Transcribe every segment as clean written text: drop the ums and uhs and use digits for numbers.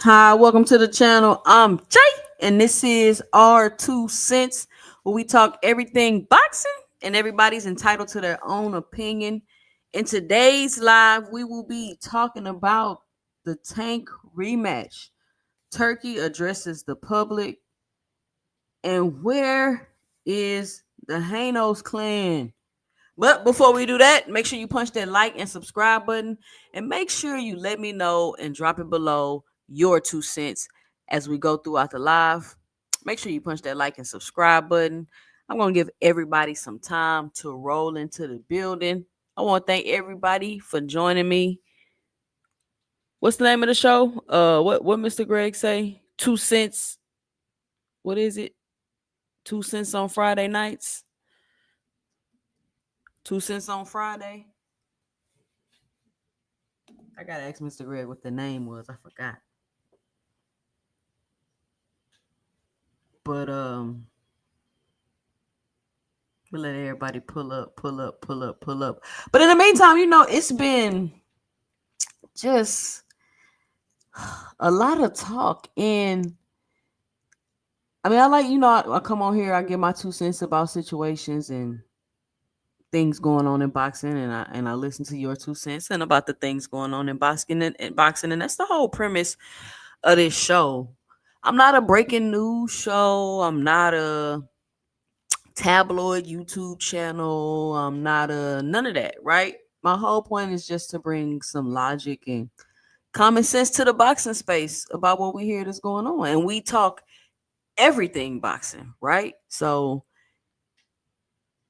Hi, welcome to the channel. I'm Jay, and this is our 2 cents, where we talk everything boxing, and everybody's entitled to their own opinion. In today's live, we will be talking about the Tank rematch. Turkey addresses the public, and where is the Hanos clan? But before we do that, make sure you punch that like and subscribe button, and make sure you let me know and drop it below your 2 cents as we go throughout the live. Make sure you punch that like and subscribe button. I'm going to give everybody some time to roll into the building. I want to thank everybody for joining me. What's the name of the show? What Mr. Greg say? 2 cents. What is it? 2 cents on Friday nights. 2 cents on Friday. I gotta ask Mr. Greg what the name was. I forgot. But we'll let everybody pull up. But in the meantime, it's been just a lot of talk. And I mean, I come on here, I give my 2 cents about situations and things going on in boxing, and I listen to your 2 cents and about the things going on in boxing, and that's the whole premise of this show. I'm not a breaking news show. I'm not a tabloid YouTube channel. I'm not a none of that, right? My whole point is just to bring some logic and common sense to the boxing space about what we hear that's going on. And we talk everything boxing, right? So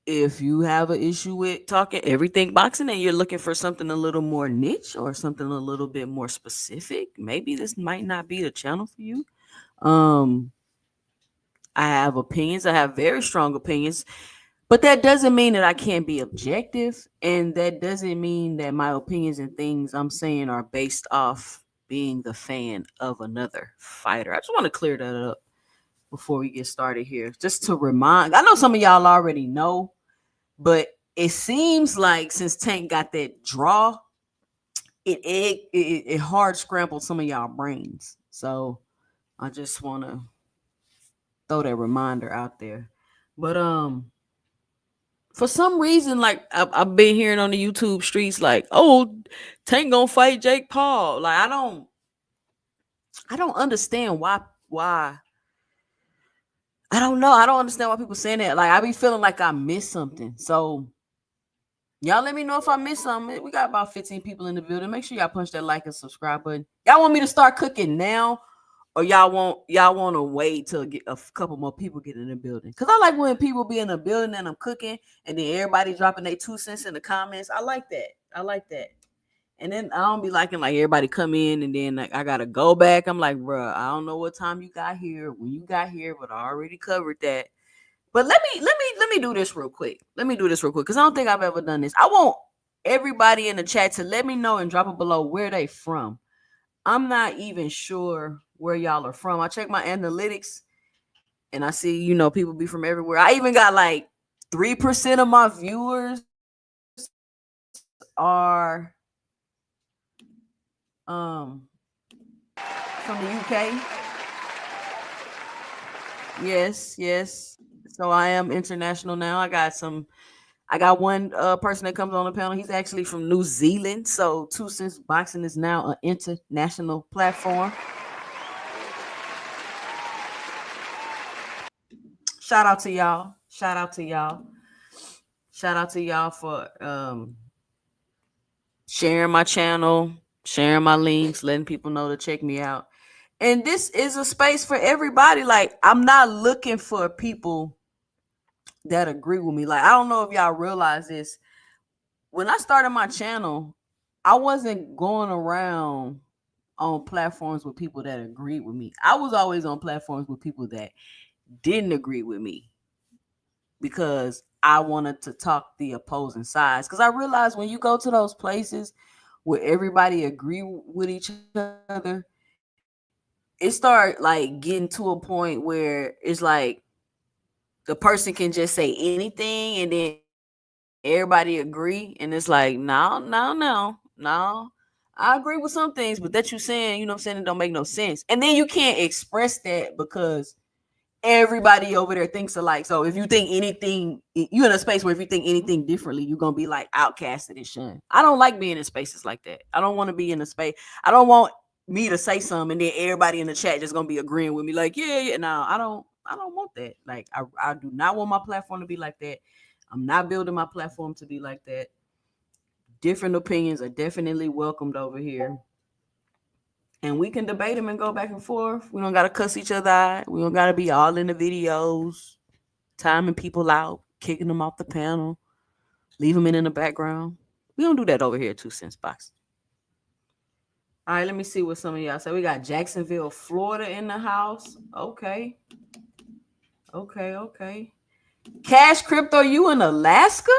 if you have an issue with talking everything boxing and you're looking for something a little more niche or something a little bit more specific, maybe this might not be the channel for you. I have opinions. I have very strong opinions, but that doesn't mean that I can't be objective, and that doesn't mean that my opinions and things I'm saying are based off being the fan of another fighter. I just want to clear that up before we get started here, just to remind. I know some of y'all already know, But it seems like since Tank got that draw, it hard scrambled some of y'all brains. So I just want to throw that reminder out there. But for some reason, like I've been hearing on the YouTube streets, like, oh, Tank gonna fight Jake Paul. Like I don't understand why. I don't know. I don't understand why people saying that. Like I be feeling like I missed something. So y'all let me know if I missed something. We got about 15 people in the building. Make sure y'all punch that like and subscribe button. Y'all want me to start cooking now? Or y'all want to wait till get a couple more people get in the building? Because I like when people be in the building and I'm cooking and then everybody dropping their 2 cents in the comments. I like that. I like that. And then I don't be liking like everybody come in and then like I gotta go back. I'm like, bruh, I don't know what time you got here, when you got here, but I already covered that. But let me do this real quick. Let me do this real quick because I don't think I've ever done this. I want everybody in the chat to let me know and drop it below where they from. I'm not even sure where y'all are from. I check my analytics and I see, people be from everywhere. I even got like 3% of my viewers are from the UK. Yes, yes. So I am international now. I got one person that comes on the panel. He's actually from New Zealand. So Two Cents Boxing is now an international platform. Shout out to y'all. Shout out to y'all. Shout out to y'all for sharing my channel, sharing my links, letting people know to check me out. And this is a space for everybody. Like, I'm not looking for people that agree with me. Like, I don't know if y'all realize this. When I started my channel, I wasn't going around on platforms with people that agreed with me. I was always on platforms with people that didn't agree with me because I wanted to talk the opposing sides. Because I realized when you go to those places where everybody agree with each other, it start like getting to a point where it's like the person can just say anything and then everybody agree, and it's like, no, no, no, no. I agree with some things, but that you saying, you know what I'm saying, it don't make no sense. And then you can't express that because everybody over there thinks alike. So if you think anything, you're in a space where if you think anything differently, you're gonna be like outcasted and shunned. I don't like being in spaces like that. I don't want to be in a space. I don't want me to say something and then everybody in the chat just gonna be agreeing with me. Like, yeah, yeah. No, I don't want that. Like, I do not want my platform to be like that. I'm not building my platform to be like that. Different opinions are definitely welcomed over here. And we can debate them and go back and forth. We don't gotta cuss each other out. We don't gotta be all in the videos, timing people out, kicking them off the panel, leave them in the background. We don't do that over here at 2 Cents Box. All right, let me see what some of y'all say. We got Jacksonville, Florida in the house. Okay. Okay, okay. Cash Crypto, you in Alaska?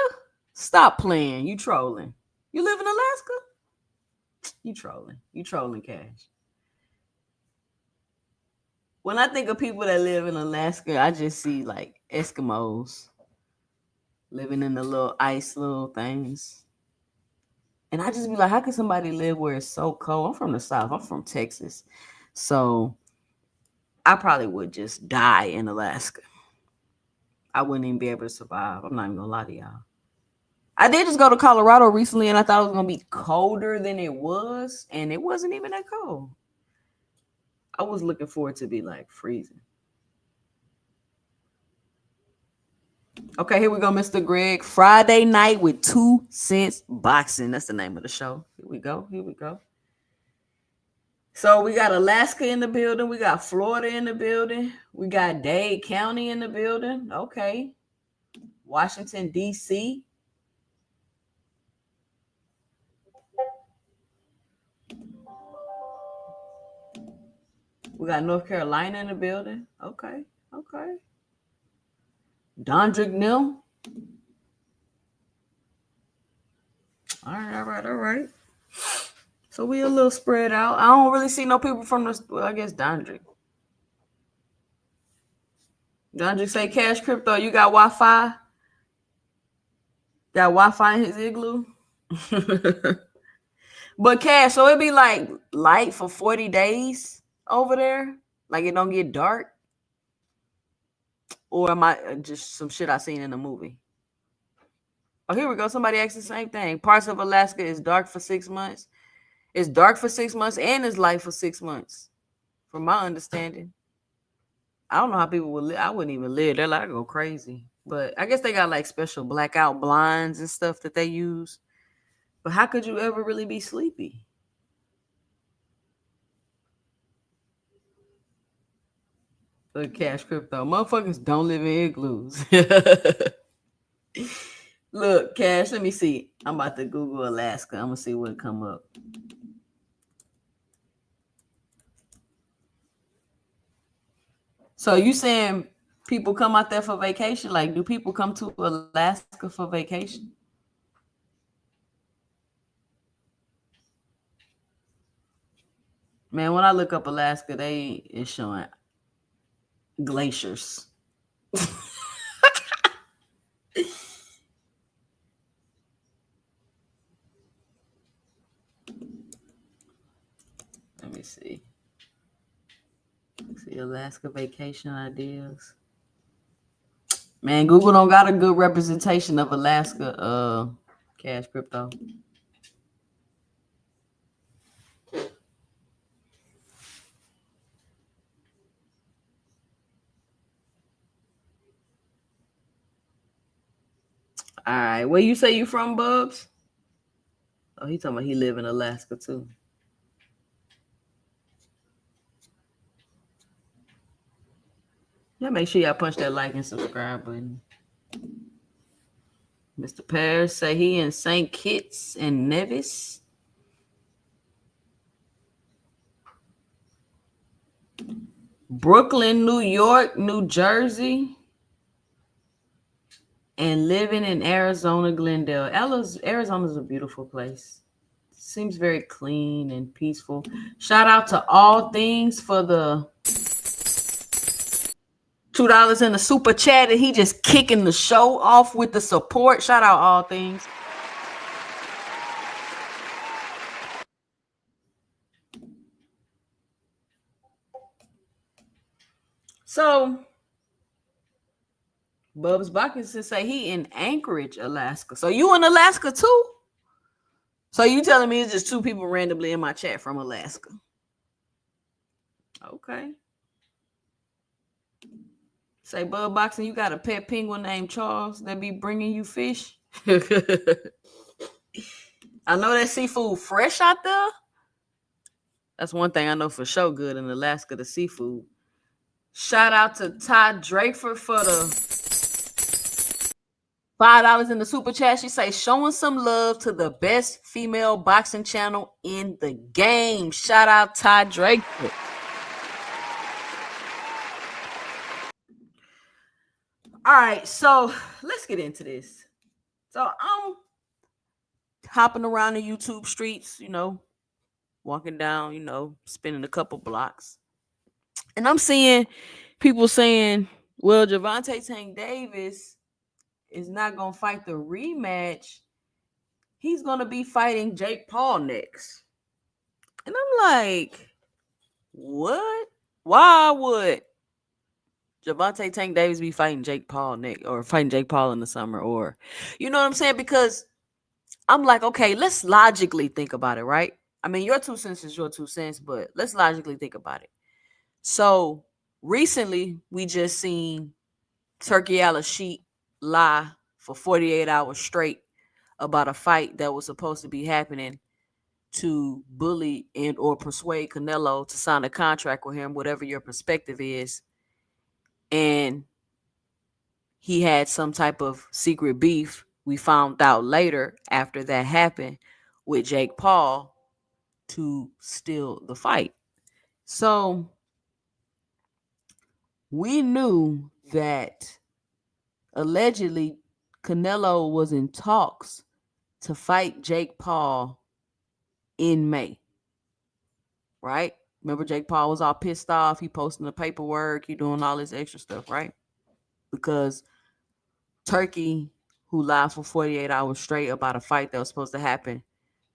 Stop playing. You trolling. You live in Alaska? You trolling. You trolling, Cash. When I think of people that live in Alaska, I just see like Eskimos living in the little ice little things. And I just be like, how can somebody live where it's so cold? I'm from the South. I'm from Texas. So I probably would just die in Alaska. I wouldn't even be able to survive. I'm not even gonna lie to y'all. I did just go to Colorado recently and I thought it was gonna be colder than it was, and it wasn't even that cold. I was looking forward to be like freezing. Okay, here we go, Mr. Greg. Friday night with 2 Cents Boxing. That's the name of the show. Here we go. Here we go. So we got Alaska in the building. We got Florida in the building. We got Dade County in the building. Okay. Washington, D.C. We got North Carolina in the building. Okay. Okay. Dondrick Nil. All right, all right, all right. So we a little spread out. I don't really see no people from the, well, I guess Dondrick. Dondrick say Cash Crypto, you got Wi-Fi? Got Wi-Fi in his igloo. But Cash, so it be like light for 40 days over there? Like it don't get dark? Or am I just some shit I seen in a movie? Oh, here we go. Somebody asked the same thing. Parts of Alaska is dark for 6 months. It's dark for 6 months and it's light for 6 months, from my understanding. I don't know how people would live. I wouldn't even live there. Like, I go crazy. But I guess they got like special blackout blinds and stuff that they use. But how could you ever really be sleepy? Look, Cash Crypto. Motherfuckers don't live in igloos. Look, Cash, let me see. I'm about to Google Alaska. I'm going to see what come up. So you saying people come out there for vacation? Like, do people come to Alaska for vacation? Man, when I look up Alaska, it's showing glaciers. Let me see. Let's see Alaska vacation ideas. Man, Google don't got a good representation of Alaska. Cash Crypto. All right, where you say you from, Bubs? Oh, he talking about he live in Alaska too. Yeah, make sure y'all punch that like and subscribe button. Mr. Paris say he in St. Kitts and Nevis. Brooklyn, New York, New Jersey, and living in Arizona, Glendale. Arizona's a beautiful place. Seems very clean and peaceful. Shout out to All Things for the $2 in the super chat, and he just kicking the show off with the support. Shout out All Things. So Bubs Bockinson say he in Anchorage, Alaska. So you in Alaska too? So you telling me it's just two people randomly in my chat from Alaska? Okay. Say, Bub Boxing, you got a pet penguin named Charles that be bringing you fish? I know that seafood fresh out there. That's one thing I know for sure good in Alaska, the seafood. Shout out to Todd Draper for the $5 in the super chat. She say, showing some love to the best female boxing channel in the game. Shout out Todd Draper. All right, so let's get into this. So I'm hopping around the YouTube streets, walking down, spinning a couple blocks. And I'm seeing people saying, well, Gervonta Tank Davis is not going to fight the rematch. He's going to be fighting Jake Paul next. And I'm like, what? Why would Gervonta Tank Davis be fighting Jake Paul next, or fighting Jake Paul in the summer? Or, you know what I'm saying? Because I'm like, okay, let's logically think about it, right? I mean, your 2 cents is your 2 cents, but let's logically think about it. So recently, we just seen Turki Al-Sheet lie for 48 hours straight about a fight that was supposed to be happening to bully and or persuade Canelo to sign a contract with him, whatever your perspective is. And he had some type of secret beef. We found out later after that happened with Jake Paul to steal the fight. So we knew that allegedly Canelo was in talks to fight Jake Paul in May. Right? Remember, Jake Paul was all pissed off. He posting the paperwork. He doing all this extra stuff, right? Because Turkey who lied for 48 hours straight about a fight that was supposed to happen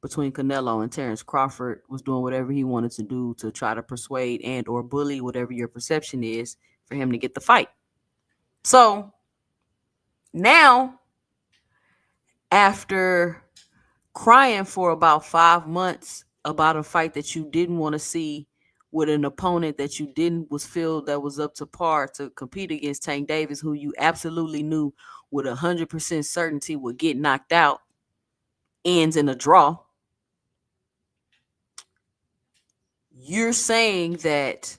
between Canelo and Terrence Crawford, was doing whatever he wanted to do to try to persuade and or bully, whatever your perception is, for him to get the fight. So now, after crying for about 5 months about a fight that you didn't want to see with an opponent that you didn't was feel that was up to par to compete against Tank Davis, who you absolutely knew with 100% certainty would get knocked out, ends in a draw. You're saying that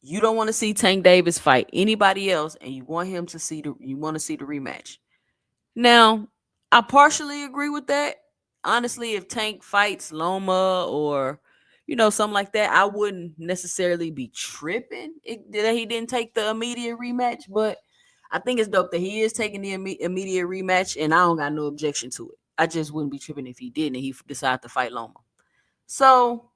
you don't want to see Tank Davis fight anybody else, and you want him to see you want to see the rematch. Now, I partially agree with that. Honestly, if Tank fights Loma or something like that, I wouldn't necessarily be tripping that he didn't take the immediate rematch. But I think it's dope that he is taking the immediate rematch, and I don't got no objection to it. I just wouldn't be tripping if he didn't and he decided to fight Loma. So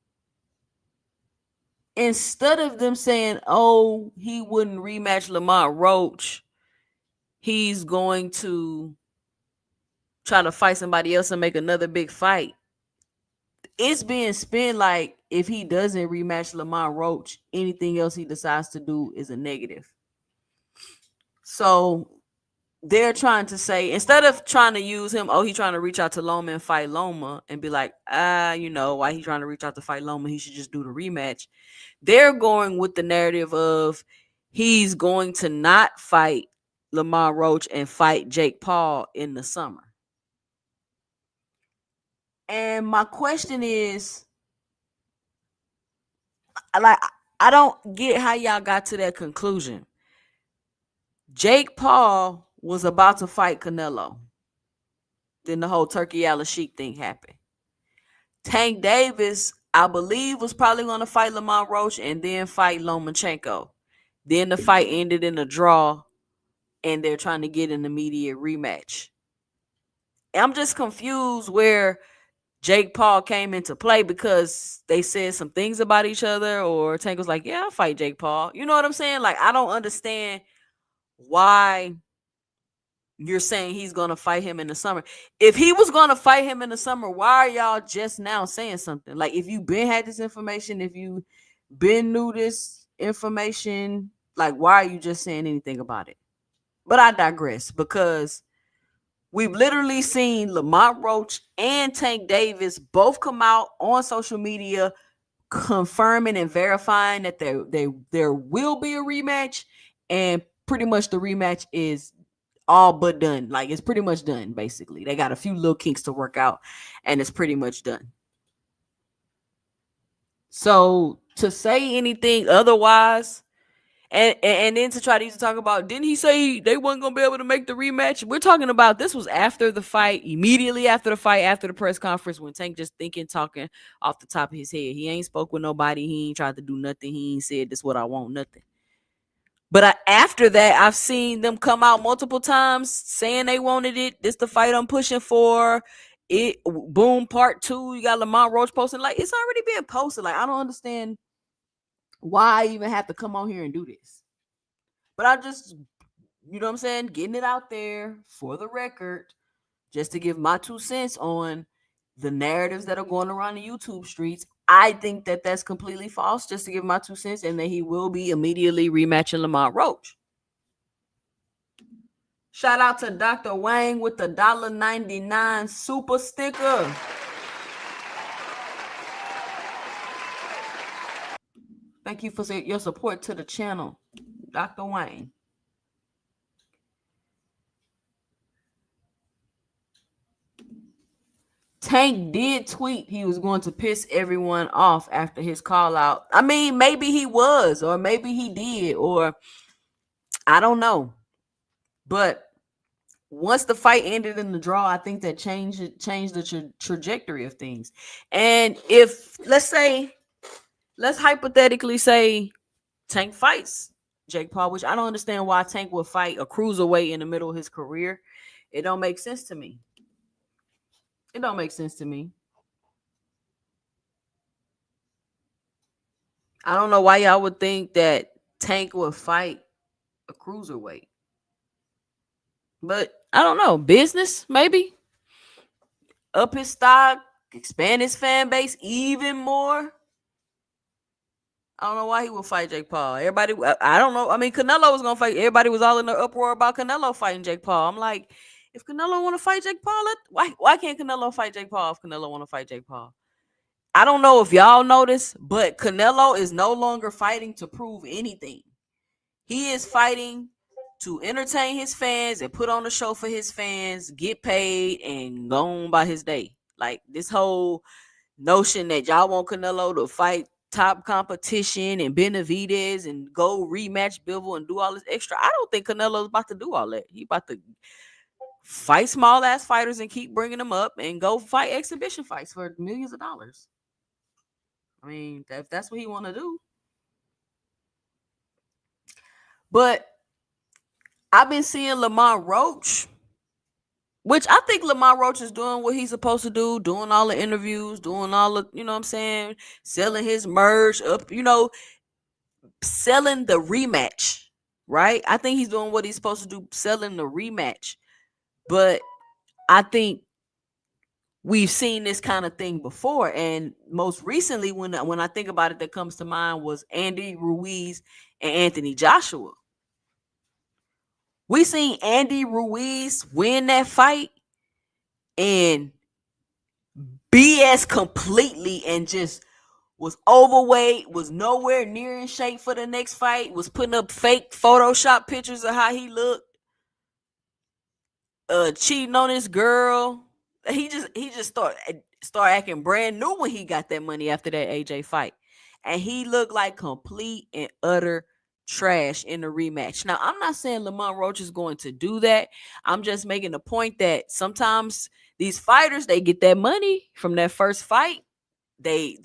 instead of them saying, "Oh, he wouldn't rematch Lamont Roach," he's going to try to fight somebody else and make another big fight. It's being spent like if he doesn't rematch Lamont Roach, anything else he decides to do is a negative. So they're trying to say, instead of trying to use him, oh, he's trying to reach out to Loma and fight Loma and be like, why he's trying to reach out to fight Loma, he should just do the rematch. They're going with the narrative of he's going to not fight Lamont Roach and fight Jake Paul in the summer. And my question is, like, I don't get how y'all got to that conclusion. Jake Paul was about to fight Canelo. Then the whole Turki Al-Sheikh thing happened. Tank Davis, I believe, was probably going to fight Lamont Roach and then fight Lomachenko. Then the fight ended in a draw, and they're trying to get an immediate rematch. I'm just confused where Jake Paul came into play, because they said some things about each other, or Tank was like, yeah, I'll fight Jake Paul. You know what I'm saying? Like, I don't understand why you're saying he's going to fight him in the summer. If he was going to fight him in the summer, why are y'all just now saying something? Like, if you been had this information, if you been knew this information, like, why are you just saying anything about it? But I digress, because we've literally seen Lamont Roach and Tank Davis both come out on social media confirming and verifying that there will be a rematch, and pretty much the rematch is all but done. Like, it's pretty much done, basically. They got a few little kinks to work out, and it's pretty much done. So to say anything otherwise, and then to try to even talk about, didn't he say they wasn't gonna be able to make the rematch? We're talking about this was after the fight, immediately after the fight, after the press conference, when Tank just talking off the top of his head. He ain't spoke with nobody. He ain't tried to do nothing. He ain't said this what I want, nothing. But after that, I've seen them come out multiple times saying they wanted it. This the fight I'm pushing for. It boom part 2. You got Lamont Roach posting, like, it's already being posted. Like, I don't understand why I even have to come on here and do this. But I just, you know what I'm saying, getting it out there for the record, just to give my 2 cents on the narratives that are going around the YouTube streets. I think that that's completely false, just to give my 2 cents, and that he will be immediately rematching Lamont Roach. Shout out to Dr. Wang with the $1.99 super sticker. Thank you for your support to the channel, Dr. Wang. Tank did tweet he was going to piss everyone off after his call out. I mean, maybe he was, or maybe he did, or I don't know. But once the fight ended in the draw, I think that changed the trajectory of things. And if, let's hypothetically say Tank fights Jake Paul, which I don't understand why Tank would fight a cruiserweight in the middle of his career. It don't make sense to me. It don't make sense to me. I don't know why y'all would think that Tank would fight a cruiserweight. But I don't know, business maybe, up his stock, expand his fan base even more. I don't know why he would fight Jake Paul. Everybody, I don't know. I mean, Canelo was gonna fight. Everybody was all in the uproar about Canelo fighting Jake Paul. I'm like, if Canelo want to fight Jake Paul, why can't Canelo fight Jake Paul if Canelo want to fight Jake Paul? I don't know if y'all noticed, but Canelo is no longer fighting to prove anything. He is fighting to entertain his fans and put on a show for his fans, get paid, and go on by his day. Like this whole notion that y'all want Canelo to fight top competition and Benavidez and go rematch Bivol and do all this extra. I don't think Canelo's about to do all that. He about to fight small ass fighters and keep bringing them up and go fight exhibition fights for millions of dollars. I mean, if that's what he want to do. But I've been seeing Lamar Roach, which I think Lamar Roach is doing what he's supposed to do, doing all the interviews, doing all the, you know what I'm saying, selling his merch up, selling the rematch, right? I think he's doing what he's supposed to do, selling the rematch. But I think we've seen this kind of thing before, and most recently, when I think about it, that comes to mind was Andy Ruiz and Anthony Joshua. We seen Andy Ruiz win that fight and BS completely and just was overweight, was nowhere near in shape for the next fight, was putting up fake Photoshop pictures of how he looked, cheating on his girl. He just start acting brand new when he got that money after that AJ fight. And he looked like complete and utter trash in the rematch. Now, I'm not saying Lamar Roach is going to do that. I'm just making the point that sometimes these fighters, they get that money from that first fight. They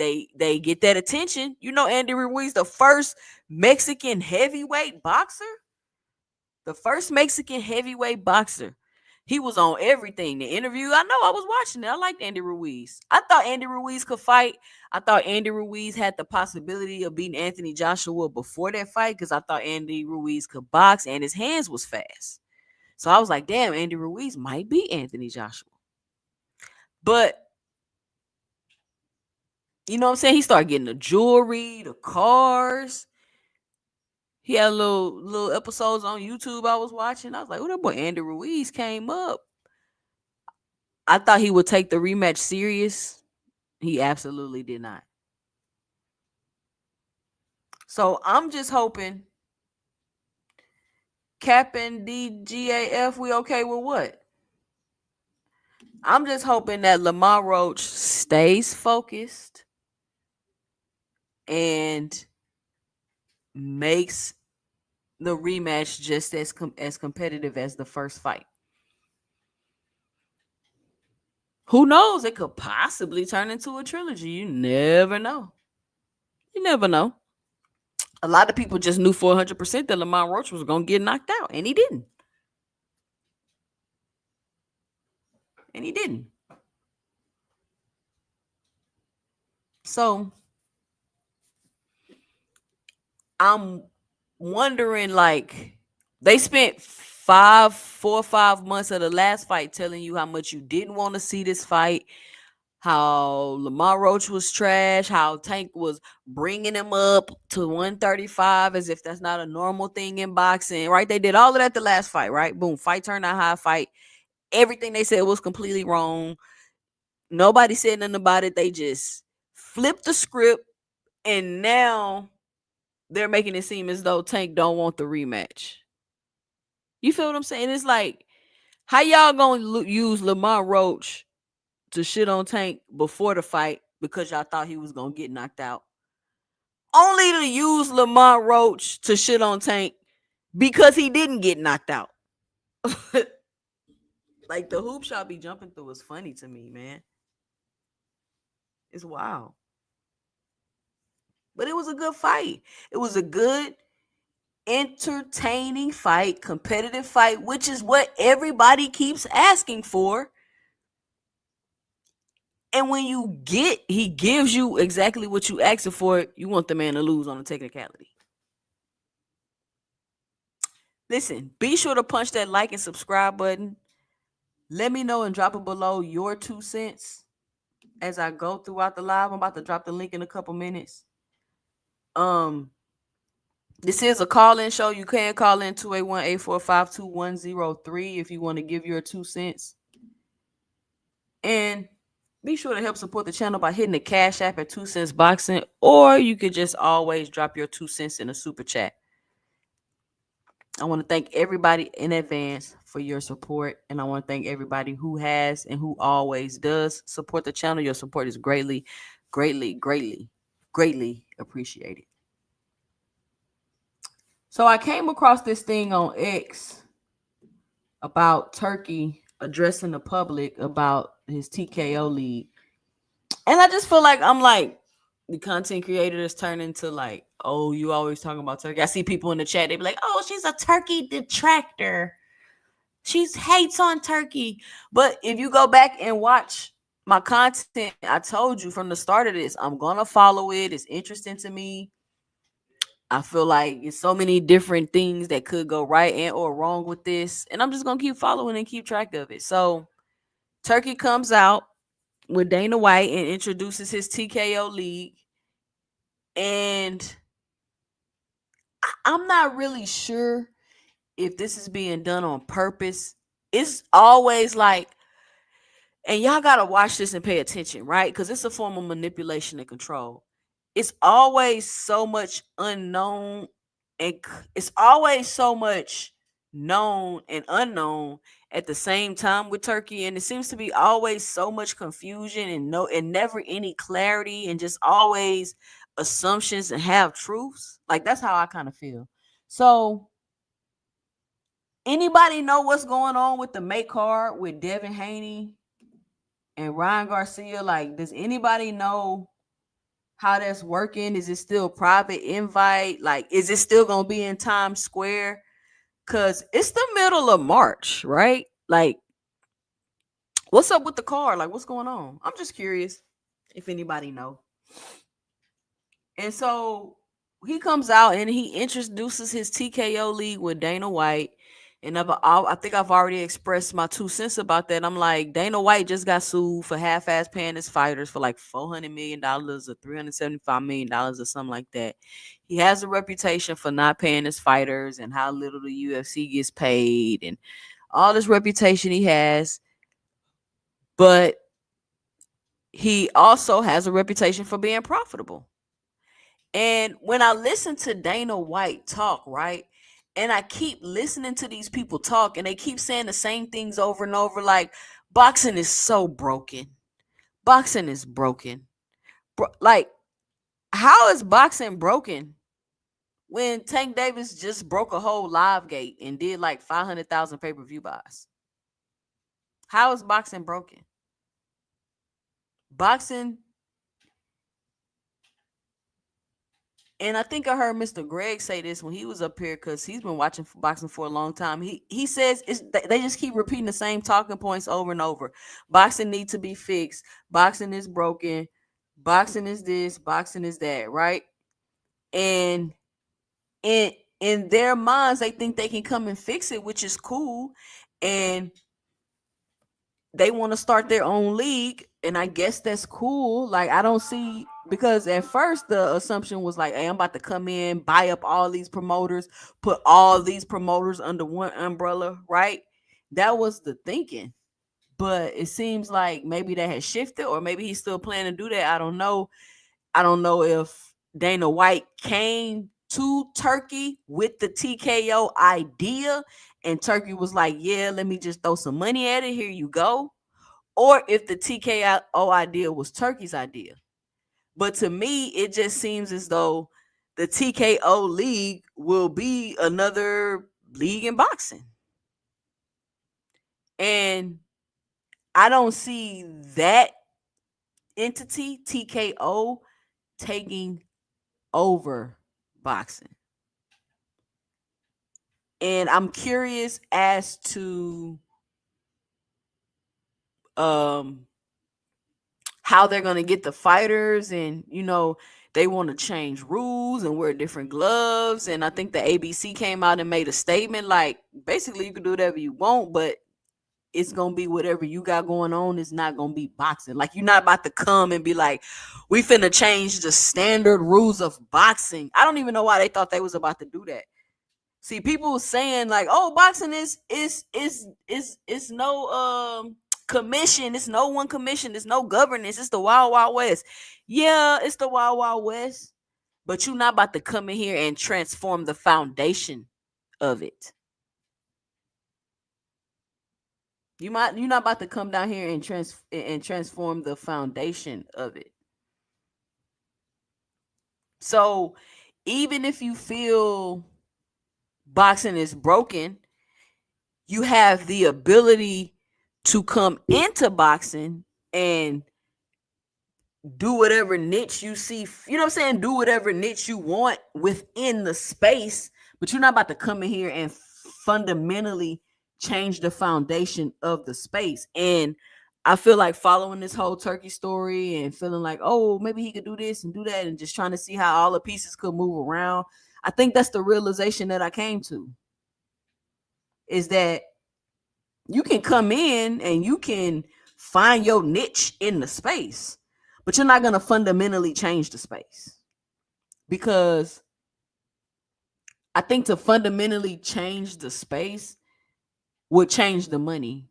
get that attention. You know, Andy Ruiz, the first Mexican heavyweight boxer, the first Mexican heavyweight boxer. He was on everything. The interview, I know, I was watching it. I liked Andy Ruiz. I thought Andy Ruiz could fight. I thought Andy Ruiz had the possibility of beating Anthony Joshua before that fight because I thought Andy Ruiz could box and his hands was fast. So I was like, damn, Andy Ruiz might beat Anthony Joshua. But you know what I'm saying? He started getting the jewelry, the cars. He had little episodes on YouTube I was watching. I was like, oh, that boy Andy Ruiz came up. I thought he would take the rematch serious. He absolutely did not. So I'm just hoping Cap and DGAF, we okay with what? I'm just hoping that Lamar Roach stays focused and makes the rematch just as competitive as the first fight. Who knows? It could possibly turn into a trilogy. You never know. You never know. A lot of people just knew for 100% that Lamar Roach was going to get knocked out, and he didn't. And he didn't. So I'm wondering, like, they spent 4 or 5 months of the last fight telling you how much you didn't want to see this fight, how Lamar Roach was trash, how Tank was bringing him up to 135 as if that's not a normal thing in boxing, right? They did all of that the last fight, right? Boom, fight turned out high, fight. Everything they said was completely wrong. Nobody said nothing about it. They just flipped the script, and now they're making it seem as though Tank don't want the rematch. You feel what I'm saying? It's like, how y'all gonna use Lamar Roach to shit on Tank before the fight because y'all thought he was gonna get knocked out, only to use Lamar Roach to shit on Tank because he didn't get knocked out? Like, the hoops y'all be jumping through is funny to me, man. It's wild. But it was a good fight. It was a good, entertaining fight, competitive fight, which is what everybody keeps asking for. And when he gives you exactly what you asking for, you want the man to lose on a technicality. Listen, be sure to punch that like and subscribe button. Let me know and drop it below your 2 cents as I go throughout the live. I'm about to drop the link in a couple minutes. Um, this is a call-in show. You can call in 281-845-2103 if you want to give your 2 cents. And be sure to help support the channel by hitting the Cash App at 2 cents boxing, or you could just always drop your 2 cents in a super chat. I want to thank everybody in advance for your support, and I want to thank everybody who has and who always does support the channel. Your support is greatly, greatly, greatly, greatly appreciated. So I came across this thing on X about Turkey addressing the public about his TKO league. And I just feel like I'm like the content creator is turning into like, oh, you always talking about Turkey. I see people in the chat, they be like, oh, she's a Turkey detractor. She hates on Turkey. But if you go back and watch my content, I told you from the start of this, I'm gonna follow it. It's interesting to me. I feel like it's so many different things that could go right and or wrong with this. And I'm just gonna keep following and keep track of it. So Turkey comes out with Dana White and introduces his TKO league. And I'm not really sure if this is being done on purpose. It's always like, and y'all got to watch this and pay attention, right? Because it's a form of manipulation and control. It's always so much unknown, and it's always so much known and unknown at the same time with Turkey. And it seems to be always so much confusion and never any clarity, and just always assumptions and half truths. Like, that's how I kind of feel. So anybody know what's going on with the make card with Devin Haney and Ryan Garcia? Like, does anybody know how that's working? Is it still private invite? Like, is it still gonna be in Times Square? Cause it's the middle of March, right? Like, what's up with the card? Like, what's going on? I'm just curious if anybody know. And so he comes out and he introduces his TKO league with Dana White. And I think I've already expressed my 2 cents about that. I'm like, Dana White just got sued for half-ass paying his fighters for like $400 million or $375 million or something like that. He has a reputation for not paying his fighters and how little the UFC gets paid and all this reputation he has. But he also has a reputation for being profitable. And when I listen to Dana White talk, right, and I keep listening to these people talk, and they keep saying the same things over and over, like, boxing is so broken. Boxing is broken. Like, how is boxing broken when Tank Davis just broke a whole live gate and did like 500,000 pay-per-view buys? How is boxing broken? Boxing. And I think I heard Mr. Greg say this when he was up here, because he's been watching boxing for a long time. He says they just keep repeating the same talking points over and over. Boxing needs to be fixed. Boxing is broken. Boxing is this. Boxing is that. Right? And in their minds, they think they can come and fix it, which is cool. And they want to start their own league, and I guess that's cool. Like, I don't see, because at first the assumption was like, hey, I'm about to come in, buy up all these promoters, put all these promoters under one umbrella, right? That was the thinking. But it seems like maybe that has shifted, or maybe he's still planning to do that. I don't know. I don't know if Dana White came to Turkey with the TKO idea and Turkey was like, yeah, let me just throw some money at it. Here you go. Or if the TKO idea was Turkey's idea. But to me, it just seems as though the TKO league will be another league in boxing. And I don't see that entity, TKO, taking over boxing. And I'm curious as to how they're going to get the fighters, and they want to change rules and wear different gloves. And I think the ABC came out and made a statement like, basically, you can do whatever you want, but it's gonna be whatever you got going on. It's not gonna be boxing. Like you're not about to come and be like, we finna change the standard rules of boxing. I don't even know why they thought they was about to do that. See, people saying like, "Oh, boxing is no commission. It's no one commission. It's no governance. It's the Wild Wild West." Yeah, it's the Wild Wild West, but you're not about to come in here and transform the foundation of it. You're not about to come down here and transform the foundation of it. So, even if you feel boxing is broken, you have the ability to come into boxing and do whatever niche you see, you know what I'm saying? Do whatever niche you want within the space, but you're not about to come in here and fundamentally change the foundation of the space. And I feel like following this whole Turkey story and feeling like, oh, maybe he could do this and do that, and just trying to see how all the pieces could move around. I think that's the realization that I came to, is that you can come in and you can find your niche in the space, but you're not going to fundamentally change the space, because I think to fundamentally change the space would change the money,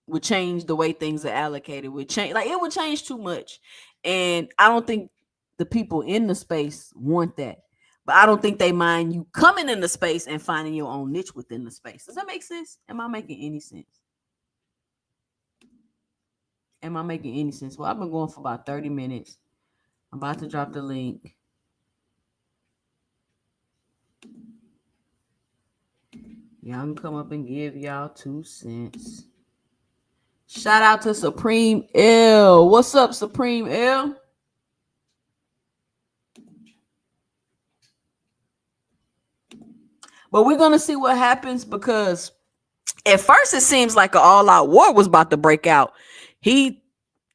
would change the way things are allocated, would change, like it would change too much. And I don't think the people in the space want that. But I don't think they mind you coming in the space and finding your own niche within the space. Does that make sense? Am I making any sense? Am I making any sense? Well, I've been going for about 30 minutes. I'm about to drop the link. Y'all can come up and give y'all 2 cents. Shout out to Supreme L. What's up, Supreme L? But we're gonna see what happens, because at first it seems like an all-out war was about to break out. He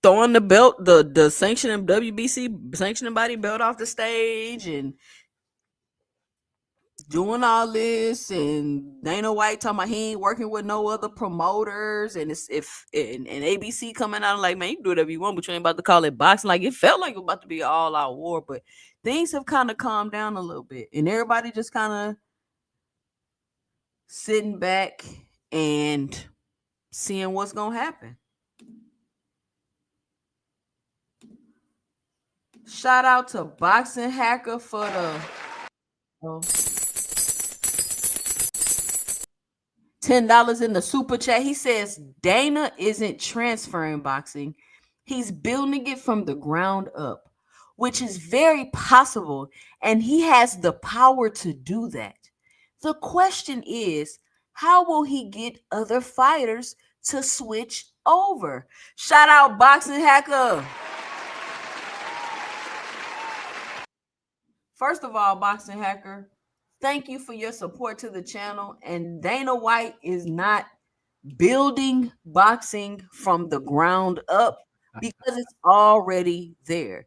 throwing the belt, the sanctioning WBC sanctioning body belt off the stage and doing all this, and Dana White talking about he ain't working with no other promoters, and it's if and ABC coming out like, man, you can do whatever you want, but you ain't about to call it boxing. Like it felt like it was about to be an all-out war, but things have kind of calmed down a little bit, and everybody just kind of sitting back and seeing what's gonna happen. Shout out to Boxing Hacker for the $10 in the super chat. He says Dana isn't transferring boxing. He's building it from the ground up, which is very possible, and he has the power to do that. The question is, how will he get other fighters to switch over? Shout out Boxing Hacker. First of all, Boxing Hacker, thank you for your support to the channel. And Dana White is not building boxing from the ground up, because it's already there.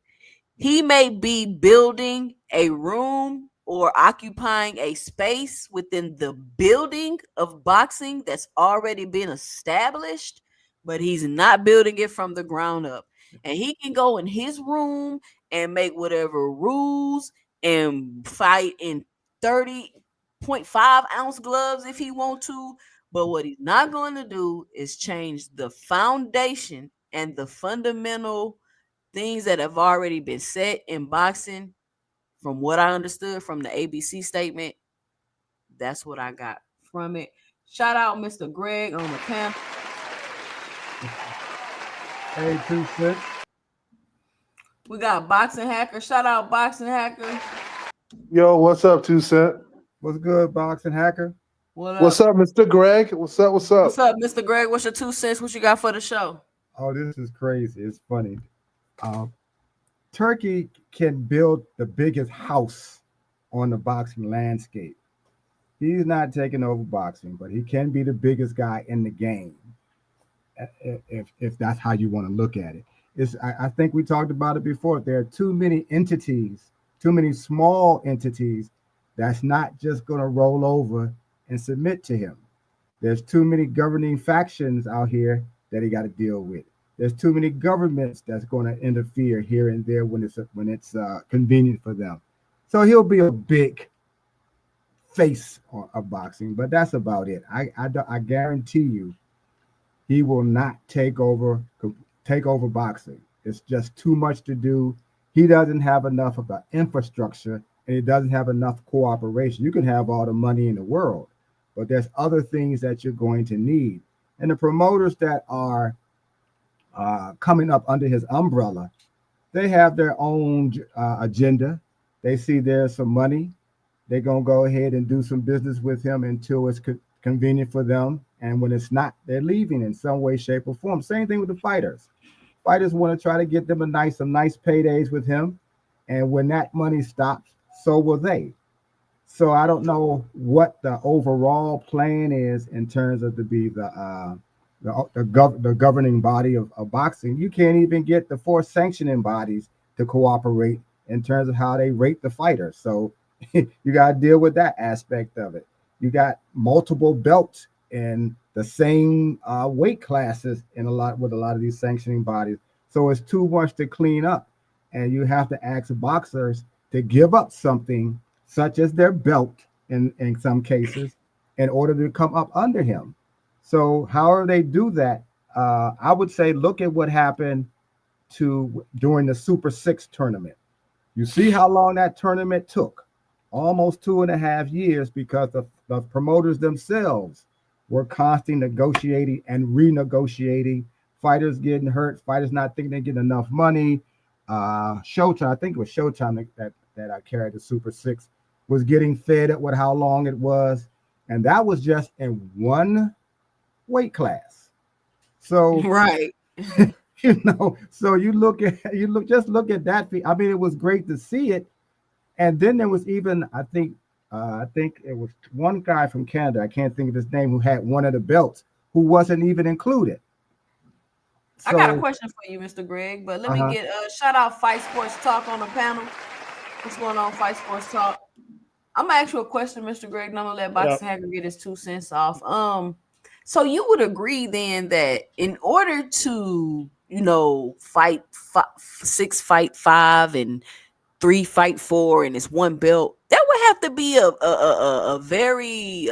He may be building a room or occupying a space within the building of boxing that's already been established, but he's not building it from the ground up. And he can go in his room and make whatever rules and fight in 30.5-ounce gloves if he want to. But what he's not going to do is change the foundation and the fundamental things that have already been set in boxing. From what I understood from the ABC statement, that's what I got from it. Shout out Mr. Greg on the panel. Hey, 2 cents. We got Boxing Hacker. Shout out Boxing Hacker. Yo, what's up, 2 Cent? What's good, Boxing Hacker? What up? What's up, Mr. Greg? What's up? What's up? What's up, Mr. Greg? What's your 2 cents? What you got for the show? Oh, this is crazy. It's funny. Turkey can build the biggest house on the boxing landscape. He's not taking over boxing, but he can be the biggest guy in the game, if that's how you want to look at it. I think we talked about it before. There are too many entities, too many small entities that's not just going to roll over and submit to him. There's too many governing factions out here that he got to deal with. There's too many governments that's going to interfere here and there when it's convenient for them. So he'll be a big face of boxing, but that's about it. I guarantee you, he will not take over boxing. It's just too much to do. He doesn't have enough of the infrastructure, and he doesn't have enough cooperation. You can have all the money in the world, but there's other things that you're going to need. And the promoters that are coming up under his umbrella, they have their own agenda. They see there's some money. They're going to go ahead and do some business with him until it's convenient for them. And when it's not, they're leaving in some way, shape, or form. Same thing with the fighters. Fighters want to try to get them some nice paydays with him. And when that money stops, so will they. So I don't know what the overall plan is in terms of to be the governing body of boxing. You can't even get the four sanctioning bodies to cooperate in terms of how they rate the fighters. So you got to deal with that aspect of it. You got multiple belts in the same weight classes in a lot of these sanctioning bodies. So it's too much to clean up, and you have to ask boxers to give up something such as their belt in some cases in order to come up under him. So however they do that, I would say look at what happened to during the Super Six tournament. You see how long that tournament took, almost 2.5 years, because the promoters themselves were constantly negotiating and renegotiating. Fighters getting hurt, fighters not thinking they're getting enough money. Showtime, I think it was Showtime that I carried the Super Six, was getting fed up with how long it was, and that was just in one weight class. So Right. so look at that. I mean, it was great to see it. And then there was even, I think it was one guy from Canada. I can't think of his name, who had one of the belts, who wasn't even included. I got a So, question for you, Mr. Greg, but let uh me huh. get shout out Fight Sports Talk on the panel. What's going on, Fight Sports Talk? I'm gonna ask you a question, Mr. Greg, and I'm gonna let Yeah. Boxing Hacker get his 2 cents off. So you would agree then that in order to, fight six, fight five, and three, fight four, and it's one belt, that would have to be a very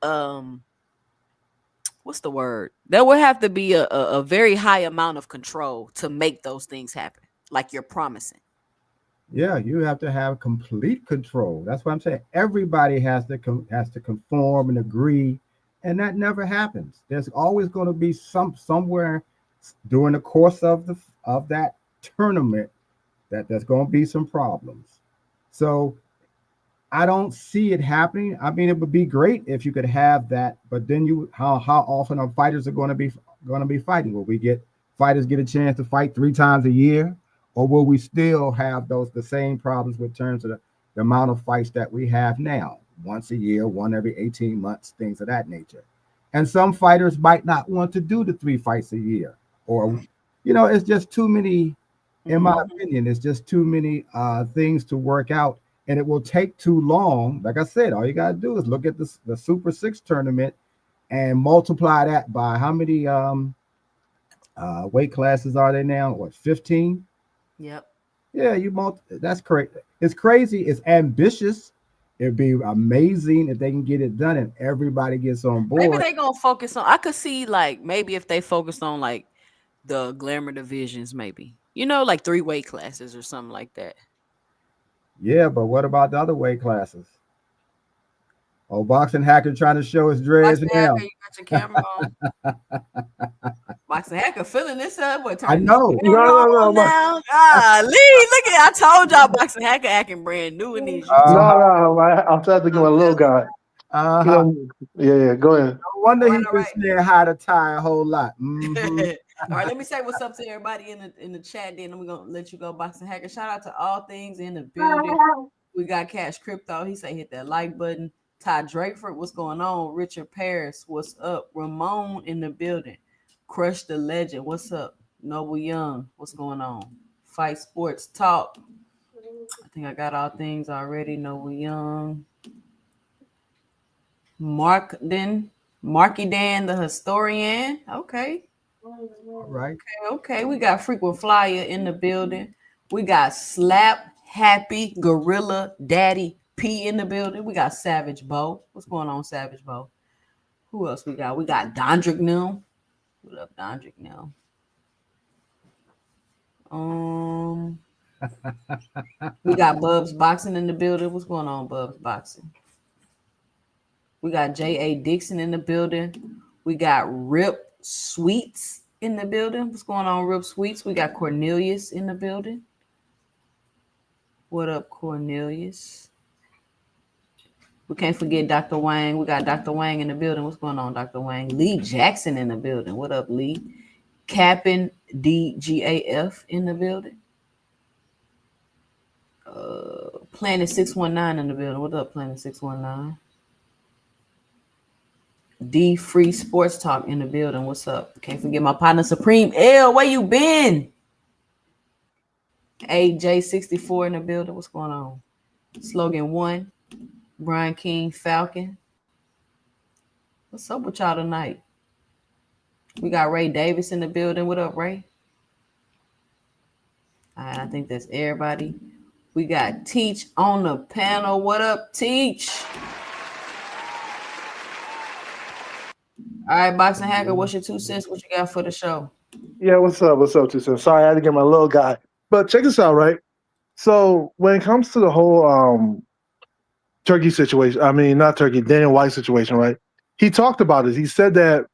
um what's the word? There would have to be a very high amount of control to make those things happen, like you're promising. Yeah, you have to have complete control. That's what I'm saying. Everybody has to conform and agree, and that never happens. There's always going to be somewhere during the course of that tournament that there's going to be some problems. So I don't see it happening. I mean, it would be great if you could have that, but then how often are fighters are going to be fighting? Will we get fighters get a chance to fight 3 times a year, or will we still have the same problems with terms of the amount of fights that we have now, once a year, one every 18 months, things of that nature? And some fighters might not want to do the 3 fights a year, or it's just too many. In my Hmm. opinion, it's just too many things to work out, and it will take too long. Like I said, all you got to do is look at the Super Six tournament and multiply that by how many weight classes are they now? What, 15? Yep. Yeah, that's correct. It's crazy. It's ambitious. It'd be amazing if they can get it done and everybody gets on Maybe board. they gonna focus on. I could see like maybe if they focused on like the glamour divisions, maybe like three weight classes or something like that. Yeah, but what about the other weight classes? Oh, boxing hacker trying to show his dreads Boxing hacker, now. you got your camera on. Boxing hacker feeling this up. What I turning this know. No, camera no, on no, now? Ah, Lee, look at I told y'all boxing hacker acting brand new in these YouTube. no, Uh-huh. no. I'll try to think of I'm my little telling guy. You Uh-huh. know, yeah, yeah. Go ahead. No wonder you. he's been saying hi to Ty a whole lot. All Hmm. right. All right, let me say what's up to everybody in the chat. Then we're gonna let you go, boxing hacker. Shout out to all things in the building. We got Cash Crypto. He say hit that like button. Ty Drakeford, what's going on? Richard Paris, what's up? Ramon in the building. Crush the Legend, what's up? Noble Young, what's going on? Fight Sports Talk. I think I got all things already. Noble Young. Mark then Marky Dan the historian. Okay. All right. Okay. We got frequent flyer in the building. We got Slap Happy Gorilla Daddy P in the building. We got Savage Bo. What's going on, Savage Bo? Who else we got? We got Dondrick New. What up, Dondrick New? Um, we got Bubs Boxing in the building. What's going on, Bubs Boxing? We got J.A. Dixon in the building. We got Rip Sweets in the building. What's going on, Rip Sweets? We got Cornelius in the building. What up, Cornelius? We can't forget Dr. Wang. We got Dr. Wang in the building. What's going on, Dr. Wang? Lee Jackson in the building. What up, Lee? Captain DGAF in the building. Planet 619 in the building. What up, Planet 619? D Free Sports Talk in the building. What's up? Can't forget my partner Supreme L. Where you been? AJ64 in the building. What's going on? Slogan 1. Brian King Falcon. What's up with y'all tonight? We got Ray Davis in the building. What up, Ray? All right, I think that's everybody. We got Teach on the panel. What up, Teach? All right, Boxing Hacker, what's your 2 cents? What you got for the show? Yeah, what's up? What's up, Tucson? Sorry, I had to get my little guy. But check this out, right? So when it comes to the whole Turkey situation, I mean, not Turkey, Daniel White situation, right? He talked about it. He said that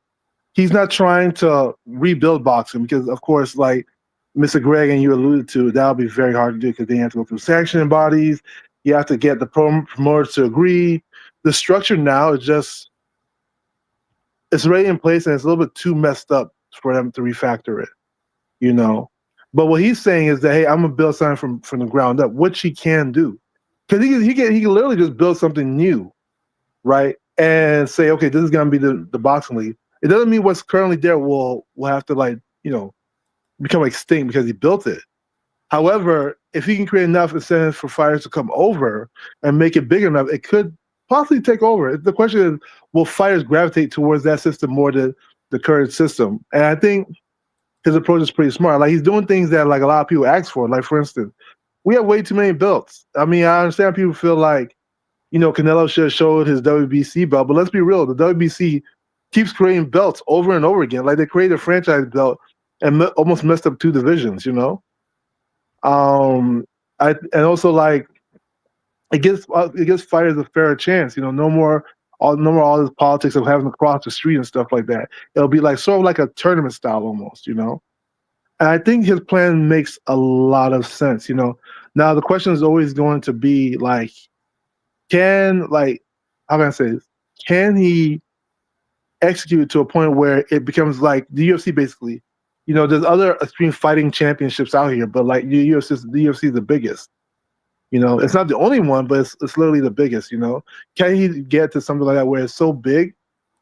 he's not trying to rebuild boxing because, of course, like Mr. Greg and you alluded to, that'll be very hard to do because then you have to go through sanctioning bodies. You have to get the promoters to agree. The structure now is just it's already in place and it's a little bit too messed up for them to refactor it, you know. But what he's saying is that hey, I'm gonna build something from the ground up, which he can do, because he can literally just build something new, right? And say, okay, this is gonna be the boxing league. It doesn't mean what's currently there will have to like become extinct because he built it. However, if he can create enough incentives for fighters to come over and make it big enough, it could possibly take over. The question is, will fighters gravitate towards that system more than the current system? And I think his approach is pretty smart. Like he's doing things that like a lot of people ask for. Like for instance, we have way too many belts. I mean, I understand people feel like Canelo should have showed his WBC belt, but let's be real, the WBC keeps creating belts over and over again. Like they created a franchise belt and almost messed up two divisions. Um, and also like it gives fighters a fairer chance. No more all this politics of having to cross the street and stuff like that. It'll be like sort of like a tournament style almost. And I think his plan makes a lot of sense. Now the question is always going to be like, how can I say this? Can he execute to a point where it becomes like the UFC basically? There's other extreme fighting championships out here, but like the UFC is the biggest. It's not the only one, but it's literally the biggest. Can he get to something like that where it's so big,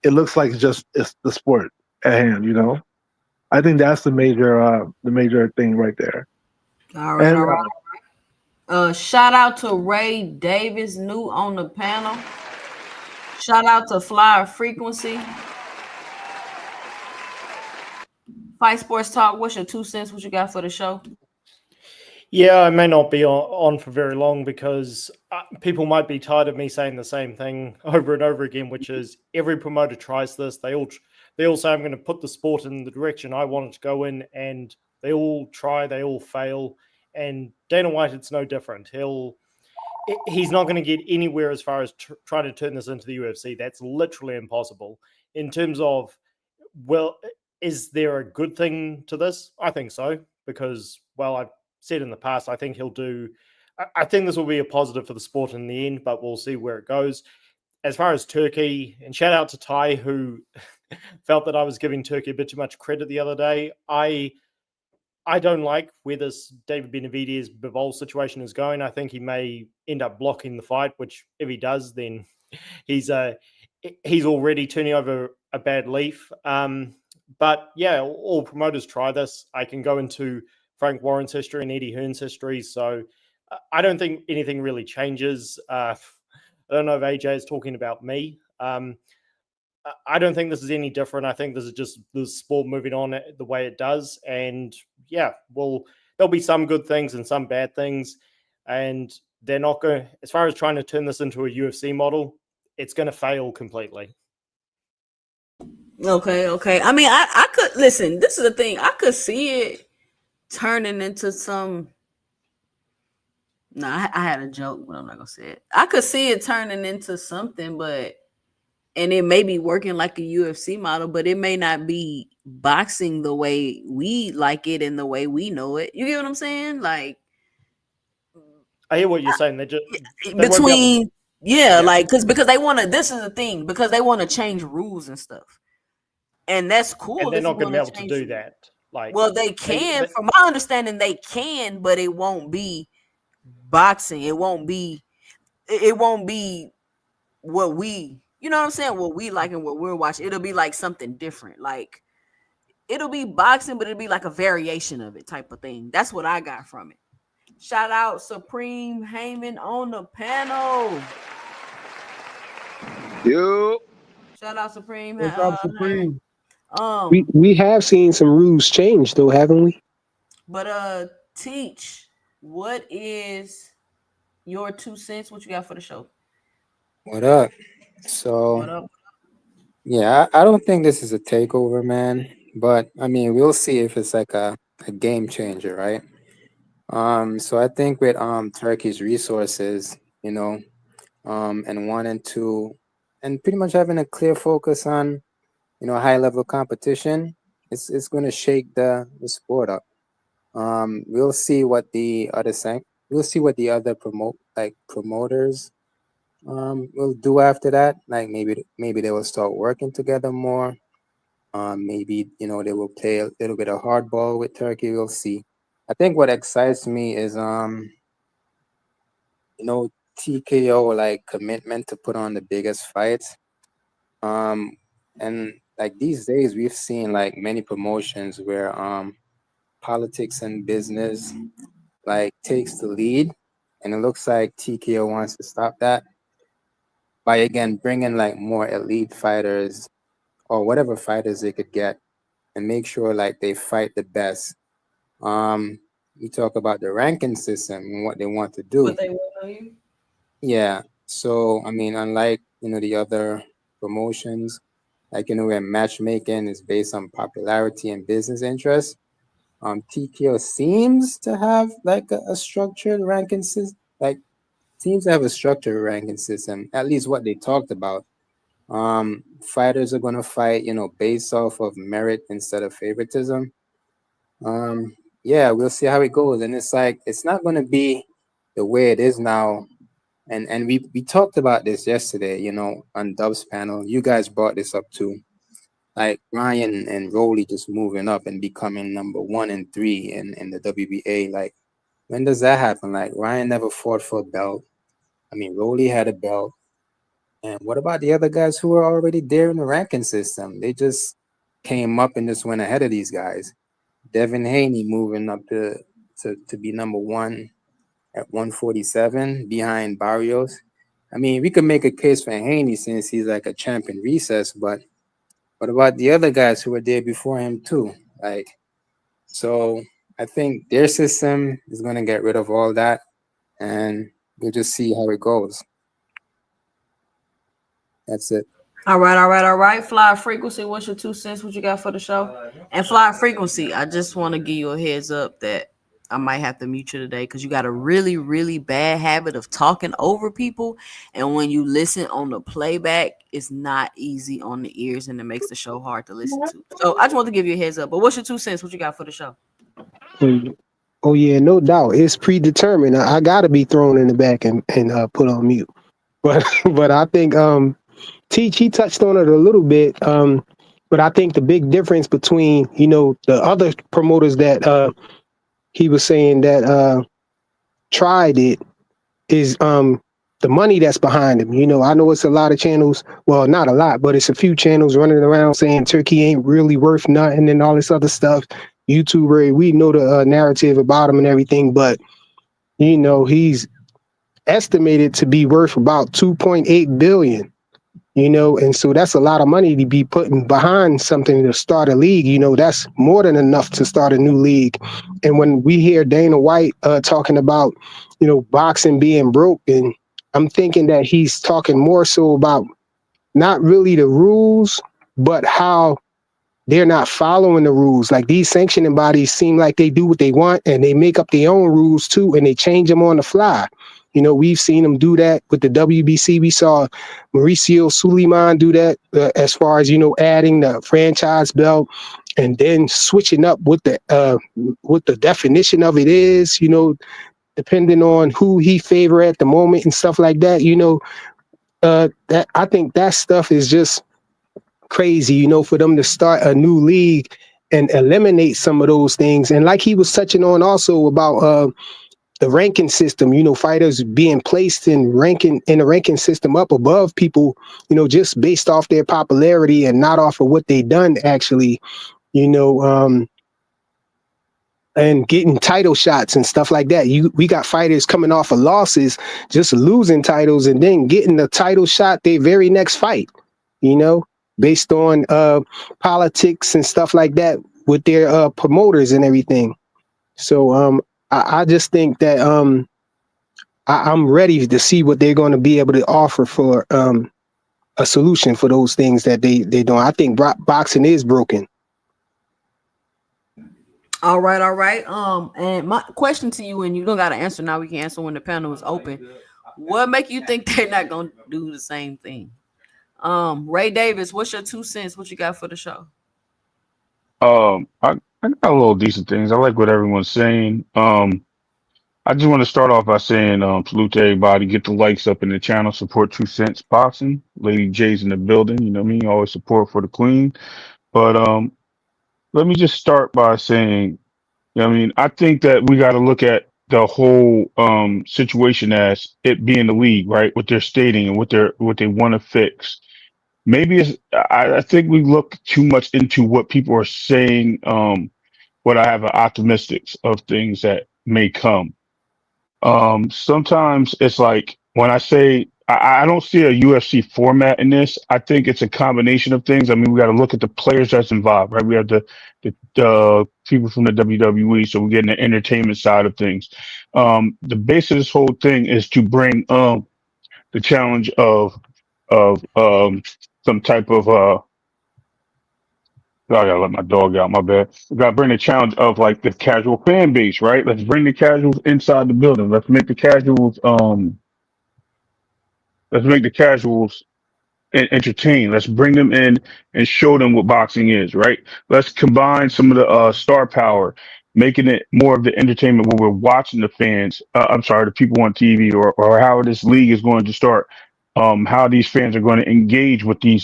it looks like it's the sport at hand? I think that's the major thing right there. All right, And all right. Shout out to Ray Davis, new on the panel. Shout out to Flyer Frequency. Fight Sports Talk, what's your 2 cents? What you got for the show? Yeah, I may not be on for very long because people might be tired of me saying the same thing over and over again, which is every promoter tries this. They all say I'm going to put the sport in the direction I want it to go in, and they all try, they all fail. And Dana White, it's no different. He's not going to get anywhere as far as trying to turn this into the UFC. That's literally impossible. In terms of, well, is there a good thing to this? I think so, because, well, I've said in the past, I think this will be a positive for the sport in the end, but we'll see where it goes. As far as Turkey, and shout out to Ty, who felt that I was giving Turkey a bit too much credit the other day. I don't like where this David Benavidez Bivol situation is going. I think he may end up blocking the fight, which if he does, then he's already turning over a bad leaf. But yeah, all promoters try this. I can go into Frank Warren's history and Eddie Hearn's history, so I don't think anything really changes. I don't know if AJ is talking about me, I don't think this is any different. I think this is just the sport moving on the way it does. And yeah, well, there'll be some good things and some bad things. And they're not going, as far as trying to turn this into a UFC model, it's going to fail completely. Okay, okay. I mean, I could listen. This is the thing. I could see it turning into some. No, I had a joke, but I'm not gonna say it. I could see it turning into something, but and it may be working like a UFC model, but it may not be boxing the way we like it and the way we know it. You get what I'm saying? Like I hear what you're saying. They won't be able to, between yeah, yeah, like because they want to. This is the thing because they want to change rules and stuff, and that's and cool they're if you not going to want be to able to change. do that. Like Well, they can. From my understanding, they can, but it won't be boxing. It won't be. It won't be what we. You know what I'm saying? What we like and what we're watching. It'll be like something different. Like it'll be boxing, but it'll be like a variation of it, type of thing. That's what I got from it. Shout out Supreme Heyman on the panel. Yo, Shout out Supreme What's up, Heyman. Supreme? We have seen some rules change though, haven't we? But teach, what is your 2 cents? What you got for the show? What up? So, What up? yeah, I don't think this is a takeover, man. But I mean, we'll see if it's like a game changer, right? So I think with Turkey's resources, and wanting to, and pretty much having a clear focus on, high level competition, it's going to shake the sport up. We'll see what the we'll see what the other promoters will do after that. Like maybe they will start working together more. Maybe they will play a little bit of hardball with Turkey. We'll see. I think what excites me is TKO like commitment to put on the biggest fights. Um, and like these days we've seen like many promotions where politics and business like takes the lead, and it looks like TKO wants to stop that by again bringing like more elite fighters or whatever fighters they could get and make sure like they fight the best. Um, you talk about the ranking system and what they want to do. What they want on you? Yeah. So I mean, unlike the other promotions, like where matchmaking is based on popularity and business interests, TKO seems to have like a structured ranking system. Like seems to have a structured ranking system. At least what they talked about. Fighters are gonna fight, based off of merit instead of favoritism. Um, yeah, we'll see how it goes. And it's like it's not gonna be the way it is now. And we talked about this yesterday, on Dub's panel. You guys brought this up too. Like Ryan and Rolly just moving up and becoming number 1 and 3 in the WBA. Like, when does that happen? Like Ryan never fought for a belt. I mean, Rolly had a belt. And what about the other guys who were already there in the ranking system? They just came up and just went ahead of these guys. Devin Haney moving up to be number 1 at 147 behind Barrios. I mean, we could make a case for Haney since he's like a champion recess, but what about the other guys who were there before him too? Like, so I think their system is going to get rid of all that, and we'll just see how it goes. That's it. All right, all right, all right. Fly Frequency, what's your 2 cents? What you got for the show? And Fly Frequency, I just want to give you a heads up that I might have to mute you today because you got a really, really bad habit of talking over people. And when you listen on the playback, it's not easy on the ears and it makes the show hard to listen to. So I just want to give you a heads up. But what's your 2 cents? What you got for the show? Oh yeah, no doubt. It's predetermined. I gotta be thrown in the back and put on mute. But but I think Teach he touched on it a little bit. But I think the big difference between the other promoters that he was saying that tried it is the money that's behind him. I know it's a lot of channels. Well, not a lot, but it's a few channels running around saying Turkey ain't really worth nothing and all this other stuff. YouTuber, we know the narrative about him and everything, but he's estimated to be worth about 2.8 billion. And so that's a lot of money to be putting behind something to start a league. That's more than enough to start a new league. And when we hear Dana White talking about, boxing being broken, I'm thinking that he's talking more so about not really the rules, but how they're not following the rules. Like these sanctioning bodies seem like they do what they want and they make up their own rules too, and they change them on the fly. We've seen them do that with the WBC. We saw Mauricio Suleiman do that as far as, adding the franchise belt and then switching up what the definition of it is, depending on who he favor at the moment and stuff like that. That I think that stuff is just crazy, for them to start a new league and eliminate some of those things. And like he was touching on also about the ranking system, fighters being placed in a ranking system up above people, just based off their popularity and not off of what they done actually, you know, um, and getting title shots and stuff like that. We got fighters coming off of losses, just losing titles and then getting the title shot their very next fight, you know, based on politics and stuff like that with their promoters and everything. So I just think that I'm ready to see what they're going to be able to offer for a solution for those things that they don't. I think boxing is broken. All right, all right. And my question to you, and you don't got to answer now. We can answer when the panel is open. What make you think they're not gonna do the same thing? Ray Davis, what's your 2 cents? What you got for the show? I got a little decent things. I like what everyone's saying. I just want to start off by saying, salute to everybody. Get the likes up in the channel. Support 2 Cents Boxing. Lady J's in the building. You know what I mean? Always support for the queen. But let me just start by saying, you know what I mean? I think that we got to look at the whole situation as it being the league, right? What they're stating and what they want to fix. Maybe I think we look too much into what people are saying. What I have an optimistics of things that may come. Sometimes it's like when I say I don't see a UFC format in this. I think it's a combination of things. I mean, we got to look at the players that's involved, right? We have the people from the WWE, so we're getting the entertainment side of things. The base of this whole thing is to bring the challenge of some type of I gotta let my dog out. My bad. We gotta bring the challenge of like the casual fan base, right? Let's bring the casuals inside the building. Let's make the casuals entertain. Let's bring them in and show them what boxing is, right? Let's combine some of the star power, making it more of the entertainment when we're watching the fans. I'm sorry, the people on TV, or how this league is going to start. How these fans are going to engage with these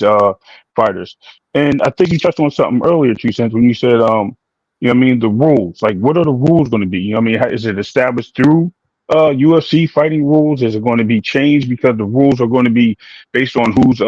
fighters. And I think you touched on something earlier, 2 Cents, when you said, you know what I mean, the rules. Like, what are the rules going to be? You know what I mean? Is it established through UFC fighting rules? Is it going to be changed because the rules are going to be based on who's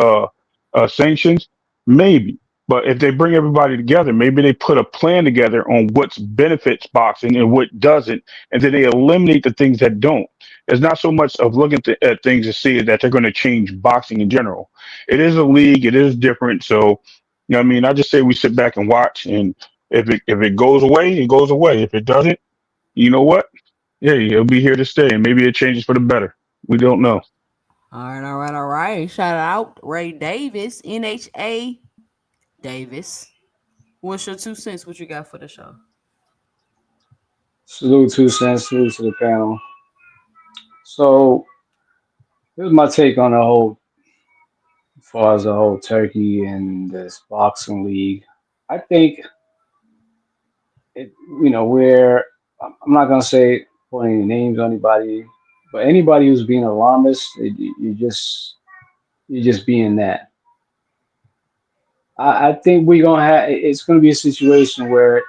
sanctions? Maybe. But if they bring everybody together, maybe they put a plan together on what benefits boxing and what doesn't, and then they eliminate the things that don't. It's not so much of looking at things to see that they're going to change boxing in general. It is a league. It is different. So, you know what I mean? I just say we sit back and watch, and if it goes away, it goes away. If it doesn't, you know what? Yeah, it'll be here to stay, and maybe it changes for the better. We don't know. All right, all right, all right. Shout out Ray Davis, NHA Davis. What's your 2 cents? What you got for the show? Salute 2 cents, salute to the panel. So here's my take on the whole, as far as the whole Turkey and this boxing league. I think it, where I'm not gonna say put any names on anybody, but anybody who's being alarmist, you're just being that. I think we're gonna have it's gonna be a situation where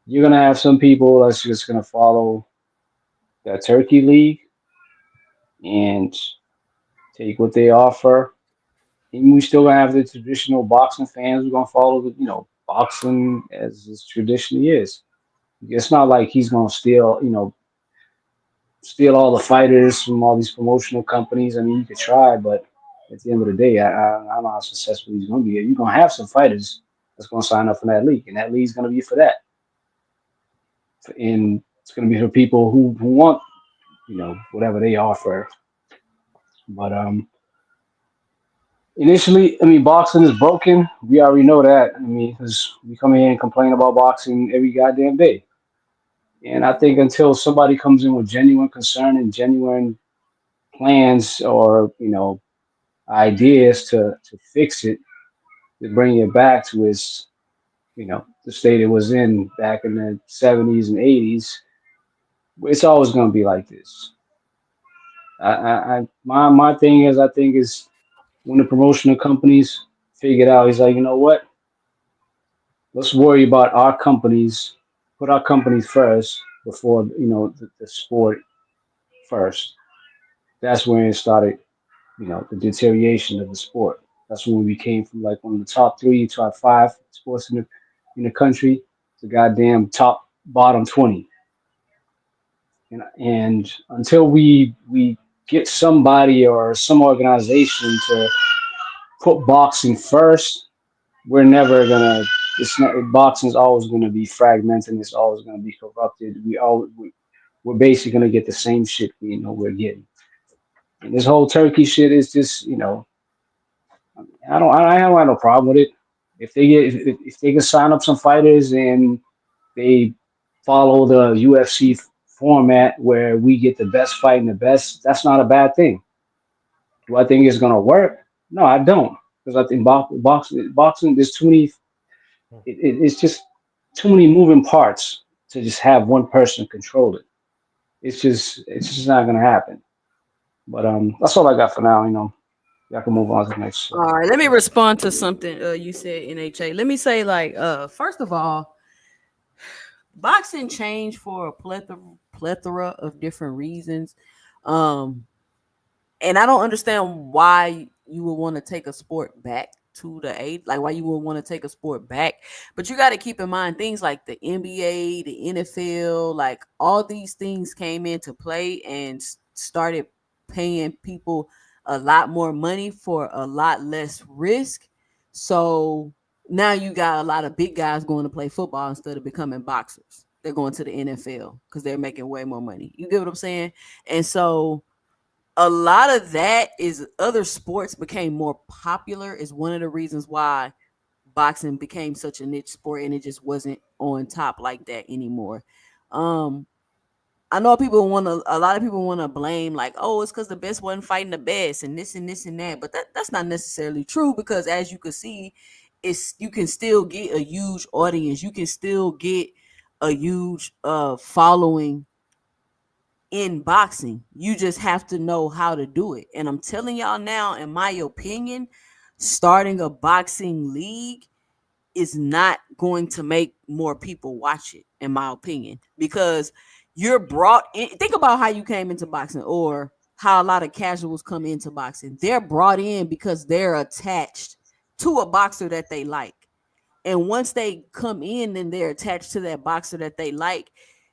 you're gonna have some people that's just gonna follow that Turkey league and take what they offer. And we still gonna have the traditional boxing fans. We're gonna follow the boxing as it traditionally is. It's not like he's gonna steal all the fighters from all these promotional companies. I mean, you could try, but at the end of the day, I don't know how successful he's going to be. You're going to have some fighters that's going to sign up for that league, and that league's going to be for that. And it's going to be for people who want, whatever they offer. But initially, I mean, boxing is broken. We already know that. I mean, because we come here and complain about boxing every goddamn day. And I think until somebody comes in with genuine concern and genuine plans or ideas to fix it, to bring it back to its the state it was in back in the 70s and 80s, it's always going to be like this. My thing is, I think is when the promotional companies figured out, he's like, you know what? Let's worry about our companies, put our companies first before the sport first. That's when it started, the deterioration of the sport. That's when we became from like one of the top three, top five sports in the country to goddamn top bottom 20. And until we get somebody or some organization to put boxing first, we're never gonna. It's not boxing's always gonna be fragmented. It's always gonna be corrupted. We're basically gonna get the same shit we're getting. And this whole Turkey shit is just I don't have no problem with it. If they can sign up some fighters and they follow the UFC format where we get the best fighting the best, that's not a bad thing. Do I think it's gonna work? No, I don't, because I think boxing there's too many. It's just too many moving parts to just have one person control it. It's just not gonna happen. But that's all I got for now. Y'all can move on to the next. All right, let me respond to something you said, NHA. Let me say, like, first of all, boxing changed for a plethora of different reasons. Um, and I don't understand why you would want to take a sport back to the eight, like why you would want to take a sport back. But you got to keep in mind things like the NBA, the NFL, like all these things came into play and started paying people a lot more money for a lot less risk. So now you got a lot of big guys going to play football instead of becoming boxers. They're going to the NFL because they're making way more money. You get what I'm saying? And so a lot of that is other sports became more popular is one of the reasons why boxing became such a niche sport and it just wasn't on top like that anymore. um I know a lot of people want to blame like, oh, it's because the best wasn't fighting the best and this and this and that, but that's not necessarily true, because as you can see, it's you can still get a huge audience, you can still get a huge following in boxing. You just have to know how to do it. And I'm telling y'all now, in my opinion, starting a boxing league is not going to make more people watch it, in my opinion, because you're brought in. Think about how you came into boxing, or how a lot of casuals come into boxing. They're brought in because they're attached to a boxer that they like. And once they come in and they're attached to that boxer that they like,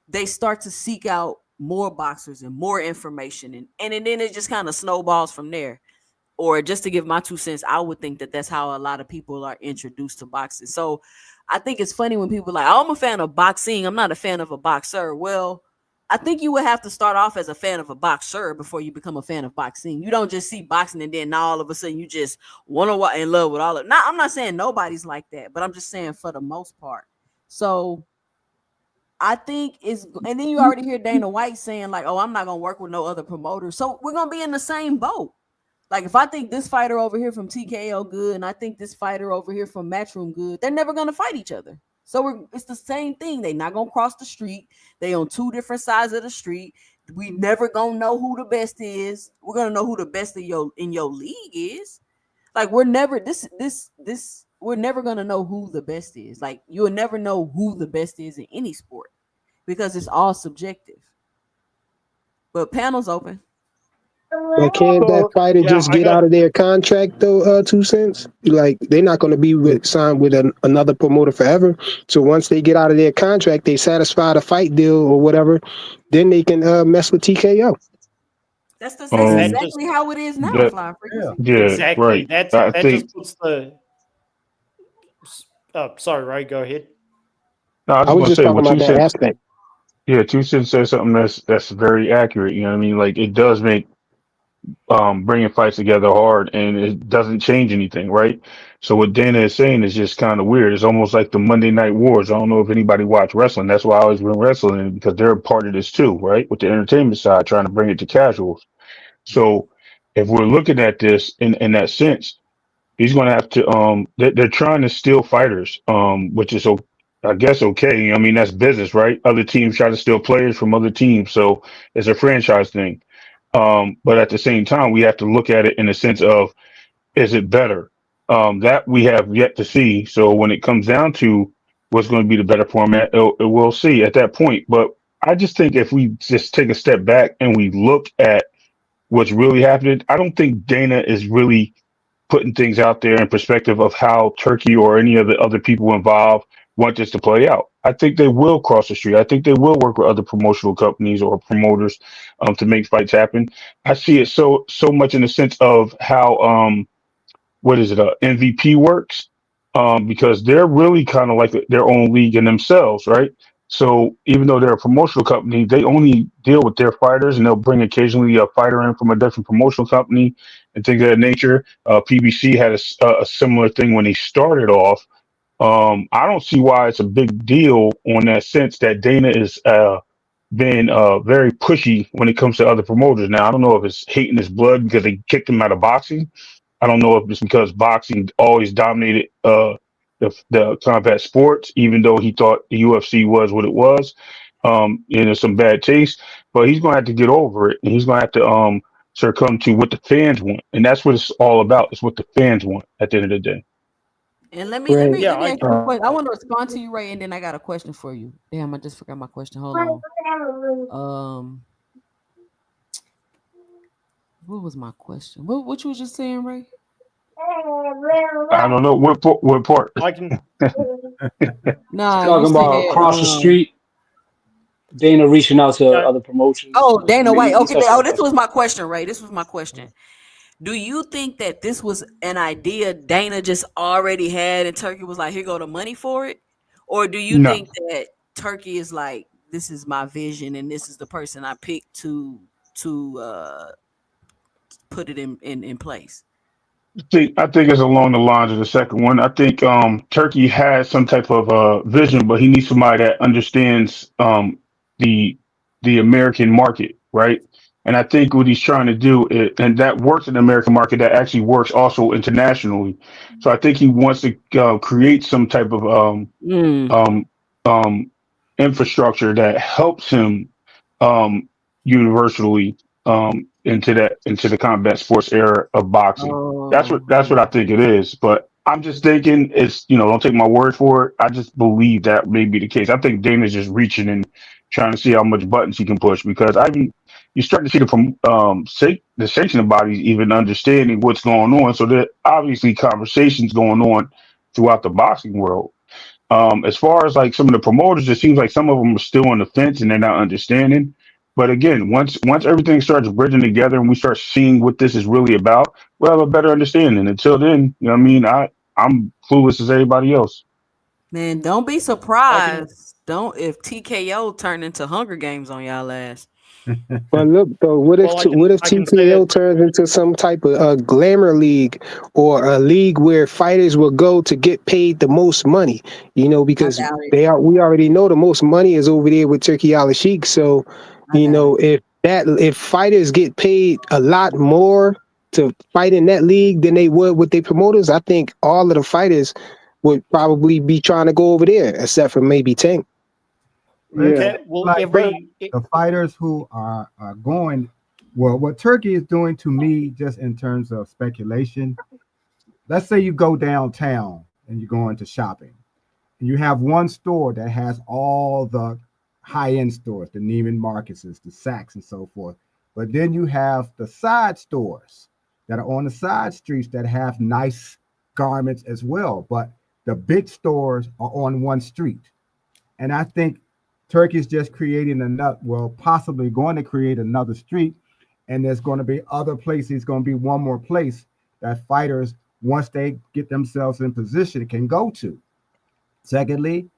they start to seek out more boxers and more information. And then it just kind of snowballs from there. Or just to give my 2 cents, I would think that that's how a lot of people are introduced to boxing. So I think it's funny when people are like, oh, I'm a fan of boxing, I'm not a fan of a boxer. Well, I think you would have to start off as a fan of a boxer before you become a fan of boxing. You don't just see boxing and then now all of a sudden you just want to walk in love with all of it. Now, I'm not saying nobody's like that, but I'm just saying for the most part. So I think it's, and then you already hear Dana White saying like, oh, I'm not gonna work with no other promoter. So we're gonna be in the same boat. Like if I think this fighter over here from TKO good, and I think this fighter over here from Matchroom good, they're never gonna fight each other. So it's the same thing. They're not gonna cross the street. They on two different sides of the street. We never gonna know who the best is. We're gonna know who the best in your league is. Like we're never this we're never gonna know who the best is. Like you'll never know who the best is in any sport because it's all subjective. But panels open. But can't that So fighter yeah, just I get got out of their contract though? 2 cents. Like they're not going to be signed with another promoter forever. So once they get out of their contract, they satisfy the fight deal or whatever, then they can mess with TKO. That's That Um, just exactly how it is now. that Flying Yeah. frequency. yeah, exactly right. that's I that just think puts the. Oh, sorry, Ray. Go ahead. no, I was I just was gonna just say, talking well, about two that cents. aspect. Yeah, two cents says something that's very accurate. You know what I mean? Like it does make bringing fights together hard, and it doesn't change anything, right? So what Dana is saying is just kind of weird. It's almost like the Monday Night Wars. I don't know if anybody watched wrestling. That's why I always bring wrestling in because they're a part of this too, right? With the entertainment side, trying to bring it to casuals. So if we're looking at this in that sense, he's going to have to they're trying to steal fighters, which is I guess okay. I mean that's business, right? Other teams try to steal players from other teams, so it's a franchise thing. But at the same time, we have to look at it in the sense of is it better? That we have yet to see. So when it comes down to what's going to be the better format, we'll see at that point. But I just think if we just take a step back and we look at what's really happening, I don't think Dana is really putting things out there in perspective of how Turkey or any of the other people involved want this to play out. I think they will cross the street. I think they will work with other promotional companies or promoters to make fights happen. I see it so much in the sense of how what is it MVP works because they're really kind of like their own league in themselves, right? So even though they're a promotional company, they only deal with their fighters, and they'll bring occasionally a fighter in from a different promotional company and things of that nature. PBC had a similar thing when they started off. I don't see why it's a big deal on that sense that Dana is been very pushy when it comes to other promoters. Now I don't know if it's hating his blood because they kicked him out of boxing. I don't know if it's because boxing always dominated the combat sports, even though he thought the UFC was what it was. And there's some bad taste, but he's gonna have to get over it, and he's gonna have to succumb to what the fans want, and that's what it's all about. It's what the fans want at the end of the day. And let me let Right. me Yeah, let me I ask you a question. I want to respond to you, Ray, and then I got a question for you. Damn, I just forgot my question. Hold on. What was my question? What you was just saying, Ray? I don't know what part. I can. Nah, you Talking about said across the street, Dana reaching out to Yeah, other promotions. oh, Dana White. He Okay, touched oh, on this that. was my question, Ray. This was my question. Do you think that this was an idea Dana just already had and Turkey was like, here go the money for it? Or do you No. think that Turkey is like, this is my vision and this is the person I picked to put it in place? I think it's along the lines of the second one. I think Turkey has some type of vision, but he needs somebody that understands the the American market, right? And I think what he's trying to do, and that works in the American market, that actually works also internationally. So I think he wants to create some type of Mm. um, um, infrastructure that helps him universally into the combat sports era of boxing. That's what I Oh, think it is. But I'm just thinking it's don't take my word for it. I just believe that may be the case. I think Dana's just reaching and trying to see how much buttons he can push because you start to see the sanctioning bodies even understanding what's going on. So there obviously conversations going on throughout the boxing world. As far as like some of the promoters, it seems like some of them are still on the fence and they're not understanding. But again, once everything starts bridging together and we start seeing what this is really about, we'll have a better understanding. Until then, you know what I mean? I'm clueless as everybody else. man, don't be I can. surprised. Don't if TKO turn into Hunger Games on y'all ass. But look though, what if Well, what if I can say that. TKO turns into some type of glamour league or a league where fighters will go to get paid the most money? I Because doubt it. we already know the most money is over there with Turkey Al Sheikh. So I doubt it. if fighters get paid a lot more to fight in that league than they would with their promoters, I think all of the fighters would probably be trying to go over there, except for maybe Tank. It's Yeah. Okay. Well, like But the fighters who are going. Well, what Turkey is doing to me, just in terms of speculation. Let's say you go downtown and you're going to shopping, and you have one store that has all the high-end stores, the Neiman Marcus's, the Saks, and so forth. But then you have the side stores that are on the side streets that have nice garments as well. But the big stores are on one street. And I think Turkey's just creating another, well, possibly going to create another street. and there's going to be other places. Going to be one more place that fighters, once they get themselves in position, can go to. Secondly,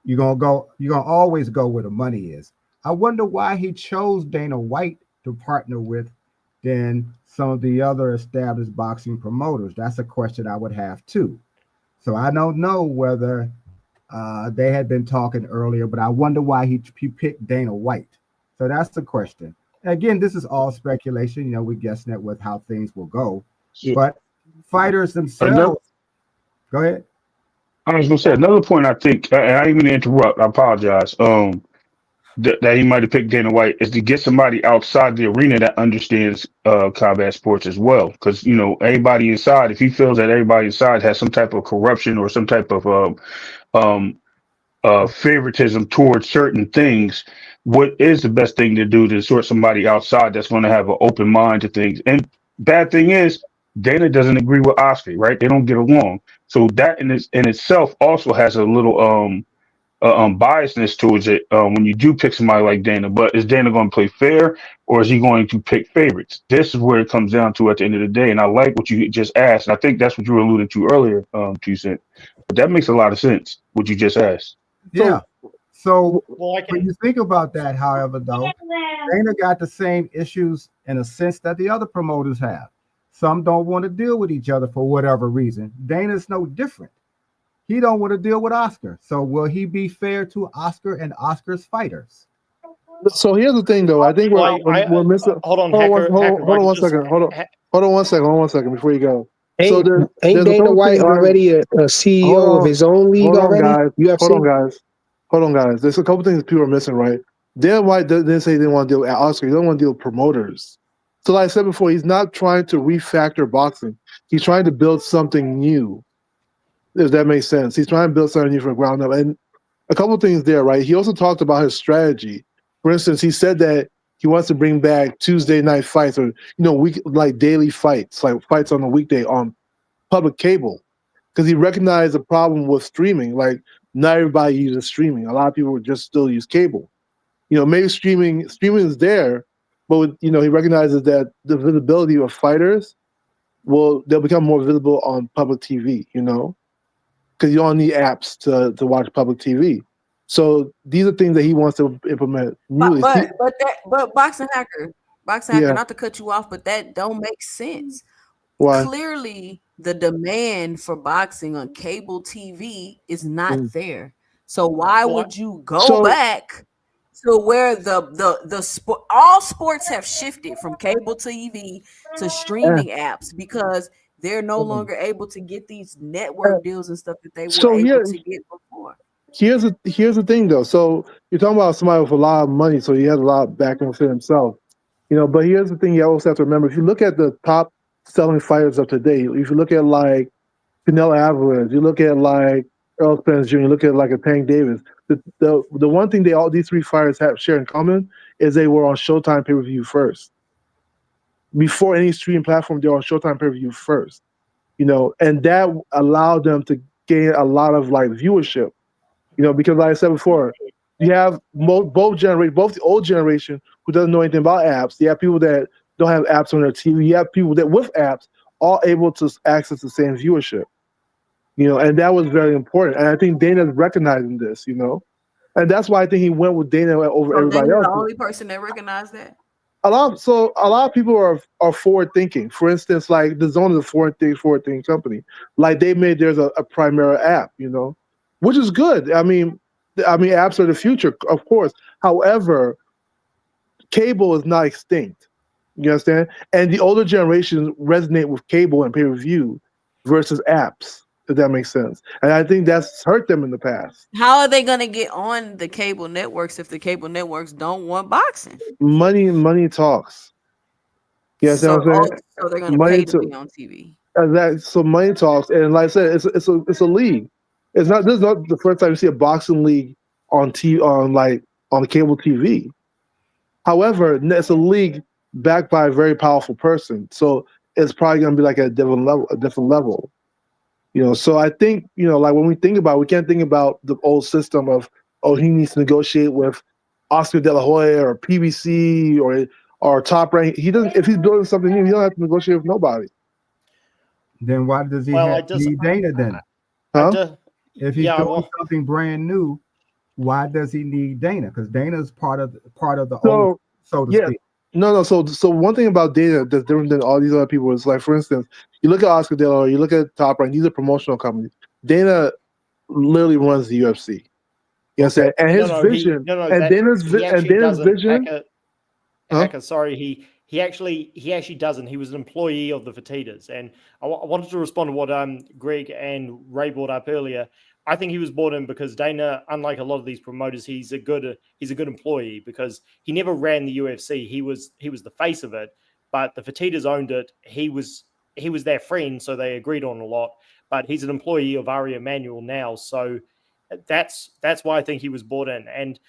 you're gonna always go where the money is. I wonder why he chose Dana White to partner with than some of the other established boxing promoters. That's a question I would have too. So I don't know whether they had been talking earlier, but I wonder why he picked Dana White. So that's the question. Again, this is all speculation. We're guessing at with how things will go. So But fighters another, themselves, go ahead. I was gonna say another point. I think, and I didn't mean to interrupt. I apologize. That he might have picked Dana White is to get somebody outside the arena that understands combat sports as well. Because everybody inside, if he feels that everybody inside has some type of corruption or some type of um, favoritism towards certain things, what is the best thing to do to sort somebody outside that's going to have an open mind to things? And bad thing is, Dana doesn't agree with Oscar, right? They don't get along. So that in itself also has a little biasness towards it when you do pick somebody like Dana. But is Dana going to play fair, or is he going to pick favorites? This is where it comes down to at the end of the day. And I like what you just asked. And I think that's what you were alluding to earlier, Two Cent. But that makes a lot of sense, what you just asked. Yeah. So Well, I when can. you think about that, however, though, Dana got the same issues in a sense that the other promoters have. Some don't want to deal with each other for whatever reason. Dana's no different. He don't want to deal with Oscar. So will he be fair to Oscar and Oscar's fighters? So here's the thing, though. I think Like we're missing. hold on, Hold on, hacker, hacker. If I hold on could one just second. Hold on one second. Hold on one second before you go. So Ain't ain't there's a Dana couple White things that. already a CEO of Hold on, his own league hold on, already? guys. Hold on, UFC? guys. Hold on, guys. There's a couple things people are missing, right? Dan White didn't say he didn't want to deal with Oscar. He don't want to deal with promoters. So, like I said before, he's not trying to refactor boxing. He's trying to build something new. If that makes sense, he's trying to build something new from the ground up. And a couple things there, right? He also talked about his strategy. For instance, he said that he wants to bring back Tuesday night fights, or week like daily fights, like fights on a weekday on public cable, because he recognized the problem with streaming. Like, not everybody uses streaming. A lot of people would just still use cable. Maybe streaming is there, but he recognizes that the visibility of fighters they'll become more visible on public TV. Because you don't need apps to watch public TV. So these are things that he wants to implement But newly. but but that but boxing hacker, Yeah, not to cut you off, but that don't make sense. why? Clearly, the demand for boxing on cable TV is not Mm. there. So why well, would you go So back to where the sport, all sports have shifted from cable TV to uh, streaming apps because they're no mm. longer able to get these Uh, network deals and stuff that they were so able here to get before. here's the thing though. So you're talking about somebody with a lot of money, so he has a lot backing for himself. But here's the thing you also have to remember: if you look at the top selling fighters of today, if you look at like Canelo Alvarez, you look at like Earl Spence Jr., you look at like a Tank Davis. The one thing all these three fighters have share in common is they were on Showtime pay per view first. Before any streaming platform, they were on Showtime pay per view first. And that allowed them to gain a lot of like viewership. Because like I said before, you have both the old generation who doesn't know anything about apps. You have people that don't have apps on their TV. You have people that with apps all able to access the same viewership. And that was very important. And I think Dana's recognizing this. And that's why I think he went with Dana over So everybody Dana's else. the only person that recognized that. A lot of people are forward thinking. For instance, like the Zone is a forward thinking company. Like they made there's a Primera app, which is good. I mean, apps are the future, of course. However, cable is not extinct. You understand? And the older generations resonate with cable and pay per view versus apps. If that makes sense. And I think that's hurt them in the past. How are they gonna get on the cable networks if the cable networks don't want boxing? Money talks. You understand So, what I'm saying? so they're gonna Money pay to be to on TV. so money talks, and like I said, it's a league. It's not This is not the first time you see a boxing league on on cable TV. However, it's a league backed by a very powerful person, so it's probably going to be like a different level. A different level. So I think like when we think about, we can't think about the old system of, oh, he needs to negotiate with Oscar De La Hoya or PBC or Top Rank. He doesn't. If he's building something new, he don't have to negotiate with nobody. Then why does he Well, I just need Dana then? I Huh? do, If he's yeah, doing well, something brand new, why does he need Dana? Because Dana's part of the old, So so to yeah, speak. no. So one thing about Dana that's different than all these other people is like, for instance, you look at Oscar De La Hoya, you look at Top Rank. These are promotional companies. Dana literally runs the UFC. You know what I'm Okay. saying? And his vision, no, and that Dana's he and actually Dana's doesn't. vision, huh? Hacker, sorry, he actually doesn't. He was an employee of the Fertitas, and I wanted to respond to what Greg and Ray brought up earlier. I think he was brought in because Dana, unlike a lot of these promoters, he's a good employee because he never ran the UFC. He was the face of it, but the Fertitas owned it. He was their friend, so they agreed on a lot. But he's an employee of Ari Emanuel now, so that's why I think he was brought in. And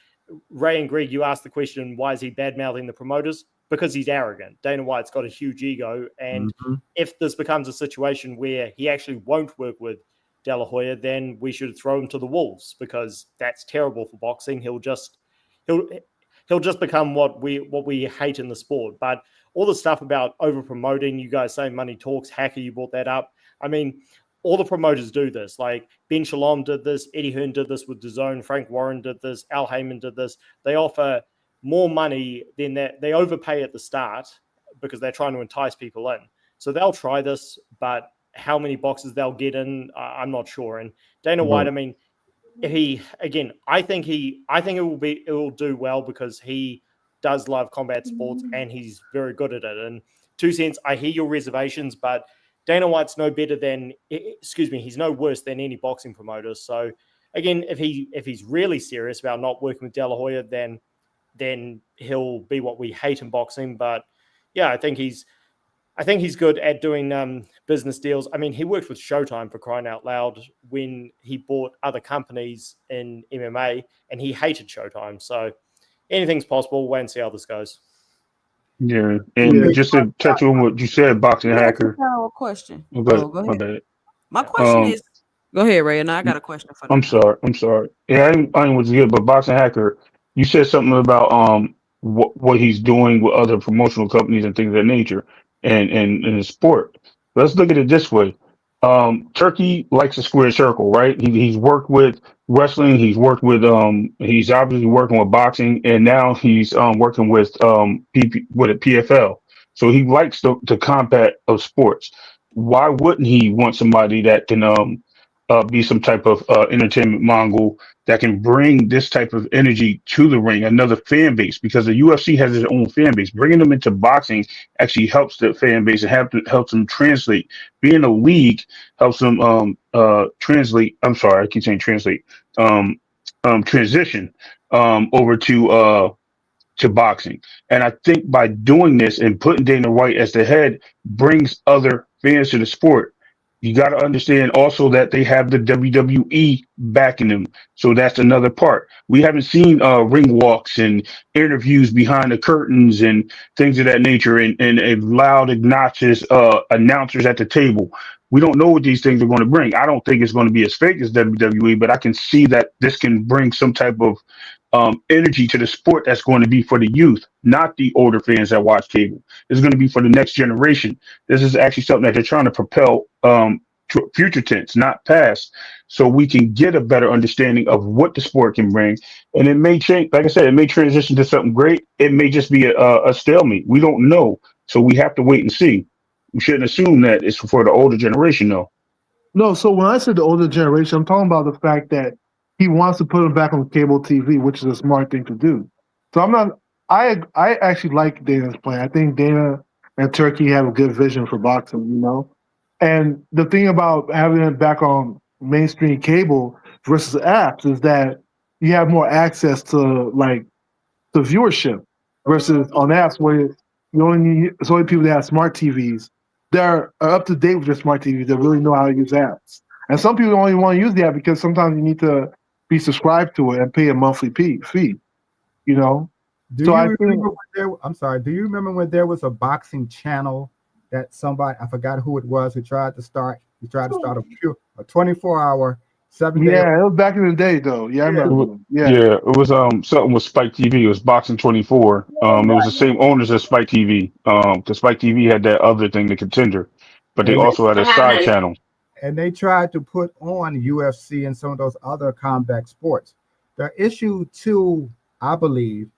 Ray and Greg, you asked the question, why is he bad mouthing the promoters? Because he's arrogant. Dana White's got a huge ego. And Mm-hmm. if this becomes a situation where he actually won't work with De La Hoya, then we should throw him to the wolves because that's terrible for boxing. He'll he'll just become what we hate in the sport. But all the stuff about over promoting, you guys say money talks, Hacker, you brought that up. I mean, all the promoters do this. Like Ben Shalom did this, Eddie Hearn did this with DAZN, Frank Warren did this, Al Heyman did this. They offer more money than that. They overpay at the start because they're trying to entice people in. So they'll try this, but how many boxes they'll get in, I'm not sure. And Dana White, I mean, if he again, I think it will do well because he does love combat sports and he's very good at it. And 2 cents, I hear your reservations, but Dana White's no better than excuse me, he's no worse than any boxing promoter. So again, if he's really serious about not working with De La Hoya, then he'll be what we hate in boxing. But yeah, I think he's good at doing business deals. I mean, he worked with Showtime for crying out loud when he bought other companies in MMA, and he hated Showtime. So anything's possible. Wait and see how this goes. Yeah, Yeah. and just to touch on what you said, boxing Let me ask hacker. y'all a question. Oh, Oh, go my ahead. bad. My question Um, is, go ahead, Ray, and I got a question for I'm them. sorry. I'm sorry. Yeah, I ain't was good, but boxing hacker. You said something about what he's doing with other promotional companies and things of that nature, and in the sport. Let's look at it this way. Turkey likes a square circle, right? He's worked with wrestling. He's worked with He's obviously working with boxing, and now he's working with with a PFL. So he likes the combat of sports. Why wouldn't he want somebody that can be some type of entertainment mongol that can bring this type of energy to the ring, another fan base, because the UFC has its own fan base. Bringing them into boxing actually helps the fan base and helps them translate. Being a league helps them translate. I'm sorry, I keep saying translate. Um, Transition over to boxing. And I think by doing this and putting Dana White as the head brings other fans to the sport. You got to understand also that they have the WWE backing them. So that's another part. We haven't seen ring walks and interviews behind the curtains and things of that nature and loud, obnoxious announcers at the table. We don't know what these things are going to bring. I don't think it's going to be as fake as WWE, but I can see that this can bring some type of energy to the sport that's going to be for the youth, not the older fans that watch cable. It's going to be for the next generation. This is actually something that they're trying to propel to future tense, not past, so we can get a better understanding of what the sport can bring. And it may change, like I said, it may transition to something great. It may just be a stalemate. We don't know. So we have to wait and see. We shouldn't assume that it's for the older generation, though. No, so when I said the older generation, I'm talking about the fact that he wants to put them back on cable TV, which is a smart thing to do. So I'm not. I actually like Dana's plan. I think Dana and Turkey have a good vision for boxing. And the thing about having it back on mainstream cable versus apps is that you have more access to like the viewership versus on apps where you only need it's only people that have smart TVs. They're up to date with their smart TVs. They really know how to use apps. And some people only want to use the app because sometimes you need to be subscribed to it and pay a monthly fee. You know. Do So you I think remember when I'm sorry. Do you remember when there was a boxing channel that somebody, I forgot who it was, who tried to start? He tried to start a 24-hour 7 day. Yeah, it was back in the day though. Yeah, I Yeah, It wa- remember them. Yeah. Yeah, it was something with Spike TV. It was Boxing 24. It was the same owners as Spike TV. Because Spike TV had that other thing, the Contender, but they and also had a side channel. they tried to put on UFC and some of those other combat sports. The issue too, I believe,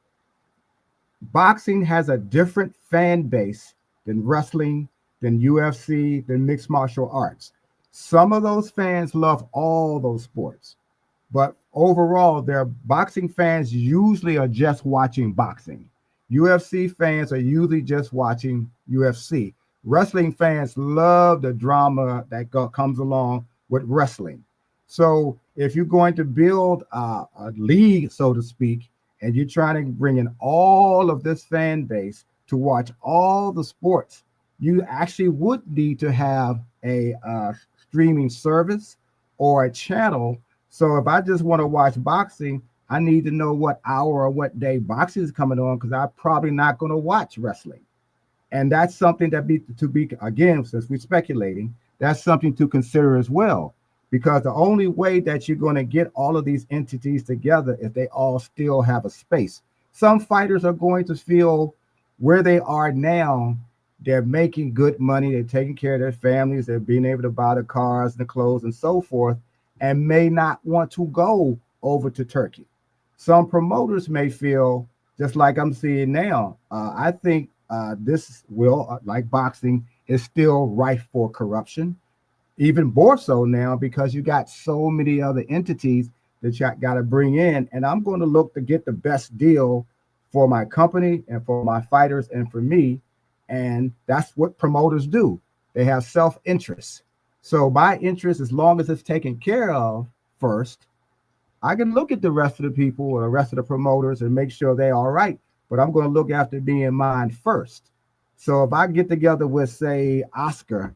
boxing has a different fan base than wrestling, than UFC, than mixed martial arts. Some of those fans love all those sports. But overall, their boxing fans usually are just watching boxing. UFC fans are usually just watching UFC. Wrestling fans love the drama that comes along with wrestling. So if you're going to build a league, so to speak, and you're trying to bring in all of this fan base to watch all the sports, you actually would need to have a streaming service or a channel. So if I just want to watch boxing, I need to know what hour or what day boxing is coming on because I'm probably not going to watch wrestling. And that's something that be to be again, since we're speculating, that's something to consider as well. Because the only way that you're going to get all of these entities together is they all still have a space. Some fighters are going to feel where they are now, they're making good money, they're taking care of their families, they're being able to buy the cars and the clothes and so forth, and may not want to go over to Turkey. Some promoters may feel just like I'm seeing now. I think this will, like boxing, is still rife for corruption, even more so now because you got so many other entities that you got to bring in. And I'm going to look to get the best deal for my company and for my fighters and for me. And that's what promoters do. They have self interest. So my interest, as long as it's taken care of first, I can look at the rest of the people or the rest of the promoters and make sure they're all right. But I'm going to look after being mine first. So if I get together with, say, Oscar,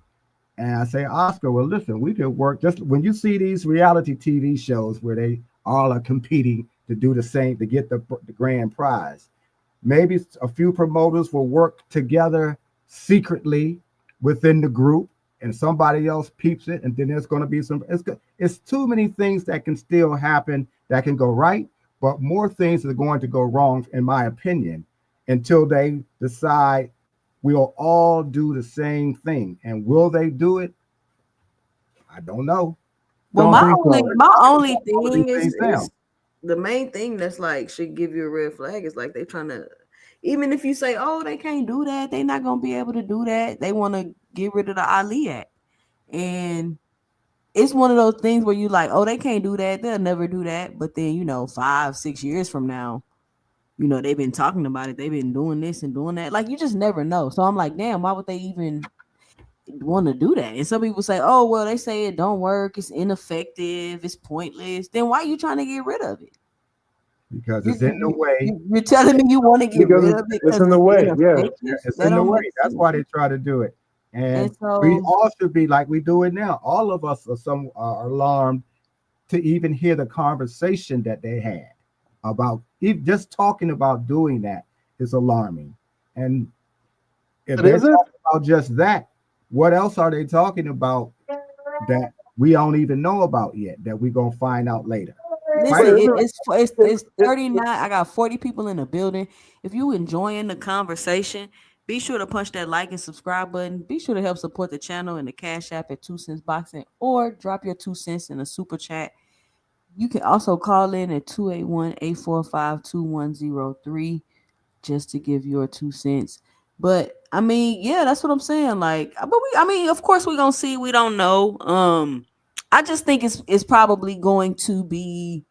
and I say, Oscar, well, listen, we could work just when you see these reality TV shows where they all are competing to do the same to get the grand prize. Maybe a few promoters will work together secretly within the group, and somebody else peeps it, and then there's going to be some. It's too many things that can still happen that can go right, but more things are going to go wrong, in my opinion, until they decide we'll all do the same thing. And will they do it? I don't know. Well, Don't my think only so. my only All of these thing things is down the main thing that's like should give you a red flag is like they trying to, even if you say, oh, they can't do that, they not gonna be able to do that. They want to get rid of the Ali Act, and it's one of those things where you like, oh, they can't do that, they'll never do that. But then 5-6 years from now, they've been talking about it, they've been doing this and doing that. Like you just never know. So I'm like, damn, why would they even want to do that? And some people say, oh, well, they say it don't work, it's ineffective, it's pointless. Then why are you trying to get rid of it? because You, it's in the you, way. you're telling me you want to get Because rid of it it's because in the it's way. Yeah. Yeah, ineffective? it's That in the don't way. make That's sense. why they try to do it. And And we so, all should be like we do it now. All of us are alarmed to even hear the conversation that they had about just talking about doing that is alarming. And if But they're is it? talking about just that, what else are they talking about that we don't even know about yet that we're gonna find out later? But Right? listen, is it's it? 39. I got 40 people in the building. If you enjoying the conversation, be sure to punch that like and subscribe button. Be sure to help support the channel in the Cash App at 2 cents boxing, or drop your 2 cents in a super chat. You can also call in at 281-845-2103 just to give your 2 cents. But I mean, yeah, that's what I'm saying. Like, but I mean, of course we're gonna see. We don't know. I just think it's probably going to be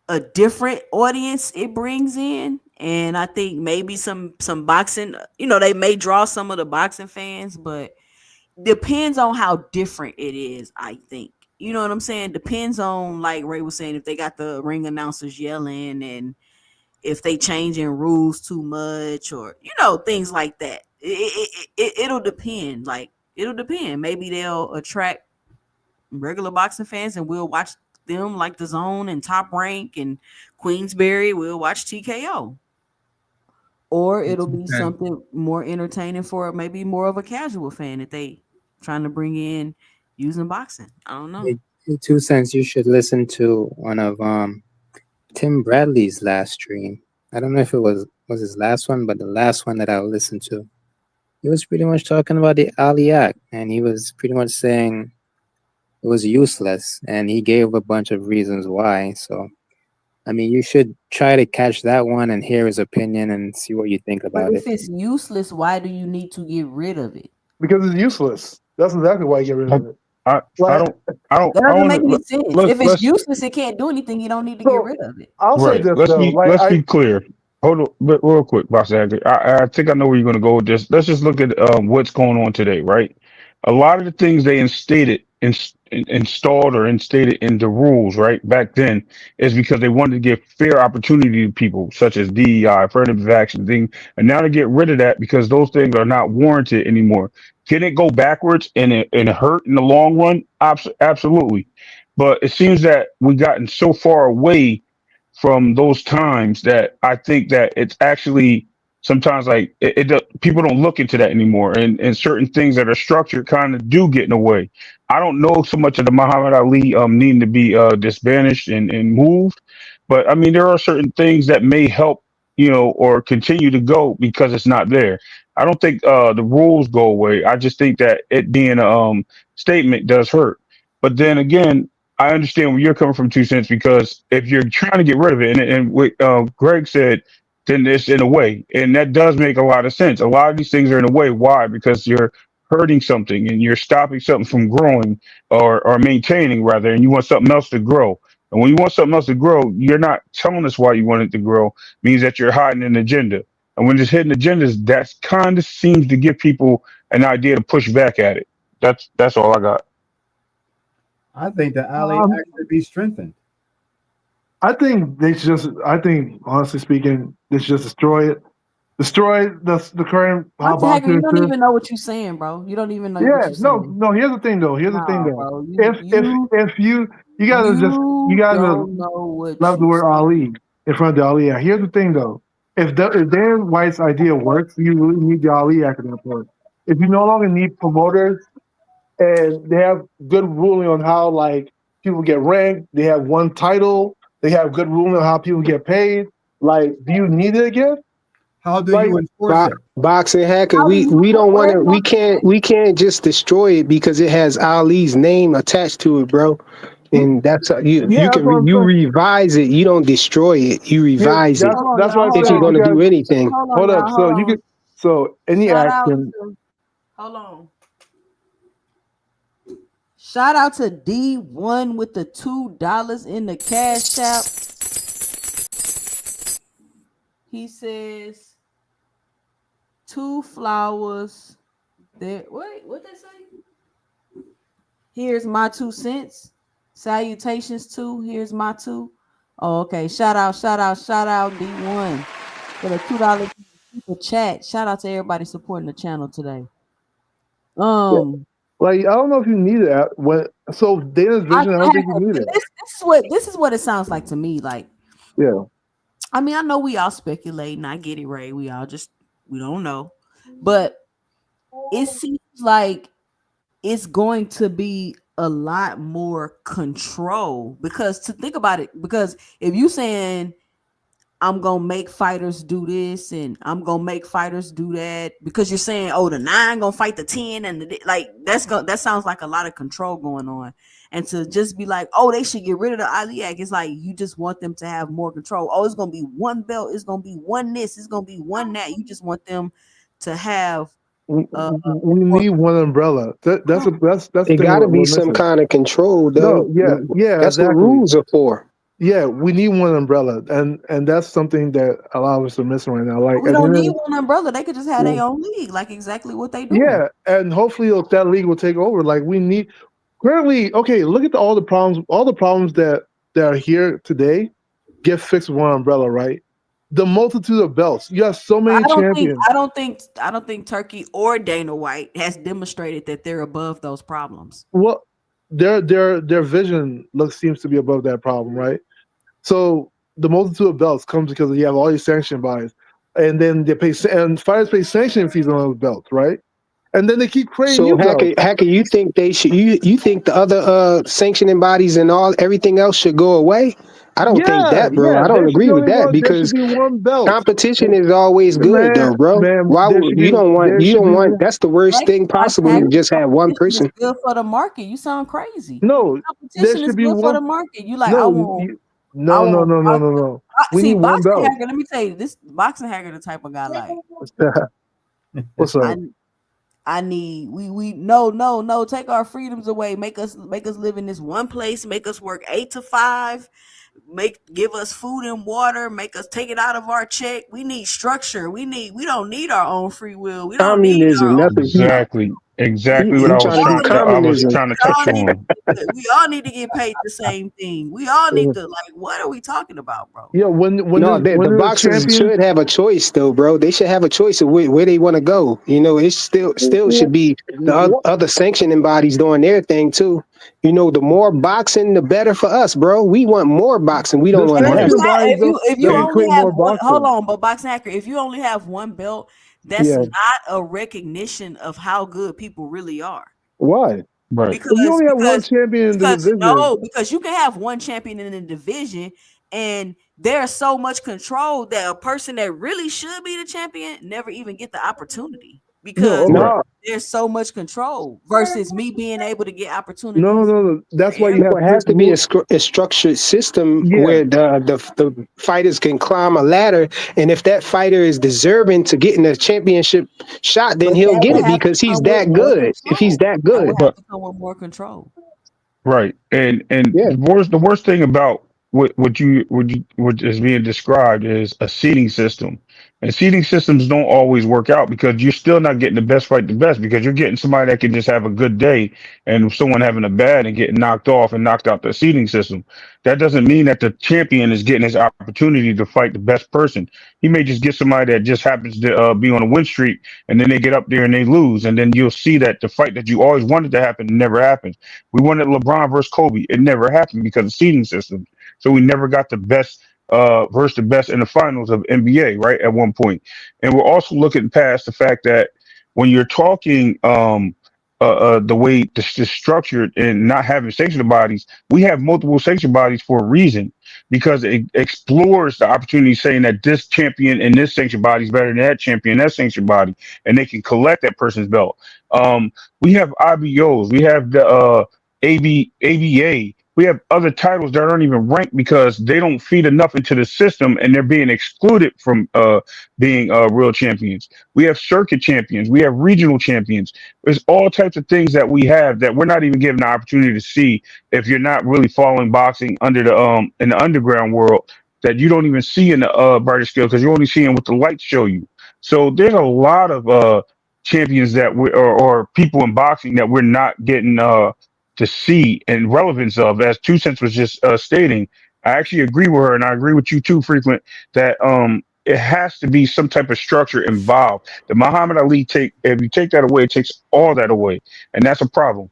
a different audience it brings in, and I think maybe some boxing. They may draw some of the boxing fans, but depends on how different it is. I think. You know what I'm saying? Depends on, like Ray was saying, if they got the ring announcers yelling, and if they changing rules too much, or things like that. It'll depend. Like, it'll depend. Maybe they'll attract regular boxing fans, and we'll watch them, like the Zone and Top Rank and Queensberry. We'll watch TKO. Or it'll be And something more entertaining for maybe more of a casual fan that they trying to bring in using boxing. I don't know. In 2 cents, you should listen to one of Tim Bradley's last stream. I don't know if it was his last one, but the last one that I listened to, he was pretty much talking about the Ali Act, and he was pretty much saying it was useless, and he gave a bunch of reasons why. So, I mean, you should try to catch that one and hear his opinion and see what you think But about if it. it's useless, why do you need to get rid of it? because it's useless. That's exactly why I get rid I of it. I, I Like, don't I don't That I doesn't want make any to sense. let's If it's let's useless, it can't do anything. You don't need to get so rid of it. I'll say right. this though. Like, Let's be clear. Hold on, but real quick, Boss Agri. I think I know where you're going to go with this. Let's just look at what's going on today, right? A lot of the things they installed or instated in the rules, right, back then, is because they wanted to give fair opportunity to people, such as DEI, affirmative action, thing, and now to get rid of that because those things are not warranted anymore. Can it go backwards and hurt in the long run? Absolutely, but it seems that we've gotten so far away from those times that I think that it's actually sometimes like people don't look into that anymore, and certain things that are structured kind of do get in the way. I don't know so much of the Muhammad Ali needing to be disbanded and moved, but I mean there are certain things that may help, or continue to go because it's not there. I don't think the rules go away. I just think that it being a statement does hurt. But then again, I understand where you're coming from, 2 cents, because if you're trying to get rid of it, and what Greg said, then it's in a way, and that does make a lot of sense. A lot of these things are in a way. Why? Because you're hurting something and you're stopping something from growing or maintaining rather, and you want something else to grow. And when you want something else to grow, you're not telling us why you want it to grow. Means that you're hiding an agenda. And when it's hidden agendas, that kind of seems to give people an idea to push back at it. That's all I got. I think the alley um, actually be strengthened. I think they should just. I think, honestly speaking, they should just destroy the current Hunter Hacker, you boxing don't system. even know what you're saying, bro. You don't even know what Yeah, you're no, saying. no. Here's the thing, though. Here's the thing, Nah, though. bro. If You if you if you gotta just you you gotta don't know what love the you word saying. Ali in front of the Ali Act. Here's the thing, though. If Dan White's idea works, you really need the Ali Act at that point. If you no longer need promoters and they have good ruling on how like people get ranked, they have one title, they have good ruling on how people get paid. Like, do you need it again? How do Like, you enforce it? Boxing hacker, How do we you we don't want wait, to. We can't just destroy it because it has Ali's name attached to it, bro. And that's you. yeah, You that's can what I'm you saying. revise it. You don't destroy it. You Yeah, revise it hold on, that's y'all. what I Hold if you're said. on. You gonna got do anything. Hold on, hold up. y'all. Hold So on. any Shout out action. to hold on. Shout out to D1 with the $2 in the cash app. He says 2 flowers. There. Wait, what they say? Here's my 2 cents. Salutations to. Here's my two. Oh, okay. Shout out D1 for the $2 super chat. Shout out to everybody supporting the channel today. Yeah, Um, like, I don't know if you need it when. So Dana's I vision, I don't have think you need it. this is what it sounds like to me. Like, Yeah. I mean, I know we all speculating. I get it, Ray. We don't know, but it seems like it's going to be a lot more control because to think about it, because if you saying I'm gonna make fighters do this and I'm gonna make fighters do that because you're saying, oh, the 9 gonna fight the 10 and like that sounds like a lot of control going on. And to just be like, oh, they should get rid of the Ali Act, it's like you just want them to have more control. Oh, it's gonna be one belt, it's gonna be one this, it's gonna be one that. You just want them to have uh We more need one umbrella. That's the It thing got to be we're some missing. kind of control, No, though. yeah, yeah, That's what exactly. rules are for. Yeah, we need one umbrella, and that's something that a lot of us are missing right now. Like, we at the don't end need of one umbrella. They could just have the, their own league, like exactly what they doing. yeah, and hopefully that league will take over. Like, we need currently. Okay, look at all the problems that are here today get fixed with one umbrella, right? The multitude of belts. You have so I many don't think champions. I don't think I don't think Turkey or Dana White has demonstrated that they're above those problems. Well, their vision looks seems to be above that problem, right? So the multitude of belts comes because you have all these sanction bodies, and then and fighters pay sanction fees on those belts, right? and then they keep creating So new belts. hacker, you think they should? You think the other sanctioning bodies and everything else should go away? I don't think Yeah, that, bro. yeah. I don't There should be agree with only that one. There should because be one belt. competition is always good, Man, though, bro. man. Why There would should be. you don't want There you should don't be. want? That's the worst Thank thing you, Box possible to Hacker. just have one Competition is person. good for the market. You sound crazy. No, there Competition is should be good for one. the market. You like, I No, want, I no, no, want. no, no, no, no. We See, need one boxing belt. hacker. Let me tell you, this boxing hacker, the type of guy like What's up? I. I need we no take our freedoms away. Make us live in this one place. Make us work 8 to 5. Give us food and water. Make us take it out of our check. We need structure. We don't need our own free will. We don't need Communism. our own That's what freedom. Exactly what he trying to do. I was Communism. trying to touch on. We all need to get paid the same thing. We all need to like. What are we talking about, bro? Yeah, when No, the the boxers champion. should have a choice, though, bro. They should have a choice of where they want to go. It still should be the other sanctioning bodies doing their thing too. The more boxing, the better for us, bro. We want more boxing. We don't The want And less. sanctioning bodies if you doesn't And only create have more one, hold boxing. on, but boxing hacker, if you only have one belt, that's Yeah. not a recognition of how good people really are. Why? right, But you Because only have one because champion in the because division. no, because you can have one champion in the division, and there's so much control that a person that really should be the champion never even get the opportunity No, because okay. right, No, there's so much control versus me being able to get No, opportunities no, no. for That's why you have everybody. it has strict to be rules. a structured system Yeah. where the fighters can climb a ladder, and if that fighter is deserving to getting a championship shot, then But he'll that get would it have to because he's come with that more good. If he's control. that That would good, have but to come with more control. right, and yeah. the worst thing about what is being described is a seeding system, and seeding systems don't always work out because you're still not getting the best fight the best because you're getting somebody that can just have a good day and someone having a bad and getting knocked off and knocked out the seeding system. That doesn't mean that the champion is getting his opportunity to fight the best person. He may just get somebody that just happens to be on a win streak, and then they get up there and they lose, and then you'll see that the fight that you always wanted to happen never happens. We wanted LeBron versus Kobe. It never happened because of seeding systems. So we never got the best versus the best in the finals of NBA, right? At one point. And we're also looking past the fact that when you're talking the way this is structured and not having sanctioned bodies, we have multiple sanctioned bodies for a reason because it explores the opportunity saying that this champion and this sanctioned body is better than that champion, that sanctioned body, and they can collect that person's belt. We have IBOs, we have the ABA. We have other titles that aren't even ranked because they don't feed enough into the system and they're being excluded from being real champions. We have circuit champions. We have regional champions. There's all types of things that we have that we're not even given the opportunity to see if you're not really following boxing under the in the underground world that you don't even see in the brighter scale because you're only seeing what the lights show you. So there's a lot of champions that or people in boxing that we're not getting to see and relevance of, as Two Cents was just stating. I actually agree with her, and I agree with you too, Frequent, that it has to be some type of structure involved. The Muhammad Ali if you take that away, it takes all that away, and that's a problem.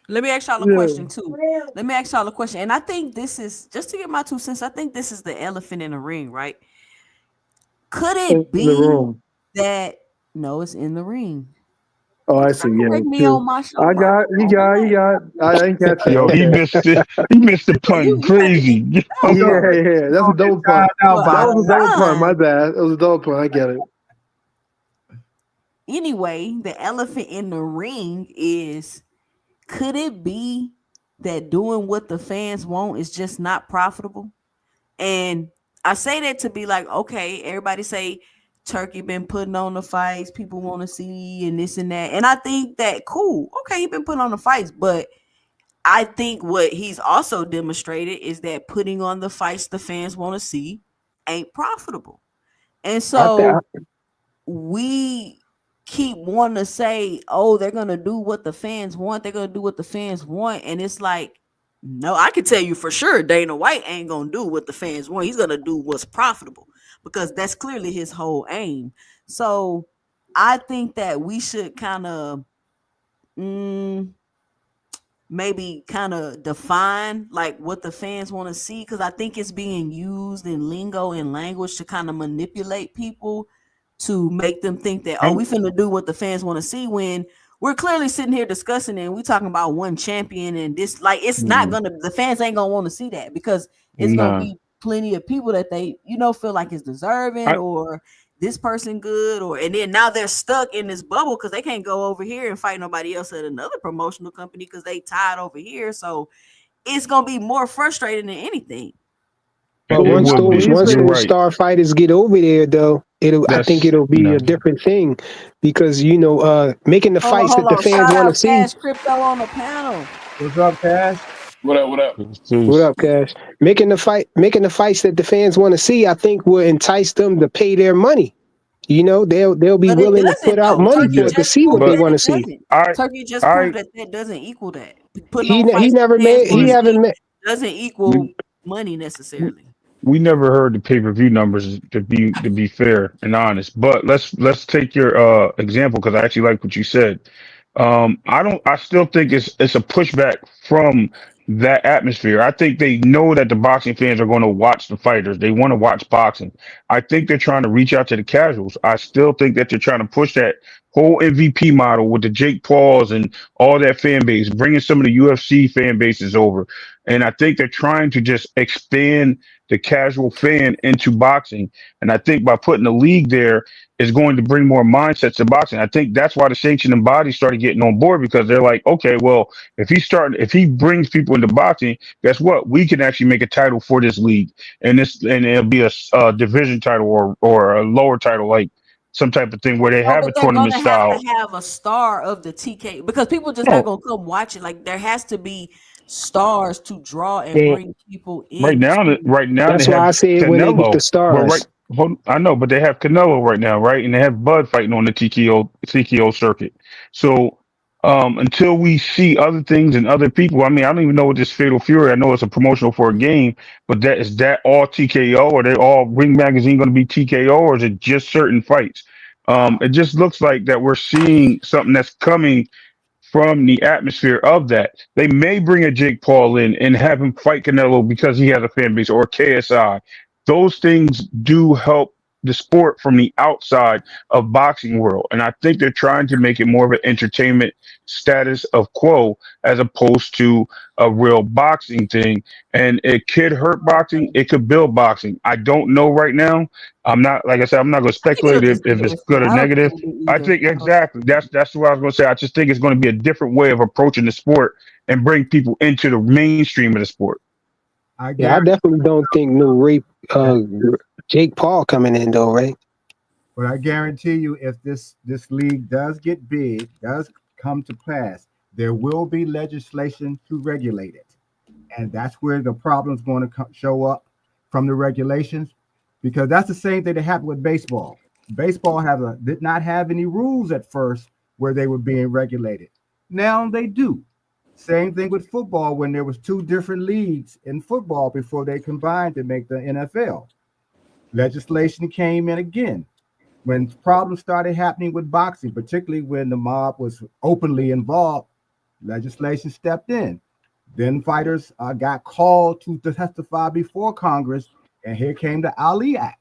Let me ask y'all a Yeah. question too. Let me ask y'all a question. And I think this is just to get my 2 cents. I think this is the elephant in the ring, right? Could In it the be room. that no, it's in the ring? Oh, You I try see. to Yeah, correct me true. on my show. I got. He got. He got. I ain't catch it. Yo, he Okay. missed it. He missed the pun You had to get crazy. down Yeah, though. yeah. That's a double pun. Time out, But That out box. was of a double pun. My line. bad. It was a double pun. I get it. Anyway, the elephant in the ring is could it be that doing what the fans want is just not profitable? And I say that to be like, okay, everybody say Turkey been putting on the fights, people want to see and this and that. And I think that cool. Okay, he been putting on the fights, but I think what he's also demonstrated is that putting on the fights the fans want to see ain't profitable. And I think so we keep wanting to say, oh, they're gonna do what the fans want, they're gonna do what the fans want, and it's like, no, I can tell you for sure Dana White ain't gonna do what the fans want. He's gonna do what's profitable because that's clearly his whole aim. So I think that we should kind of maybe kind of define like what the fans want to see because I think it's being used in lingo and language to kind of manipulate people to make them think that, oh, I'm we finna do what the fans want to see, when we're clearly sitting here discussing it and we talking about one champion, and this, like, it's not mm, gonna, the fans ain't gonna want to see that, because it's gonna nah. be plenty of people that they, feel like is deserving, I or this person good, or, and then now they're stuck in this bubble because they can't go over here and fight nobody else at another promotional company because they tied over here. So it's gonna be more frustrating than anything. But it once I would those be. believe once You're that. those right. star fighters get over there, though, I think That's it'll be a no. different thing, because making the Hold on, fights hold that the on. fans Shout want to out see. Cash Crypto on the panel. What's up, Cash? What up? What up? What Peace. up, Cash? Making the fights that the fans want to see, I think will entice them to pay their money. They'll be But it willing to put doesn't out though. money Turkey for Yeah, it to just see what proved they but that want to it see. doesn't. I Turkey just proved I that that doesn't equal that. Putting on fights that the fans want He to we haven't see met. doesn't we equal money necessarily. we never heard the pay-per-view numbers, to be fair and honest. But let's take your example, because I actually like what you said. I still think it's a pushback from that atmosphere. I think they know that the boxing fans are going to watch the fighters. They want to watch boxing. I think they're trying to reach out to the casuals. I still think that they're trying to push that whole MVP model with the Jake Pauls and all that fan base, bringing some of the UFC fan bases over. And I think they're trying to just expand the casual fan into boxing. And I think by putting the league there is going to bring more mindsets to boxing. I think that's why the sanctioning body started getting on board, because they're like, okay, well, if he brings people into boxing, guess what? We can actually make a title for this league, and it'll be a division title, or a lower title, like some type of thing where they No, have but a they're tournament gonna have to style. have a star of the TK, because people just not No, gonna come watch it. Like, there has to be stars to draw and They, bring people right now, into. right now they that's why have I said when they get the Canelo. Well, right, stars. I know, but they have Canelo right now, right? And they have Bud fighting on the TKO circuit. So until we see other things and other people, I mean, I don't even know what this Fatal Fury. I know it's a promotional for a game, but that all TKO? Or they all Ring Magazine going to be TKO, or is it just certain fights? It just looks like that we're seeing something that's coming from the atmosphere of that. They may bring a Jake Paul in and have him fight Canelo because he has a fan base, or KSI. Those things do help the sport from the outside of boxing world. And I think they're trying to make it more of an entertainment status of quo, as opposed to a real boxing thing. And it could hurt boxing. It could build boxing. I don't know right now. I'm not, like I said, I'm not going to I think it'll speculate just if be it's different. good or I don't think negative. it'll be I either. think exactly that's what I was going to say. I just think it's going to be a different way of approaching the sport and bring people into the mainstream of the sport. I Yeah, I guarantee definitely don't think no rape. that. Jake Paul coming in though, right? But I guarantee you, if this league does get big, does come to pass, there will be legislation to regulate it, and that's where the problem's going to show up from the regulations, because that's the same thing that happened with baseball. Baseball did not have any rules at first where they were being regulated. Now they do. Same thing with football when there was two different leagues in football before they combined to make the NFL. Legislation came in again when problems started happening with boxing, particularly when the mob was openly involved. Legislation stepped in. Then fighters got called to testify before Congress, and here came the Ali Act.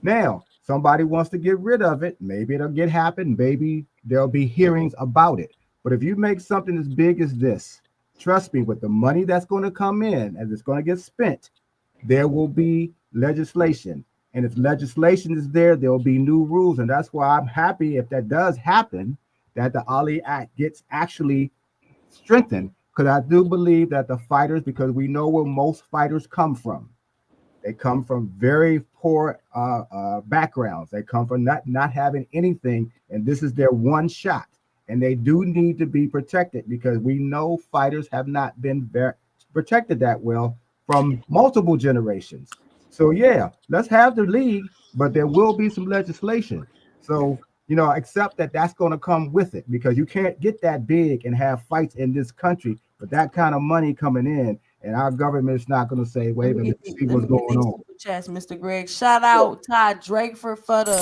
Now, somebody wants to get rid of it. Maybe it'll get happen. Maybe there'll be hearings about it. But if you make something as big as this, trust me, with the money that's going to come in and it's going to get spent, there will be legislation. And if legislation is there, there will be new rules. And that's why I'm happy if that does happen, that the Ali Act gets actually strengthened. Because I do believe that the fighters, because we know where most fighters come from, they come from very poor backgrounds. They come from not having anything, and this is their one shot. And they do need to be protected because we know fighters have not been protected that well from multiple generations. So yeah, let's have the league, but there will be some legislation. So accept that that's going to come with it because you can't get that big and have fights in this country with that kind of money coming in, and our government is not going to say, Let wait a me minute, get let's the, see let what's me get going these on. super chats, Mr. Greg. Shout out Todd Drakeford for the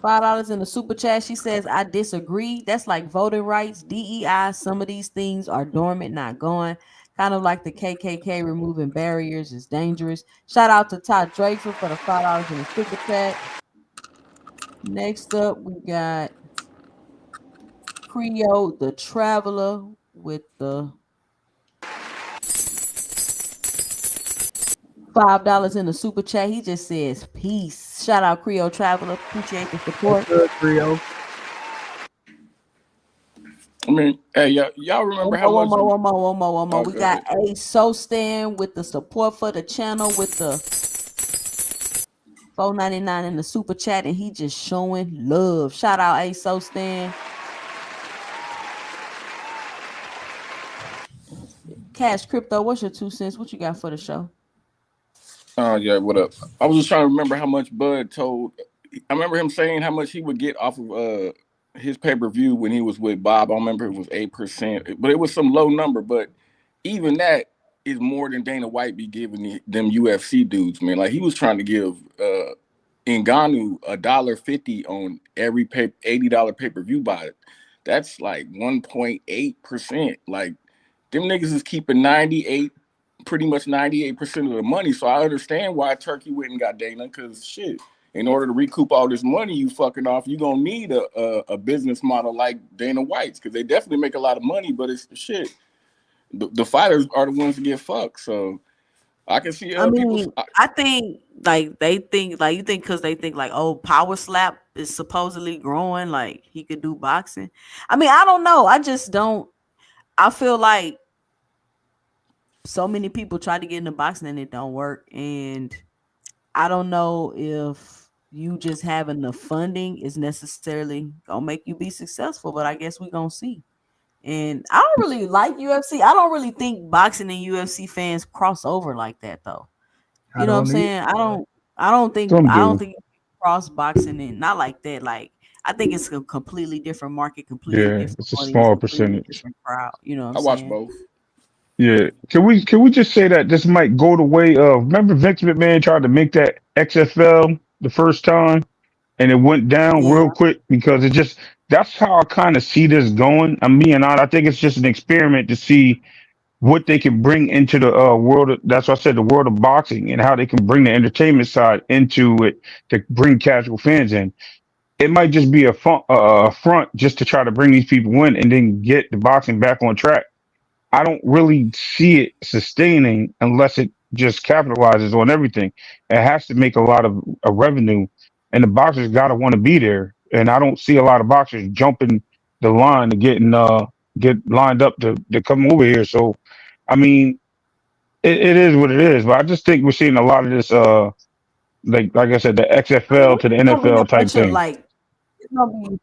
$5 in the super chat. She says, I disagree. That's like voting rights, DEI. Some of these things are dormant, not going. Kind of like the KKK removing barriers is dangerous. Shout out to Todd Drakeford for the $5 in the super chat. Next up, we got Creole the Traveler with the $5 in the super chat. He just says peace. Shout out Creole Traveler. Appreciate the What's support. good, Rio? I mean, hey, y'all remember One how more, one much? more, one more, one more, one more. Oh, We go got ahead. A So Stand with the support for the channel with the $4.99 in the super chat, and he just showing love. Shout out A So Stand. Cash Crypto, what's your 2 cents? What you got for the show? Oh yeah, what up? I was just trying to remember how much Bud told. I remember him saying how much he would get off of his pay per view when he was with Bob. I remember it was 8%, but it was some low number. But even that is more than Dana White be giving them UFC dudes, man. Like he was trying to give Ngannou $1.50 on every $80 pay per view buy. That's like 1.8%. Like them niggas is keeping 98, pretty much 98% of the money. So I understand why Turkey went and got Dana, because shit, in order to recoup all this money you fucking off, you gonna need a business model like Dana White's, because they definitely make a lot of money, but it's shit. The fighters are the ones that get fucked. So I can see I people. mean, I think like they think like you think because they think like oh Power Slap is supposedly growing like he could do boxing. I mean I don't know. I just don't. I feel like so many people try to get into boxing and it don't work, and I don't know if you just having the funding is necessarily gonna make you be successful. But I guess we gonna see. And I don't really like UFC. I don't really think boxing and UFC fans cross over like that though. I You know what I'm don't need. saying? I don't think Some I don't do. think cross boxing and not like that. Like I think it's a completely different market, completely Yeah, different it's a audience, small completely percentage. different crowd. You know what I'm I watch saying? both. Yeah. Can we just say that this might go the way of, remember Vince McMahon tried to make that XFL the first time and it went down Yeah. real quick because it just, that's how I kind of see this going. I'm being honest. I think it's just an experiment to see what they can bring into the world. That's why I said the world of boxing and how they can bring the entertainment side into it to bring casual fans in. It might just be a front just to try to bring these people in and then get the boxing back on track. I don't really see it sustaining unless it just capitalizes on everything. It has to make a lot of a revenue, and the boxers got to want to be there. And I don't see a lot of boxers jumping the line to get lined up to come over here. So, I mean, it is what it is. But I just think we're seeing a lot of this, like I said, the I mean, XFL to the it's gonna be a NFL type bunch of thing. like it's gonna be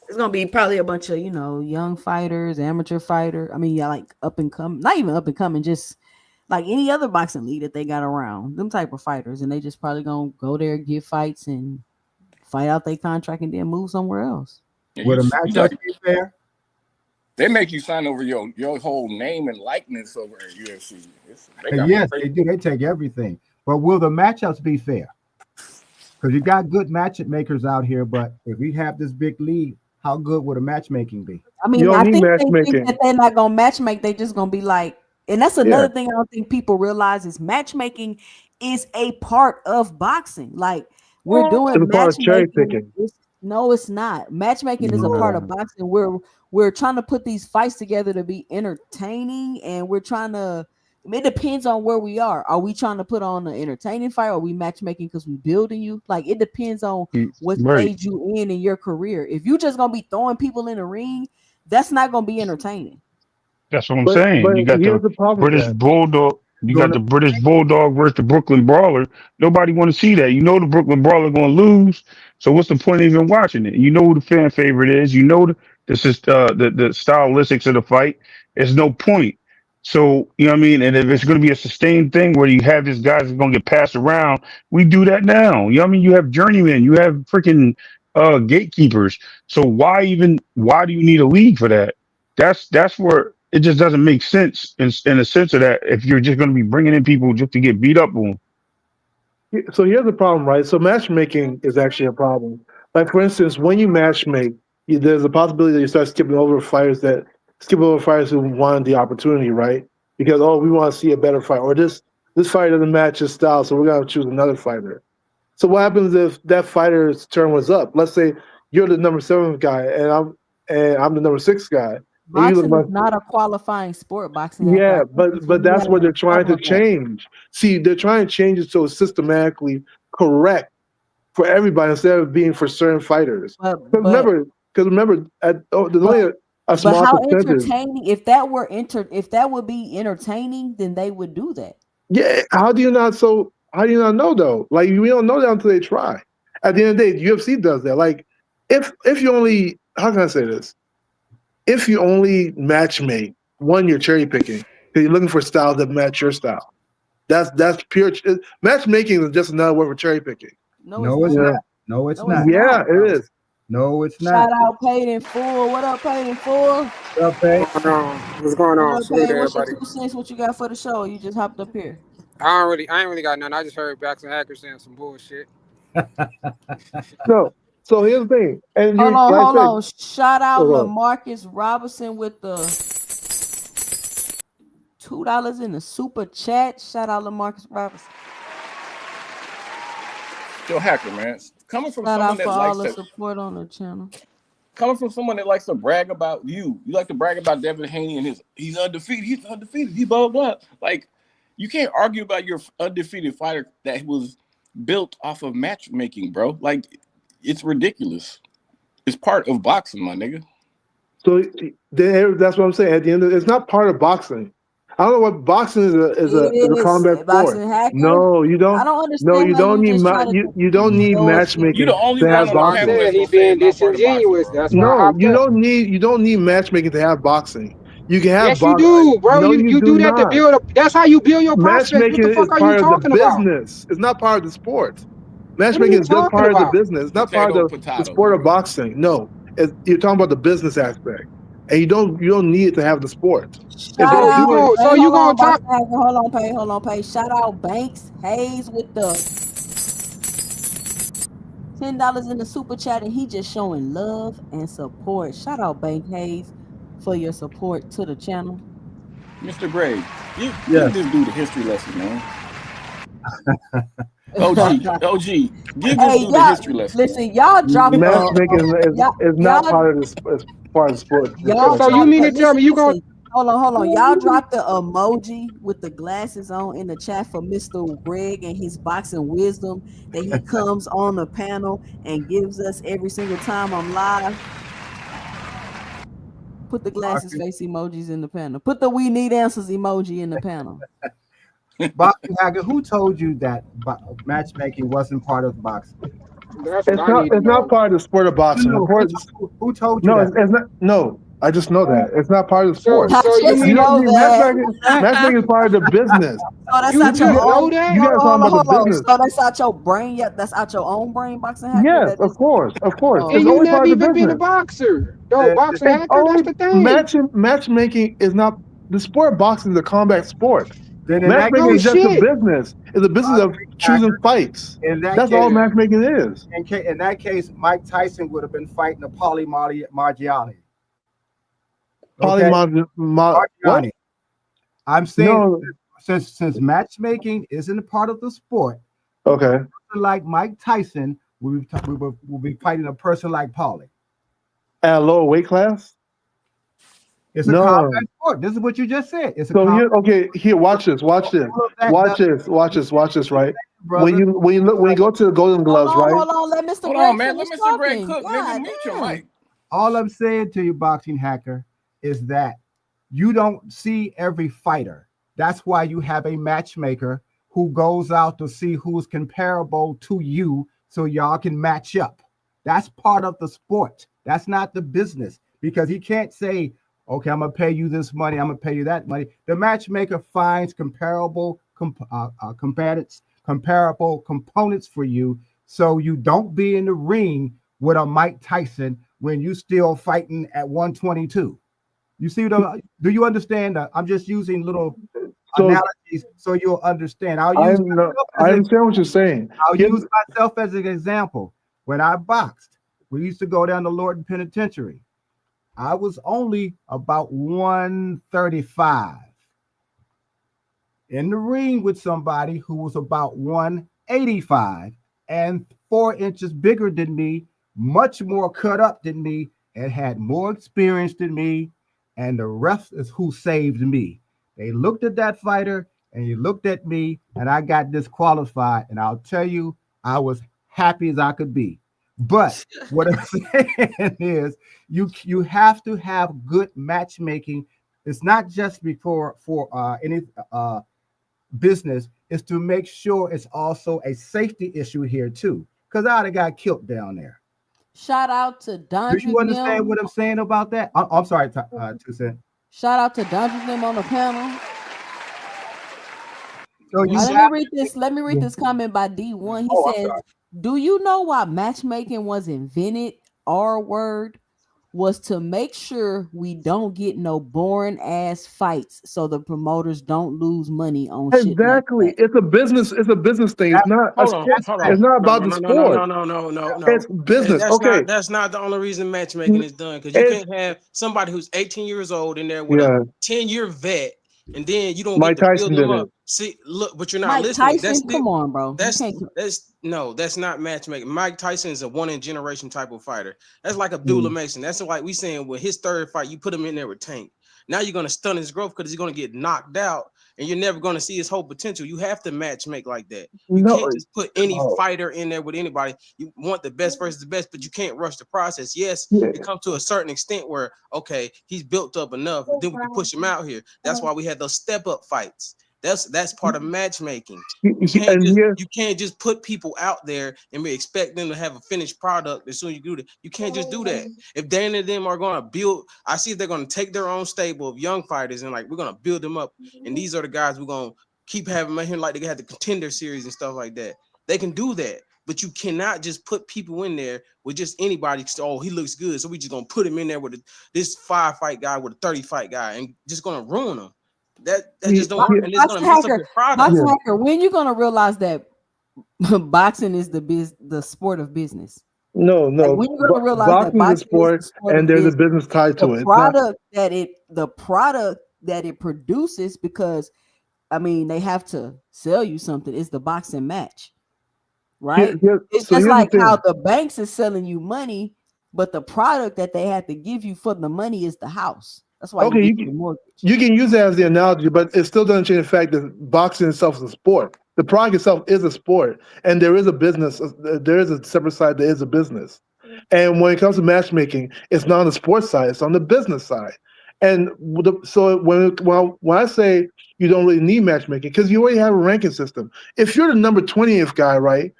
it's gonna be probably a bunch of young fighters, amateur fighter. I mean, yeah, like up and come, not even up and coming, just like any other boxing league that they got around them type of fighters, and they just probably gonna go there, get fights, and fight out their contract, and then move somewhere else. Yeah, Would a you like matchup be fair? they make you sign over your whole name and likeness over at UFC. They got Yes, crazy. they do. They take everything. But will the matchups be fair? Because you got good matchmakers out here, but if we have this big league, how good would a matchmaking be? I You mean, don't I need think they think matchmaking. that they're not gonna match make. They just gonna be like, and that's Yeah, another thing I don't think people realize is matchmaking is a part of boxing. Like we're it's doing a part of cherry matchmaking. picking. No, it's not. Matchmaking is a part of No. boxing. We're trying to put these fights together to be entertaining, and we're trying to. It depends on where we are. Are we trying to put on an entertaining fight? Or are we matchmaking because we building you? Like it depends on what Right. stage you in your career. If you just gonna be throwing people in the ring, that's not gonna be entertaining. That's what I'm But saying. You got here's the the problem with British that. Bulldog. You Doing got the the British Bulldog versus the Brooklyn Brawler. Nobody want to see that. You know the Brooklyn Brawler going to lose. So what's the point of even watching it? You know who the fan favorite is. You know this is the stylistics of the fight. There's no point. So you know what I mean. And if it's going to be a sustained thing where you have these guys that's going to get passed around, we do that now. You know what I mean. You have journeymen. You have freaking gatekeepers. So why do you need a league for that? That's where it just doesn't make sense in the sense of that if you're just going to be bringing in people just to get beat up on. So here's the problem, right? So matchmaking is actually a problem. Like for instance, when you matchmake, there's a possibility that you start skipping over fighters who wanted the opportunity, right? because we want to see a better fight, or this fighter doesn't match his style, so we're gonna choose another fighter. So what happens if that fighter's turn was up? Let's say you're the number 7 guy, and I'm the number 6 guy, and you look Boxing is like not a qualifying sport. Boxing hacker. I yeah, think but that's what but you that's have what a they're trying to problem at. change. See, they're trying to change it so it's systematically correct for everybody instead of being for certain fighters. But Because but remember, there's but only a but small how percentage. entertaining if that would be entertaining, then they would do that. Yeah, how do you not know though? Like we don't know that until they try. At the end of the day, the UFC does that. Like if you only how can I say this? If you only matchmake, one you're cherry picking because you're looking for styles that match your style. That's pure matchmaking is just another word for cherry picking. No, it's No, not. it's not. Yeah, No, it's No, it's not. not, yeah, it bro. is. No, it's Shout not. out Paid in Full. What up, Paid in Full? Well, Pay, What's going on? What's going What on? up, Salute Paid? to What's your everybody. 2 cents? What you got for the show? You just hopped up here. I ain't really got nothing. I just heard Baxter Hacker saying some bullshit. No. So here's the thing, and Hold you on, like I hold said, on. Shout out oh, LaMarcus Robinson with the $2 in the super chat. Shout out LaMarcus Robinson. Yo, hacker man, coming from Shout someone out that for all likes the to support on the channel. brag about you like to brag about Devin Haney and he's undefeated, he blah blah blah. Like you can't argue about your undefeated fighter that was built off of matchmaking, bro. Like it's ridiculous. It's part of boxing, my nigga. so that's what I'm saying. At the end, it's not part of boxing. I don't know what boxing is. Is a It is combat sport. boxing hacker. No, you I don't. don't No, understand you how don't you need just try to you don't defuse need those shit. You the matchmaking only to one have That's on the why I panel boxing. said that's he gonna say it's being not part of boxing, disingenuous. bro. That's why I No, hopped up. you don't need matchmaking to have boxing. You can have Yes, you box. do, bro. No, You you you do do that to not. build up. That's how you build your prospects. What Matchmaking the is fuck are you part of the talking about? business. It's not part of the sport. What are Matchmaking you is just talking part of the about? business. It's not part Potato, of the potato, sport of nigga. boxing. No, you're talking about the business aspect, and you don't need it to have the sport. If Shout they So you out, do it, go. So wait, you hold gonna on, talk? boxing hacker. Hold on, pay. Shout out Banks Hayes with the $10 in the super chat, and he just showing love and support. Shout out Bank Hayes for your support to the channel. Mr. Gray, give yes. this dude a history lesson, man. OG, Hey, OG, give this dude a y'all, history lesson. listen, y'all dropped matchmaking is not y'all part of this. Is part of the sport y'all So you discussion. dropped mean to tell listen, me you gonna? hold on. Y'all dropped the emoji with the glasses on in the chat for Mr. Greg and his boxing wisdom that he comes on the panel and gives us every single time I'm live. Put the glasses Boxing, face emojis in the panel. Put the we need answers emoji in the panel. boxing hacker. Who told you that matchmaking wasn't part of boxing? That's what I need to It's not know. part of the sport of boxing. The No, sport, who told you no, that? it's not. No, I just know that it's not part of the So sport. I so you just You mean to? don't know need that. matchmaking. Matchmaking is part of the business. So that's You out your just own. know that? You guys talking about the Hold on. business? So that's out your brain. Yeah, that's out your own brain, boxing hacker. Yes, That of is. course, of course. Oh, It's And you always never part of the even been a business. boxer. No, The, boxing It's hacker. That's only the thing. matchmaking is not the sport of boxing is a combat sport. then in that Matchmaking No is just a shit. business. It's a business of boxing choosing hacker, fights. in that That's case, all matchmaking is. in that case, Mike Tyson would have been fighting a Paulie Margiani. Okay, What? Margiani. I'm saying No. since matchmaking isn't a part of the sport, a Okay. person like Mike Tyson will be fighting a person like Paulie. At a lower weight class? It's a No. combat sport. This is what you just said. It's a So combat. here, okay, here, watch this, watch this, All of that does, watch this, right? brother. When you go to the Golden Gloves, right? hold on. Let Mr. Hold on, Greg man. Let finish Mr. Gray talking. cook, nigga. God Mute your damn. mic. All I'm saying to you, boxing hacker, is that you don't see every fighter. That's why you have a matchmaker who goes out to see who's comparable to you so y'all can match up. That's part of the sport. That's not the business because he can't say, okay, I'm going to pay you this money, I'm going to pay you that money. The matchmaker finds comparable components for you so you don't be in the ring with a Mike Tyson when you still fighting at 122. You see, do you understand? I'm just using little So analogies so you'll understand. I understand what you're saying. I'll Here, use myself as an example. When I boxed, we used to go down to Lorton Penitentiary. I was only about 135. in the ring with somebody who was about 185 and 4 inches bigger than me, much more cut up than me, and had more experience than me. And the ref is who saved me. They looked at that fighter and he looked at me, and I got disqualified. And I'll tell you, I was happy as I could be. But what I'm saying is, you have to have good matchmaking. It's not just before for any business. It's to make sure it's also a safety issue here too. Because I'd have got killed down there. Shout out to Do you Dondrick understand them. what I'm saying about that? I'm sorry, Two Cent. Shout out to Dondrick them on the panel. So You you Let said me have. read this. Let me read this comment by D1. He Oh, I'm says, sorry. "Do you know why matchmaking was invented? Our word was to make sure we don't get no boring ass fights, so the promoters don't lose money on shit like Exactly. that." It's a business. It's a business thing. It's That's not a hold on, sport. that's hold It's on. that's not No, about no, the no, no, no, sport. no, no, no, no, It's no. business. Okay. That's not the only reason matchmaking is done. Because you It's can't have somebody who's 18 years old in there with a yeah. 10-year vet, and then you don't get Mike to build Tyson them did up. it. See, look, but you're not Mike listening. That's Tyson, still come on, bro. You can't. that's no, that's not matchmaking. Mike Tyson is a one in generation type of fighter. That's like Abdullah Mm. Mason. That's like we saying with his third fight, you put him in there with Tank. Now you're gonna stun his growth because he's gonna get knocked out, and you're never gonna see his whole potential. You have to match make like that. You No. can't just put any Oh, fighter in there with anybody. You want the best versus the best, but you can't rush the process. Yes, yeah. it comes to a certain extent where okay, he's built up enough, then we can push him out here. That's why we had those step up fights. That's part of matchmaking. And here, You can't just put people out there and expect them to have a finished product as soon as you do that. You can't just do that. If Dana and them are gonna build, I see if they're gonna take their own stable of young fighters and like we're gonna build them up, and these are the guys we're gonna keep having right here, like they had the contender series and stuff like that. They can do that, but you cannot just put people in there with just anybody. Oh, he looks good, so we just gonna put him in there with this 5 fight guy with a 30 fight guy and just gonna ruin them. That just don't work, and it's gonna Boxing mess up hacker, your product. yeah. boxing hacker. When you gonna realize that boxing is the sport of business? No, Like no. when you gonna realize that Boxing is a boxing is the sport, sport and of there's a business? business tied The to it. It's not. product that it produces, because I mean they have to sell you something. It's the boxing match, right? It's So just here's the like how thing. the banks is selling you money, but the product that they have to give you for the money is the house. That's why you Okay, get your mortgage. you can use that as the analogy, but it still doesn't change the fact that boxing itself is a sport. The product itself is a sport, and there is a business. There is a separate side. There is a business, and when it comes to matchmaking, it's not on the sports side; it's on the business side. And so when I say you don't really need matchmaking because you already have a ranking system. If you're the number 20th guy, right?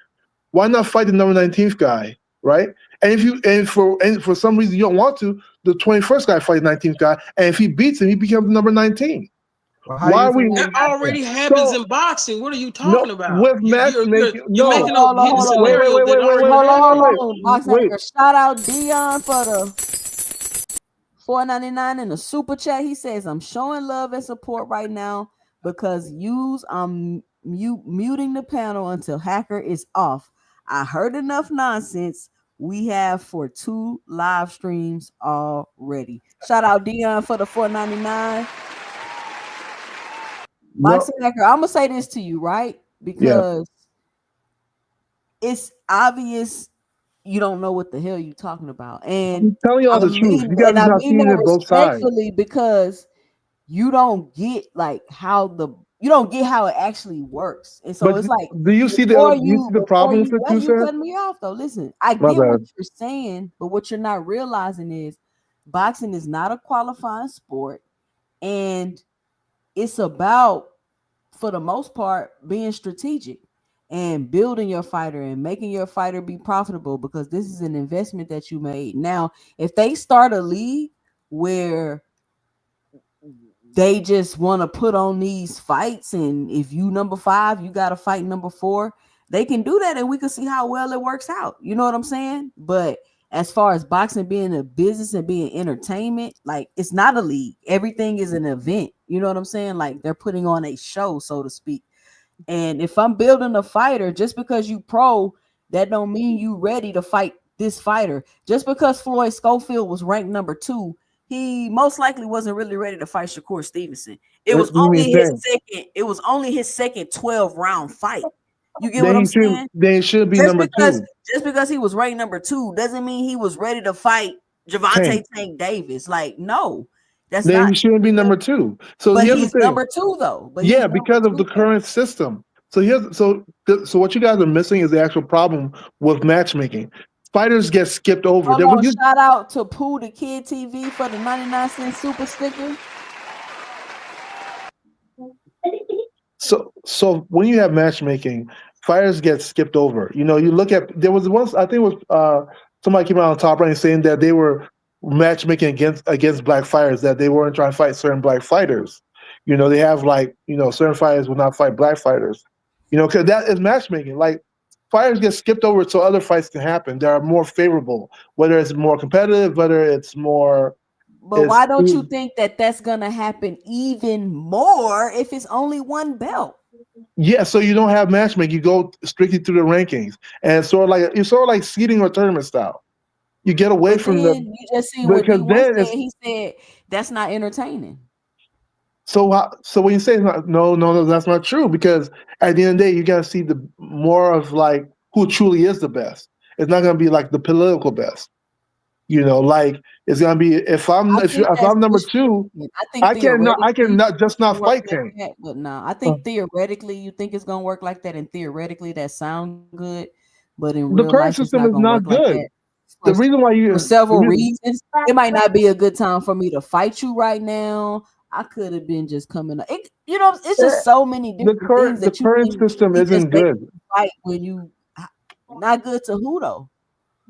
Why not fight the number 19th guy, right? And if you and for some reason you don't want to, the 21st guy fight the 19th guy, and if he beats him, he becomes number 19. Well, how Why you are we saying That that then? already happens so in boxing. What are you no talking about? with matchmaking? You're Hold No, making on, up hold on, hidden hold wait, on. wait, scenarios wait, that wait, wait, already wait, Hold wait, on, wait, happened. wait, hold on. Boxing wait. hacker. Shout out Dion for the 4.99 in the super chat. He says, "I'm showing love and support right now because I'm muting the panel until Hacker is off. I heard enough nonsense. We have for 2 live streams already." Shout out Dion for the 4.99. No, Boxing Hacker, I'm gonna say this to you, right? yeah. Because it's obvious you don't know what the hell you're talking about. And I'm telling y'all I the truth. mean You guys and are I not mean seeing that it both sides. respectfully, because you don't get like you don't get how it actually works. And so But it's like do you see the before problem with you it wait, too, you sir? cutting me off though. Listen, I My get what bad. you're saying, but what you're not realizing is boxing is not a qualifying sport, and it's about, for the most part, being strategic and building your fighter and making your fighter be profitable, because this is an investment that you made. Now, if they start a league where they just want to put on these fights, and if you number 5 you got to fight number 4, they can do that and we can see how well it works out. You know what I'm saying? But as far as boxing being a business and being entertainment, like, it's not a league. Everything is an event. You know what I'm saying? Like, they're putting on a show, so to speak. And if I'm building a fighter, just because you pro, that don't mean you ready to fight this fighter. Just because Floyd Schofield was ranked number 2, he most likely wasn't really ready to fight Shakur Stevenson. It What was do you mean only his then? second. It was only his second 12-round fight. You get what Then I'm he should. saying? Then he should be Just number because two. just because he was ranked number 2 doesn't mean he was ready to fight Tank. Javante Tank Davis. Like, no, that's Then he not. shouldn't be number two. So But here's the he's thing. number 2 though. But he's Yeah, number because of the 2 though. current system. So what you guys are missing is the actual problem with matchmaking. Fighters get skipped over. Hold There was on, just shout out to Pooh the Kid TV for the 99-cent super sticker. so when you have matchmaking, fighters get skipped over. You know, you look at there was once I think it was somebody came out on top right saying that they were matchmaking against black fighters, that they weren't trying to fight certain black fighters. You know, they have like, you know, certain fighters will not fight black fighters. You know, because that is matchmaking. Like fighters get skipped over so other fights can happen. They are more favorable, whether it's more competitive, whether it's more But it's why don't you think that that's gonna happen even more if it's only one belt? yeah, so you don't have matchmaking. You go strictly through the rankings, and it's sort of like seeding or tournament style. You get away But from the then you just see what because D1 then said. it's He said that's not entertaining. so when you say it's not, no, that's not true because at the end of the day, you gotta see the more of like who truly is the best. It's not gonna be like the political best. You know, like it's gonna be I think if that's I'm number wishful two, thinking. I think I can theoretically not just it can not work fight like Tank. that, but no, I think theoretically you think it's gonna work like that, and theoretically that sound good, but in The real current life it's system not is gonna not work like good. that for, The reason why for you the several reason, reasons. It might not be a good time for me to fight you right now. I could have been just coming up. It's just so many different things the that you current can system be just isn't making good. me fight when you not good to who though?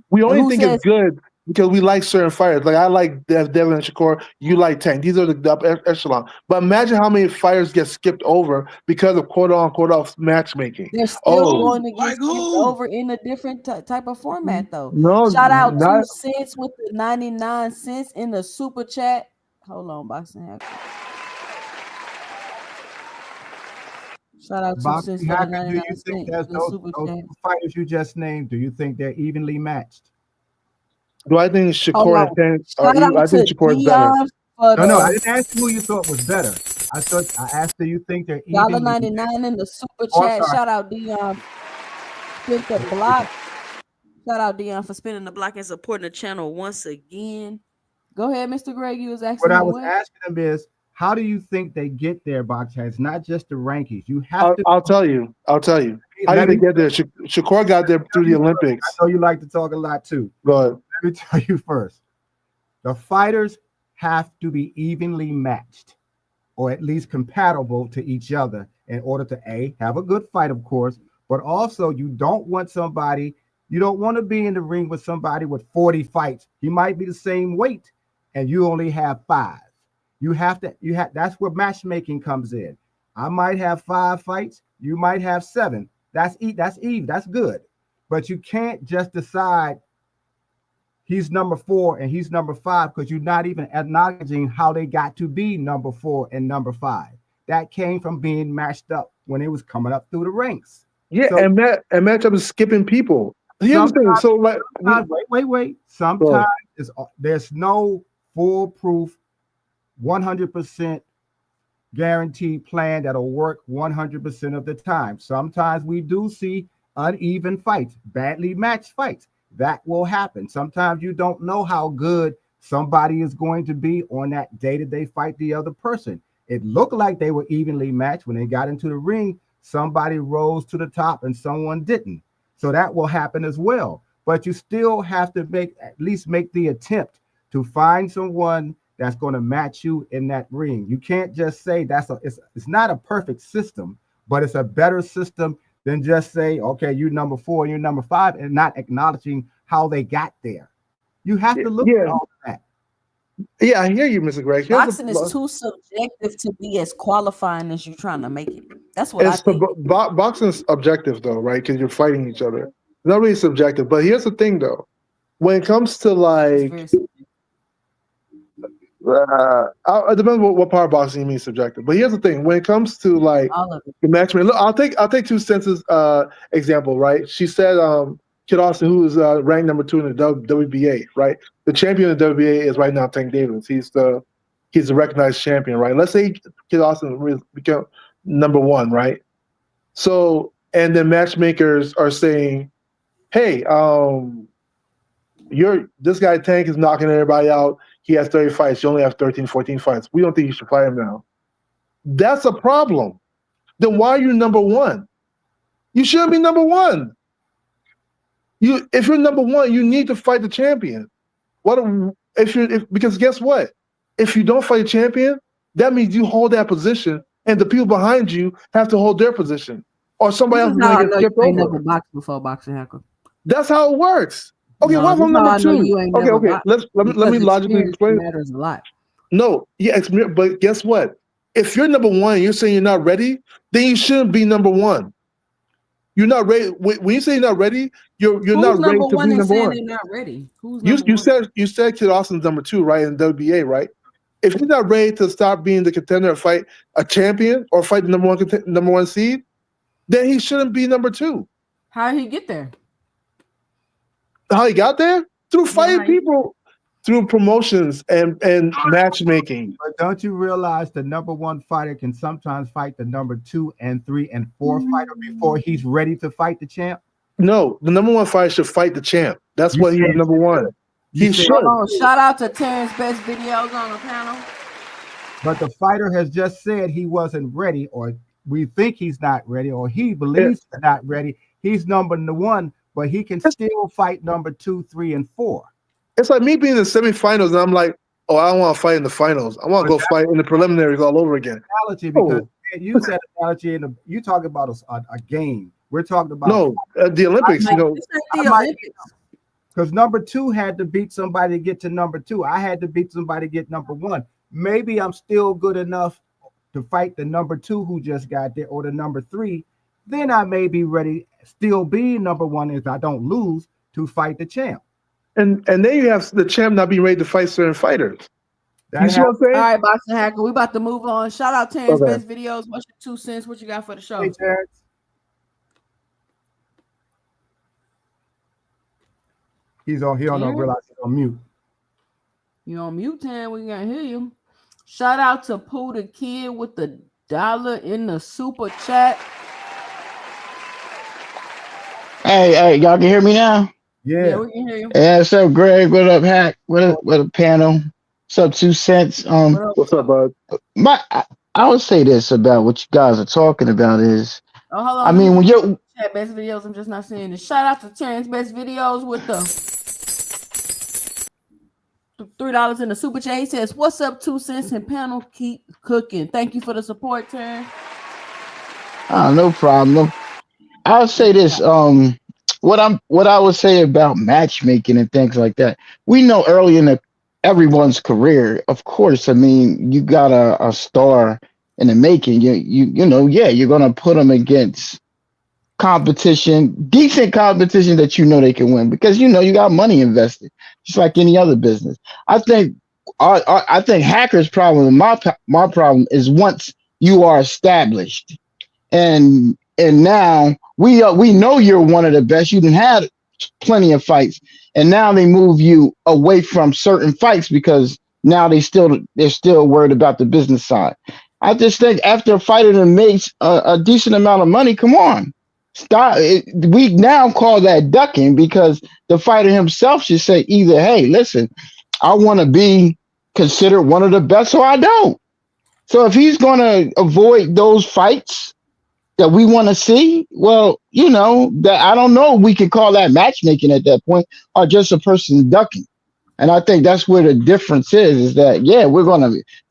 We And only who think it's says good because we like certain fighters. Like I like Devin and Shakur. You like Tank. These are the upper echelon. But imagine how many fighters get skipped over because of quote on quote off matchmaking. they're still Oh going Who? to get Like skipped who? over in a different type of format, though. no, Shout out not 2 cents with the 99 cents in the super chat. Hold on, boxing hacker. Shout out 2 cents Boxing for the hacker, do 99 you think cent that in the super those chat. two fighters you just named, do you think they're evenly matched? do I think Hold Shakur and on. Tank are Shout I out think to Shakur is better. Dion for No, I the didn't ask you who you thought was better. I asked, do you think they're dollar evenly matched? 99 in the super Oh, I'm chat. sorry. Shout out Dion. Spent the block. Shout out Dion for spinning the block and supporting the channel once again. Go ahead, Mr. Greg. You was What asking I me was what? asking them is, how do you think they get there, box heads? Not just the rankings. You have to I'll tell you. I'll tell you. How let did they me get there? Shakur got there tell through the you first. I Olympics. know you like to talk a lot too. But Let me tell you first. The fighters have to be evenly matched, or at least compatible to each other in order to have a good fight, of course, but also you don't want to be in the ring with somebody with 40 fights. He might be the same weight and you only have 5. That's where matchmaking comes in. I might have 5 fights, you might have 7. That's good. But you can't just decide he's number 4 and he's number 5 because you're not even acknowledging how they got to be number 4 and number 5. That came from being matched up when it was coming up through the ranks. yeah, So and matchup is skipping people. Here's the sometimes, thing. So like wait. go Sometimes there's no foolproof 100% guaranteed plan that'll work 100% of the time. Sometimes we do see uneven fights, badly matched fights. That will happen. Sometimes you don't know how good somebody is going to be on that day that they fight the other person. It looked like they were evenly matched when they got into the ring. Somebody rose to the top and someone didn't. So that will happen as well. But you still have to at least make the attempt to find someone that's going to match you in that ring. You can't just say it's not a perfect system, but it's a better system than just say, okay, you're number 4, you're number 5, and not acknowledging how they got there. You have to look at yeah, all of that. yeah, I hear you, Mr. Greg. Here's Boxing is the too subjective to be as qualifying as you're trying to make it. That's what I it's think. boxing's objective though, right? Because you're fighting each other. It's not really subjective. But here's the thing though. When it comes to It's like very subjective. it depends what part of boxing you mean subjective. But here's the thing: when it comes to like All of it. the matchmaking, look, I'll take 2 cents example, right? She said Kid Austin, who is ranked number 2 in the WBA, right? The champion of the WBA is right now Tank Davis. He's the recognized champion, right? Let's say Kid Austin become number 1, right? So, and then matchmakers are saying, hey, this guy Tank is knocking everybody out. He has 30 fights. You only have 13, 14 fights. We don't think you should fight him now. That's a problem. Then why are you number 1? You shouldn't be number 1. If you're number 1, you need to fight the champion. Because guess what? If you don't fight a champion, that means you hold that position, and the people behind you have to hold their position, or somebody else is going to get skipped You ain't over. never boxed before, Boxing Hacker. That's how it works. Okay, No, what if this I'm how number I know 2? you ain't Okay, never okay. boxed. Let me Because logically experience explain. matters a lot. No, yeah, but guess what? If you're number 1, you're saying you're not ready, then you shouldn't be number 1. You're not ready. When you say you're not ready, you're Who's not ready number to be 1 and number saying 1. they're not ready? Who's You number you 1? said Kid Austin's number 2, right, in WBA, right? If you're not ready to stop being the contender and fight a champion or fight the number one seed, then he shouldn't be number 2. How did he get there? How he got there? Through Yeah, fighting people, through promotions and matchmaking. But don't you realize the number 1 fighter can sometimes fight the number 2 and 3 and 4 fighter before he's ready to fight the champ? No, the number 1 fighter should fight the champ. That's You what he's said number 1. You He said- should. Hold on. Shout out to Terrence Best Videos on the panel. But the fighter has just said he wasn't ready, or we think he's not ready, or he believes he's not ready. He's number 1, but he can still fight number 2, 3, and 4. It's like me being in the semifinals, and I'm like, oh, I don't want to fight in the finals. I want to go fight in the preliminaries all over again. Analogy, because you said analogy, you talking about a game. We're talking about the Olympics. This ain't the Olympics. Because number 2 had to beat somebody to get to number 2. I had to beat somebody to get number 1. Maybe I'm still good enough to fight the number 2 who just got there, or the number 3. Then I may be ready, still be number 1 if I don't lose, to fight the champ. And then you have the champ not being ready to fight certain fighters. That You see what I'm saying? All right, Boxing Hacker, we about to move on. Shout out Terrence Okay. Best Videos. What's your 2 cents? What you got for the show? Hey, Terrence. He don't realize he's on mute. You on mute, Tan? We can't hear you. Shout out to Pooh the Kid with the $1 in the super chat. Hey, y'all can hear me now? Yeah, we can hear you. Yeah, what's up, Greg? What up, Hack? What up, panel? What's up, 2 cents? What's up, bud? I would say this about what you guys are talking about is, Oh, hold on. I mean, when you're chat Best Videos, I'm just not seeing it. Shout out to Terrence Best Videos with the $3 in the super chat. He says, "What's up, 2 cents and panel? Keep cooking." Thank you for the support, Terrence. no problem. I'll say this. What I would say about matchmaking and things like that. We know early in everyone's career, of course. I mean, you got a star in the making. You know, you're gonna put them against decent competition that you know they can win, because you know you got money invested, just like any other business. I think Hacker's problem and my problem is, once you are established and now we know you're one of the best. You done had plenty of fights, and now they move you away from certain fights because now they're still worried about the business side. I just think after a fighter that makes a decent amount of money, come on, stop. We now call that ducking, because the fighter himself should say either, hey, listen, I want to be considered one of the best, or I don't. So if he's going to avoid those fights that we want to see, well, you know, that I don't know, we could call that matchmaking at that point, or just a person ducking. And I think that's where the difference is that,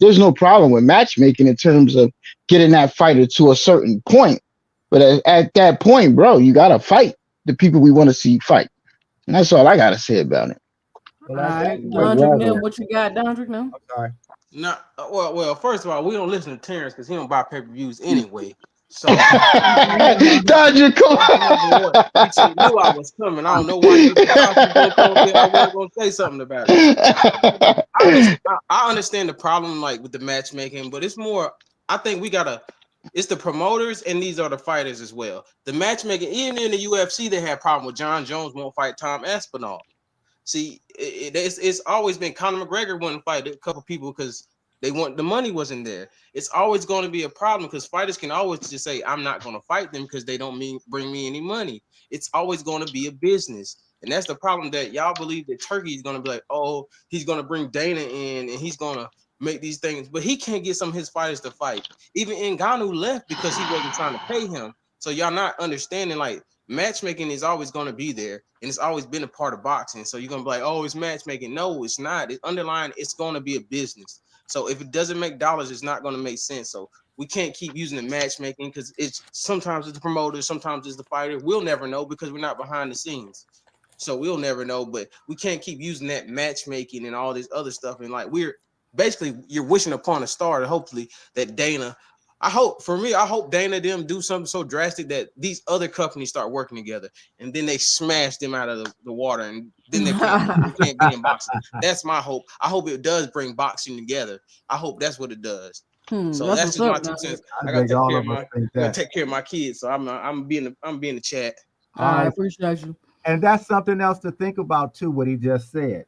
there's no problem with matchmaking in terms of getting that fighter to a certain point. But at that point, bro, you got to fight the people we want to see fight. And that's all I got to say about it. All right, Dondrick, what you got, Dondrick? I'm sorry. No, well, first of all, we don't listen to Terrence because he don't buy pay-per-views anyway. So, Dondrick, come on. You knew I was coming. I don't know why you thought you were going to I wasn't going to say something about it. I understand the problem, like with the matchmaking, but it's more. I think we gotta It's the promoters and these are the fighters as well. The matchmaking, even in the UFC, they had problem with John Jones won't fight Tom Aspinall. See, it's always been Conor McGregor wouldn't fight a couple people because the money wasn't there. It's always going to be a problem because fighters can always just say, I'm not going to fight them because they don't bring me any money. It's always going to be a business. And that's the problem that y'all believe that Turkey is going to be like, oh, he's going to bring Dana in and he's going to make these things, but he can't get some of his fighters to fight. Even Ngannou left because he wasn't trying to pay him. So y'all not understanding, like, matchmaking is always going to be there and it's always been a part of boxing. So you're going to be like, oh, it's matchmaking. No, it's not. It's underlying, it's going to be a business. So if it doesn't make dollars, it's not going to make sense. So we can't keep using the matchmaking because it's sometimes it's the promoter, sometimes it's the fighter. We'll never know because we're not behind the scenes. So we'll never know, but we can't keep using that matchmaking and all this other stuff. And like, we're basically, you're wishing upon a star to hopefully that Dana, I hope Dana them do something so drastic that these other companies start working together and then they smash them out of the water and then they can't be in boxing. That's my hope. I hope it does bring boxing together. I hope that's what it does. So That's that's what's just my up, 2 man. cents. I I gotta think take all care of of us my think I gotta that. take care of my kids. So I'm being in the chat. All right, appreciate you. And that's something else to think about too, what he just said.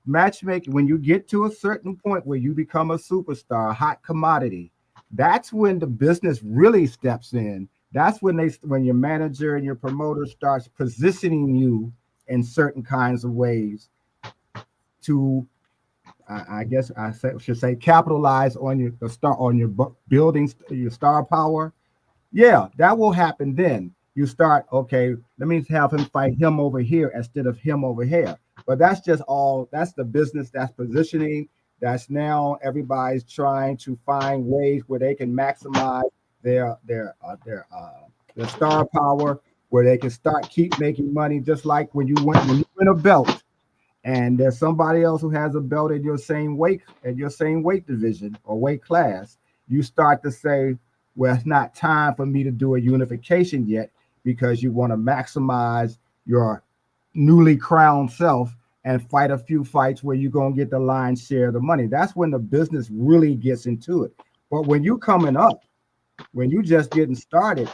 Matchmaking, when you get to a certain point where you become a superstar, a hot commodity, that's when the business really steps in. That's when your manager and your promoter starts positioning you in certain kinds of ways to, I guess should say, capitalize on building your star power. Yeah, that will happen then. You start, okay, let me have him fight him over here instead of him over here. But that's the business, that's positioning. That's now everybody's trying to find ways where they can maximize their their star power, where they can keep making money, just like when you win a belt and there's somebody else who has a belt in your same weight division or weight class, you start to say, well, it's not time for me to do a unification yet because you want to maximize your newly crowned self and fight a few fights where you're going to get the lion's share of the money. That's when the business really gets into it. But when you coming up, when you just getting started,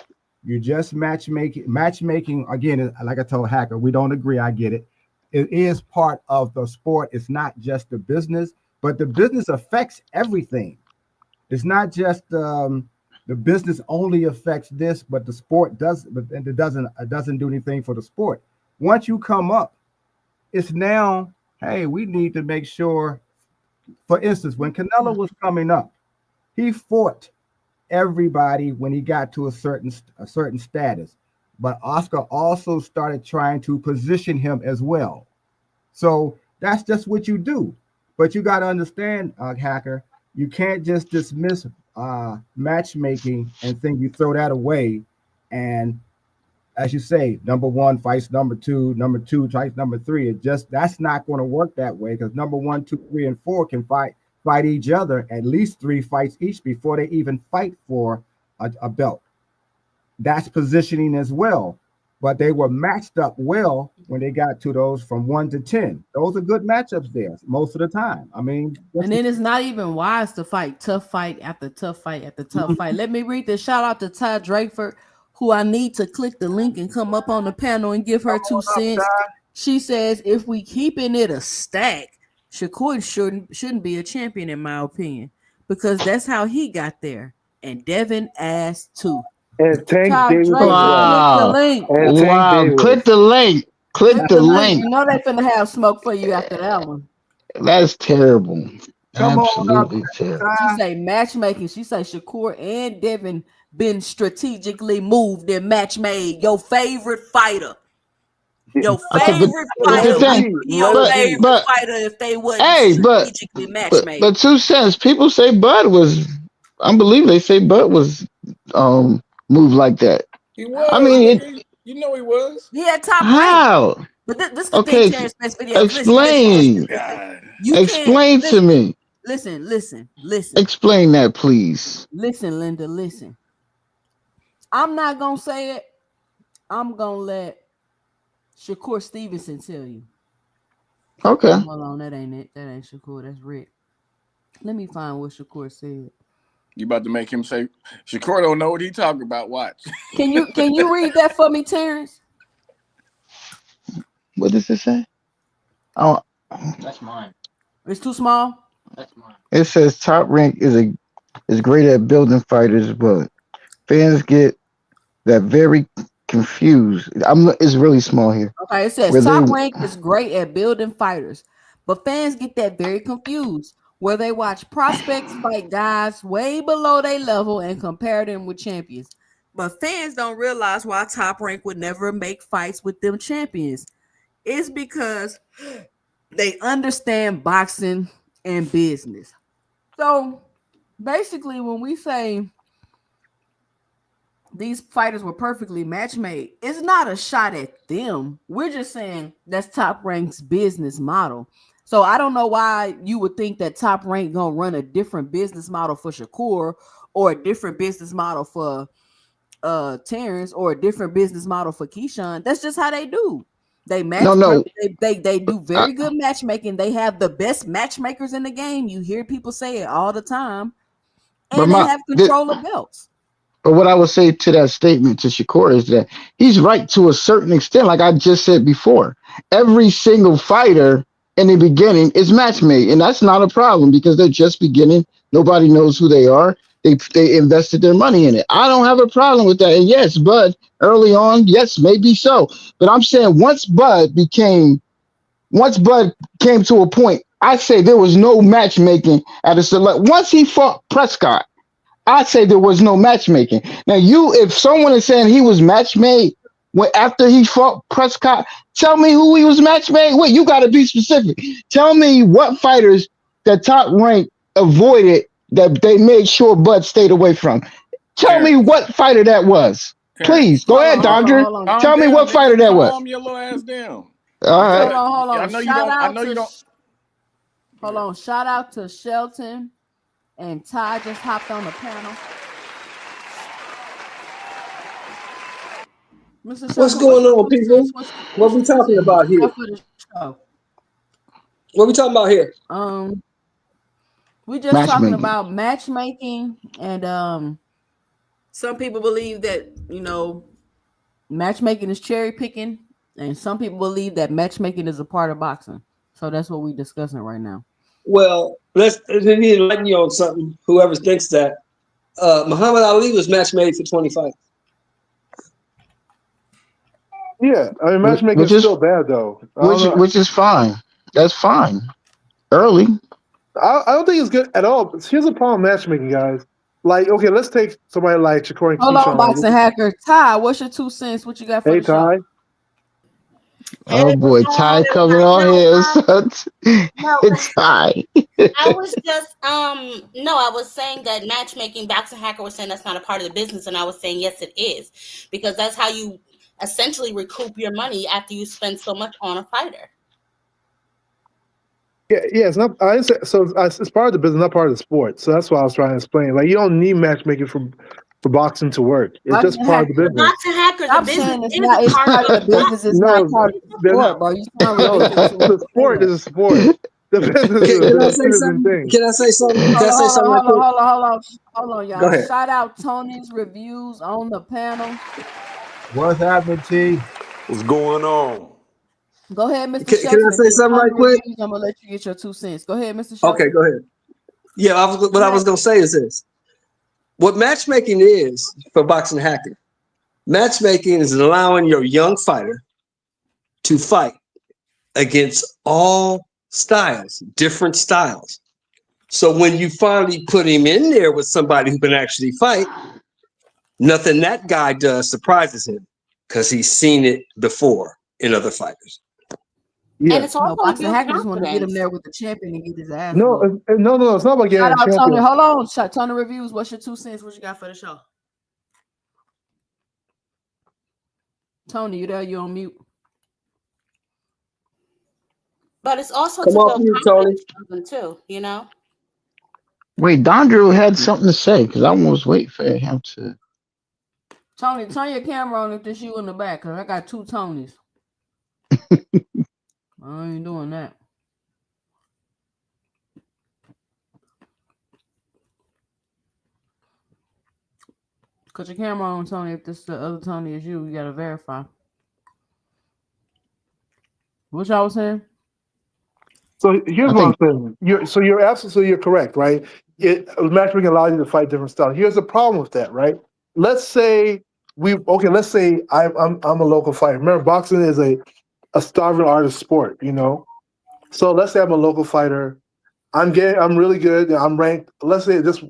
you just matchmaking again, like I told Hacker, we don't agree. I get it. It is part of the sport. It's not just the business, but the business affects everything. It's not just the business only affects this, but the sport does. But it doesn't do anything for the sport. Once you come up, it's now. Hey, we need to make sure. For instance, when Canelo was coming up, he fought everybody when he got to a certain status. But Oscar also started trying to position him as well. So that's just what you do. But you got to understand, Hacker, you can't just dismiss matchmaking and think you throw that away. And as you say, number one fights number two fights number three. That's not going to work that way because number one, two, three, and four can fight each other at least 3 fights each before they even fight for a belt. That's positioning as well. But they were matched up well when they got to those from 1 to 10. Those are good matchups there most of the time. I mean, And then it's not even wise to fight tough fight after tough fight after tough fight. Let me read this. Shout out to Ty Drakeford, who I need to click the link and come up on the panel and give her come two on up, cents. Ty. She says if we keeping it a stack, Shakur shouldn't be a champion in my opinion because that's how he got there. And Devin asked too. And Tank Ty Davis as Drakeford, well. click the Wow. link. And Tank Wow. Click Davis. the link. Click Click the the link. link. You know they finna have smoke for you after that one. That's terrible. Come on up, Absolutely terrible. She Ty. say matchmaking. She say Shakur and Devin been strategically moved and match made. Your favorite fighter. Your Okay, favorite Let the fighter it wouldn't thing, be. be Let your it but be. favorite but fighter if they wasn't hey, strategically match made. but 2 cents. People say Bud was. I believe they say Bud was moved like that. He I I don't was, know. mean, nigga. You know he was. He had top rank. how? But this is the thing, Okay, Terrence Spence videos. explain. Listen. God. You can't Explain to me. listen. Explain that, please. Listen, Linda, listen. I'm not gonna say it. I'm gonna let Shakur Stevenson tell you. Okay. Hold on, that ain't it. That ain't Shakur. That's Rick. Let me find what Shakur said. You about to make him say, Shakur don't know what he talking about. Watch. Can you read that for me, Terrence? What does it say? Oh, It's too small. it says Top Rank is great at building fighters, but fans get that very confused. It's really small here. Okay, it says Where they Top Rank is great at building fighters, but fans get that very confused where they watch prospects fight guys way below their level and compare them with champions. But fans don't realize why Top Rank would never make fights with them champions. It's because they understand boxing and business. So basically, when we say these fighters were perfectly match made, it's not a shot at them. We're just saying that's Top Rank's business model. So I don't know why you would think that Top Rank gonna run a different business model for Shakur or a different business model for Terrence or a different business model for Keyshawn. That's just how they do. They no match no. they do I, very good matchmaking. They have the best matchmakers in the game. You hear people say it all the time, but and they have control of belts. But what I would say to that statement to Shakur is that he's right to a certain extent. Like I just said before, every single fighter in the beginning is match made, and that's not a problem because they're just beginning. Nobody knows who they are. They invested their money in it. I don't have a problem with that. And yes, Bud early on, yes, maybe so. But I'm saying once Bud came to a point, I say there was no matchmaking at a select. Once he fought Prescott. I say there was no matchmaking. Now, if someone is saying he was match made after he fought Prescott, tell me who he was match made with. You got to be specific. Tell me what fighters that Top Rank avoided that they made sure Bud stayed away from. Tell me Terrence. what fighter that was. Terrence. Please go ahead, Dondre. Hold on. Calm Tell me down, what nigga. fighter that was. Calm your little ass down. All You right. gotta Hold on. I know you don't. I know you don't. Hold on. Shout out to Shelton and Ty just hopped on the panel. Mr. What's Shelton, going on, people? What what's we your 2 talking cents? about What you here? got for the show? What we talking about here? We just talking Matchmaking. about matchmaking, and some people believe that matchmaking is cherry picking, and some people believe that matchmaking is a part of boxing. So that's what we're discussing right now. Well, let me enlighten you on something. Whoever thinks that Muhammad Ali was match made for 25. Yeah, I mean matchmaking Which is is still bad though. I don't know. which is fine. That's fine. Early. I don't think it's good at all. Here's the problem with matchmaking, guys. Like, okay, let's take somebody like Shakur and Hold on, Keyshawn. boxing hacker. Ty, what's your 2 cents? What you got for Hey, the show? Ty. Oh Hey, what's boy, going on, Ty coming everybody? on No, here. So no, it's Ty. I was just no, I was saying that matchmaking, Boxing Hacker was saying that's not a part of the business, and I was saying yes, it is, because that's how you essentially recoup your money after you spend so much on a fighter. Yeah, it's not. I didn't say, so it's part of the business, not part of the sport. So that's what I was trying to explain. Like, you don't need matchmaking for boxing to work. It's just Boxing part of hacker. the The business. Boxing Hacker, the Stop business saying it's is not. a It's part part of the of business. It's boxing. not No, part of the the, sport, bro. You sound no, ridiculous when the you say sport that. is a sport. The business is Can I a say two different something? things. Can I say something? Can I say something right quick? Hold on, Go y'all. ahead. Shout out Tony's reviews on the panel. What's happening, T? What's going on? Go ahead, Mr. Can I Shelton, and say then something Tony right quick? reviews. I'm gonna let you get your 2 cents. Go ahead, Mr. Okay, Shelton. go ahead. Yeah, what I was gonna say is this: what matchmaking is for Boxing Hacker. Matchmaking is allowing your young fighter to fight against all styles, different styles. So when you finally put him in there with somebody who can actually fight, nothing that guy does surprises him because he's seen it before in other fighters. Yeah. And it's No, also to boxing build hacker just want to get him confidence. there with the champion and get his ass No, whooped. no. It's not about Shout getting out Tony. champion. Hold on. Tony reviews. What's your 2 cents? What you got for the show? Tony, you there? You on mute? But it's also Come to off build mute, Tony. confidence in them too, you know? Wait, Dondre had something to say because I was waiting for him to. Tony, turn your camera on if this you in the back, cause I got 2 Tonys. I ain't doing that. Cut your camera on, Tony. If this the other Tony is you, you gotta verify. What y'all was saying? So here's I what I'm think saying. You're correct, right? Matchmaking allows you to fight different styles. Here's the problem with that, right? Let's say let's say I'm a local fighter. Remember, boxing is a starving artist sport, you know. So let's say I'm a local fighter. I'm really good. I'm ranked. Let's say just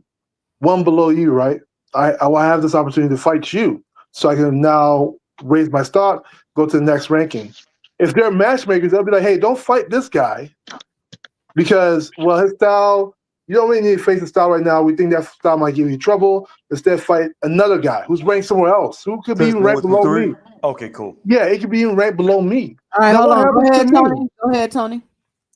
one below you, right? I will have this opportunity to fight you, so I can now raise my stock, go to the next ranking. If they're matchmakers, they'll be like, "Hey, don't fight this guy because his style. You don't really need to face the style right now. We think that style might give you trouble. Instead, fight another guy who's ranked somewhere else, who could be even Testing ranked one, two, below three. me. Okay, cool. Yeah, it could be even ranked below me. All right, Now, hold what on. Go happens to ahead, me? Tony. Go ahead, Tony.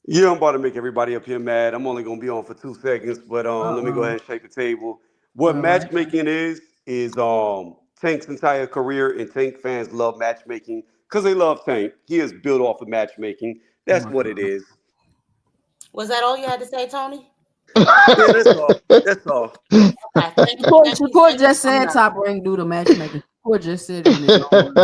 Yeah, I'm about to make everybody up here mad. I'm only gonna be on for 2 seconds, but let me go Uh-uh. ahead and shake the table. What All right. matchmaking is Tank's entire career, and Tank fans love matchmaking because they love Tank. He is built off of matchmaking. Oh That's my what it god. is. Was that all you had to say, Tony? Yeah, that's all. That's all. Okay, Shakur thank you just so said much. top rank due to matchmaking. Shakur just said it in his own words.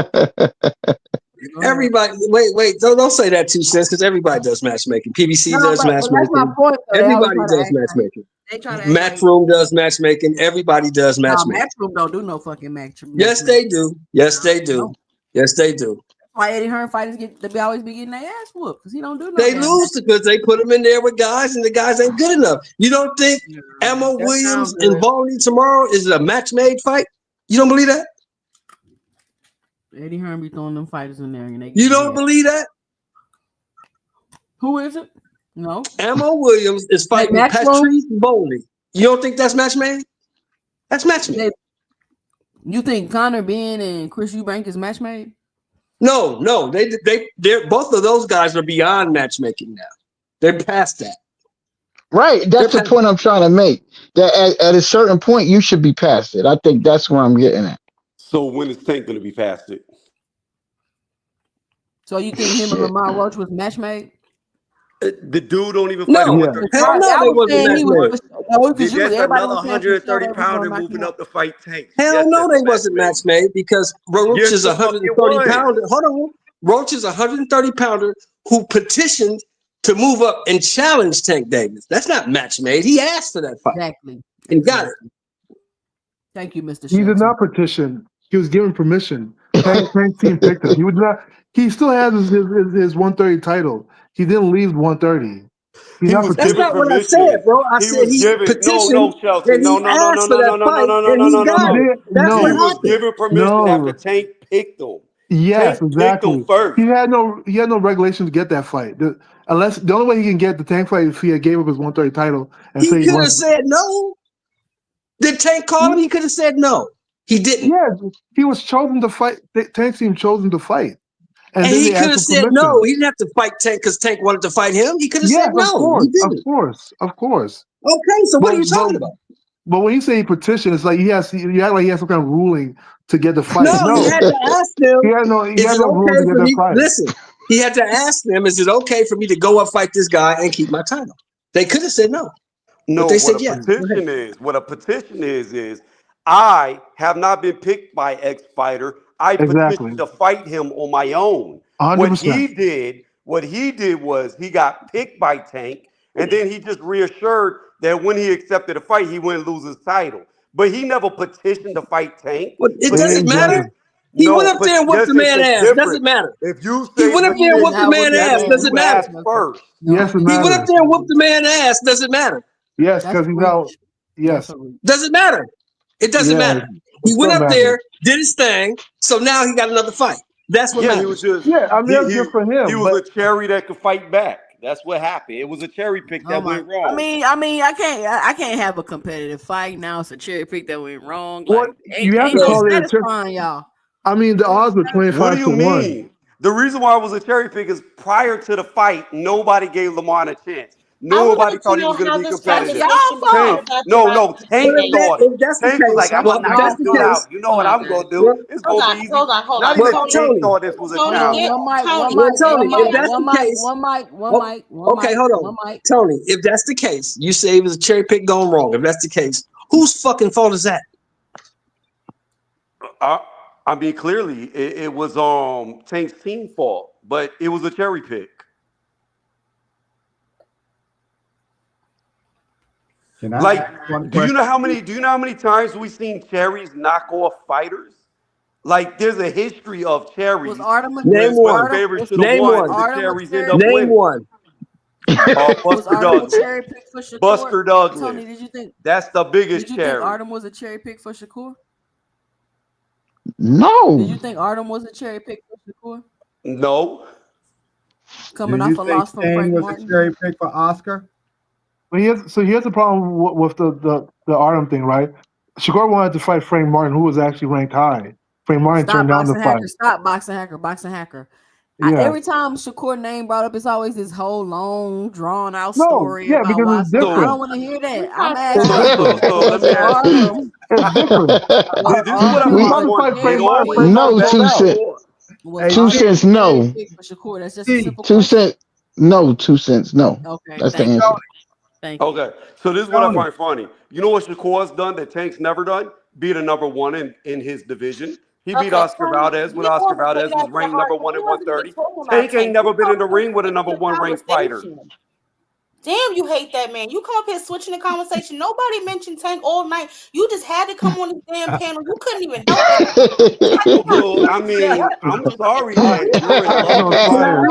Go ahead. Everybody, wait, don't say that 2 cents because everybody does matchmaking. PBC No, does but that's my matchmaking. point. So they always Everybody try to does act like matchmaking. they try to act like Matchroom does matchmaking. Everybody does nah, matchmaking. Matchroom don't do no fucking Yes, matchmaking. they do. Yes, they do. No. Yes, they do. That's why Eddie Hearn fighters always be getting their ass whooped because he don't do no They damn lose matchmaking. because they put them in there with guys and the guys ain't good enough. You don't think Yeah, Emma that Williams sound and good. Volney tomorrow is a match made fight? You don't believe that? Eddie Hearn be throwing them fighters in there and they You getting don't their ass. believe that? Who is it? No. Emma Williams is That fighting Matchroom? Patrice Volney. You don't think that's match made? That's match made. You think Connor Ben and Chris Eubank is match made? No, they're both of those guys are beyond matchmaking now. They're past that. right. They're That's the past. point I'm trying to make. That at a certain point you should be past it. I think that's where I'm getting at. So when is Tank gonna be past it? So you think him and Shit. Lamar Roach was match made? The dude don't even fight a No, Yeah. 130 hell pounder no, Y'all they no was more. wasn't saying match he was made. because That's everybody another was saying for sure 130 that was pounder gonna knock moving him out. up to fight Tank. Hell Yes, no, that's a they match wasn't match made. made because Roach Yes, is a the fuck it 130 was. pounder. Hold on. Roach is a 130 pounder who petitioned to move up and challenge Tank Davis. That's not match made. He asked for that fight Exactly. and got it. Exactly. Thank you, Mr. He did Shelton. not petition. He was given permission. Tank team picked him. He would not. He still has his 130 title. He didn't leave 130. He's He not was That's given petitioning. not what I said, permission. bro. I He said was he given no petitioned Shelton. and No, he no, no, no, asked for no, that no, no, no, fight no, no, and no, he no, no, got He it. no. did That's He what no, was happened. given permission after no. Tank picked him. Yes, Tank picked him exactly. first. He had no regulation to get that fight. Unless the only way he can get the Tank fight is if he had gave up his 130 title and He say he could have wants. said no. Did Tank call him? He could have said no. He didn't. Yeah, he was chosen to fight. The Tank team chosen to fight, and And then he they could asked have for said no. permission. He didn't have to fight Tank because Tank wanted to fight him. He could have said Yes, no. He of didn't. course, of course. Okay, so what are But you but talking about? but when you say petition, it's like you act like he has some kind of ruling to get the fight. No, he No, had to ask them, he is had it no ruling okay to get for that me? fight. Listen, he had to ask them, is it okay for me to go up fight this guy and keep my title? They could have said no, but No, they what said a yeah. Go ahead. petition is, is I have not been picked by X fighter. I Exactly, petitioned to fight him on my own. 100%. What he did was he got picked by Tank, and then he just reassured that when he accepted a fight, he wouldn't lose his title. But he never petitioned to fight Tank. Well, it doesn't Petition, matter. Exactly. He went no, up there and whooped yes, the it's man a ass. Doesn't difference. matter. If you He say went up He there and did whooped the not petition, whoop man that that ass. means man. Doesn't you matter. asked Okay. first. Yes, No, it He went up matters. there and whooped the man ass. Doesn't matter. Yes, that's because a he's out. reach. That's Yes, a reach. Doesn't matter. It doesn't yeah, matter. it He went still up matters. there, did his thing, so now he got another fight. That's what Yeah, he was matters. just Yeah, I mean he that's he good for he him, was but a cherry that could fight back. That's what happened. It was a cherry pick Oh that my! went wrong. I can't have a competitive fight now. It's a cherry pick that went wrong. what Like, you have to ain't that So call it a tip. satisfying, y'all? I mean, the Ain't that odds were What do 25 you to 1. mean? The reason why it was a cherry pick is prior to the fight, nobody gave Lamar a chance. I would Nobody like to thought he know was going to how be this That's competitive. y'all conversation became Tank, fault. such no, about no, the well, Tank debate. thought it. if that's the Tank was case, like, I'm That's well, gonna if knock that's y'all this the dude fault. case, out. You know Come what on, I'm guys. gonna do? well, It's gonna Hold be on, easy. hold on, hold Not on. even well, Tony, Tank Tony, thought this was a Tony, Hold on, get challenge. one mic, one Tony, well, mic, get Tony, one if mic, Maya. that's one the mic, case, one mic, one oh, mic, one okay, mic, hold on, one mic. Tony, if that's the case, you say it was a cherry pick going wrong. If that's the case, whose fucking fault is that? I, I mean, clearly it was Tank's team fault, but it was a cherry pick. Can I Like, ask one do you question? know how many? Do you know how many times we've seen cherries knock off fighters? Like, there's a history of Was cherries Artem a where Name was the one. Artem favorite was should have Name won, was and one. the Artem a cherries end cherry up pick? Name winning. one. Was Buster Artem a Douglas. cherry pick for Shakur? Buster Douglas. Tony, That's the did biggest you think cherry. Artem was a cherry pick for Shakur? Did No. you think Artem was a cherry pick for Shakur? No. Do Coming you off a think loss from Shane Frank was a Martin? cherry pick for Oscar? But here's the problem with the Artem thing, right? Shakur wanted to fight Frank Martin, who was actually ranked high. Frank Martin Stop turned down the boxing fight. hacker. Stop boxing hacker. Boxing hacker. Yeah. Every time Shakur name brought up, it's always this whole long, drawn out No, story yeah, about because why. it's I So don't different. want to hear that. He's I'm not It's strong. asking, different. so let was me ask you this. Artem It's different. This is what I He Artem find wanted a to fight funny. Frank It cherry Martin, pick? always Frank Martin No, back. pulled two out. cent. Was Hey, 2 T, Artem cents. a cherry No. pick for Shakur? That's just a T, simple Two question. cent. No, 2 cents. No. Okay, That's the thank you. answer. Thank you. Okay, so this is what I Tony. find funny. You know what Shakur's done that Tank's never done? Be the number one in his division. He beat Okay, Oscar Tony, Valdez when we Oscar going to take Valdez was that to the ranked heart number because one we at wasn't even 130. talking about Tank ain't Tank. You never been come in up the here ring with a switching number the one ranked fighter. conversation. Damn, you hate that man. You come up here switching the conversation. Nobody mentioned Tank all night. You just had to come on this damn panel. You couldn't even help yourself. It's like you got So I beef with mean, I'm everyone. sorry that you're in He love on with Can I Tank, fire.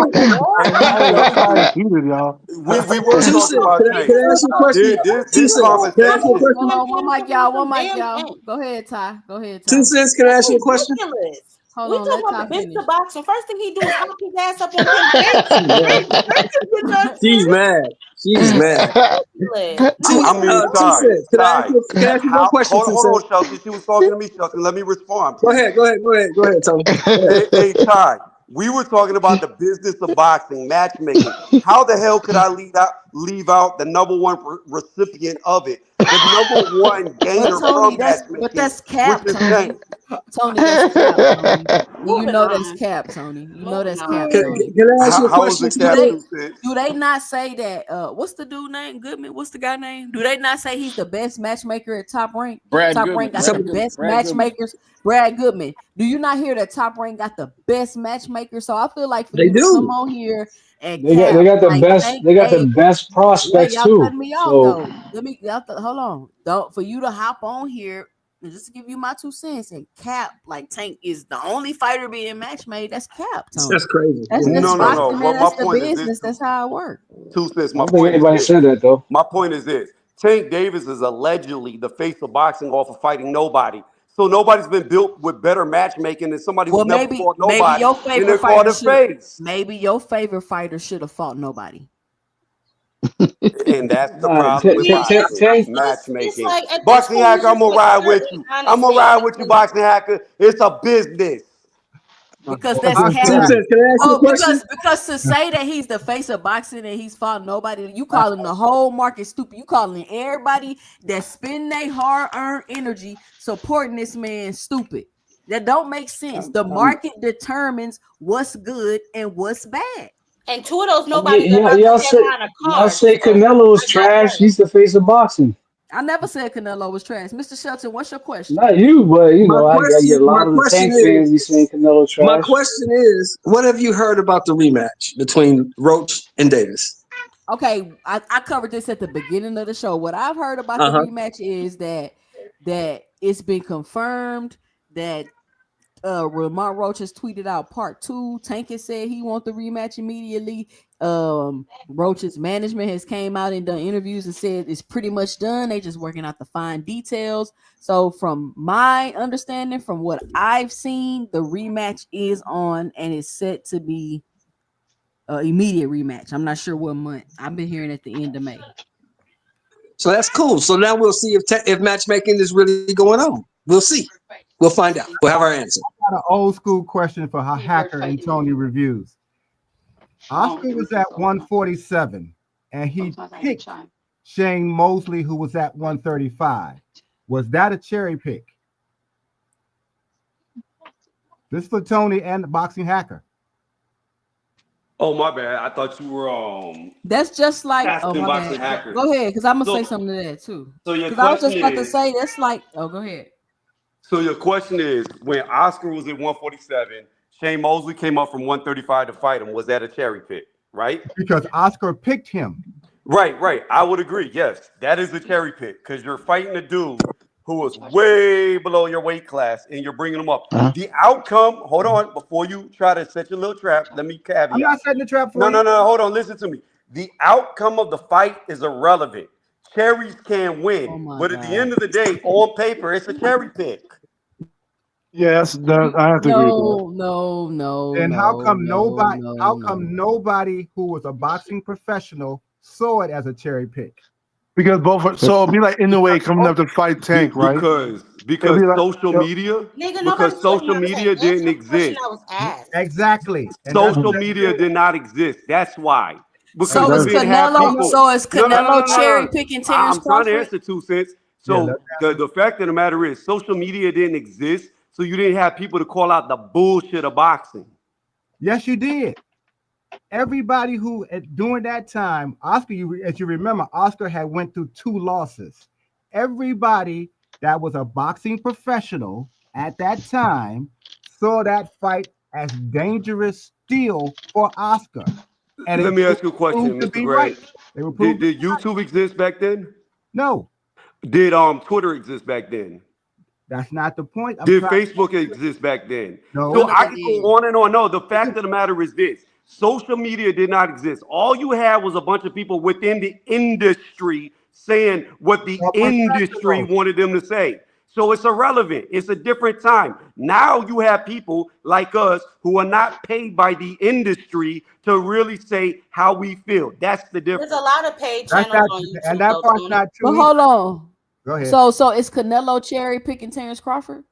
and Hey, we your just fire is heated, y'all. we were two talking cents? about Can Tank. I ask you a question? You Two This cents. all Can I ask you a come on conversation. this Hold question? damn on, one panel mic, talking about y'all. One some mic, damn y'all. Tank. Go ahead, Ty. Go ahead, Two Ty. cents. Can I That's ask you a question? ridiculous. Hold We on, talking let about Ty the business finish. of boxing. First thing he do is hop his ass up on Tank. Tank, She's Tank, mad. Tank can get done She's first. mad. She's mad. Ridiculous. No, Two I you mean, ain't two Ty, lying. cents. Ty, Can I ask you one how? question? Two Hold on, cents. Shelton. She was talking to me, Shelton. Let me respond, Go please. ahead. Go ahead. Go ahead. Go ahead, Tony. Go ahead. Hey, Ty, we were talking about the business of boxing, matchmaking. How the hell could I leave out the number one recipient of it, the number one But gainer Tony, from but matchmaking, that's which cap, is Tony. Tank? Tony, that's cap, Tony. And you Moving know that's on. cap, Tony. You know Moving that's cap, on. Tony. Can I ask you a How is question? it Two Do cap they cents. two cents? do they not say that what's the dude name? Goodman? What's the guy name? Do they not say he's the best matchmaker at Top Rank? Brad Top Goodman. Rank got the Brad Goodman. best Brad Goodman. matchmakers. Brad Goodman. Do you not hear that Top Rank got the best matchmaker? So I feel like for They you to come do. on here and They cap got the like best Tank they got the Davis. best Wait, prospects y'all too. cutting me off So though. Hold on. Don't for you to hop on here and just to give you my 2 cents and cap like Tank is the only fighter being match made. That's cap, That's Tony. crazy. That's Yeah, just that's No, no, crazy. no. boxing, man. But my That's the point is this: business. That's how it works. two cents. I My don't think point is anybody this. said that though. My point is this: Tank Davis is allegedly the face of boxing off of fighting nobody. So nobody's been built with better matchmaking than somebody who's Well, never maybe fought maybe nobody, your and favorite they're called fighter a should face. maybe your favorite fighter should have fought nobody. And that's the Nah, problem with boxing Tank. It's matchmaking. like at this Boxing point, hacker, it's I'm just gonna like ride with certain you. kind of I'm gonna fake. ride with you, boxing hacker. It's a business. Because Well, that's boxing Two cap. hack. cents. Can I ask you a Oh, question? because to say that he's the face of boxing and he's fought nobody, you calling the whole market stupid. You calling everybody that spend their hard-earned energy supporting this man stupid. That don't make sense. The market determines what's good and what's bad. And two of those I mean, nobodies are not the headline of y'all cards. say So Canelo is I trash. digress. He's the face of boxing. I never said Canelo was trash. Mr. Shelton, what's your question? Not you, but you My know, I question. get a My lot of the question Tank fans is. be saying Canelo My trash. question is. What have you heard about the rematch between Roach and Davis? Okay, I covered this at the beginning of the show. What I've heard about the Uh huh. rematch is that it's been confirmed that Ramon Roach has tweeted out part two. Tank has said he wants the rematch immediately. Roach's management has came out and done interviews and said it's pretty much done. They just working out the fine details. So from my understanding, from what I've seen, the rematch is on and it's set to be immediate rematch. I'm not sure what month. I've been hearing at the end of May. So that's cool. So now we'll see if matchmaking is really going on. We'll see. We'll find out. We'll have our answer. Got an old school question for how Hacker and Tony reviews. Oscar was at 147, and he picked Shane Mosley, who was at 135. Was that a cherry pick? This is for Tony and the boxing hacker. Oh my bad. I thought you were That's just like asking my bad. boxing hacker. Go ahead, because I'm gonna say So something to that too. so your Because I was question just about to is say that's like go ahead. So your question is, when Oscar was at 147, Shane Mosley came up from 135 to fight him. Was that a cherry pick? Right? Because Oscar picked him. Right, right. I would agree. Yes, that is a cherry pick because you're fighting a dude who was way below your weight class and you're bringing him up. Uh-huh. The outcome, hold on, before you try to set your little trap, let me I'm not caveat. setting the trap for No, no, you. no, hold on, listen to me. The outcome of the fight is irrelevant. Cherries can Oh win, my but at the god. end of the day, on paper, it's a cherry pick. Yeah, I have to agree with that. No, no, no, Then how no, come no, nobody? no, How no. come nobody who was a boxing professional saw it as a cherry pick? Because so it'd be like in the way coming up to fight Tank, right? Because It'll because be like, social yep. media, Nigga, because nobody's sweating social on Tank. media Answer didn't the question exist. I was asked. Exactly, and that's Social what I'm media saying. did not exist. That's why. And Because So you is Exactly. didn't have Canelo? people. So is No, no, no, Canelo no, no, cherry no. picking Terrence I'm trying to Crawford? answer 2 cents. yeah, So let's the, answer. the fact of the matter is social media didn't exist. So you didn't have people to call out the bullshit of boxing. Yes, you did. Everybody who during that time, Oscar, as you remember, Oscar had went through 2 losses. Everybody that was a boxing professional at that time saw that fight as dangerous still for Oscar, and Let it me ask you a proved question, to Mr. be right. Gray. They were Did, proved to did be right. YouTube exist back then? No, Did Twitter exist back then? that's not the point. I'm Did trying. Facebook exist back then? So None No, of I it can go did. on and on. No, the fact of the matter is this: social media did not exist. All you had was a bunch of people within the industry saying what the or industry professionals. wanted them to say. So it's irrelevant. It's a different time. Now you have people like us who are not paid by the industry to really say how we feel. That's the There's a difference. lot of paid That's channels not, on and YouTube that though, part's Tony. not But true either. hold on. Go ahead. So is Canelo cherry picking Terrence Crawford?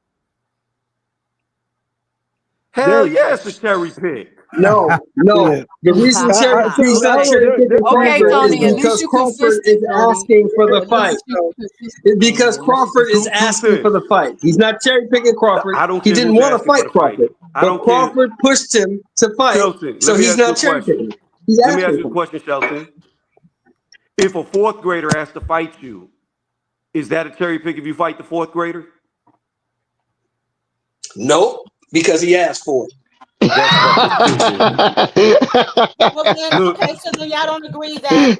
Hell There, yeah, it's a cherry pick. No, no. yeah. The reason he's not I don't know. cherry picking Okay, Crawford is Tony. At least because you Crawford is consistent, Tony. asking for the At fight. least you consistent, Because Tony. At least you Crawford is Two consistent. asking for cents. the fight. He's not cherry picking Crawford. I don't He care didn't who's want to asking for fight the fight. Crawford, I but don't care. Crawford pushed him to fight, Shelton, let so me he's ask you not a cherry question. picking. He's Let me ask asking you a for it. question, Shelton. If a fourth grader has to fight you, is that a cherry pick if you fight the fourth grader? Nope, because he asked for it. That's fucking stupid. Well then, Look, okay, so then y'all don't agree that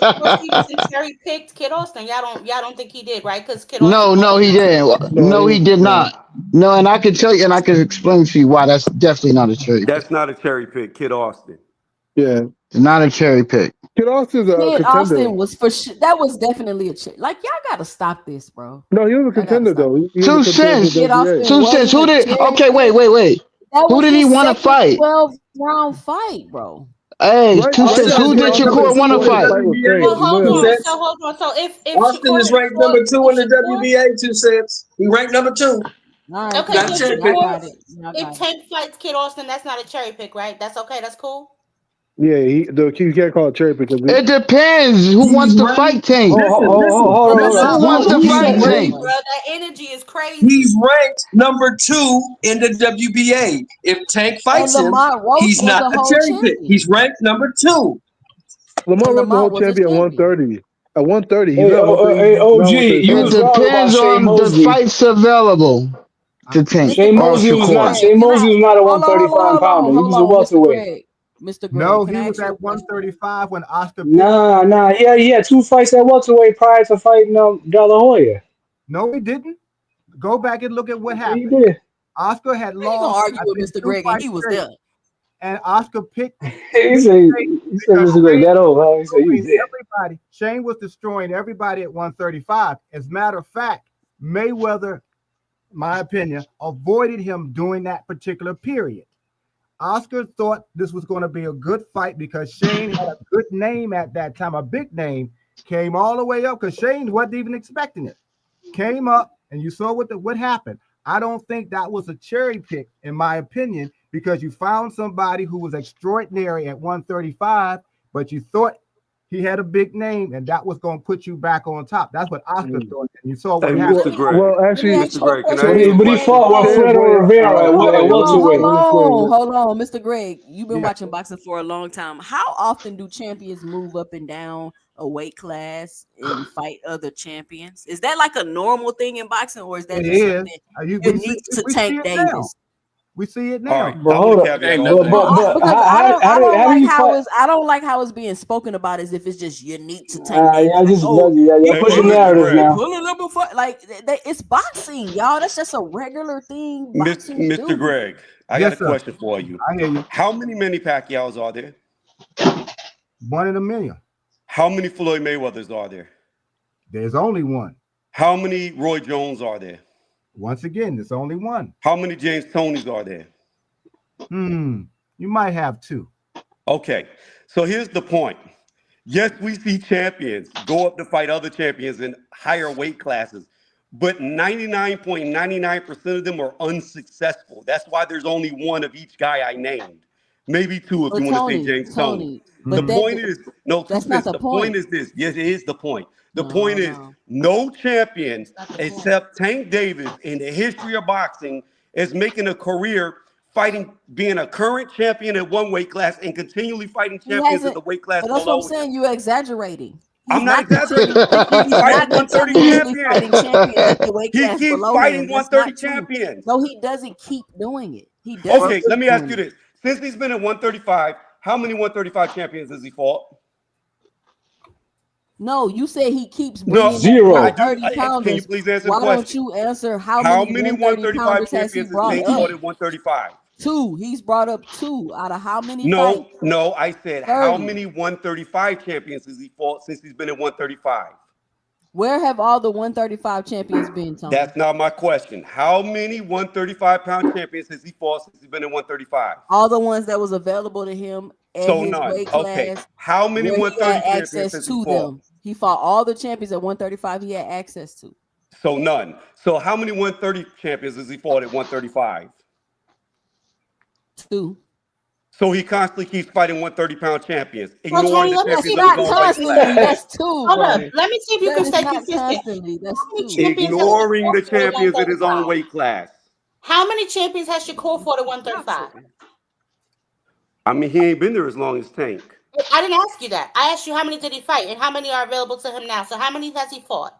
Shakur Stevenson cherry picked Kid Austin. Y'all don't think he did, right? Because Kid Austin No, no, also he fought didn't. No, No, he did no. not. No, and I can tell you, and I can explain to you why that's definitely not a cherry pick. that's not a cherry pick, Kid Austin. Yeah. It's not a cherry pick. Kid Austin's a Kid contender. Austin was for sure. That was definitely a chick. Like y'all gotta stop this, bro. No, he was a Y'all gotta contender stop though. it. He was a Two contender for the Kid cents. WBA. Austin 2 cents. wasn't Who a did? cherry Okay, wait, pick. wait, wait. That Who was did he his want to second fight? 12-round fight, bro. Hey, Right, two right cents. Austin now, is Who Kid did ranked Austin number was Shakur want to two in supposed to the fight? fight with WBA. Tank. Well, You hold know 2 that. on. cents. So hold on. So if Austin is Shakur ranked number fought two if in the Shakur WBA. 2 cents. He ranked number two. All right, okay, Not so cool. cherry Y'all picking. Shakur got it. Y'all if got it. Tank fights Kid Austin, that's not a cherry pick, right? That's okay. That's cool. Yeah, you can't call it cherry because It depends. Who He's wants to fight ranked. Tank? Listen. And hold listen, on. Who bro. wants to Let me He's say fight this, ranked. Tank? Bro, bro. that energy is He's crazy. ranked number two in the WBA. If Tank And fights him, Lamont Roach he's was not a a whole cherry pick. He's champion. ranked number two. Lamar And Roach the whole Lamont was a champion at champion. 130. At 130, he's Hey, not 130. hey, He's around OG, you It was 135. wrong about depends Shane on the Mosley. fights available I, to Tank Mr. Shane or Greg, Mosley was Mr. not. Shakur. Greg, Shane can I Mosley was not a hold on, hold 135 on, hold pounder. on, He hold was a on, Mr. welterweight. Greg. Mr. Greg, no, can he I was ask you a at question? 135 when Oscar picked him. Nah. He had 2 fights at welterweight prior to fighting De La Hoya. No, he didn't. Go back and look at what Yeah, he happened. did. Oscar had How you gonna lost, argue I with think, Mr. two Greg and fights he was straight, there? and Oscar picked He Big said, Shane he said because Mr. Greg Shane that was old, huh? He said he was destroying there. everybody. Shane was destroying everybody at 135. As a matter of fact, Mayweather, my opinion, avoided him during that particular period. Oscar thought this was going to be a good fight because Shane had a good name at that time, a big name, came all the way up because Shane wasn't even expecting it. Came up, and you saw what happened. I don't think that was a cherry pick, in my opinion, because you found somebody who was extraordinary at 135, but you thought He had a big name, and that was going to put you back on top. That's what Oscar thought. And you saw Hey, what Mr. happened. Greg. Well, Let me actually, ask Mr. you a Greg, can I But ask question. he, you a but he question? fought with Ted Fredo Boy, Rivera at Hold welterweight. on, hold on, Mr. Greg. You've been Yeah, watching boxing for a long time. How often do champions move up and down a weight class and fight other champions? Is that like a normal thing in boxing, or is that it just is. something We unique to see Tank it now. Davis? We see it All now. right, But I want hold to up. It ain't caveat no off of No, that. thing. because How do you fight? I don't like how it's being spoken about as if it's just unique to Tank Yeah, Davis. I Like, just oh, y'all he Hey, pushing pulling, Mr. narratives he Greg. now. pulling up a fight. Like it's boxing, y'all. That's just a regular thing boxers Mr. do. Greg, I got a Yes, sir. question for you. I hear you. How many Manny Pacquiao's are there? 1 in a million. How many Floyd Mayweathers are there? There's only one. How many Roy Jones are there? Once again, there's only one. How many James Tonys are there? You might have 2. Okay, so here's the point. Yes, we see champions go up to fight other champions in higher weight classes, but 99.99% of them are unsuccessful. That's why there's only one of each guy I named. Maybe 2 if you But want to say James Toney. Tony, The but that point is, no, 2 that's not cents. the The point point. is this. Yes, it is the point. The point No, is no, no champion that's not the point. except Tank Davis in the history of boxing is making a career fighting, being a current champion at one weight class and continually fighting He champions at hasn't. the weight class But that's what I'm below him. saying. You're exaggerating. I'm He's not not exaggerating. continuing. He keeps He's fighting not 130 continuously fighting champions. champions at the weight He class keeps below him. fighting That's 130 not true. champions. No, he doesn't keep doing it. He Well, doesn't Okay, keep let me ask doing you it. this. Since he's been at 135, how many 135 champions has he fought? No, you said he keeps No, bringing up I Zero. do. 130 Can you pounders. please answer the Why don't question? you answer how How many many 130 135 pounders has he champions has brought Tank up? fought at 135? Two. He's brought up two out of how many fights? No, no, I said how 30. many 135 champions has he fought since he's been at 135? Where have all the 135 champions been, Tony? That's not my question. How many 135-pound champions has he fought since he's been at 135? All the ones that was available to him at So his none. weight Okay. class How many where he had 130 champions access has he to fought? them. He fought all the champions at 135 he had access to. So none. So how many 130 champions has he fought at 135? Two. So he constantly keeps fighting 130-pound champions, So ignoring Tony, the let me That's see champions if of you his not can own stay weight constantly. class. consistent. That's two, Hold up. bro. Let me see if you can That is stay not consistent. constantly. How That's many two. champions has Ignoring Shakur the fought at champions of his own 135? weight class. How many champions has Shakur fought at Stop 135? tripping. I mean, he ain't been there as long as Tank. I didn't ask you that. I asked you how many did he fight and how many are available to him now. So how many has he fought?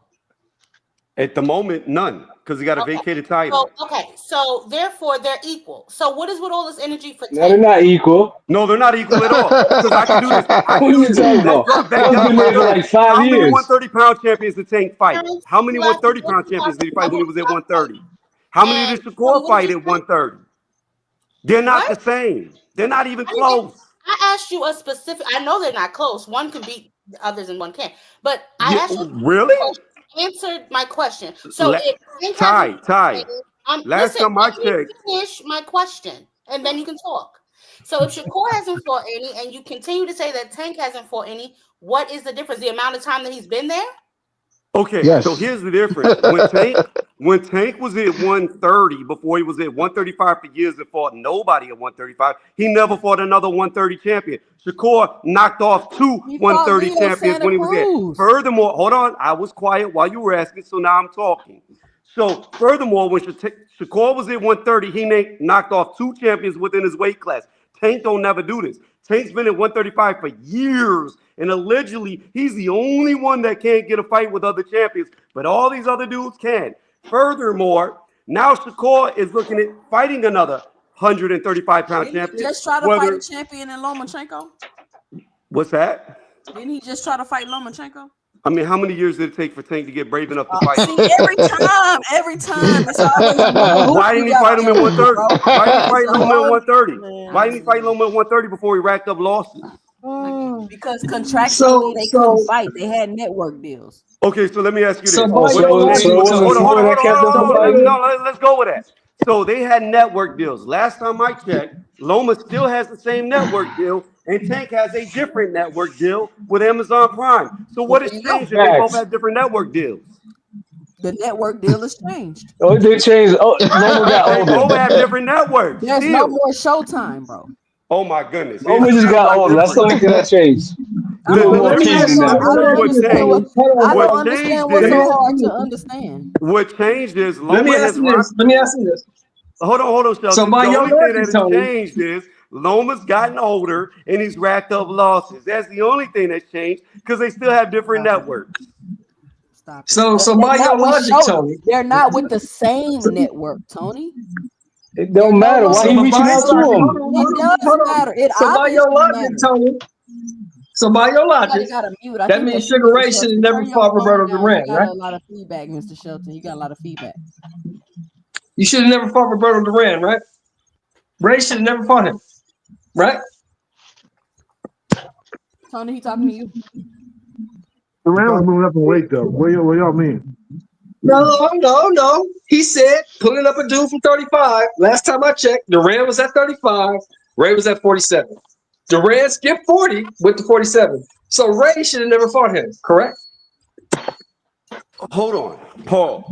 At the moment, none, because he got a Okay. vacated title. So therefore they're equal. So what is with all this energy for No, they're Tank? not equal. No, they're not equal at all. Because I can do this. I What can are do you this. talking Let's about? drop back Bro's down to been there for 130. like 5 How many years. 130-pound champions did Tank fight? Terrence, How many you asked me 130-pound champions did he fight how when he many was at did I fight? 130? How many And did Tony, Shakur what did fight you at say? 130? They're not What? the same. They're not even I didn't. close. I asked you a specific. I know they're not close. One can beat the others and one can't. But I Yeah, asked you a really? question. Answered my question. So La- if Tank hasn't Ty. Last listen, time I let me checked, finish my question, and then you can talk. So if Shakur hasn't fought any, and you continue to say that Tank hasn't fought any, what is the difference? The amount of time that he's been there? okay, so Yes. here's the difference. When Tank was at 130 before he was at 135 for years and fought nobody at 135, he never fought another 130 champion. Shakur knocked off two He fought 130 Leo champions Santa when he was there. Cruz. Furthermore, hold on, I was quiet while you were asking, so now I'm talking. So furthermore, when Shakur was at 130, he knocked off two champions within his weight class. Tank don't never do this. Tank's been at 135 for years, and allegedly he's the only one that can't get a fight with other champions, but all these other dudes can. Furthermore, now Shakur is looking at fighting another 135-pound Didn't he champion. just try to fight a Whether champion in Lomachenko? what's that? Didn't he just try to fight Lomachenko? I mean, how many years did it take for Tank to get brave enough to fight See, him? every time, it's always a new hoop Why you didn't he gotta fight him at jump through, 130? bro. Why didn't he It's fight a Loma at whole 130? Why didn't he fight man. Loma at 130 before he racked up losses? Because contractually So they couldn't so fight. They had network deals. Okay, so let me ask you so this: by What your if logic, Tank? it No, wasn't hold on, Floyd that kept them from fighting. No, let's go with that. So they had network deals. Last time I checked, Loma still has the same network deal, and Tank has a different network deal with Amazon Prime. So Well, what there has you go. changed if they both Facts. have different network deals? The network deal has changed. Oh, it did change. Oh, Loma got They older. both have different networks There's no still. more showtime, bro. Oh my goodness! Here's Loma the just reason got I older. That's the only disagree. thing that changed. I Let, don't let, more let me understand tell cheesy you. what Let now. me I tell don't you what understand changed. what I What don't understand changed what's Let me so is ask hard to you this. understand. what changed is Let me Loma ask has you this. rocked. Let me ask you this. Hold on, So Shelton. by The your only thing that logic, has Tony. changed is Loma's gotten older and he's racked up losses. That's the only thing that's changed because they still have different Stop it. networks. Stop it. So They're by your not with logic, Shelton. Tony. They're not with the same network, Tony. It They're don't no matter. Why longer he with reaching the out to same. him? It does Hold on. matter. It So by your obviously logic, matters. Tony. So by your Somebody logic, got a mute. I that think that's means you, Sugar Mr. Ray should have Shelton. never Turn your fought phone Roberto down. You Duran, got right? a lot of feedback, Mr. Shelton. You got a lot of feedback. You should have never fought Roberto Duran, right? Ray should have never fought him, right? Tony, he talking to you. Duran was moving up in weight though. What y'all mean? No. He said pulling up a dude from 35. Last time I checked, Duran was at 35. Ray was at 47. Duran skipped 40, went to 47. So Ray should have never fought him, correct? Hold on, pause.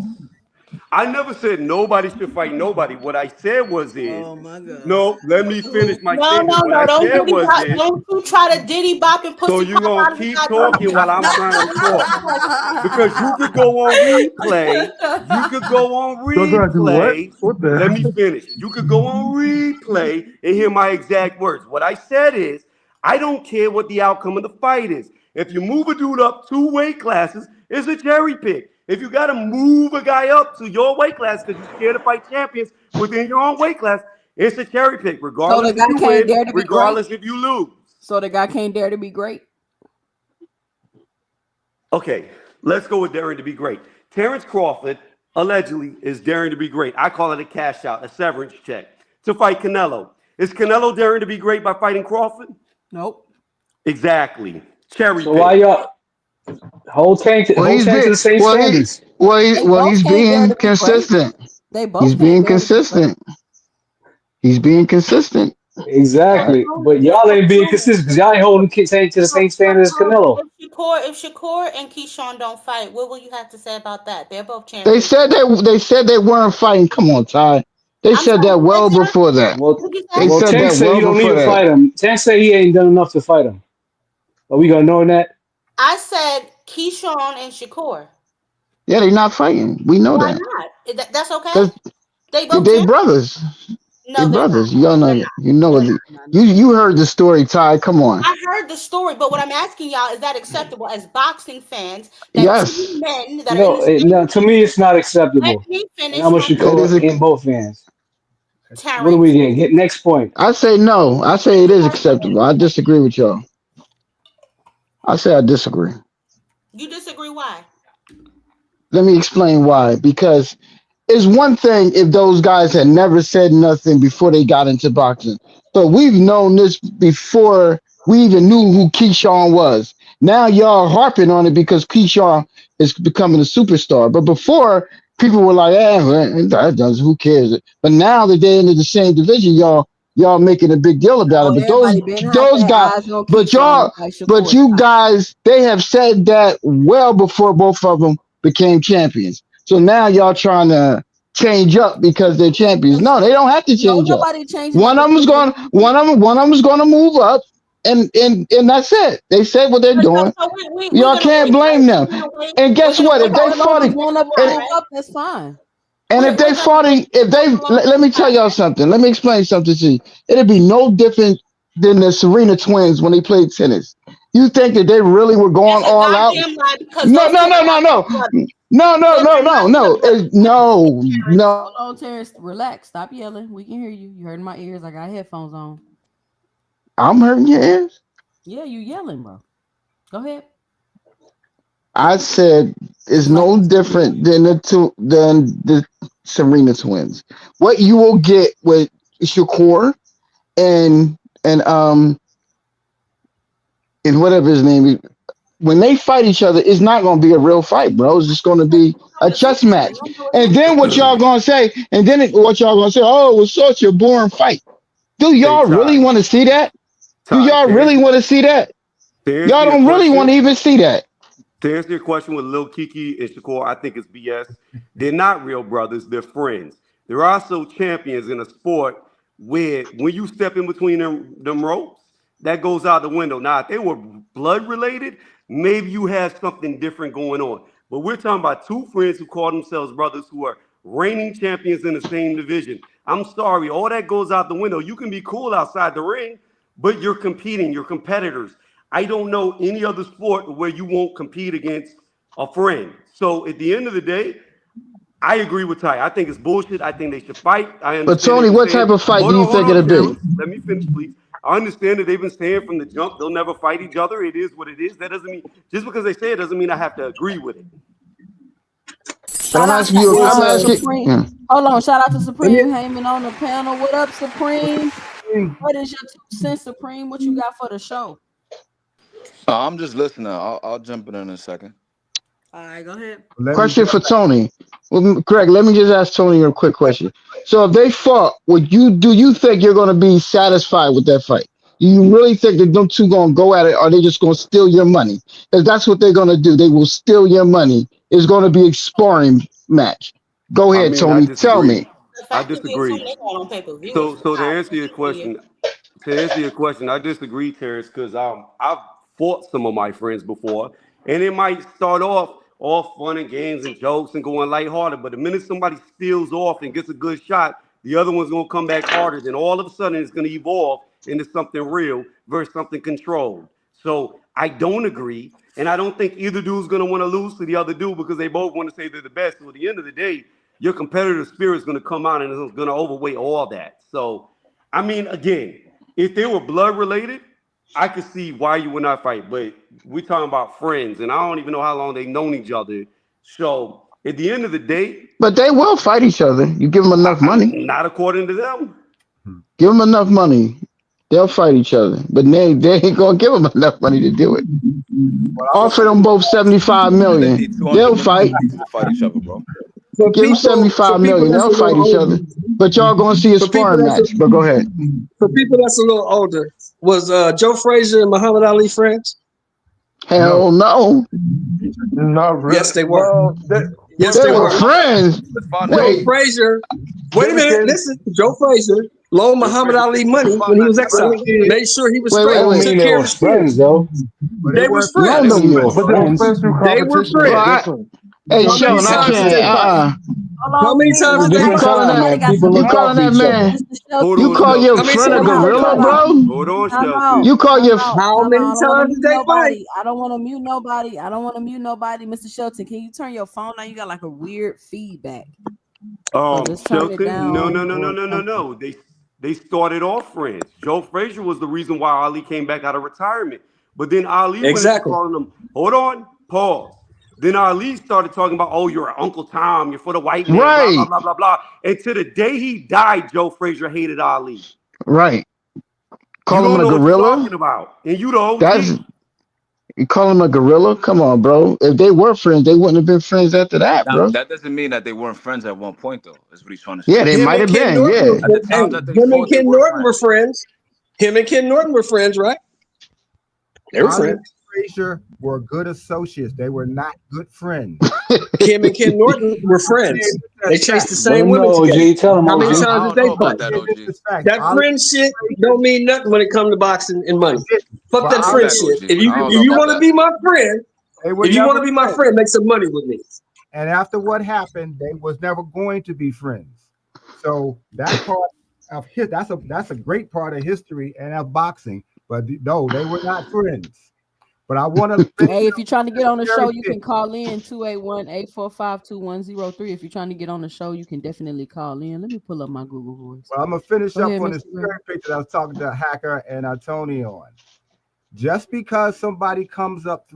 I never said nobody should fight nobody. What I said was is Oh my God. no. Let me finish my No, statement. no, What no. I Don't said diddy was bop. is Don't you try to diddy bop and so pussy you're pop gonna out of the keep goddamn talking while I'm trying to talk. Because you could go on replay. You could go on Don't try to do what? replay. What the Let hell? me finish. You could go on replay and hear my exact words. What I said is, I don't care what the outcome of the fight is. If you move a dude up 2 weight classes, it's a cherry pick. If you got to move a guy up to your weight class because you're scared to fight champions within your own weight class, it's a cherry pick, So the regardless if guy you can't win, dare to be great. regardless if you lose. So the guy can't dare to be great. Okay, let's go with daring to be great. Terrence Crawford allegedly is daring to be great. I call it a cash out, a severance check to fight Canelo. Is Canelo daring to be great by fighting Crawford? Nope. Exactly. Cherry So why pick. y'all Well, hold he's tank to been the same well. standards? They Well, both he's can't dare being to be great. consistent. They He's both can't being dare to be great. consistent. He's being consistent. Right. Exactly. But y'all ain't being consistent because y'all ain't holding tank to the same standard as Canelo. If Shakur and Keyshawn don't fight, what will you have to say about that? They're both They champions. said they weren't fighting. Come on, Ty. They I'm said sorry, that who said well that? before that. Well, What you They say? well, said Tank that said he well don't need before to that. fight him. Tank said he ain't done enough to fight him. Are we gonna know that? I said Keyshawn and Shakur. Yeah, they're not fighting. We know Why that not? That's okay. because They both they champions. brothers. They No, they're not. brothers. You all know They're that. not. You know They're it. not. You heard the story, Ty. Come on. I heard the story, but what I'm asking y'all is that acceptable as boxing fans that two Yes, men that are in the No. same To me, it's not let acceptable. me And I'm finish a my that Shakur is. in both hands. What do we Terrence. get? Get next point. I say no. I say it is acceptable. I disagree with y'all. I say I disagree. You disagree? Why? Let me explain why. Because it's one thing if those guys had never said nothing before they got into boxing. But we've known this before we even knew who Keyshawn was. Now y'all harping on it because Keyshawn is becoming a superstar. But before, people were like, well, that does, who cares? But now that they're into the same division, y'all making a big deal about it. Oh, But everybody been had those their guys, eyes on but Keyshawn to y'all, fight but Shakur. you guys, they have said that well before both of them became champions. So now y'all trying to change up because they're champions. No, they don't have to No, change up. nobody changing up because they champions. One of them's going to move up, and that's it. They said what they're So, doing. so we're Y'all gonna can't wait, right? blame them. We're gonna wait. And We're guess gonna what? wait If No, they for as long them fought, as to one of them and decide, move right? up, that's fine. if they We're gonna fought, wait if for they both of them let to me tell decide, y'all right? something. Let me explain something to you. It'd be no different than the Serena twins when they played tennis. You think that they really were going That's a all out? goddamn lie because No, those two no, no, are no, not no, blood brothers. no, no, Those no, are no, not blood no, brothers. no, Terrence. no. Hold on, Terrence. Relax. Stop yelling. We can hear you. You heard in my ears. I got headphones on. I'm hurting your ears. Yeah, you yelling, bro. Go ahead. I said it's It's like no you too different young. than the Serena twins. What you will get with Shakur and and um and whatever his name is, when they fight each other, it's not going to be a real fight, bro. It's just going to be a chess match. And then what y'all going to say? And then what y'all going to say? Oh, it was such a boring fight. Do Hey, y'all really Ty. want to see that? Do Ty, y'all really want to see that? to answer Y'all your don't really want question, to even see that. To answer your question with Lil Kiki and Shakur, I think it's BS. They're not real brothers, they're friends. They're also champions in a sport where when you step in between them ropes, that goes out the window. Now, if they were blood related, maybe you have something different going on. But we're talking about two friends who call themselves brothers who are reigning champions in the same division. I'm sorry, all that goes out the window. You can be cool outside the ring, but you're competing, you're competitors. I don't know any other sport where you won't compete against a friend. So at the end of the day, I agree with Ty. I think it's bullshit. I think they should fight. I But understand they've Tony, been what saying, type of fight do you hold think on, it'll be? Terrence. Let me finish, please. I understand that they've been saying from the jump they'll never fight each other. It is what it is. That doesn't mean, just because they say it doesn't mean I have to agree with it. But Shout I'm out asking to you. Yes, I'm sir. asking. Supreme. Yeah. Hold on. Shout out to Let me Supreme Heyman on the panel. What up, Supreme? What is your 2 cents, Supreme? What you got for the show? I'm just listening. I'll jump in a second. All right, go ahead. Let me Question just for Tony. Well, Greg, let me just ask Tony a quick question. So if they fought, do you think you're going to be satisfied with that fight? Do you really think that them two going to go at it, or are they just going to steal your money? Because that's what they're going to do. They will steal your money. It's going to be a sparring match. Go I ahead, mean, I Tony. Tell disagree. me. The I fact that they disagree. assume they're going on pay per view is So wild. to answer your question, I disagree, Terrence, because I've fought some of my friends before, and it might start off all fun and games and jokes and going lighthearted, but the minute somebody steals off and gets a good shot, the other one's gonna come back harder. Then all of a sudden, it's gonna evolve into something real versus something controlled. So I don't agree, and I don't think either dude's gonna want to lose to the other dude because they both want to say they're the best. So at the end of the day, your competitive spirit is gonna come out and it's gonna overweigh all that. So I mean, again, if they were blood related, I could see why you would not fight. But we're talking about friends, and I don't even know how long they've known each other. So at the end of the day, But they will fight each other. You give them enough money. I'm not according to them. Give them enough money. They'll fight each other. But they ain't going to give them enough money to do it. well, I'm Offer them both 75 They million. need 200 They'll million fight. apiece to fight each other, bro. Give them 75 million. That's They'll a little fight each older, other. But y'all going to see a for people sparring that's match. But go ahead. for people that's a little older, was Joe Frazier and Muhammad Ali friends? no. Hell no. Not Yes, really. they were. Well, Yes, They they were were. friends. Let's find out. Joe Wait. Frazier. Wait they a minute. became Listen, Joe Frazier loaned Joe Muhammad Frazier Ali fixed the money spot when he back was in the exiled. ring. Made sure he was Wait, straight. wait, I don't wait. Took mean they care of was his kids. friends though. But they They was weren't I Loaned friends. don't mean them. they was but they were friends. friends through They were competition. Well, It's friends. different. hey, How many Sheldon, I times did can't. they fight? Hold How on, many please. It was times a did they You different fight? calling time, that? Somebody man. got to People You look talk. out calling for that each other. man? Mr. Hold Shelton, You on, call your How Shelton. many friend a times did time they out, gorilla, time fight? out, bro? Hold on, time Shelton. out, How Hold time on. out, how time out. many I don't want to times did mute they fight? nobody. I don't want to mute nobody. I don't want to mute nobody. Mr. Shelton, can you turn your phone on? You got like a weird feedback. So just turn it Shelton. No, down no, no, no, or no, no, something. no. They started off friends. Joe Frazier was the reason why Ali came back out of retirement. But then Ali went into Exactly. calling him. Hold on, pause. Then Ali started talking about, oh, you're Uncle Tom, you're for the white man, blah blah Right, blah blah blah. And to the day he died, Joe Frazier hated Ali. right. You Call him don't a know what you're talking gorilla? about, and you the That's OG. you call him a gorilla? Come on, bro. If they were friends, they wouldn't have been friends after that, Now, bro. that doesn't mean that they weren't friends at one point, though. Is what he's trying to Yeah, say. they Him might and have Ken been. Norton Yeah, were At the hey, time that they him and fought, they Ken were Norton were friends. friends. Him and Ken Norton were friends, right? They were Ali and friends. Frazier were good associates. They were not good friends. Kim and Ken Norton were I'm saying friends. this They as chased fact. the Let same him women know, together. OG. Tell him, How many OG. times I did don't they know fight? about that, I'm saying OG. this as fact. That Ali and friendship Frazier don't mean nothing when it comes to boxing and money. didn't. Fuck But that Run it Ali back, friendship. OG. If I you don't if know you about want to that. be my friend, they were if you want never to be my friends. friend, make some money with me. And after what happened, they was never going to be friends. So that part of that's a great part of history and of boxing. But no, they were not friends. But I want to finish Hey, if up you're trying to get on the the cherry show, you pick. can call in 281-845-2103. If you're trying to get on the show, you can definitely call in. Let me pull up my Google Voice. Well, I'm gonna finish Go up ahead, on this Mr. Ray. cherry pick that I was talking to Hacker and Tony on. Just because somebody comes up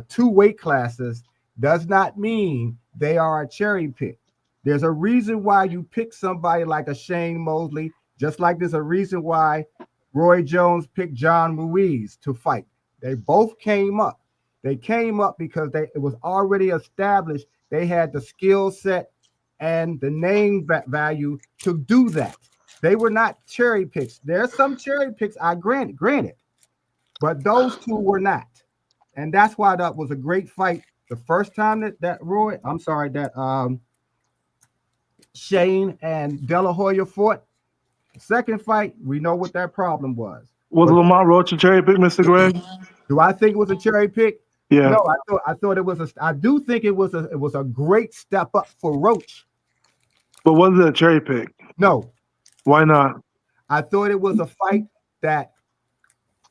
two weight classes does not mean they are a cherry pick. There's a reason why you pick somebody like a Shane Mosley, just like there's a reason why Roy Jones picked John Ruiz to fight. They both came up. They came up because it was already established they had the skill set and the name value to do that. They were not cherry picks. There's some cherry picks, I granted, but those two were not. And that's why that was a great fight. The first time that Shane and De La Hoya fought, the second fight, we know what that problem was. Was But Lamont Roach a cherry pick, Mr. Greg? do I think it was a cherry pick? Yeah. No, I thought it was a. I do think it was a great step up for Roach. But was it a cherry pick? No, Why not? I thought it was a fight that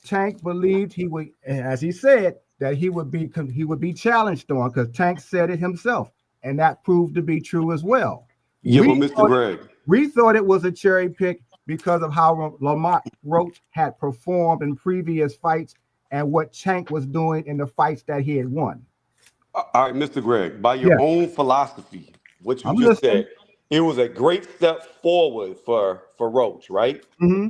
Tank believed he would, as he said, that he would be challenged on because Tank said it himself, and that proved to be true as well. Yeah, but We Mr. thought, Greg, we thought it was a cherry pick because of how Lamont Roach had performed in previous fights and what Tank was doing in the fights that he had won. all right, Mr. Greg, by your Yeah, own philosophy, what you I'm just listening. said, it was a great step forward for Roach, right? Hmm.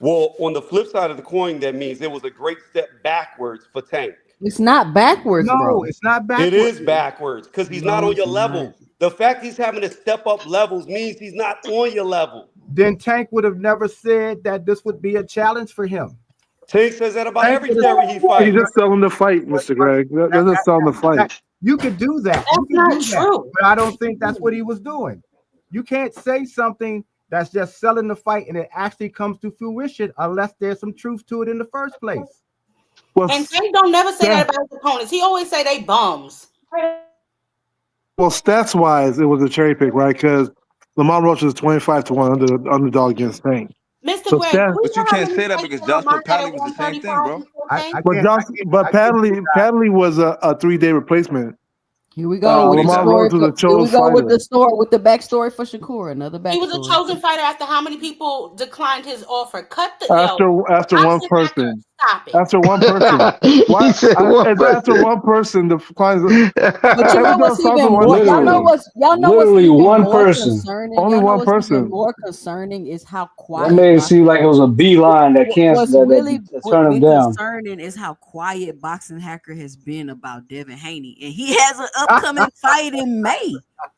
Well, on the flip side of the coin, that means it was a great step backwards for Tank. It's not backwards, No, bro. it's not It backward. is backwards because he's not No, on it's your not. level. The fact he's having to step up levels means he's not on your level. Then Tank would have never said that this would be a challenge for him. Tank says that about Tank every would have cherry he He's fights. just selling the fight, but, Mr. but Greg. that, That's that, just selling the that, fight. you could do that. You That's could not do that. true. But I don't think that's what he was doing. You can't say something that's just selling the fight and it actually comes to fruition unless there's some truth to it in the first place. Well, And Tank don't never say that stat, about his opponents. He always say they bums. well, stats wise, it was a cherry pick, right? Because Lamont Roach is 25-1 underdog against Tank. Mr. So Greg, stats, do you But you know how can't many say that fights because that Joshua Lamont had Pally at was the same thing, 135 bro. before I, Tank? I but can't I Josh, can't but I can't give that. Padley was a 3-day replacement. Here we go with What the is Lamont that? story. Roach was a Here we chose go with fighter. the story with the backstory for Shakur. Another He was a backstory. chosen fighter after how many people declined his offer? Cut the After one Boxing Hacker, person, stop it. after one person. He Why? said one It's after person. one person. The clients. But you Every know time what's it starts with even one more? Literally, person. Y'all know what's literally even one more person. concerning. Only Y'all know one what's even person. more concerning is how That quiet made it seem boxing. like it was a beeline that What's canceled really that what turned him been down. concerning is how quiet Boxing Hacker has been about Devin Haney, and he has an upcoming fight in May.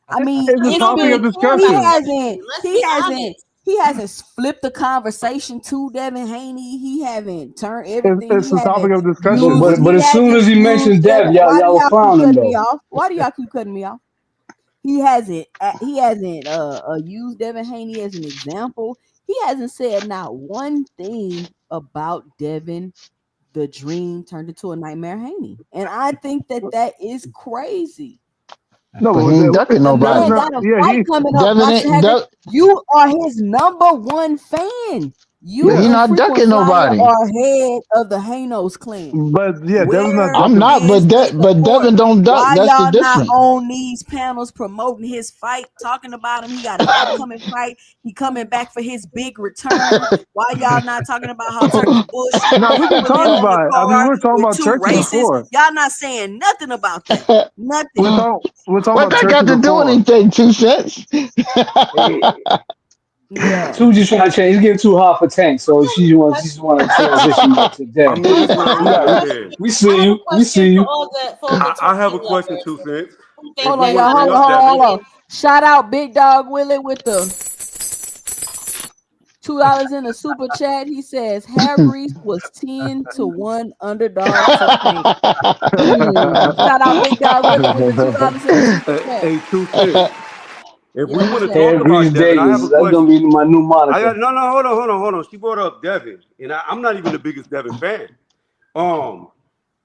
I mean, It's a He it's don't topic been of really care he about discussion. Devin hasn't Haney. Let's he be hasn't honest. he hasn't flipped the conversation to Devin Haney. He haven't turned It's, everything. it's He a topic haven't of But discussion. used. but He but as soon hasn't as he used mentioned Devin. Dev, y'all Why do y'all were y'all keep clowning cutting me though. off? Why do y'all keep cutting me off? He hasn't used Devin Haney as an example. He hasn't said not one thing about Devin the dream turned into a nightmare Haney. And I think that that is crazy. But No, he but ain't ducking The Devin's man nobody. not. got a Yeah, fight he. coming up, Devin Boxer ain't. Haggard. You are his number one fan. But You Yeah, he and not Frequent ducking Flyer nobody. are head of the Hanos clan. but yeah, Devin's not Where I'm ducking. not. is But the but support? Devin don't duck. Why That's the y'all not difference. on these panels promoting his fight, talking about him? He got an upcoming fight. He coming back for his big return. Why y'all not talking about how Turkey bullshit No, we and can put talk him on the about it. I mean, we car were talking with about two Turkey racists? before. Y'all not saying nothing about that. We're Nothing. talking. We're talking What about that Turkey got to do before. anything? 2 cents. Yeah. Two just trying to change. He's getting too hot for Tank, so she just want to transition to I Dev. mean, this is what I We don't got understand. we I see have a you. We question see for you. all the I have Turkey a question, Two lovers Cents. who If think Hold we on, that want y'all. to bring Hold on, up hold on, Devin Devin, hold on. Shout out Big Dog Willie with the $2 in the super chat. He says Harris was 10-1 underdog to Tank. Shout out Big Dog Willie with the $2 in the super chat. hey, 2 Cents. If we Yeah, want what's to that? talk Hair Grease about Devin, I have Davis. a That's gonna question. be my new I moniker. got no, no, hold on. She brought up Devin, and I'm not even the biggest Devin fan. Um,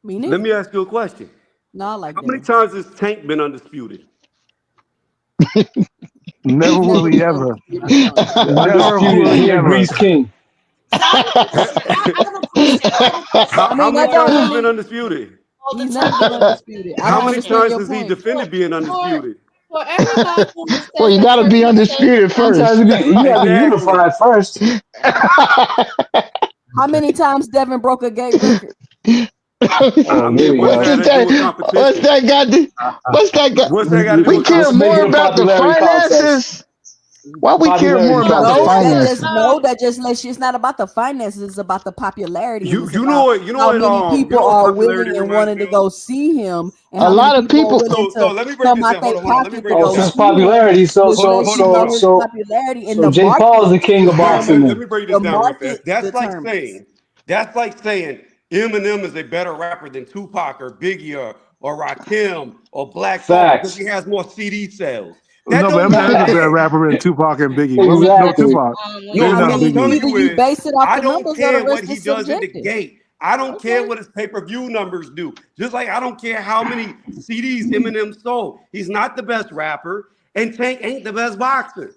Me Let neither. me ask you a question. No, I like How many Devin. times has Tank been undisputed? Never He's will never he been ever. undisputed, son. The Never undisputed will he hair ever. grease king. So I have a question. I have a question. I have a question. How, I how mean, many that don't times has he been really. undisputed? All the He's never been time. undisputed. I How don't many understand times your has he point. defended being For undisputed? for everybody who Well, says you that got to be Turkey stayed in undisputed Sometimes first. you gotta be Exactly. unified first. How many times Devin broke a gate record? I Oh, here mean, we what does go. that have to do with What's competition? that got to? What's that got? What's that got to do We with care This may be more a competition? about the popularity contest. finances. Why we care more Popularity about the contest, man. finances? That just lets you. It's not about the finances. It's about the popularity, and You it's you know about what you know how what many people what are popularity willing and reminds wanting me to of. go see him, and A how many lot of people are people. willing So to let me break come this out down. their Hold on. Let me pocket to break Oh, this go since down. see him. popularity, so Just so lets Hold you on, know so his guys. so popularity and so the Jake Paul is market. the king of boxing Let then. me break this The down real fast. market That's like determines. saying Eminem is a better rapper than Tupac or Biggie or Rakim or Black Thought because Facts. he has more CD sales. That No, but don't Eminem mean is a better shit. rapper than Tupac and Biggie. Well, no, Exactly. Tupac. When No, I Maybe y'all not what mean, I'm Biggie. telling either you you is, base it off I the don't numbers or the care what rest he is does in the subjective. gate. I don't care Okay. what his pay-per-view numbers do. Just like I don't care how many CDs Eminem sold. He's not the best rapper, and Tank ain't the best boxer.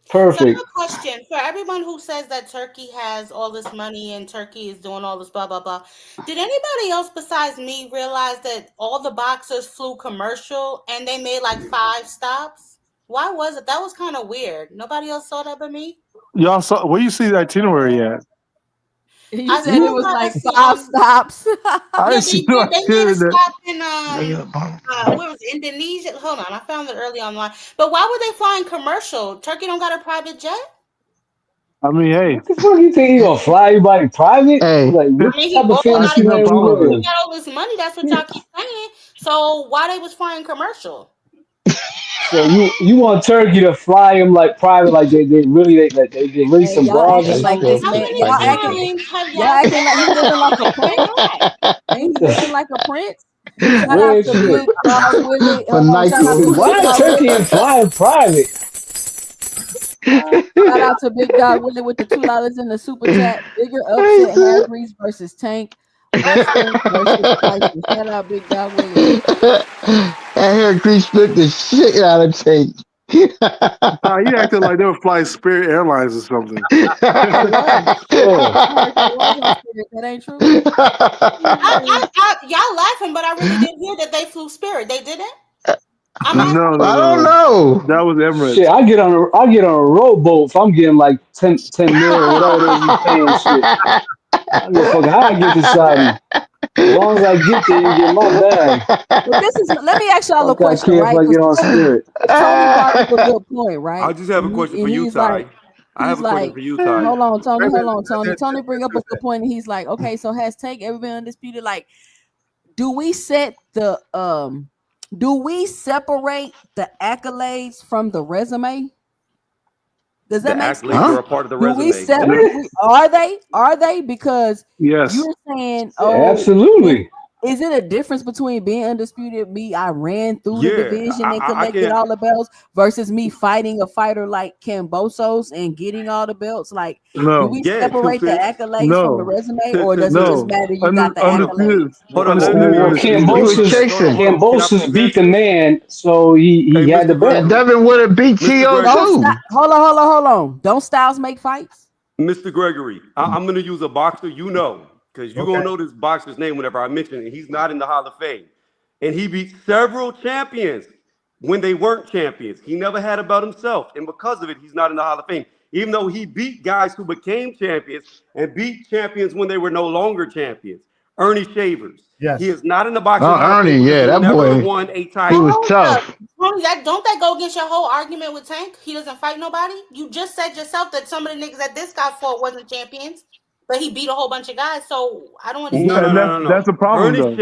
So I have Perfect. a question for everyone who says that Turkey has all this money and Turkey is doing all this blah blah blah. Did anybody else besides me realize that all the boxers flew commercial and they made like 5 stops? Why was it? That was kind of weird. Nobody else saw that but me. Y'all saw where you see the itinerary at? You I said saw it was that. like Let's see. 5 stops. I Yeah, didn't they see no did. They made a itinerary. stop in where was it? Indonesia? Hold on, I found it early online. But why were they flying commercial? Turkey don't got a private jet. I mean, hey, What the fuck you think he gonna fly everybody private? Hey, Like, what I mean, type he of balling I out see of fantasy no his land we problem boots. with He it. living got all this money. That's what y'all keep saying. So why they was flying commercial? So you want Turkey to fly him like private, like they really they release Hey, some y'all bras or acting that's like good. this something? How man. many I get it. times have Y'all y'all acting like he said living like a Turkey prince. can't fly? Ain't he The living like a prince? Shout out Real to shit. Big Dog Willie. For Hold on, shout out Nike. to Big Why Dog Willie. Turkey and flying private? Shout out to Big Dog Willie with the $2 in the super chat. Bigger upset: Hair Grease versus Tank. Wrestling versus Tyson. Shout out Big Dog Willie. That hair grease flipped the shit out of Tate. Nah, you acting like they were flying Spirit Airlines or something. They were. Yeah. I heard they was on Spirit. That ain't true. Y'all laughing, but I really didn't hear that they flew Spirit. They didn't. I'm No, asking. no, I no, don't no. know. That was Shit, Emirates. I get on a rowboat if I'm getting like 10 mil or whatever it is you paying shit. I don't give a fuck how I get to Saudi. As long as I get there and get my bag. But this is. Let me ask y'all a Fuck I question, care if right? I Because get on Spirit. Tony brought up a good point, I right? just have a question for And you, he's like, Ty. I have a question for you, Ty. hold on, Tony, Wait a hold minute. on, Tony. Tony bring up a good point, and he's like, okay, so has Tank ever been undisputed? Like, do we set the do we separate the accolades from the resume? Does The that make accolades sense? are Huh? a part of the Do we resume. set? Yeah. Are they? Are they? Because Yes. you're saying, Yeah, oh, when absolutely. is it a difference between being undisputed? Me, I ran through the Yeah, division and I collected can. all the belts, versus me fighting a fighter like Cambosos and getting all the belts. Like, do No. we Yeah, two separate the cents. accolades from the No. resume, or does it just No. matter you got the Hold on, Undisputed. accolades? hold on. Let Undisputed me is Well, answer this You real were undisputed. quick. Hold on, chasing. hold on. Can I Cambosos please beat the answer? man, so he Hey, had the Mr. belt. And Gregory, Devin would have beat Mr. T.O. Don't Gregory, stop. too. Hold on. Don't Styles make fights? Mr. Gregory. I'm going to use a boxer you know, because you're going Okay. to know this boxer's name whenever I mention it. He's not in the Hall of Fame. And he beat several champions when they weren't champions. He never had a belt himself. And because of it, he's not in the Hall of Fame. Even though he beat guys who became champions and beat champions when they were no longer champions. Ernie Shavers. He Yes. is not in the Boxing Oh, Hall of Fame Ernie, because yeah, he that never boy, won a he But was title. hold up, tough. Tony, that don't that go against your whole argument with Tank? He doesn't fight nobody. You just said yourself that some of the niggas that this guy fought wasn't champions, but he beat a whole bunch of guys. So I don't No, understand. no, And no, no, that's no. a problem though.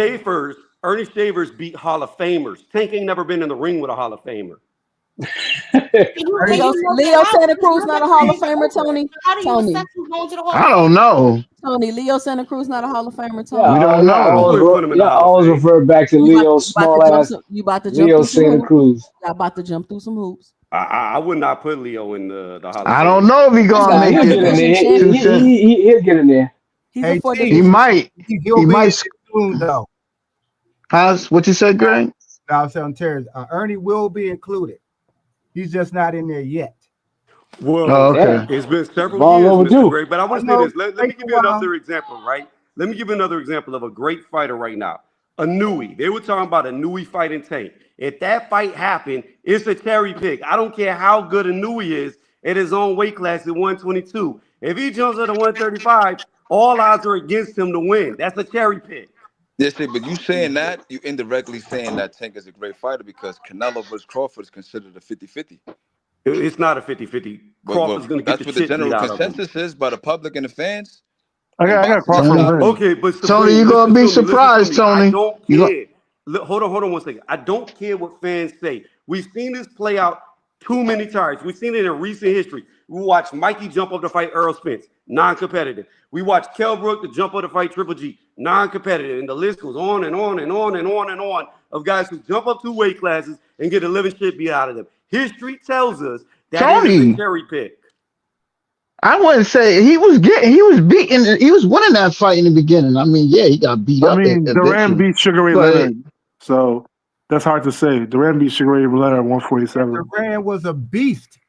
Ernie Shavers beat Hall of Famers. Tank ain't never been in the ring with a Hall of Famer. And Ernie, Leo you know that Leo how? Santa Because Cruz you're not a the Hall of creator Famer, over it. Tony. So how do you Tony. assess who's going to the Hall I of don't Fame? know. Tony, Leo Santa Cruz not a Hall of Famer, Yeah, We Tony. don't know. Put him in the yeah, I Hall of always Fame. refer back to Leo's You about to small jump ass some you about to jump Leo through some Santa hoops. Cruz. Y'all about to jump through some hoops. I would not put Leo in the Hall of I don't Fame. know if he He's gonna a Nah, make four he'll it. get in division there. Two champion. cents. He'll get in there. He's a hey four T, He division champion. might. he'll He be in might. there soon though. How's what you said, Greg? Now I'm saying Terry, Ernie will be included. He's just not in there yet. Oh, Well, Damn, okay. it's been it's several long years, Mr. overdue. Gray, but I I want to say know it this. Let me takes a give you while. another example, right? Let me give you another example of a great fighter right now. A Nui. They were talking about a Nui fighting Tank. If that fight happened, it's a cherry pick. I don't care how good a Nui is at his own weight class at 122. If he jumps at a 135, all odds are against him to win. That's a cherry pick. Yeah, see, but you saying that, you indirectly saying that Tank is a great fighter because Canelo versus Crawford is considered a 50-50. It's not a 50-50. But Crawford's going to get that's the what the shit beat general out of him. consensus is by the public and the fans. And I got boxing is Crawford Tony, not. winning. Okay, but Tony, Supreme, you gonna listen be to me. Listen to surprised, me. I Tony. don't You go. care. Hold on 1 second. I don't care what fans say. We've seen this play out too many times. We've seen it in recent history. We watched Mikey jump up to fight Earl Spence, non-competitive. We watched Kell Brook to jump up to fight Triple G, non-competitive. And the list goes on and on and on and on and on of guys who jump up 2 weight classes and get the living shit beat out of them. History tells us that it is a Tony. cherry pick. I wouldn't say he was beating, he was winning that fight in the beginning. I mean, yeah, he got beat I up mean, Duran eventually, beat Sugar Ray but Leonard, so that's hard to say. Duran beat Sugar Ray Leonard at 147. Duran was a beast.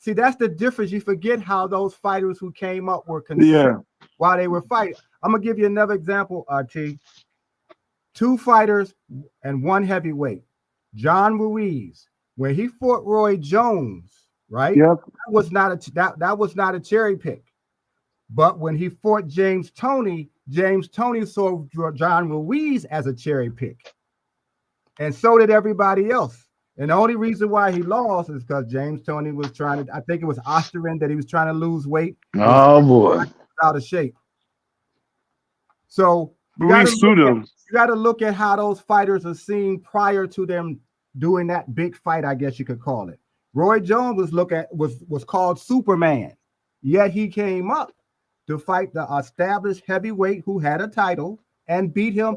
See, that's the difference. You forget how those fighters who came up were considered Yeah. while they were fighting. I'm gonna give you another example, T. Two fighters and one heavyweight. John Ruiz, when he fought Roy Jones, right? Yep. That was not a cherry pick. But when he fought James Tony saw John Ruiz as a cherry pick. And so did everybody else. And the only reason why he lost is because James Tony was trying to, I think it was Osterman that he was trying to lose weight. His oh boy, out of shape. So Ruiz sued him. you got to look at how those fighters are seen prior to them doing that big fight, I guess you could call it. Roy Jones was called Superman, yet he came up to fight the established heavyweight who had a title and beat him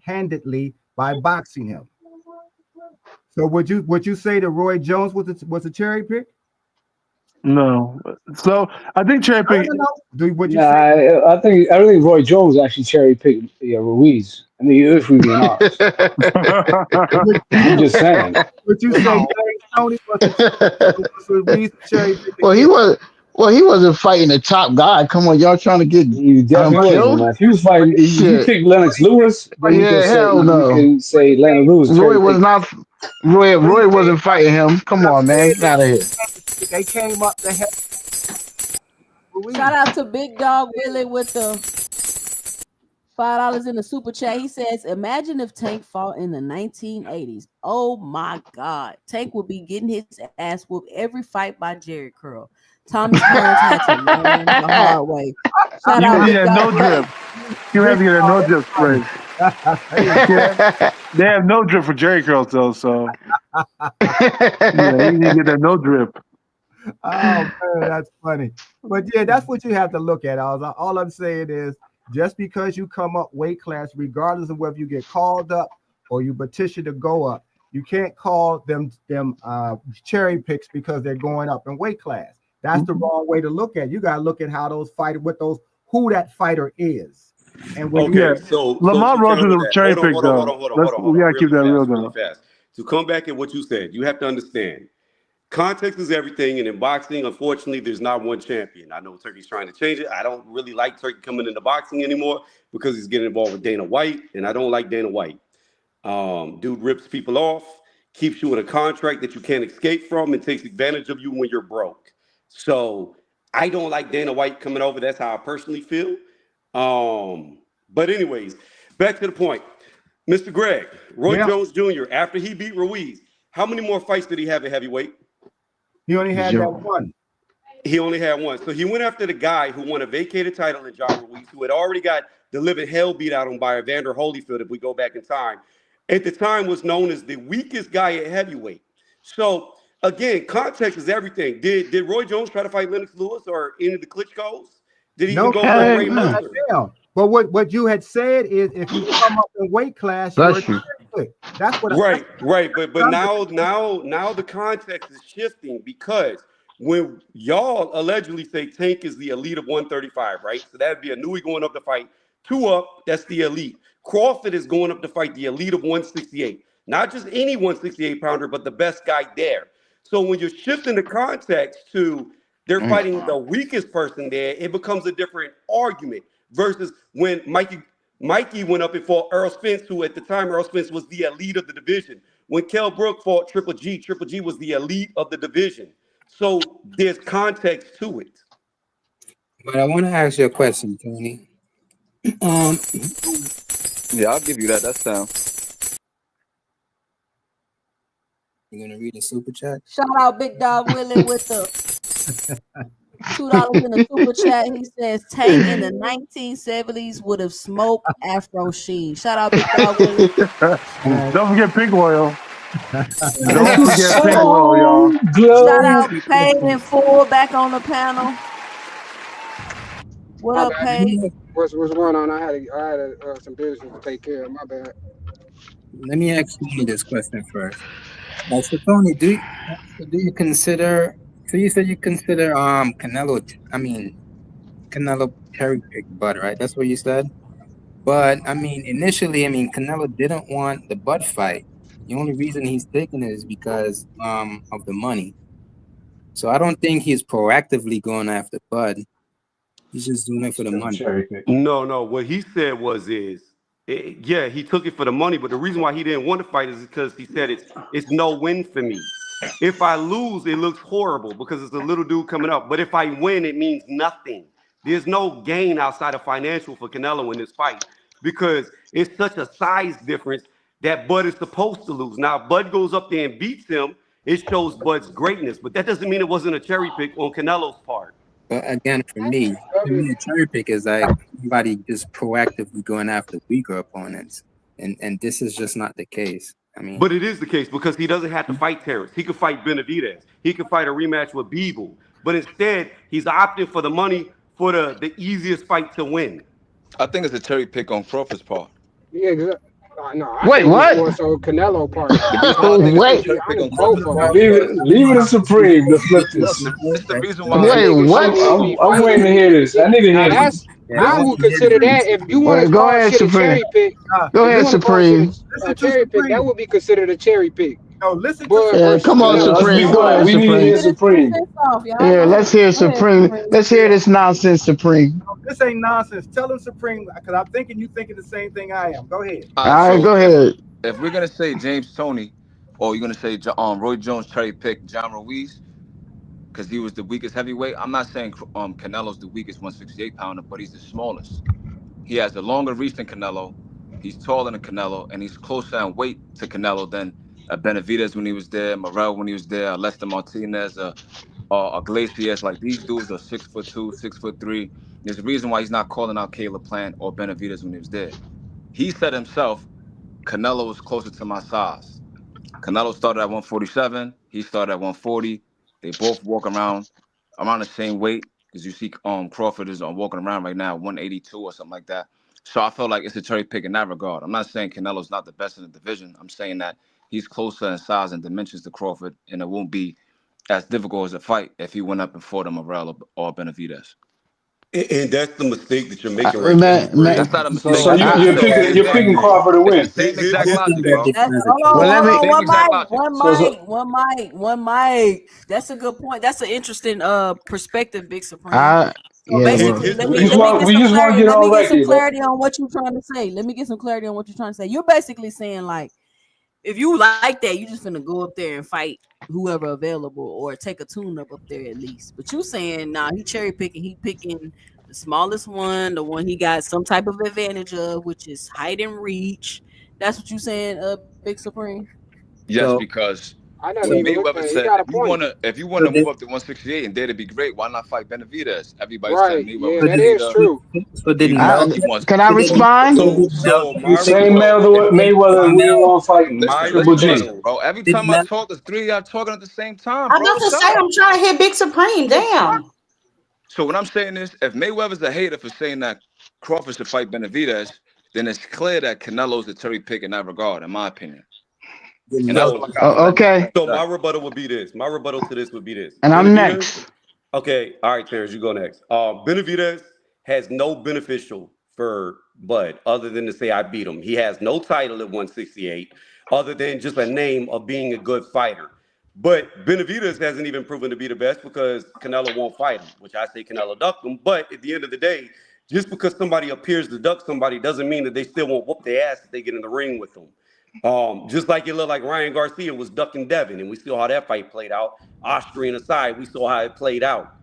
handedly by boxing him. So would you say that Roy Jones was a cherry pick? No. So I think cherry pick. Would you Nah, say? I don't think Roy Jones actually cherry picked Ruiz. I mean, if we're being honest, I'm just saying. Would you say James Tony was a cherry pick well, again? he wasn't fighting the top guy. Come on, y'all trying to get He definitely wasn't, killed? man. If he was fighting, if you Shit. pick Lennox Lewis, then Yeah, hell you no. can say Lennox Lewis Roy cherry was picked. not. Roy wasn't fighting him. Come on, man, get out of here. They came up to help Ruiz. Shout out to Big Dog Willie with the $5 in the super chat. He says, "Imagine if Tank fought in the 1980s. Oh my God, Tank would be getting his ass whooped every fight by Jerry Curl. Tommy's parents had to learn the hard way." Shout out Big Yeah, Dog no drip. Willie. You have to get a no drip spray. Yeah, they have no drip for Jerry curls though, so yeah, you need to get that no drip. Oh man, that's funny. But yeah, that's what you have to look at. All I'm saying is just because you come up weight class, regardless of whether you get called up or you petition to go up, you can't call them cherry picks because they're going up in weight class. That's the wrong way to look at it. You got to look at how those fighters, who that fighter is. And when Okay, Yeah, so Lamar to Rose is counter a that, cherry pick though. We gotta keep that real really though. fast. To come back at what you said, you have to understand context is everything. And in boxing, unfortunately, there's not one champion. I know Turkey's trying to change it. I don't really like Turkey coming into boxing anymore because he's getting involved with Dana White, and I don't like Dana White. Dude rips people off, keeps you in a contract that you can't escape from, and takes advantage of you when you're broke. So I don't like Dana White coming over. That's how I personally feel. But anyways, back to the point. Mr. Greg, Roy yeah, Jones Jr., after he beat Ruiz, how many more fights did he have at heavyweight? he only had that Zero. one. He only had one. So he went after the guy who won a vacated title in John Ruiz, who had already got the living hell beat out on by Evander Holyfield, if we go back in time. At the time was known as the weakest guy at heavyweight. So again, context is everything. Did Roy Jones try to fight Lennox Lewis or any of the Klitschko's? Did he even No, go sir. for Heck Ray no. Meltzer? Down. But what you had said is if you come up in weight class, you're a Bless you. cherry pick. That's what Right, right. But now the context is shifting because when y'all allegedly say Tank is the elite of 135, right? So that'd be a Nui going up to fight two up, that's the elite. Crawford is going up to fight the elite of 168. Not just any 168 pounder, but the best guy there. So when you're shifting the context to they're fighting the weakest person there, it becomes a different argument versus when Mikey went up and fought Earl Spence, who at the time Earl Spence was the elite of the division. When Kell Brook fought Triple G was the elite of the division. So there's context to it. But I want to ask you a question, Tony. Um, Yeah, I'll give you that. That's down. you're gonna read the super chat? Shout out Big Dog Willie with the $2 in the super chat. He says Tank in the 1970s would have smoked Afro Sheen. Shout out Big Dog Willie. Don't forget pink oil. Make Don't the forget pink oil, y'all. song glow. Shout out Paid in Full back on the panel. What My up, bad. Paid? What's going on? I had some business to take care of. My bad. Let me ask you this question first. So Tony, do you consider? So you said you consider Canelo. I mean Canelo cherry pick Bud, right? That's what you said. But I mean, initially, I mean Canelo didn't want the Bud fight. The only reason he's taking it is because of the money. So I don't think he's proactively going after Bud. He's just doing it He's for the gonna money. cherry pick. No, no. What he said yeah, he took it for the money, but the reason why he didn't want to fight is because he said it's no win for me. If I lose, it looks horrible because it's a little dude coming up. But if I win, it means nothing. There's no gain outside of financial for Canelo in this fight because it's such a size difference that Bud is supposed to lose. Now, if Bud goes up there and beats him, it shows Bud's greatness, but that doesn't mean it wasn't a cherry pick on Canelo's part. But again, to me, a cherry pick is like somebody just proactively going after weaker opponents, and this is just not the case. I mean, But it is the case because he doesn't have to fight Terrence. He could fight Benavidez. He could fight a rematch with Beagle. But instead, he's opting for the money for the easiest fight to win. I think it's a cherry pick on Crawford's part. Yeah, no, I Wait, think it's what? more so Canelo part. The reason why I think it's a Wait, I'm cherry pick on both Crawford's of part them. because Leave it to Supreme to flip this. it's the reason Cause why. that wait, nigga what? shouldn't be I'm waiting fighting. to hear this. I need to Now hear this. that's I would consider that if you want to Wait, go call ahead, shit a Supreme. cherry pick. Go If you ahead, want to call shit Supreme. a Listen to cherry pick, that Supreme. would be considered a cherry pick. No, listen to But Yeah, versus come on, Yeah, Canelo, let's be Supreme. no. Go quiet. ahead, We need to hear Supreme. Get his 2 Supreme. cents off, y'all. Yeah, Go let's ahead. hear Go ahead, Supreme. Supreme. Let's hear this nonsense, Supreme. No, this ain't nonsense. Tell him Supreme, because I'm thinking you thinking the same thing I am. Go ahead. All All right, right, so go if ahead. if we're gonna say James Tony, or you're gonna say Roy Jones cherry pick John Ruiz because he was the weakest heavyweight, I'm not saying Canelo's the weakest 168 pounder, but he's the smallest. He has a longer reach than Canelo. He's taller than Canelo, and he's closer in weight to Canelo than Benavidez when he was there, Morrell when he was there, Lester Martinez, Iglesias. Like these dudes are 6'2", 6'3". There's a reason why he's not calling out Caleb Plant or Benavidez when he was there. He said himself, Canelo was closer to my size. Canelo started at 147. He started at 140. They both walk around the same weight because you see Crawford is walking around right now 182 or something like that. So I feel like it's a cherry pick in that regard. I'm not saying Canelo's not the best in the division. I'm saying that he's closer in size and dimensions to Crawford, and it won't be as difficult as a fight if he went up and fought a Morel or Benavidez. And that's the mistake that you're making right there, Man, Supreme. That's man, not a mistake. So That's you, what I'm you're saying. picking Crawford to It's the win. same exact Here's the logic, thing. bro. That's hold well, on, let hold me. on, Same one exact mic, logic. one mic. That's a good point. That's an interesting perspective, Big Supreme. So Yeah, well, basically, Here's the We thing. just let me get want some to clarity. get Let on me get some record, bro. clarity on what you're trying to say. Let me get some clarity on what you're trying to say. You're basically saying like, if you like that, you just gonna go up there and fight whoever available or take a tune up there at least. But you saying nah, he cherry picking, he picking the smallest one, the one he got some type of advantage of, which is height and reach. That's what you saying, Big Supreme. Yes, So because I don't when so even. Mayweather He said got a point. if you so wanna move this up to 168 and there to be great, why not fight Benavidez? Everybody's saying Right? Yeah, Mayweather's so the that did is hater. true. so did He Mel wants can I so did respond? so did Mel So cherry my pick Same rebuttal. Mayweather we Mel want to fight My Triple G. rebuttal. Every did time I Mel talk, the three of y'all talking at the same time, I'm bro. about to Shut say up. I'm trying to hit Big Supreme. Damn. So what I'm saying is, if Mayweather's a hater for saying that Crawford should fight Benavidez, then it's clear that Canelo's the cherry pick in that regard, in my opinion. did And I Mel feel So like I feel like that's Okay, that's so that. my rebuttal would be this. My rebuttal to this would be this. and I'm Benavidez. next. Okay, all right, Terrence, you go next. Benavidez has no beneficial for Bud other than to say I beat him. He has no title at 168 other than just a name of being a good fighter. But Benavidez hasn't even proven to be the best because Canelo won't fight him, which I say Canelo ducked him. But at the end of the day, just because somebody appears to duck somebody doesn't mean that they still won't whoop their ass if they get in the ring with them. Just like it looked like Ryan Garcia was ducking Devin, and we saw how that fight played out. Austrian aside, we saw how it played out.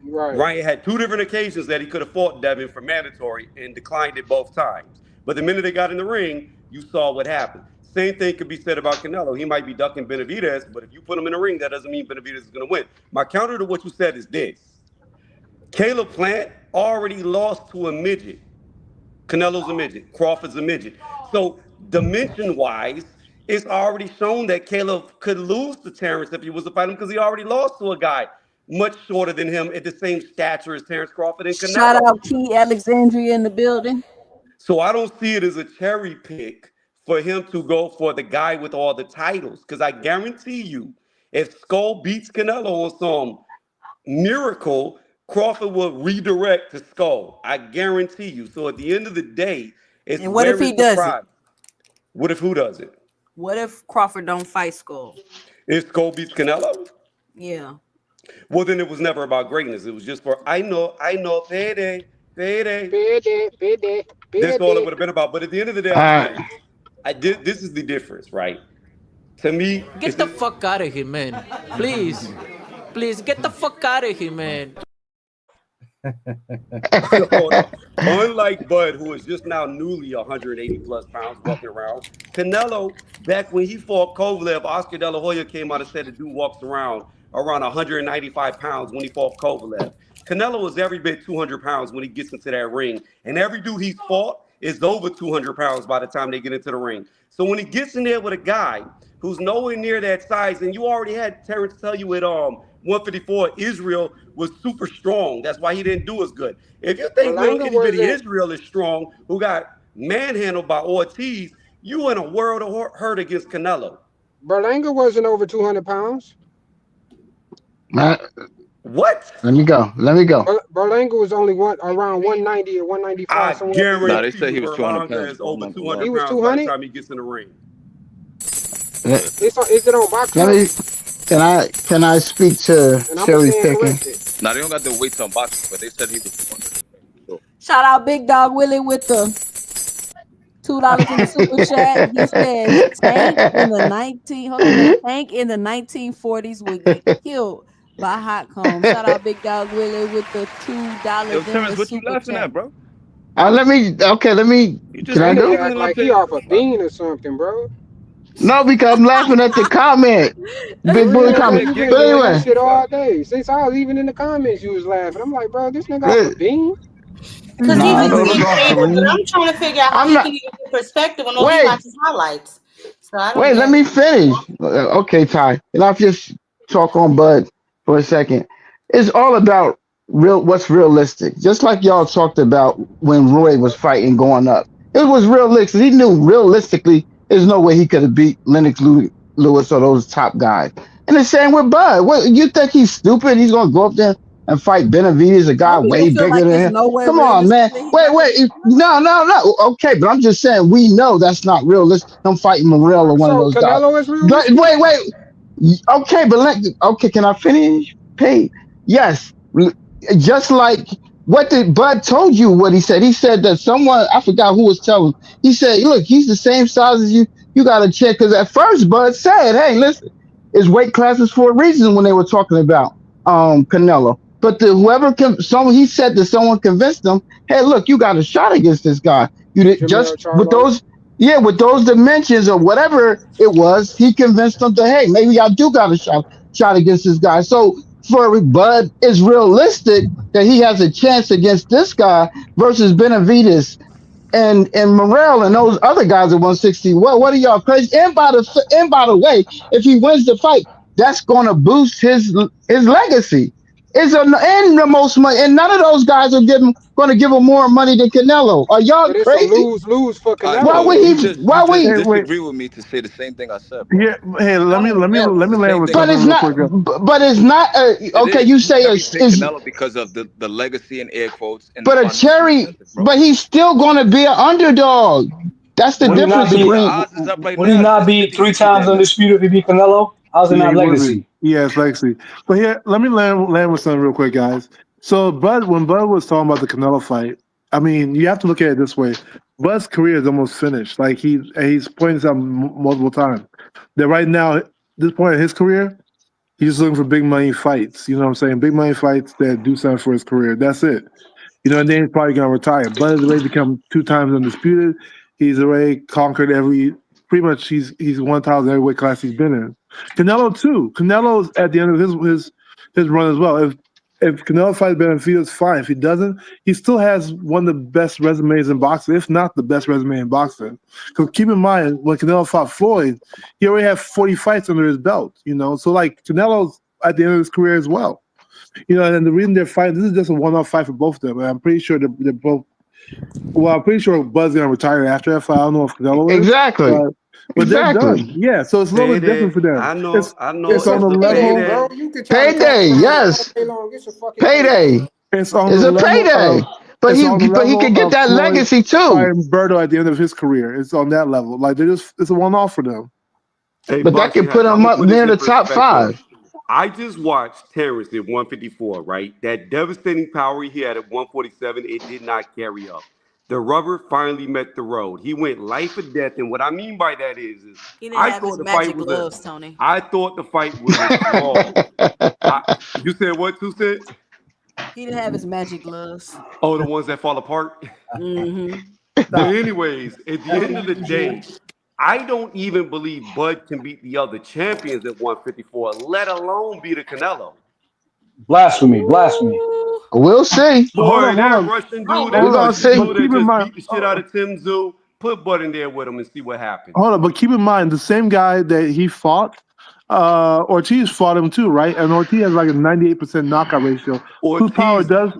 Right. Ryan had two different occasions that he could have fought Devin for mandatory and declined it both times. But the minute they got in the ring, you saw what happened. Same thing could be said about Canelo. He might be ducking Benavidez, but if you put him in the ring, that doesn't mean Benavidez is going to win. My counter to what you said is this: Caleb Plant already lost to a midget. Canelo's a midget. Crawford's a midget. So dimension wise, it's already shown that Caleb could lose to Terrence if he was to fight him because he already lost to a guy much shorter than him at the same stature as Terrence Crawford and Shout Canelo. out Key Alexandria in the building. So I don't see it as a cherry pick for him to go for the guy with all the titles. Because I guarantee you, if Skull beats Canelo on some miracle, Crawford will redirect to Skull. I guarantee you. So at the end of the day, it's And what if where he is the does it? pride? What if who does it? What if Crawford don't fight Skull? If Skull beats Canelo? Yeah. Well, then it was never about greatness. It was just for I know, payday, payday. Bid it, That's bid all it it. would have been about. But at the end of the day, All I'm right. saying I did. This is the difference, right? To me, Get the fuck out of here, man. Please. Please get the fuck out of here, man. hold on. Unlike Bud, who is just now newly 180 plus pounds walking around, Canelo, back when he fought Kovalev, Oscar De La Hoya came out and said the dude walks around 195 pounds when he fought Kovalev. Canelo is every bit 200 pounds when he gets into that ring. And every dude he's fought is over 200 pounds by the time they get into the ring. So when he gets in there with a guy who's nowhere near that size, and you already had Terrence tell you at 154, Israel was super strong. That's why he didn't do as good. If you think little Berlanga itty bitty wasn't Israel is strong, who got manhandled by Ortiz, you in a world of hurt against Canelo. Berlanga wasn't over 200 pounds. Matt, What? let me go. Let me go. Berlanga was only around 190 or 195, I somewhere up in there. Nah, they guarantee said you he was 200 Berlanga pounds, is bro. I'm over not gonna 200 lie. He was pounds by the 200. time he gets in the ring. Let, Is it on Box let Talk? me. Can I speak to And I'm gonna cherry stand picking? corrected. Nah, they don't got the weights on boxing, but they said he was 200. So, Shout out Big Dog Willie with the $2 in the super chat. He says Tank in the 19 hold on a minute. Tank in the 1940s would get killed by hot comb. Shout out Big Dog Willie with the yo, $2 in Terrence, the what you super laughing chat. at, bro? Let me. Okay, let me. You Can just I That be go? nigga giggling act up like here. he off a Fuck. bean or something, bro. No, because I'm laughing at the comment. For Big bully real, You over bro. here comment. You been But giggling doing like that anyway, shit goofy fuck. all day. Since I was even in the comments, you was laughing. I'm like, bro, this nigga off a li- bean. Because he nah, I was don't being look off the shaded, but ring. I'm trying to figure out how I'm he not. can even get perspective when all he Wait, watches highlights. So I don't wait. Let get me finish. Okay, Ty. And I'll just talk on Bud for a second. It's all about what's realistic. Just like y'all talked about when Roy was fighting going up. It was realistic. He knew realistically there's no way he could have beat Lewis or those top guys. And the same with Bud. What you think he's stupid? He's gonna go up there and fight Benavidez, a guy Some people way feel bigger like than it's him. no way Come on, realistic man. that he Wait, gonna wait. beat No, Canelo. no, no. Okay, but I'm just saying we know that's not realistic. Him fighting Morel or one of So those guys. Canelo is But realistic. wait. Okay, but okay, can I finish? Pay. Yes. Just like what did Bud told you what he said. He said that someone I forgot who was telling. He said, "Look, he's the same size as you. You got to check." Because at first Bud said, "Hey, listen, it's weight classes for a reason." When they were talking about Canelo, but whoever someone he said that someone convinced them, "Hey, look, you got a shot against this guy. You did Jamel just with Charlo. those." Yeah, with those dimensions or whatever it was, he convinced them that hey, maybe I do got a shot against this guy. So for Bud, it's realistic that he has a chance against this guy versus Benavides and Morrell and those other guys at 160. What are y'all crazy? And by the way, if he wins the fight, that's gonna boost his legacy. It's and the most money, and none of those guys are gonna give him more money than Canelo. Are y'all But it's a crazy? lose-lose for All right, Why Canelo so would though. you he? just you Why would just he? Hey, wait. disagree with me to say the same thing I said, bro. Yeah. Hey, let Not me only let me that, let it's me the land same with thing I But something it's real said. not. quick. But it's not. It Okay, is. you You say cherry pick is. Canelo because of the legacy and air quotes and the But a financial cherry. incentive, bro. But he's still gonna be an underdog. That's the Would he not difference The be? between. odds is up right Would he now. not It's be three 50-50 times damn near. undisputed if he beat Canelo? How's it Yeah, not he would be. legacy? Yeah, it's legacy. But here, let me land with something real quick, guys. So, when Bud was talking about the Canelo fight, I mean, you have to look at it this way. Bud's career is almost finished. Like he's pointed this out multiple times. That right now, this point in his career, he's just looking for big money fights. You know what I'm saying? Big money fights that do something for his career. That's it. And then he's probably gonna retire. Bud has already become 2 times undisputed. He's already conquered pretty much he's 1,000 every weight class he's been in. Canelo too. Canelo's at the end of his run as well. If Canelo fights Benavidez, fine. If he doesn't, he still has one of the best resumes in boxing, if not the best resume in boxing. Because keep in mind, when Canelo fought Floyd, he already had 40 fights under his belt. So like Canelo's at the end of his career as well. And the reason they're fighting, this is just a one-off fight for both of them. And I'm pretty sure they're both Well, I'm pretty sure Bud's gonna retire after that fight. I don't know if Canelo is, Exactly. but they're Exactly. done. Yeah, so it's a little bit different Payday. for them. I know. I know. It's on It's the the Payday, level. bro. payday. You can try to talk Payday, trash all yes. day long. It's a fucking payday. Payday. It's on the It's a level payday. of. But It's on the he level could get of that Floyd legacy too. fighting Berto at the end of his career. It's on that level. Like it's a one-off for them. Hey, But that Boxing could put Hack, I'm him gonna up put this near in the top perspective. 5. I just watched Terrence at 154, right? That devastating power he had at 147, it did not carry up. The rubber finally met the road. He went life or death, and what I mean by that is He didn't I have thought his the fight magic was a, gloves, Tony. I thought the fight was a draw. I, you said what? Two said? He didn't have his magic gloves. Oh, the ones that fall apart. Mm-hmm. But anyways, at the end of the day, I don't even believe Bud can beat the other champions at 154, let alone beat a Canelo. Blasphemy, blasphemy. We'll see. Hold Boy, on, hold that on. Russian I don't dude, We're that believe gonna it. Russian see. But dude that keep in just mind. beat the shit out of Tim Tszyu, put Bud in there with him and see what happens. Hold on, but keep in mind the same guy that he fought, Ortiz fought him too, right? And Ortiz has like a 98% knockout ratio. Whose power Ortiz, does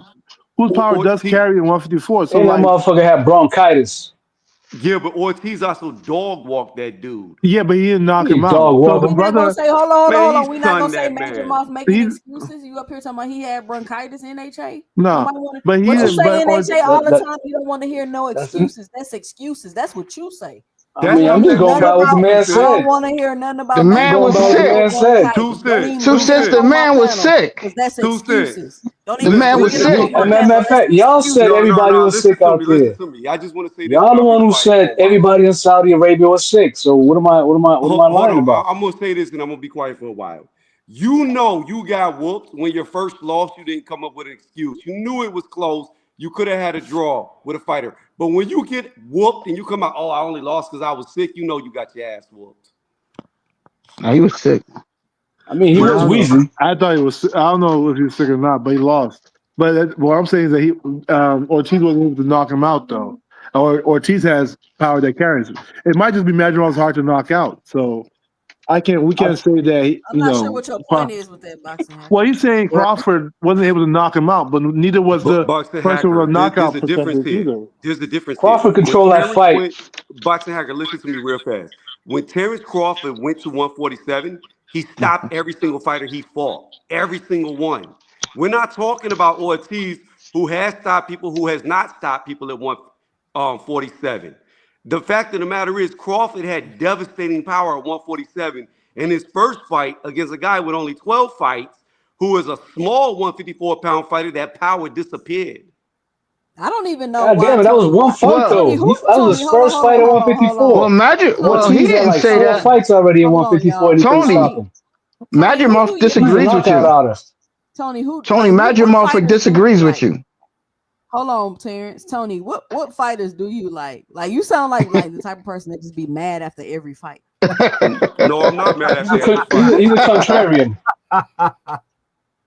whose power does Ortiz, carry in 154? So And that like, motherfucker had bronchitis. yeah, but Ortiz also dog walked that dude. yeah, but he didn't knock You him out. dog So the We walking. not gonna brother, say hold on, Man, hold he on. We not gonna stunned say that Major man. Mouth making he's excuses. You up here talking about he had bronchitis in HA? no, Nobody want but he what you didn't. That's say But in HA all the that time. You don't want to hear no that's excuses. That's excuses. That's what you say. I You don't That's mean, want I'm to not just hear that going none by serious, what the about. two man You cent. don't said. want to hear nothing The about I'm Major man going was by Mouth what the and sick. no man said. bronchitis. Don't even Two Two bring that cents. up The cent. on my man was panel sick. because that's 2 cent. excuses. Don't The even man bring was it up Listen, on sick. my Matter panel. of That's fact, y'all said no, excuses. no, everybody no. was sick out Listen there. to me. I just want to say this Y'all because the I've one been who quiet for said a while. everybody in Saudi Arabia was sick. So what am I Hold lying on. about? I'm gonna say this and I'm gonna be quiet for a while. You know you got whooped when your first loss. You didn't come up with an excuse. You knew it was close. You could have had a draw with a fighter. But when you get whooped and you come out, oh, I only lost because I was sick. You know you got your ass whooped. No, he was sick. I mean, he I was don't know. wheezing. I thought he was. I don't know if he was sick or not, but he lost. But what I'm saying is that he Ortiz wasn't able to knock him out though. Or Ortiz has power that carries. It might just be Madrigal's hard to knock out. So I can't. We I, can't say that. I'm not sure what your point is with that boxing Well, hacker. he's saying Crawford wasn't able to knock him out, but neither was But the boxing person with hacker, a there's knockout a difference percentage here. either. There's a difference here. Crawford When controlled that Terrence fight. went, boxing hacker, listen to me real fast. When Terrence Crawford went to 147, he stopped every single fighter he fought, every single one. We're not talking about Ortiz, who has stopped people, who has not stopped people at 147. The fact of the matter is, Crawford had devastating power at 147 in his first fight against a guy with only 12 fights, who is a small 154-pound fighter. That power disappeared. I don't even know God why damn it, that was Tony. one fight Well, Tony, though. who That was Tony? his Hold on, first hold fight on, at hold on, hold on. well, 154. He Ortiz Tony, had didn't like say four that. fights already at hold on, 154 and y'all. he couldn't Tony, stop Tony, him. Tony, who do Madrimov you He's a disagrees like? with knockout you. artist. Tony, who Tony like who? What Madrimov fighters do you disagrees with like? you. Hold on, Terrence. Tony, what fighters do you like? Like you sound like the type of person that just be mad after every fight. No, I'm not mad He's a after every fight. he's a contrarian.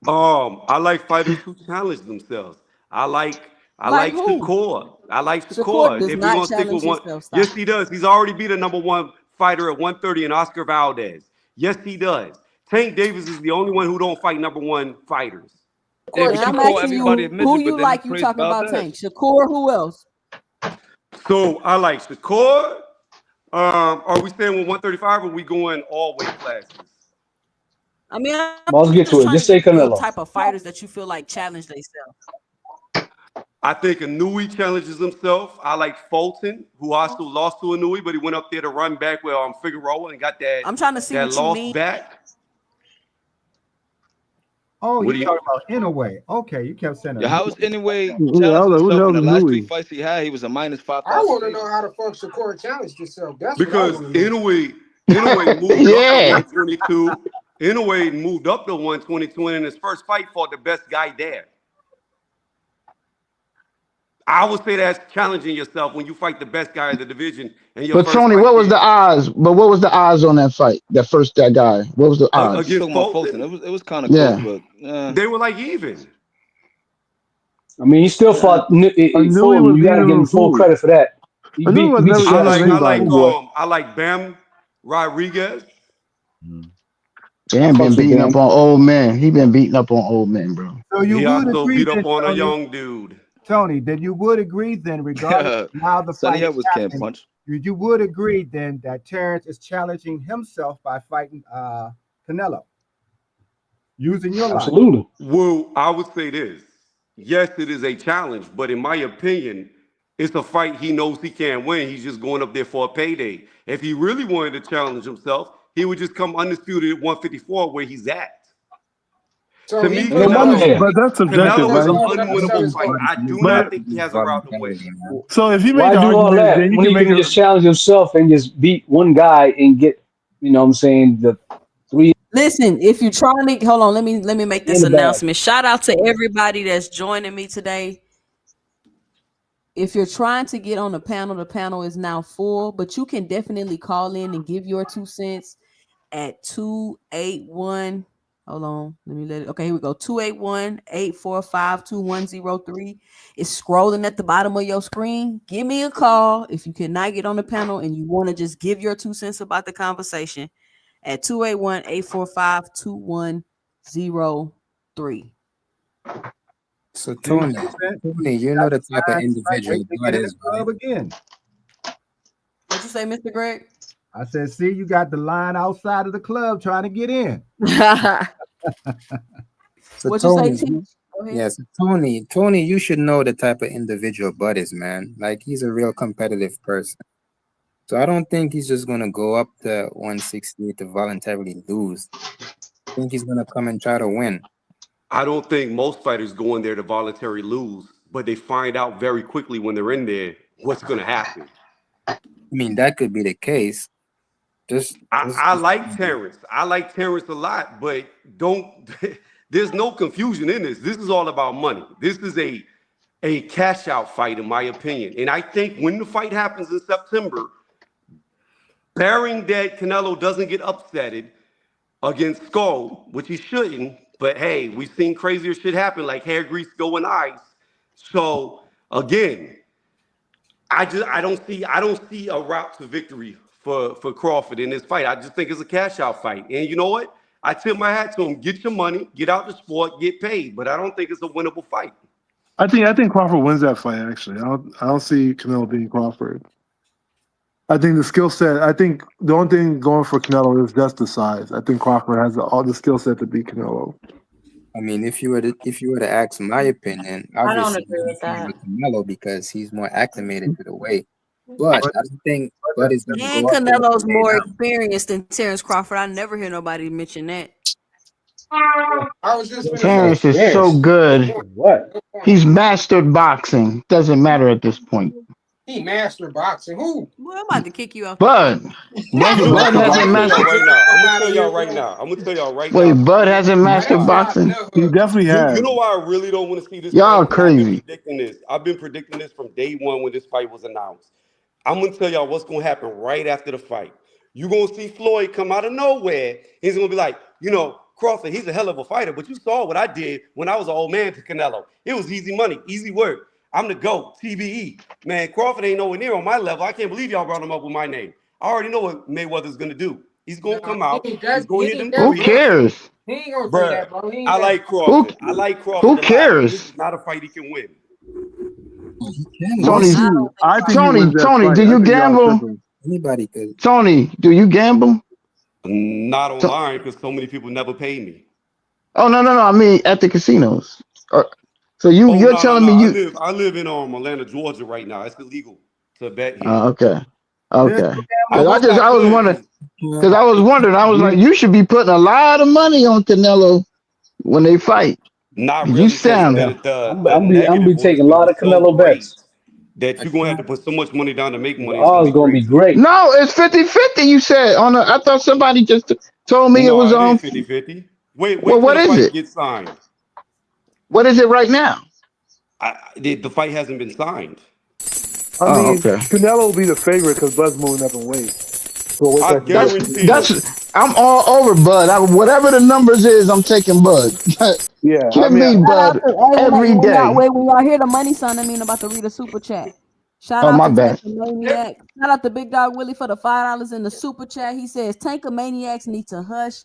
I like fighters who challenge themselves. I like I Like like who? Shakur. I like Shakur Shakur. does If we're not gonna stick challenge with one, himself. yes, Stop it. he does. He's already beat a number one fighter at 130 in Oscar Valdez. Yes, he does. Tank Davis is the only one who don't fight number one fighters. If Now I'm Shakur, asking everybody you admits who it, but you then he like. You praised talking about Valdez. Tank? Shakur? Who else? So I like Shakur. Are we staying with 135 or are we going all weight classes? I mean, I'm Well, let's just get trying to to it. get Just say your Canelo. type of fighters that you feel like challenge themselves. I think Inouye challenges himself. I like Fulton, who also lost to Inouye, but he went up there to run back with Figueroa and got that I'm trying to see that what you loss mean. back. Oh, What you do you? talking about in a way? Okay, you kept saying a Yeah, new. how was anyway Yeah, challenged who the himself in hell's the last three Nui? fights he had? He was a minus I 5,000 want to know favorite. how the fuck Shakur challenged himself. That's what I Because want to know. Inouye moved up to Yeah. 122. Inouye moved up to 122, and in his first fight fought the best guy there. I would say that's challenging yourself when you fight the best guy in the division in your But first Tony, fight what was the there. odds? But what was the odds on that fight? That guy. What was the You odds? Against talking about Fulton? Fulton, It was kind of close, Yeah. but they were like even. I mean, he still fought Nui Fulton. was You got to even give him on full who? credit for that. He Nui beat was he beat the never shit I out of even on like I Sweet like anybody. Boy. I like Bam Rodriguez. I Dan been fucks with beating up Bam. on old men. He been beating up on old men, bro. So you He would also agree beat up then, on a Tony? young dude. Tony, then you would agree then, regardless of how the Sonny fight is Edwards can't happening, punch. you would agree then that Terrence is challenging himself by fighting Canelo, using your logic. Absolutely. Well, I would say this. Yes, it is a challenge, but in my opinion, it's a fight he knows he can't win. He's just going up there for a payday. If he really wanted to challenge himself, he would just come undisputed at 154 where he's at. So To he me, No put money there. But that's subjective, Canelo is so an right? he put up a unwinnable certain fight. score. Everybody, I do But not everybody think he lose has a route to win. voluntarily, man. so if you make Why the do all argument, that then you when can he make can it. just challenge himself and just beat one guy and get, you know what I'm saying, the 3 Listen, if you're trying to hold on, let me make in this the bag. announcement. Shout out to everybody that's joining me today. If you're trying to get on the panel is now full, but you can definitely call in and give your 2 cents at 281. Hold on. Let me let it. Okay, here we go. 281-845-2103. It's scrolling at the bottom of your screen. Give me a call if you cannot get on the panel and you want to just give your 2 cents about the conversation at 281-845-2103. So See, Tony, 2 cents. Tony, You you know got the the type of line right. Wait individual to God get in the is, right? club again. What you say, Mr. Greg? I said, see, you got the line outside of the club trying to get in. So What you say, Tony, T? Go ahead. yes, Tony, you should know the type of individual Bud is, man. Like he's a real competitive person. So I don't think he's just gonna go up to 160 to voluntarily lose. I think he's gonna come and try to win. I don't think most fighters go in there to voluntarily lose, but they find out very quickly when they're in there what's going to happen. I mean, that could be the case. Just, just, I just like Terrence. I like Terrence a lot, but don't. There's no confusion in this. This is all about money. This is a cash out fight, in my opinion. And I think when the fight happens in September, barring that Canelo doesn't get upsetted against Skull, which he shouldn't, but hey, we've seen crazier shit happen, like hair grease going ice. So again, I don't see a route to victory for Crawford in this fight. I just think it's a cash out fight. And you know what? I tip my hat to him. Get your money, get out the sport, get paid. But I don't think it's a winnable fight. I think Crawford wins that fight. Actually, I don't see Canelo beating Crawford. I think the skill set. I think the only thing going for Canelo is just the size. I think Crawford has all the skill set to beat Canelo. I mean, if you were to ask my opinion, I don't obviously agree I'm with going that. with Canelo because he's more acclimated to the weight. But But, I don't think but Bud is going to And go up there with Canelo's the weight more up. experienced than Terrence Crawford. I never hear nobody mention that. I was just What's gonna more say. Terrence is so experience? good. What? He's mastered boxing. Doesn't matter at this point. He mastered boxing. Who? Well, I'm about to kick you out the Bud, panel. You Bud, know what Bud though? I'm hasn't gonna tell y'all mastered. right Get the now. I'm fuck gonna out of tell y'all here, right bro. now. I'm gonna tell y'all right Wait, now. Bud hasn't mastered That's not boxing. He no. definitely You has. know why I really don't want to see this Y'all fight, and I've been crazy. predicting this. I've been predicting this from day one when this fight was announced. I'm gonna tell y'all what's gonna happen right after the fight. You're gonna see Floyd come out of nowhere. He's gonna be like, Crawford, he's a hell of a fighter, but you saw what I did when I was an old man to Canelo. It was easy money, easy work. I'm the GOAT, TBE. Man, Crawford ain't nowhere near on my level. I can't believe y'all brought him up with my name. I already know what Mayweather's gonna do. He's gonna No, come he out, ain't he's that. gonna He hit ain't them that Who three. buff. cares? He ain't gonna say Bruh, that, bro. He ain't I that like buff. Who Crawford. I like who Crawford a lot, but this cares? is not a fight he can win. He can We'll win. I Tony, see. don't think I think he Crawford. wins Tony, that Tony, fight. do I you think y'all gamble? tripping. Anybody could. Tony, do you gamble? Not To- online because so many people never pay me. oh no, I mean at the casinos. Or, so you Oh you're no no telling no! me I you? live I live in Atlanta, Georgia right now. It's illegal to bet here. Okay, there's okay. no I gambling. wish I I was could. wondering Uh, because I was wondering. I was like, We you should be putting a lot of money on Canelo when they fight. Not Cause you really, because sound Yeah. the the I'm the I'm be I'm be negative on is taking a going to lot be of so Canelo great bets. that you're going to have to put so much money down to make The money. It's going odds to be gonna be crazy. great. no, it's 50-50. You said on. I thought somebody just told me it No, was it on. ain't 50-50. Wait Well, till what the is fight it? gets signed. What is it right now? The fight hasn't been signed. I Oh, mean, okay. Canelo will be the favorite because Bud's moving up in weight. So weight I class is That's over guarantee. 200. that's. I'm all over Bud. Whatever the numbers is, I'm taking Bud. Yeah, I Give mean, me Shout out Bud to hey, every when y'all day. wait, when y'all hear the money sign, I mean about to read a super chat. Shout Oh out my to bad. Tanker Maniac. Shout out to Big Dog Willie for the $5 in the super chat. He says Tanker Maniacs need to hush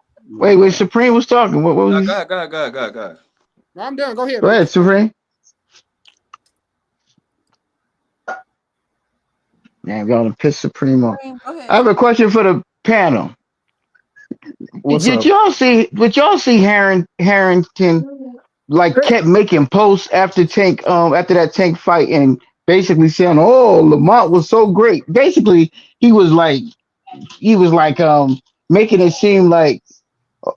Wait, Supreme was talking. What was No, he? go ahead. No, I'm done. Go ahead, Go man. ahead, Supreme. Damn, y'all done pissed Supreme off. Go ahead. I have a question for the panel. What's Did up? y'all see? Did y'all see Harrington like kept making posts after after that Tank fight and basically saying, "Oh, Lamont was so great." Basically, he was like making it seem like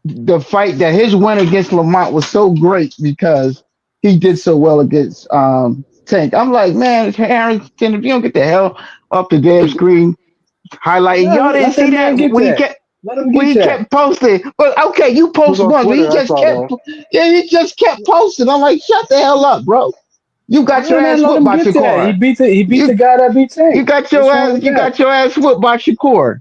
the fight that his win against Lamont was so great because he did so well against Tank. I'm like, man, Harrington, if you don't get the hell off the damn screen, highlighting. Y'all didn't Let that see man that get that. Let him when get he that. kept posting. But okay, you He was post on once, but Twitter. I saw that. he just kept posting. I'm like, shut the hell up, bro. You got Yeah, your man, ass let whooped him by get that. Shakur. He beat You the guy that beat you Tank. got What's your wrong ass with that? whooped by Shakur.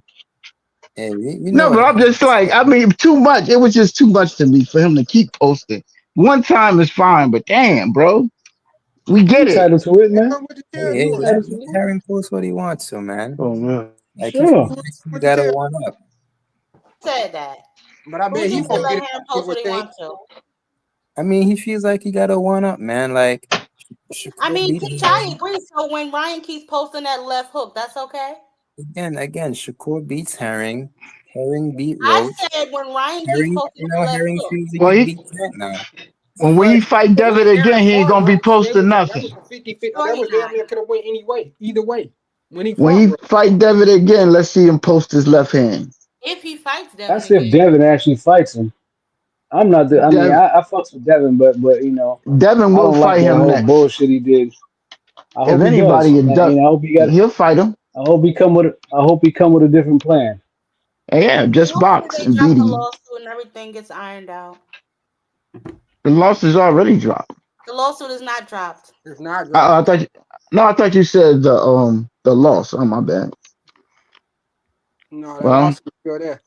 And we know No, what but I'm just like, I mean, too much. It was just too much to me for him to keep posting. One time is fine, but damn, bro, we He get it. entitled to it, man. hey, He hey, let entitled to it. Herring post what he wants to, man. Oh man. Like he Sure. feels like he got a one up. Said that. But I Who bet he just said won't let get it him get post what with he Tank. wants to? I mean, he feels like he got a one up, man. Like I Shakur mean, beat Peach, I Herring agree. So when Ryan keeps posting that left hook, that's okay. again. Shakur beats Herring. Herring beat I Roach. said when Ryan keeps Herring, posting you the know, left Herring hook. feels he Well, could he beat Tank now. when But we fight but when Devin again, Herring he ain't fought gonna be Roach, posting that nothing. was a 50-50. No, That he's was damn not. near could have went anyway, either way. When he When fought he Roach. fight Devin again, let's see him post his left hand. If he fights Devin That's if again. Devin actually fights him. I'm not the. I mean, Dev, I fucks with Devin, but Devin I will don't like fight that him whole next. bullshit he did. I If hope he does, anybody, and I hope he got. he'll fight him. I hope he come with a different plan. And yeah, And just hopefully box they and drop beat the him. lawsuit and everything gets ironed out. The loss is already dropped. The lawsuit is not dropped. It's not I, dropped. I thought, no, I thought you said the loss. Oh my bad. No, that Well, lawsuit still there.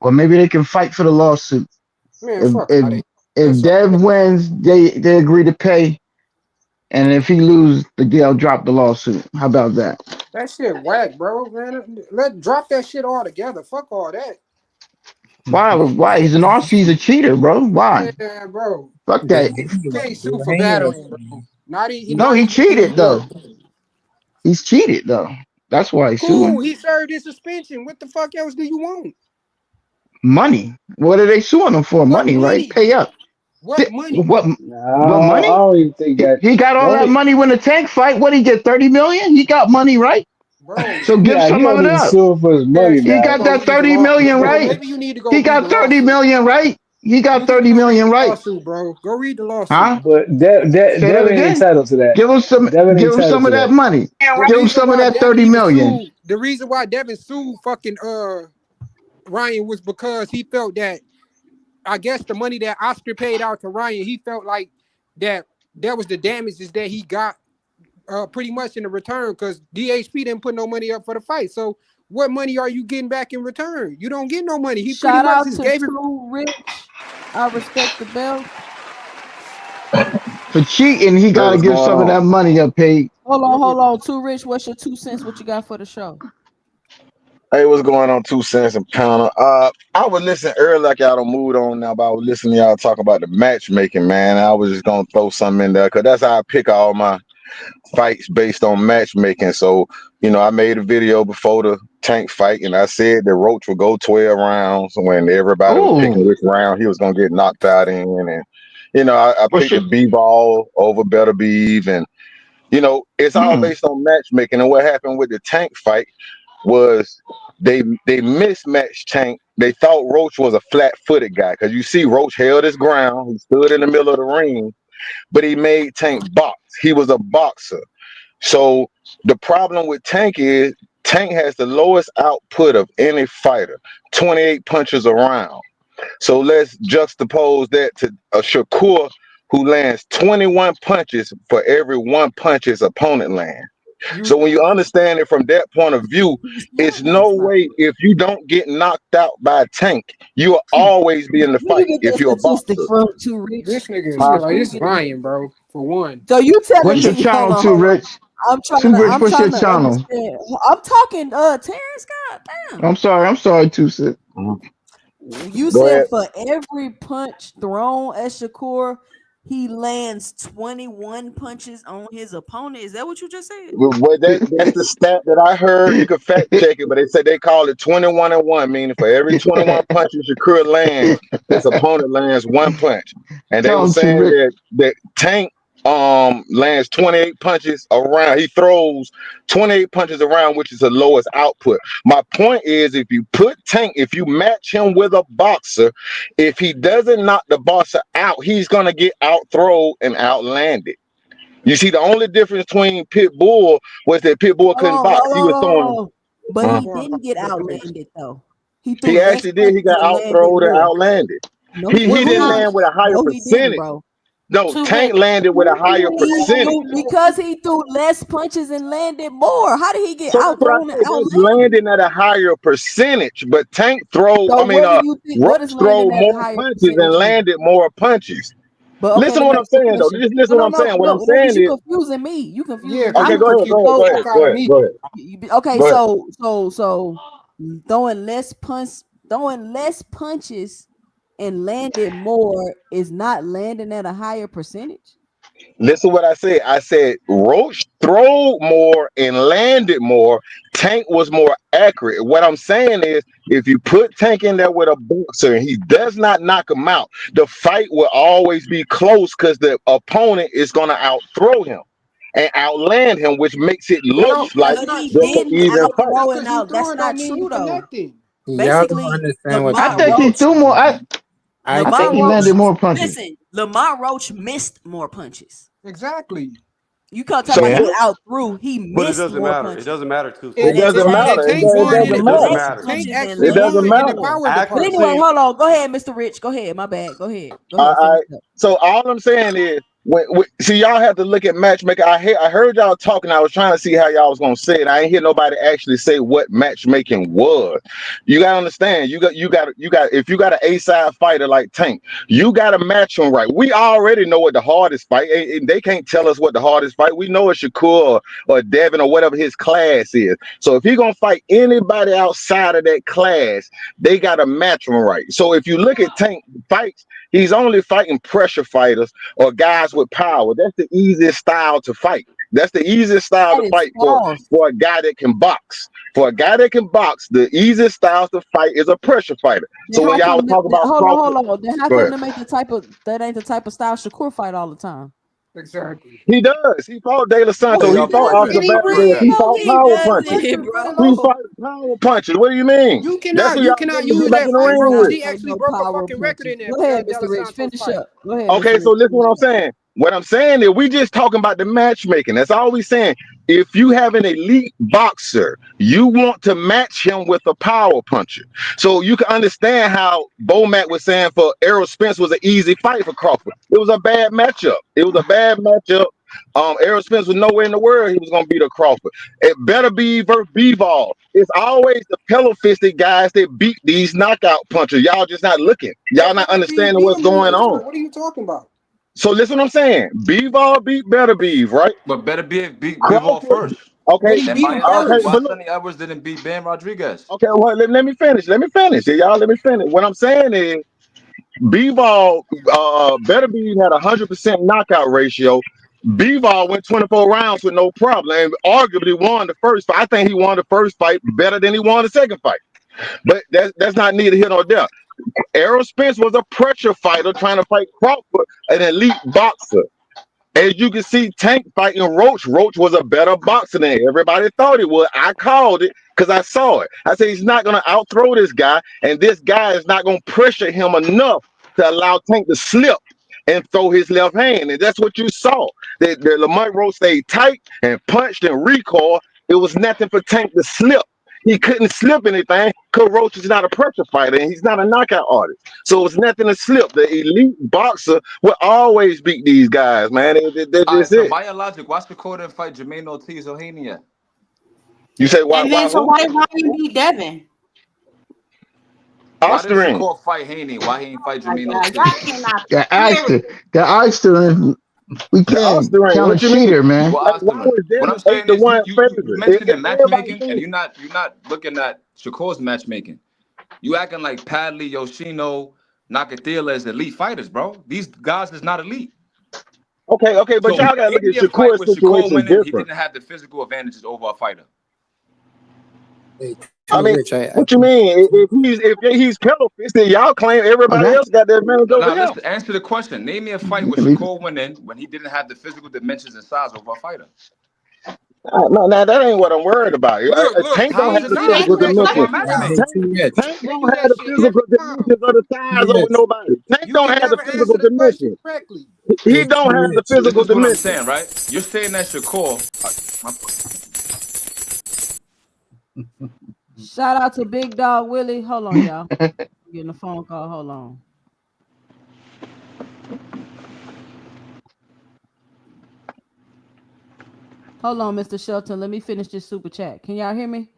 well, maybe they can fight for the lawsuit. Man, If fuck all if that. if That's all Dev that. wins, they agree to pay, and if he loses, they'll drop the lawsuit. How about that? That shit whack, bro. Man, let drop that shit all together. Fuck all that. Why? Why? He's an RC. He's a cheater, bro. Why? Man, bro. Fuck They that. Can't they sue were for hanging us. battering, bro. Not even No, not he even in New cheated York. though. He's cheated though. That's why he's Cool, suing. he served his suspension. What the fuck else do you want? Money. What are they suing him for? What Money, right? money? Pay up. What money? What? What I money? don't even think that. He got The all that only money when the tank fight. What he get? 30 million. He got money, right? Bro, So give he some of don't it need to up. sue for his man, money He you need to now. got go that read the 30 law. million, Bro, right? maybe you need to go He read the got 30 lawsuit. million, right? He You got need to 30 go read million, the right? lawsuit, bro. Go read the lawsuit. Huh? But Say that Devin ain't again. entitled to that. The Give him some of that money. Give him reason some of why that Devin 30 even million. sued, the reason why Devin sued fucking Ryan was because he felt that I guess the money that Oscar paid out to Ryan, he felt like that was the damages that he got pretty much in the return because DHP didn't put no money up for the fight. So what money are you getting back in return? You don't get no money. He pretty Shout much out just to gave it. Too Rich. I respect the belt. For cheating, he Hey, got to what's give going some of on? that money up, paid. Hold on. Too Rich, what's your 2 cents? What you got for the show? Hey, what's going on? 2 cents and pound. I was listening earlier, like y'all don't move on now, but I was listening to y'all talk about the matchmaking, man. I was just gonna throw something in there because that's how I pick all my fights based on matchmaking. So, I made a video before the tank fight, and I said that Roach would go 12 rounds when everybody was Oh, picking which round he was gonna get knocked out in, and I what's picked the your? B-ball over Better Beeve, and it's all Hmm. based on matchmaking. And what happened with the tank fight was they mismatched Tank. They thought Roach was a flat-footed guy because you see Roach held his ground. He stood in the middle of the ring, but he made Tank box. He was a boxer. So the problem with Tank is Tank has the lowest output of any fighter, 28 punches around. So let's juxtapose that to a Shakur who lands 21 punches for every one punch his opponent lands. You So when you understand it from that point of view, it's no way if you don't get knocked out by a tank, you will always be in the Where you fight get if that you're a statistic boxer. from, Too Rich? this nigga is Huh? like Where you this is get it? lying, bro. For one, So you telling What's your me? channel, Too Hold on. Rich? I'm trying Too to. Rich, I'm what's your trying to channel? understand. I'm talking. Terrence. God damn. I'm sorry, 2 cents. You Go said ahead. for every punch thrown at Shakur, he lands 21 punches on his opponent. Is that what you just said? But that's the stat that I heard. You can fact check it, but they said they call it 21-1, meaning for every 21 punches Shakur lands, his opponent lands one punch. And they were Tell him to saying Rick. that Tank lands 28 punches around. He throws 28 punches around, which is the lowest output. My point is, if you put Tank, if you match him with a boxer, if he doesn't knock the boxer out, he's gonna get out thrown and outlanded. You see, the only difference between Pitbull was that Pitbull Hold couldn't on, box. He was throwing. hold on. But Uh, he didn't get outlanded though. He threw he less actually did. He punches got and out landed throwed and more. outlanded. No, He he he didn't didn't. land with a higher No, he didn't, percentage. bro. No, To Tank his landed with a higher He percentage. threw because he threw less punches and landed more. How did he get So that's what I outthrown and said. That's outlanded? landing at a higher percentage. But Tank throw, So I mean, what do you think? What Roach does throw landing at a more higher punches and percentage mean? landed more punches. But okay, Listen let to me what I'm ask you a saying, though. question. Just No, listen to no, what I'm no, saying. What no, I'm no, because saying you is, confusing me. You Yeah, confusing because okay, you me. go ahead, confused go ahead, the go So, ahead, fuck out go of ahead, me. go ahead, okay, go ahead. so throwing less punches and landing more is not landing at a higher percentage. Listen what I said. I said Roach throw more and landed more. Tank was more accurate. What I'm saying is, if you put Tank in there with a boxer and he does not knock him out, the fight will always be close because the opponent is going to outthrow him and outland him, which makes it That look don't. like That's But not he just an true. didn't even fight. Just outthrow and because you out. That's throwing don't not mean true you though. connecting. Y'all don't Basically, understand what I Lamont y'all think saying. he Roach, threw more. I I Lamont think think he Roach, landed more punches. listen, Lamont Roach missed more punches. Exactly. You can't talk So about Yeah. he what? outthrew. He But it missed doesn't more matter. It punches. doesn't matter too. It And And doesn't Tank matter. and exactly, Tank he won threw in It the It doesn't doesn't less Tank matter. matter. Tank punches and actually It doesn't won landed in the matter. more. power But department. anyway, Accuracy. hold on. Go ahead, Mr. Rich. Go ahead. My bad. Go ahead. Go All ahead. Finish right. up. So all I'm saying is, see, y'all have to look at matchmaking. I heard y'all talking. I was trying to see how y'all was gonna say it. I ain't hear nobody actually say what matchmaking was. You gotta understand. You got. If you got an A-side fighter like Tank, you gotta match him right. We already know what the hardest fight. And they can't tell us what the hardest fight. We know it's Shakur or Devin or whatever his class is. So if he gonna fight anybody outside of that class, they gotta match him right. So if you look at Tank fights. He's only fighting pressure fighters or guys with power. That's the easiest style to fight. That's the easiest style That to is fight false. for a guy that can box. For a guy that can box, the easiest style to fight is a pressure fighter. Then So when how y'all come? talk about Crawford, Hold on. Then how go come ahead. them ain't the type of that ain't the type of style Shakur fight all the time? Exactly. He does. He fought De La No, Where Santo. He y'all he fought find doesn't. Oscar that? And he Where's Valdez. ran. that? He No, fought he power punches. doesn't, He bro. fought power punches. What do you mean? You That's cannot. what You y'all cannot niggas be use back in that the fight ring Not because with. he no actually no broke a power fucking record punches. in Go ahead, De Mr. La Rich. Santos Finish fight. up. Go ahead, Okay, Mr. so Rich. listen Finish what I'm up. saying. What I'm saying is we just talking about the matchmaking. That's all we saying. If you have an elite boxer, you want to match him with a power puncher. So you can understand how Bomac was saying for Errol Spence was an easy fight for Crawford. It was a bad matchup. It was a bad matchup. Errol Spence was nowhere in the world he was gonna beat a Crawford. It better be versus Bivol. It's always the pillow fisted guys that beat these knockout punchers. Y'all just not looking. Y'all But not Better Be understanding what's beat him. going on. What are you talking about? So listen what I'm saying. Bivol beat Better Beeve, right? But better beat Bivol Crawford. first. But Okay. he And beat him Okay. why But first. look. Sonny Edwards didn't beat Ben Rodriguez? Okay. Well, let me finish. Let me finish. Y'all, let me finish. What I'm saying is Bivol, Better Beeve had 100% knockout ratio. Bivol went 24 rounds with no problem and arguably won the first fight. I think he won the first fight better than he won the second fight. But that's not neither here nor there. Errol Spence was a pressure fighter trying to fight Crawford, an elite boxer. As you can see, Tank fighting Roach. Roach was a better boxer than everybody thought he was. I called it because I saw it. I said he's not going to outthrow this guy, and this guy is not going to pressure him enough to allow Tank to slip and throw his left hand. And that's what you saw. The Lamont Roach stayed tight and punched and recoiled. It was nothing for Tank to slip. He couldn't slip anything because Roach is not a pressure fighter and he's not a knockout artist. So it was nothing to slip. The elite boxer will always beat these guys, man. That's All right, just so it. by your logic, why Shakur didn't fight Jermaine Ortiz or Haney yet? You say why? And then Why so who? why you beat Devin? Why didn't Osterring. Shakur fight Haney? Why he didn't fight My Jermaine God, y'all Ortiz? cannot be Got serious. Oster. Got Oster. We The can't Osterring. count a What you mean? cheater, man. Well, Why Osterman. was What Devin I'm eight saying to is one you favorite? mentioning Everybody matchmaking and knew. you're not looking at Shakur's matchmaking. You acting like Padley, Yoshino, Nakatila as elite fighters, bro. These guys is not elite. Okay, but So y'all gotta name look at me a fight Shakur's with Shakur situation winning. He different. didn't have the physical advantages over a fighter. I mean, Rich, I what you mean? If he's pedal fisted, y'all claim Oh, everybody that else got the advantage over Now him. listen, answer the question. Name me a fight with yeah, Shakur winning when he didn't have the physical dimensions and size over a fighter. No, that ain't what I'm worried about. Look, Tank How don't is have it the He not? physical ain't That's gonna why let I'm dimensions. you Nah, asking though. hey, it. Tank, too rich. Tank they don't do have that the shit every physical time. dimensions of the size Too over rich. nobody. Tank You don't can have the never answer physical the question dimensions. correctly. He Hey, don't too have the rich. This physical is what I'm dimensions. saying, right? You're saying that Shakur. Shout out to Big Dog Willie. Hold on, y'all. I'm getting a phone call. Hold on. Hold on, Mr. Shelton. Let me finish this super chat. Can y'all hear me?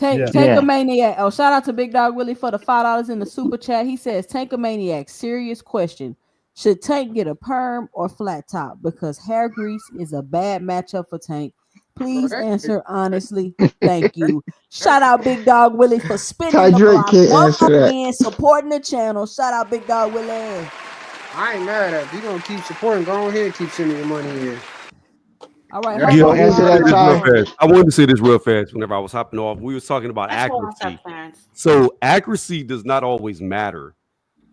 Yeah. Tank a Maniac. Oh, shout out to Big Dog Willie for the $5 in the super chat. He says, Tank a Maniac, serious question. Should Tank get a perm or flat top? Because hair grease is a bad matchup for Tank. Oh, Please that is answer honestly. Thank yeah. you. that, Shout out Big Dog Willie for spinning Ty the Drake block can't once answer that. again, supporting the channel. Shout out Big Dog Willie. I ain't mad at it. If you gonna keep supporting, go ahead and keep sending your money in. All right, That's hold You Yeah, I gonna on, all. wanted answer to y'all. say that, this Hold real Ty? on. fast. I wanted to say this real fast whenever I was hopping off. We was talking about That's what's up, accuracy. Clarence. So accuracy does not always matter.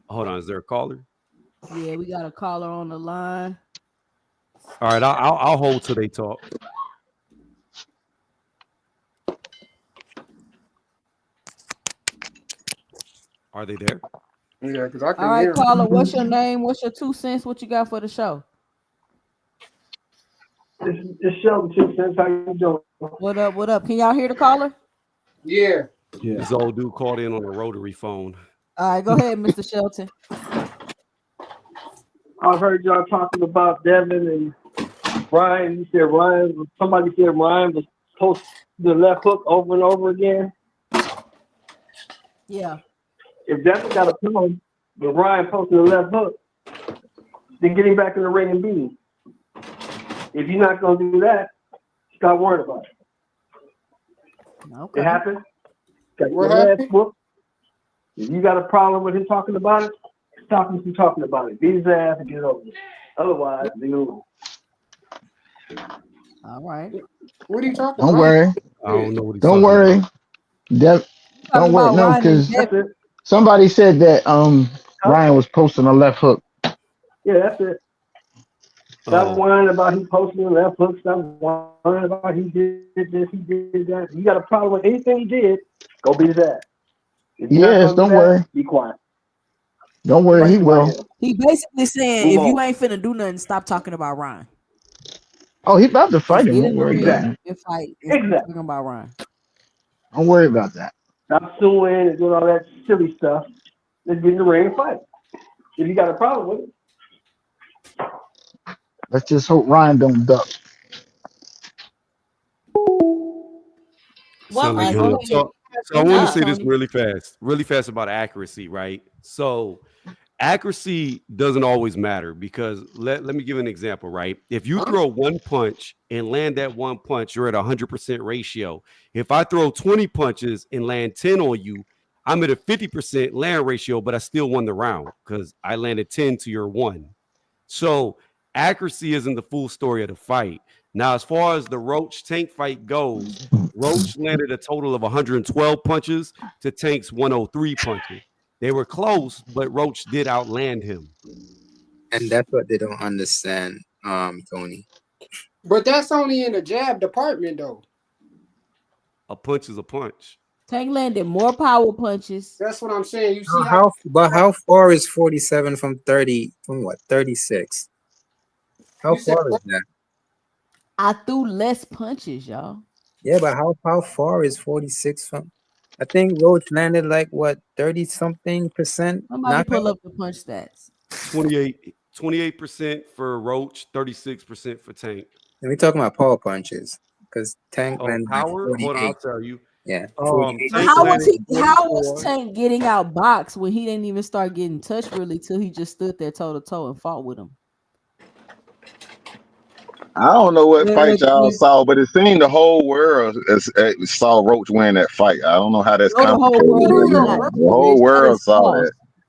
Hold on, is there a caller? Yeah, we got a caller on the line. All right, I'll hold till they talk. Are they there? Yeah, because I All couldn't right, hear him. caller, what's your name? What's your 2 cents? What you got for the show? It's Sheldon 2 cents. How you doing? What up? What up? Can y'all hear the caller? Yeah. Yeah. This old dude called in on a rotary phone. All right, go ahead, Mr. Shelton. I've heard y'all talking about Devin and Ryan. You said somebody said Ryan was post the left hook over and over again. Yeah. If Devin got a problem with Ryan posting the left hook, then get him back in the ring and beat him. If you're not going to do that, stop worrying about it. Okay. It happened. Got What your ass happened? whooped. If you got a problem with him talking about it, stop him from talking about it. Beat his ass and get it over with. Otherwise, leave it alone. All right. What are you talking Don't about? worry. I don't know what he's Don't talking worry. about. Dev, You talking don't worry. about No, Ryan and because That's Devin. it. somebody said that Ryan was posting a left hook. Yeah, that's it. Stop Oh, whining about he posting the left hook. Stop whining about he did this, he did that. You got a problem with anything he did, go beat his ass. If you're not Yes, going to do don't that, worry. be quiet. Don't worry, Find he somebody will. else. He basically saying Move if you on. ain't finna do nothing, stop talking about Ryan. Oh, he about to fight Just him. get Don't in the worry about ring Exactly. that. and fight and stop Exactly. talking about Ryan. Don't worry about that. Stop suing and doing all that silly stuff. Just get in the ring and fight. If you got a problem with it, Let's just hope Ryan don't duck. What sound All like was he right, the go hung up. ahead. So I bring want to Finish, up? say this Tony. really fast about accuracy, right? So accuracy doesn't always matter because let me give an example, right? If you Huh? throw one punch and land that one punch, you're at 100% ratio. If I throw 20 punches and land 10 on you, I'm at a 50% land ratio, but I still won the round because I landed 10 to your one. So accuracy isn't the full story of the fight. Now, as far as the Roach Tank fight goes, Roach landed a total of 112 punches to Tank's 103 punches. They were close, but Roach did outland him. And that's what they don't understand, Tony. But that's only in the jab department, though. A punch is a punch. Tank landed more power punches. That's what I'm saying. You see how How far is 47 from 30 from what 36? How you said far is what? that? I threw less punches, y'all. Yeah, but how far is 46 from? I think Roach landed like what 30 something percent Somebody pull knockout. up the punch stats. 28% for Roach, 36% for Tank. And we're talking about power punches because Tank Oh, landed like power? Hold on, I'll 48. tell you. Yeah, 48 But Tank how percent. was landed he? How was 44. Tank getting out boxed when he didn't even start getting touched really till he just stood there toe to toe and fought with him? I don't know what fight y'all When saw, but it seemed the whole world saw Roach win that fight. I don't know how that's no, the whole complicated, world but did True though, not. bro. the whole Rich. That world is saw that. false.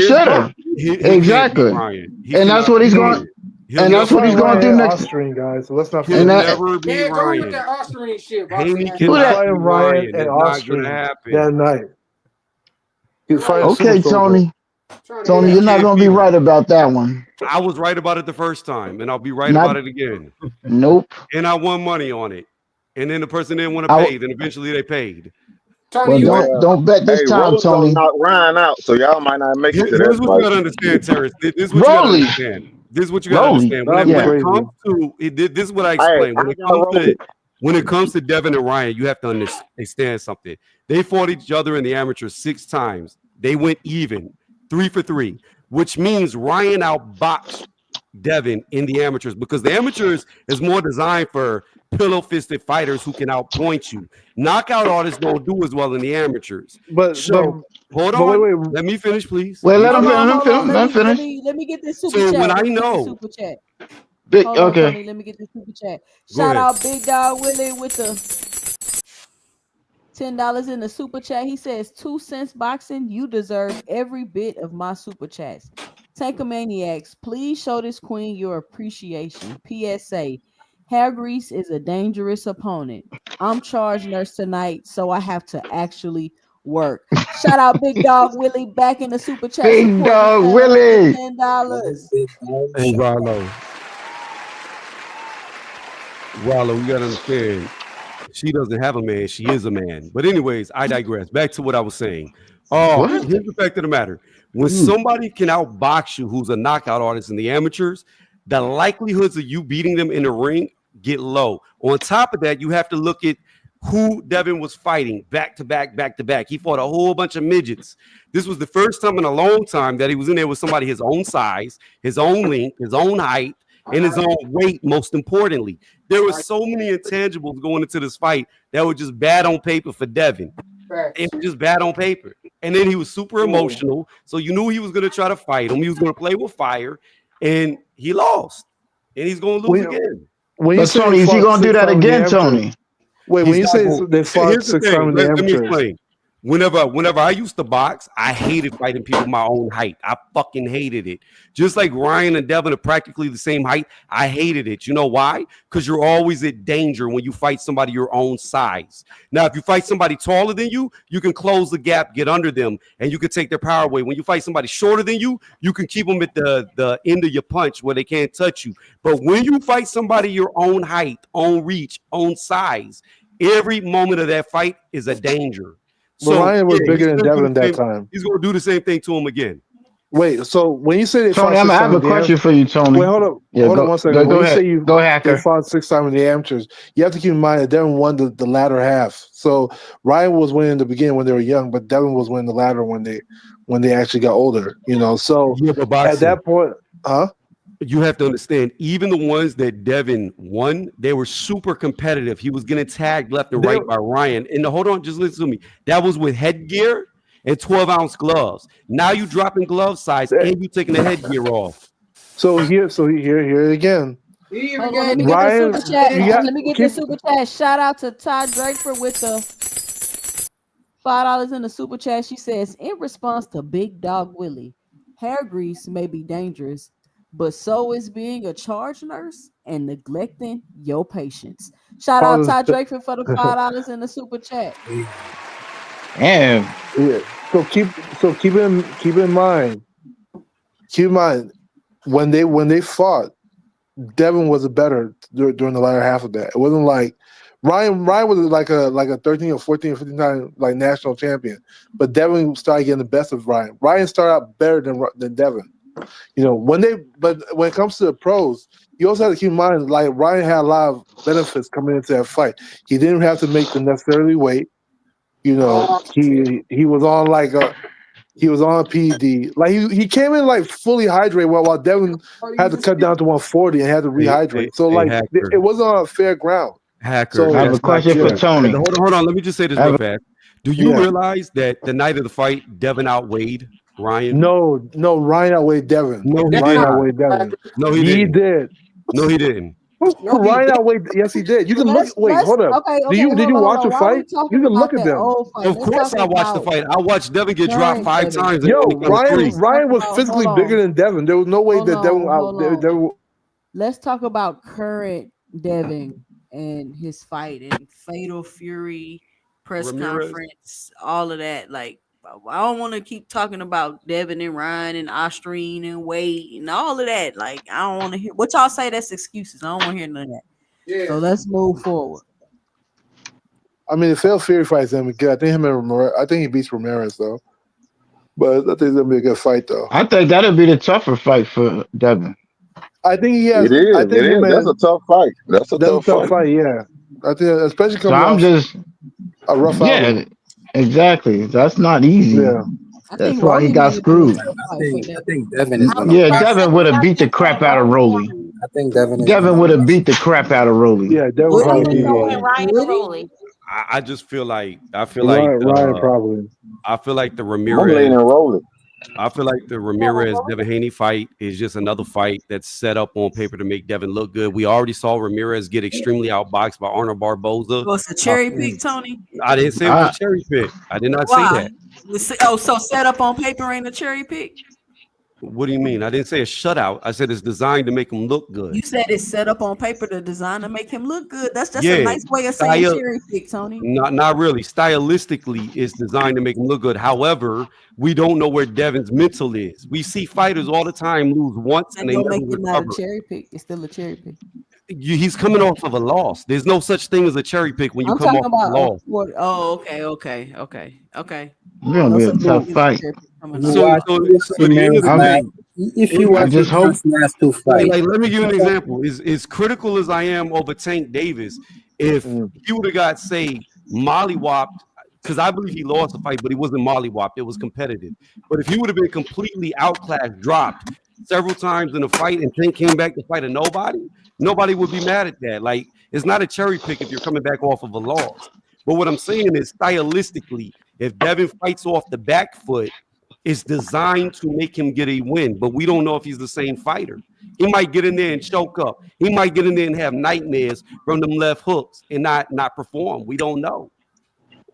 is, should bro. have. He can't beat Exactly. Ryan. He And that's cannot what beat he's He going. Ryan. He'll And he'll that's never what fight he's beat going to do Ryan Ryan. at next. Austrian, guys. So let's not He'll And forget that that. never beat Man, go look Ryan. at Austrian shit, boxing Haney man. He was cannot that? beat fighting Ryan Ryan. at It's not going to Austrian that happen. night. He was fighting Right. Okay, Superstore though. Tony. Trying to Tony, He you're hell. not can't going to be beat him. right about that one. I was right about it the first time, and I'll be right Not. about it again. Nope. And I won money on it. And then the person didn't want to I. pay. Then eventually they paid. Tony, Well, you got Well, don't bet this hey, time, Rose gonna Tony. knock Ryan out, so y'all might not make it to that Here's what you fight. got to understand, Terrence. This is what you got to Rolly, understand. This is what you got to Rolly. understand. That'd be When Yeah. it crazy. comes to this is what I Hey, explain. I got Rose. When it comes to Devin and Ryan, you have to understand something. They fought each other in the amateurs 6 times. They went even, 3 for 3, which means Ryan outboxed Devin in the amateurs because the amateurs is more designed for pillow fisted fighters who can outpoint you. Knockout artists don't do as well in the amateurs. But So hold wait, on. wait. Let me finish, please. Well, Let me let him finish. finish. Let him Hold finish. on. Let him finish. Let me get this super So when chat. I Let me get this know, super chat. Big. Hold on, Okay. Tony. Let me get this super chat. go Shout ahead. out Big Dog Willie with the $10 in the super chat. He says 2 cents boxing. You deserve every bit of my super chats. Tankomaniacs, please show this queen your appreciation. PSA: Hair grease is a dangerous opponent. I'm charge nurse tonight, so I have to actually work. Shout out Big Dog Willie back in the super chat Big supporting the dog channel with the Willie. $10. Big dog. Hey, Rollo, you gotta understand. She doesn't have a man. She is a man. But anyways, I digress. Back to what I was saying. What? Here's the fact of the matter. When Mm. somebody can outbox you who's a knockout artist in the amateurs, the likelihoods of you beating them in the ring get low. On top of that, you have to look at who Devin was fighting back to back, back to back. He fought a whole bunch of midgets. This was the first time in a long time that he was in there with somebody his own size, his own length, his own height, and his own weight, most importantly. There were so many intangibles going into this fight that were just bad on paper for Devin. It was just bad on paper. And then he was super emotional. So you knew he was going to try to fight him. He was going to play with fire. And he lost. And he's going to lose When again. when you But say they Tony, is he fought gonna do six that times in the again, amateurs, Tony? wait, when He's you not say going. they fought Here's the 6 times thing. in the Let me amateurs, explain. Whenever I used to box, I hated fighting people my own height. I fucking hated it. Just like Ryan and Devin are practically the same height, I hated it. You know why? Because you're always at danger when you fight somebody your own size. Now, if you fight somebody taller than you can close the gap, get under them, and you can take their power away. When you fight somebody shorter than you can keep them at the end of your punch where they can't touch you. But when you fight somebody your own height, own reach, own size, every moment of that fight is a danger. but So Ryan was yeah, bigger than Devin that time. he's gonna do the same thing to him again. Wait, so when you say they Tony, fought I 6 have times a in the question for you, wait, Tony. Yeah, hold up go 1 second. go When go you say ahead. Go they hacker. fought 6 times in the amateurs, you have to keep in mind that Devin won the latter half. So Ryan was winning in the beginning when they were young, but Devin was winning the latter when they actually got older. So Yeah, but at boxing, that point, huh? you have to understand, even the ones that Devin won, they were super competitive. He was getting tagged left and They, right by Ryan. And hold on, just listen to me. That was with headgear and 12-ounce gloves. Now you dropping glove size they and you taking the headgear off. here again. Hold on, let me get the super Ryan, chat. you got Let me get the keep super chat. Shout out to Todd Drakeford with the $5 in the super chat. She says, in response to Big Dog Willie, hair grease may be dangerous, but so is being a charge nurse and neglecting your patients. Shout out pause. Todd Drakeford for the $5 in the super chat. Damn. Yeah. Keep in mind when they fought, Devin was better during the latter half of that. It wasn't like Ryan was like a 13 or 14 or 15 time like national champion, but Devin started getting the best of Ryan. Ryan started out better than Devin. But when it comes to the pros, you also have to keep in mind like Ryan had a lot of benefits coming into that fight. He didn't have to make the necessarily weight. He was on he was on PED. Like he came in like fully hydrated while Devin had to cut down to 140 and had to rehydrate. So Hey, like hacker. it wasn't on fair ground. Hacker, I So have a that's not question for yeah, true. Tony. Hold on. Let me just say this I real have fast. Do you yeah. realize that the night of the fight, Devin outweighed Ryan? No, Ryan outweighed Devin. No, he that's did Ryan not not. outweighed Devin. No, he He didn't. did. No, he didn't. no, he Ryan did. outweighed. Yes, he did. You can look. Wait, Let's hold up. okay, Did okay, you hold watch on. the Why are fight? we talking You can about look at that them. old fight? Of Let's course, talk I watched the about fight. I watched Devin get dropped current 5 times and Devin. only Yo, count Ryan three. Let's talk Ryan was about physically bigger than Devin. There was no way that Devin out. hold on. Devin, Let's talk about current Devin and his fight and Fatal Fury press Ramirez. conference, all of that. Like, I don't want to keep talking about Devin and Ryan and Austrine and Wade and all of that. Like, I don't want to hear what y'all say. That's excuses. I don't want to hear none of that. So let's move forward. I mean, if Phil Fury fights him, good. I think him and Ramirez, I think he beats Ramirez though. But I think it's gonna be a good fight though. I think that'll be the tougher fight for Devin. I think he has. It is. I It think him is. That's a and tough fight. That's a that's a tough tough fight. fight. Yeah, I think especially So coming I'm off just a rough yeah, outing. exactly. That's not easy. Yeah. I That's think why he Rolly got might have been a screwed. tough I fight for think Devin. I think Devin is I gonna think Yeah, win. that's Devin would have beat the that's crap out of Rolly Rolly. won. I think Devin is Devin gonna would win. have beat the crap out of Rolly. Yeah, Devin would I Would probably he? think it's beat gonna win Rolly. Ryan or Would he? Rolly. I just feel like Ryan probably. I feel like the I'm Ramirez leaning rolling. I feel like the Ramirez Devin Haney fight is just another fight that's set up on paper to make Devin look good. We already saw Ramirez get extremely outboxed by Arnold Barboza. So it's a Uh, cherry pick, Tony. I didn't say it was a I cherry pick. I did not say Why? that. Oh, so set up on paper ain't a cherry pick. What do you mean? I didn't say a shutout. I said it's designed to make him look good. You said it's set up on paper to design to make him look good. That's a Yeah, nice way of saying style. cherry pick, Tony. Not really. Stylistically, it's designed to make him look good. However, we don't know where Devin's mental is. We see fighters all the time lose once That and they don't never make it not a recover. cherry pick. It's still a cherry pick. He's coming off of a loss. There's no such thing as a cherry pick when you I'm come talking off of a about a loss. quarter. Oh, okay. it's gonna No be a such tough thing as a fight. cherry pick coming You off. So, watch so, you so see at the end of man's the I'm last. day, If you I watch just his hope last two fights, like, let me give you an example. Is critical as I am over Tank Davis, if Mm. he would have got, say, mollywopped, because I believe he lost the fight, but he wasn't mollywopped. It was competitive. But if he would have been completely outclassed, dropped several times in the fight, and Tank came back to fight a nobody would be mad at that. Like, it's not a cherry pick if you're coming back off of a loss. But what I'm saying is, stylistically, if Devin fights off the back foot, it's designed to make him get a win. But we don't know if he's the same fighter. He might get in there and choke up. He might get in there and have nightmares from them left hooks and not perform. We don't know.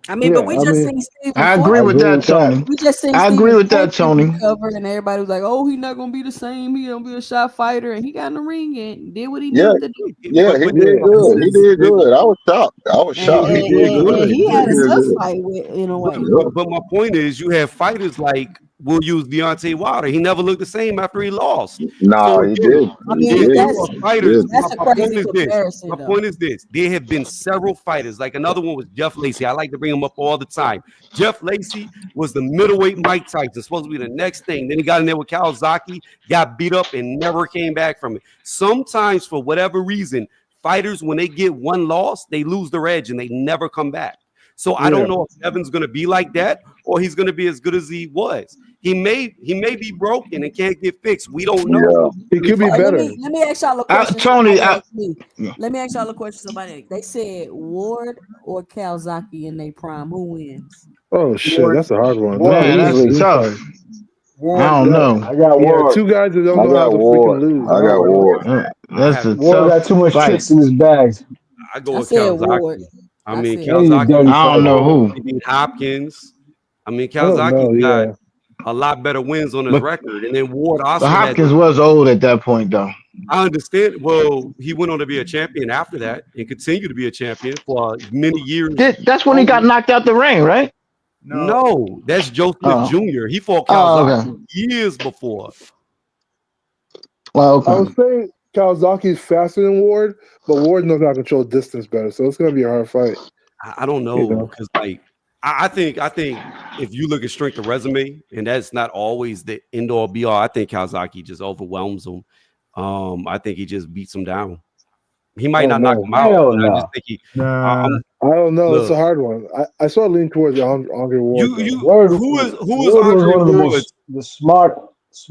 I mean, but Yeah, we I just mean, seen Stephen I Ford. agree I with agree that, with that. Tony. We just seen I agree Stephen with that, Francis Tony. recover, and everybody was like, "Oh, he's not gonna be the same. He gonna be a shot fighter." And he got in the ring and did what he Yeah, needed to do. yeah, he But did Yeah, my good. point He is, did good. I was shocked. I was And, shocked. He and, did and, good. and he He had a did tough good. fight with, in a way. Yep. but my point is, you have fighters like we'll use Deontay Wilder. He never looked the same after he lost. Nah, So he again, did. I He mean, did. there are He fighters. did. that's a My point crazy is this. comparison, My though. point is this. There have been several fighters. Like another one was Jeff Lacey. I like to bring him up all the time. Jeff Lacey was the middleweight Mike Tyson, supposed to be the next thing. Then he got in there with Kawasaki, got beat up, and never came back from it. Sometimes, for whatever reason, fighters, when they get one loss, they lose their edge and they never come back. So I yeah. don't know if Evan's going to be like that or he's going to be as good as he was. He may be broken and can't get fixed. We don't know. Yeah. He could be Hey, let better. me ask y'all a question. Tony, Somebody asked me. Let me ask y'all a question. Somebody they said Ward or Kawasaki in their prime. Who wins? Oh shit, Ward, that's a hard one. That's Ward an man, easy that's easily. dream tough. fight. I Ward, don't That know. I got yeah, Ward. two guys that don't I know how got to Ward. freaking lose. I got Ward. I That's have a to. Ward tough got too much fight. tricks in his bags, I go I with said Ward. Kawasaki. I I mean, said and he's a Kawasaki dirty I don't know fighter. who. he beat Hopkins. I mean, I don't know. Kawasaki got Yeah, a lot better wins on his But, record. And then Ward but also has, Hopkins was old at that point, though. I understand. Well, he went on to be a champion after that and continued to be a champion for many years. That's when he got knocked out the ring, right? No, No, that's Joe Smith Oh, Jr. He fought okay. Kawasaki years before. Well, I okay. would say Kawasaki's faster than Ward, but Ward knows how to control distance better, so it's gonna be a hard fight. I don't You know know, because like I think if you look at strength of resume, and that's not always the end all be all. I think Kawasaki just overwhelms him. I think he just beats him down. He might oh not knock man, him out, Hell but I just no. think he. nah. I'm I don't know. It's a look. hard one. I saw lean towards Andre Ward though. Ward, Who is Ward was Andre one of the Ward's? most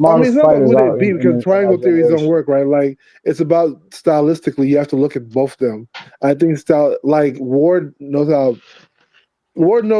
I mean, smartest it's not about fighters who they out beat because in our triangle theories don't generation. work, right? Like it's about stylistically. You have to look at both of them. I think style, like Ward knows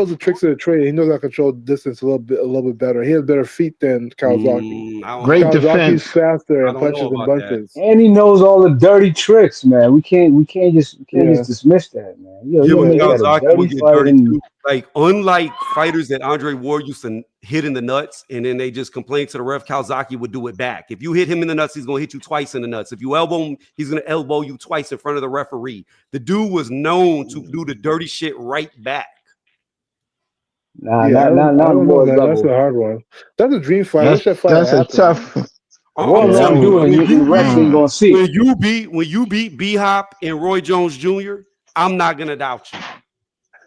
the tricks of the trade. He knows how to control distance a little bit better. He has better feet than Kawasaki. I don't know Great about that. Kawasaki's defense. faster I and don't know punches and about that. bunches. And he knows all the dirty tricks, man. We can't just Yeah, dismiss that, man. You Yeah, gotta but make yeah. that a Kawasaki will dirty get fight dirty and too. Like, unlike fighters that Andre Ward used to hit in the nuts and then they just complain to the ref, Kawasaki would do it back. If you hit him in the nuts, he's going to hit you twice in the nuts. If you elbow him, he's going to elbow you twice in front of the referee. The dude was known to do the dirty shit right back. nah, Yeah, not I on don't know, Ward's man. That's a level. hard one. That's a dream fight. I wish that fight had That's a happened. tough. Ward I'm know what telling he's Yeah. you, doing, and the refs ain't gonna see it. when you beat B Hop and Roy Jones Jr., I'm not gonna doubt you.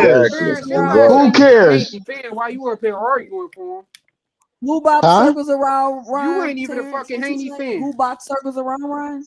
cares? This Exactly. Man, is somebody wild. Who say you a cares? Haney fan while you up here arguing for him. Who box Huh? circles around You Ryan? ain't even a Terrence, fucking what you Haney say? fan. Who box circles around Ryan?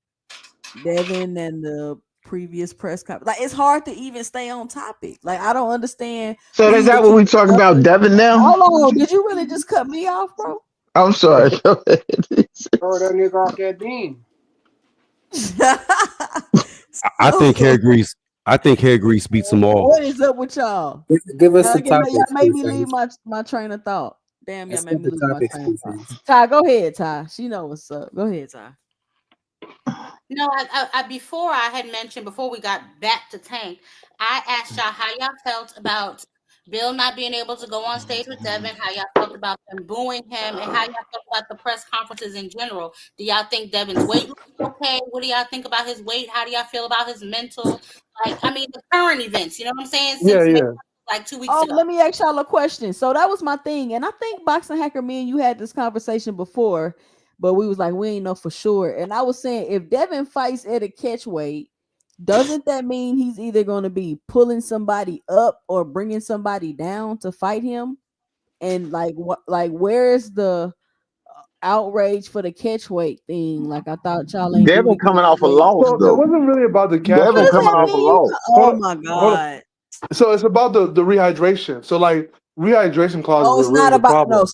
Devin and the previous press conference. Like it's hard to even stay on topic. Like I don't understand. So Who is you that what we accusing talking of about, it. Devin? Now, Hold on, did you really just cut me off, bro? I'm sorry. Go ahead. Throw that nigga off that beam. I think hair So, grease. I think hair grease beats them all. what is up with y'all? Give us the Y'all topics, made please, me leave friends. my train of thought. Damn, y'all Let's made get me the lose my topics, train of please, thought. friends. Ty, go ahead, Ty. She know what's up. Go ahead, Ty. No, before I had mentioned before we got back to Tank, I asked y'all how y'all felt about Bill not being able to go on stage with Devin, how y'all felt about them booing him, and how y'all felt about the press conferences in general. Do y'all think Devin's weight looks okay? What do y'all think about his weight? How do y'all feel about his mental? Like, I mean, the current events. You know what I'm saying? Yeah, Since maybe yeah. like 2 weeks ago. Let me ask y'all a question. So that was my thing, and I think Boxing Hacker, me and you had this conversation before, but we was like, we ain't know for sure. And I was saying, if Devin fights at a catch weight, doesn't that mean he's either going to be pulling somebody up or bringing somebody down to fight him? And like, what, like, where's the outrage for the catch weight thing? Like, I thought y'all ain't do the Devin catch coming off a weight. loss So it though. wasn't really about the catch What Devin weight. does coming So that off a mean? loss. hold Oh on, my hold on. god. So it's about the rehydration. So like rehydration clauses Oh, are it's really not the about no. problem.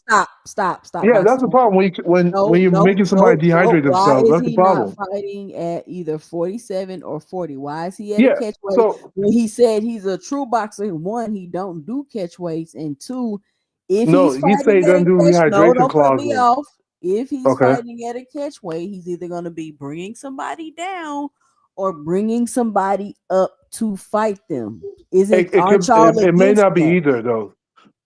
Stop, Yeah, that's Boxing. the problem when No, you're no, making somebody no, no. dehydrate Why themselves. is That's the he not problem. fighting at either 47 or 40? Why is he at a Yeah. catch weight So when he said he's a true boxer? One, he don't do catch weights, and two, if no, he's he fighting say he at a doesn't do catch, no, rehydration don't cut me clauses. off. If he's Okay. fighting at a catch weight, he's either going to be bringing somebody down or bringing somebody up to fight them. Isn't aren't y'all It may against not be that? either though.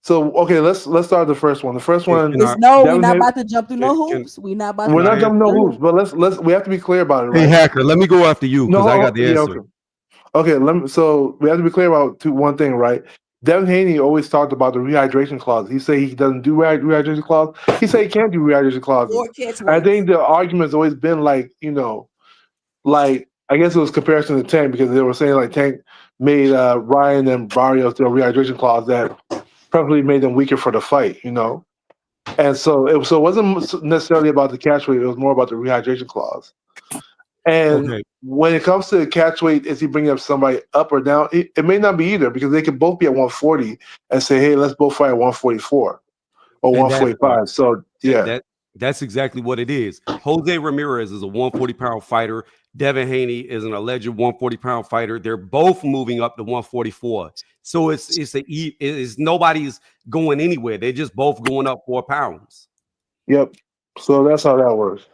So okay, let's start with the first one. The first one, Can I It's no, we Devin not Haney. about to jump through no can hoops. We not about We're to can not I jump jumping through no answer? no hoops, hoops. but let's we have to be clear about it, Hey right? Hacker, let me go after you No, because I got the yeah, answer. okay. Okay, so we have to be clear about one thing, right? Devin Haney always talked about the rehydration clause. He say he doesn't do rehydration clause. He say he can't do rehydration clauses. Four catch I weights. think the argument's always been like, like I guess it was comparison to Tank because they were saying like Tank made Ryan and Barrios do a rehydration clause that probably made them weaker for the fight. And so it wasn't necessarily about the catch weight. It was more about the rehydration clause. And Okay, when it comes to the catch weight, is he bringing up somebody up or down? It may not be either because they could both be at 140 and say, hey, let's both fight at 144 or and that part 145. So, that, yeah. that that's exactly what it is. Jose Ramirez is a 140-pound fighter. Devin Haney is an alleged 140-pound fighter. They're both moving up to 144. So it's nobody's going anywhere. They're just both going up 4 pounds. Yep. So that's how that works.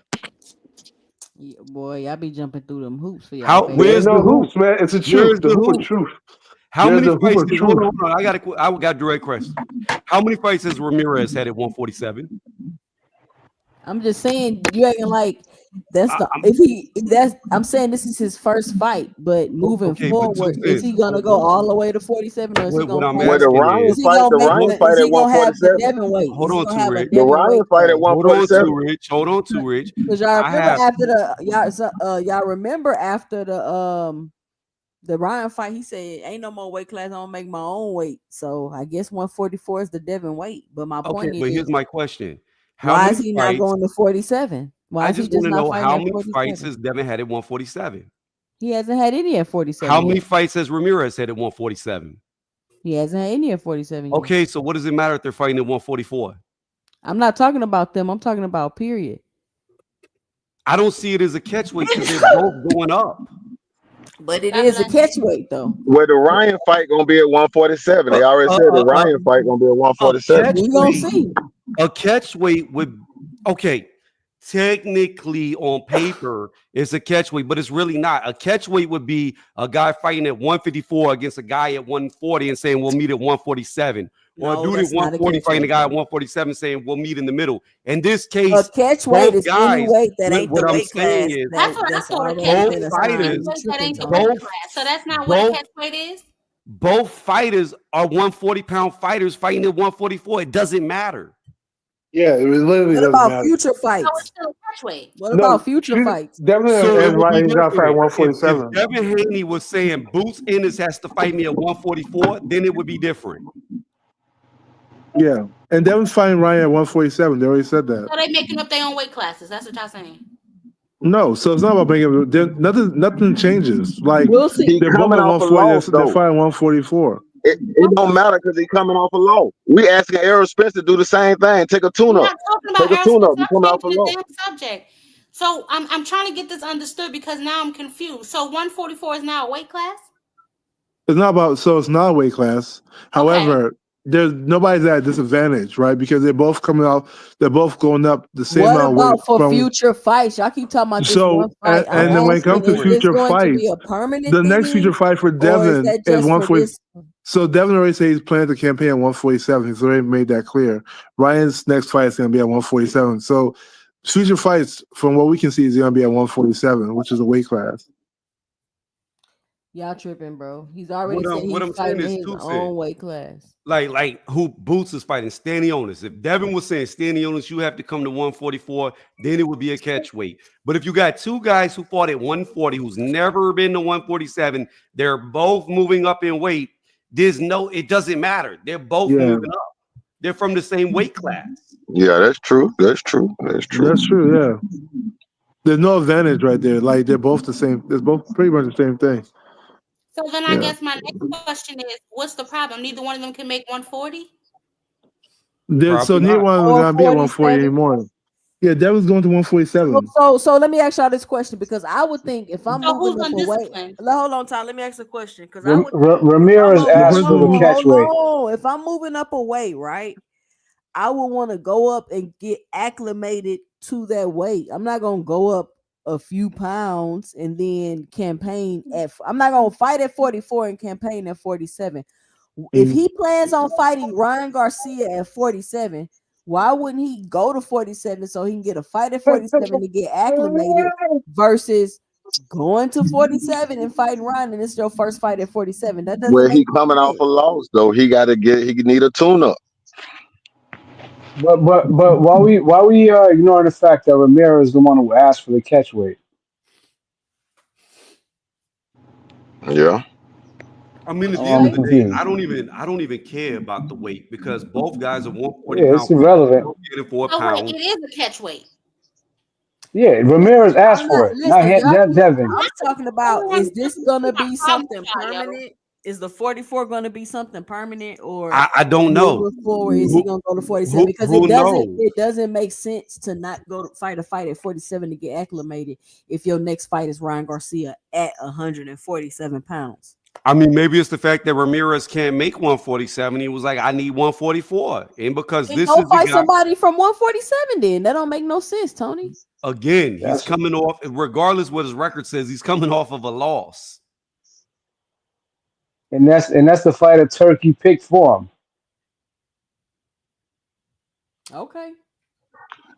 Yeah, boy, I be jumping through them hoops for y'all How? There fans. ain't Where's the no hoop? hoops, man. It's the Where's truth. The the hoop of hoop? truth. How There's many the hoop fights of did hold truth. on, hold on. I got a direct question. How many fights has Ramirez had at 147? I'm just saying, you acting like that's I, the I'm if that's I'm saying this is his first fight, but moving okay, but two forward, is he cents. gonna go all the way to 47 or is he What gonna I'm fight? Where the asking Ryan Is is, he fight, gonna the make Ryan the? fight Is at he gonna have the 147. Devin weight? hold Is he on, gonna too have a rich. The Devin Ryan weight fight at class? Hold on, too 147. rich. Hold on, too rich. Because y'all I remember have after y'all remember after the Ryan fight, he said, "Ain't no more weight class. I'm gonna make my own weight." So I guess 144 is the Devin weight. But my okay, point but here's is, my question: How why many is he not fights? going to 47? Why I is he just want just to not know fighting how at many fights 47? has Devin had at 147. He hasn't had any at How 47 many yet. fights has Ramirez had at 147? He hasn't had any at 47 yet. Okay, so what does it matter if they're fighting at 144? I'm not talking about them. I'm talking about period. I don't see it as a catch weight because they're both going up. But it God is a bless. catch weight though. Where the Ryan fight gonna be at 147. A, They already a, said the a, a, Ryan fight gonna be at a 147. catch We gonna weight see. A catch weight would okay. Technically, on paper, it's a catch weight, but it's really not. A catch weight would be a guy fighting at 154 against a guy at 140 and saying we'll meet at 147, or a No, dude at that's not a 140 catch fighting a weight. guy at 147 saying we'll meet in the middle. In this A case, catch weight both is any guys. weight that ain't the What I'm weight saying class is That's what I that's thought a already catch both weight been was. Any assigned. fighters, You weight that tripping, ain't the weight Tony? both class. So that's not what a both catch weight is. both fighters are 140-pound fighters fighting at 144. It doesn't matter. Yeah, it literally What doesn't about matter. future So it's fights? still a catch weight. What about No, future fights? Devin So it and will be Ryan got to fight at different. If 147. Devin Haney was saying Boots Ennis has to fight me at 144, then it would be different. Yeah. And Devin's fighting Ryan at 147. They already said that. So they making up their own weight classes. That's what y'all saying. No, so it's not about bringing nothing changes. Like We'll see. He they're both coming at off a 140, loss they're though. fighting 144. It don't matter because he coming off a loss. We asking Errol Spence to do the same thing. Take a tune We're up. not talking Take about a tune aerospace. up. You I'm coming off a changing the loss. damn subject. So I'm trying to get this understood because now I'm confused. So 144 is now a weight class? It's not a weight class. Okay. However, there's nobody's at a disadvantage, right? Because they're both coming out, they're both going up the same What amount of weight about for from. future fights? Y'all keep talking about this So one fight. I'm and then when it asking, comes to is this future going to be fights, a permanent the next future thing, fight for or is Devin that is just for 140. this? So Devin already said he's planning to campaign at 147. He's already made that clear. Ryan's next fight is going to be at 147. So future fights, from what we can see, is going to be at 147, which is a weight class. Y'all tripping, bro. He's already said What he's I'm saying fighting is in his 2 own cents. weight class. Like who Boots is fighting Stanionis. If Devin was saying Stanionis, you have to come to 144, then it would be a catch weight. But if you got two guys who fought at 140, who's never been to 147, they're both moving up in weight. It doesn't matter. They're both Yeah, moving up. They're from the same weight class. Yeah, that's true. That's true. That's true. that's true. Yeah, there's no advantage right there. Like they're both the same. They're both pretty much the same thing. So then I Yeah. guess my next question is, what's the problem? Neither one of them can make 140? So Probably neither not. one of them Or gonna be at 140 47. anymore. Yeah, Devin's going to 147. So let me ask y'all this question, because I would think if I'm So who's moving up a weight, undisciplined? hold on, Tom. Let me ask a question, because I would think if I'm Ramirez The asked person for the who catch hold weight. on, if I'm moving up a weight, right? I would want to go up and get acclimated to that weight. I'm not gonna go up a few pounds and then campaign at. I'm not gonna fight at 44 and campaign at 47. If he plans on fighting Ryan Garcia at 47, why wouldn't he go to 47 so he can get a fight at 47 to get acclimated versus going to 47 and fighting Ryan, and it's your first fight at 47? That doesn't Where make he coming off sense. a loss though, he need a tune up. But why we ignoring the fact that Ramirez is the one who asked for the catch weight? Yeah. I mean, at the end I'm of the day, confused. I don't even care about the weight because both guys are 140 Yeah, it's pound fighters. irrelevant. For a So wait, pound. it is a catch weight. Yeah, Ramirez asked I'm not for it, not listen, y'all not Devin. I'm talking about, is this gonna Got be problems something with y'all, yo. permanent? Is the 44 gonna be something permanent, or I don't know. moving forward is he Who gonna go to 47? Because who knows? it doesn't make sense to not go to fight a fight at 47 to get acclimated if your next fight is Ryan Garcia at 147 pounds. I mean, maybe it's the fact that Ramirez can't make 147. He was like, I need 144. And because Then this go is the fight guy, somebody from 147 then. That don't make no sense, Tony. again, he's That's coming off, regardless what his record says, he's coming off of a loss. that's the fight that Turkey picked for him. Okay.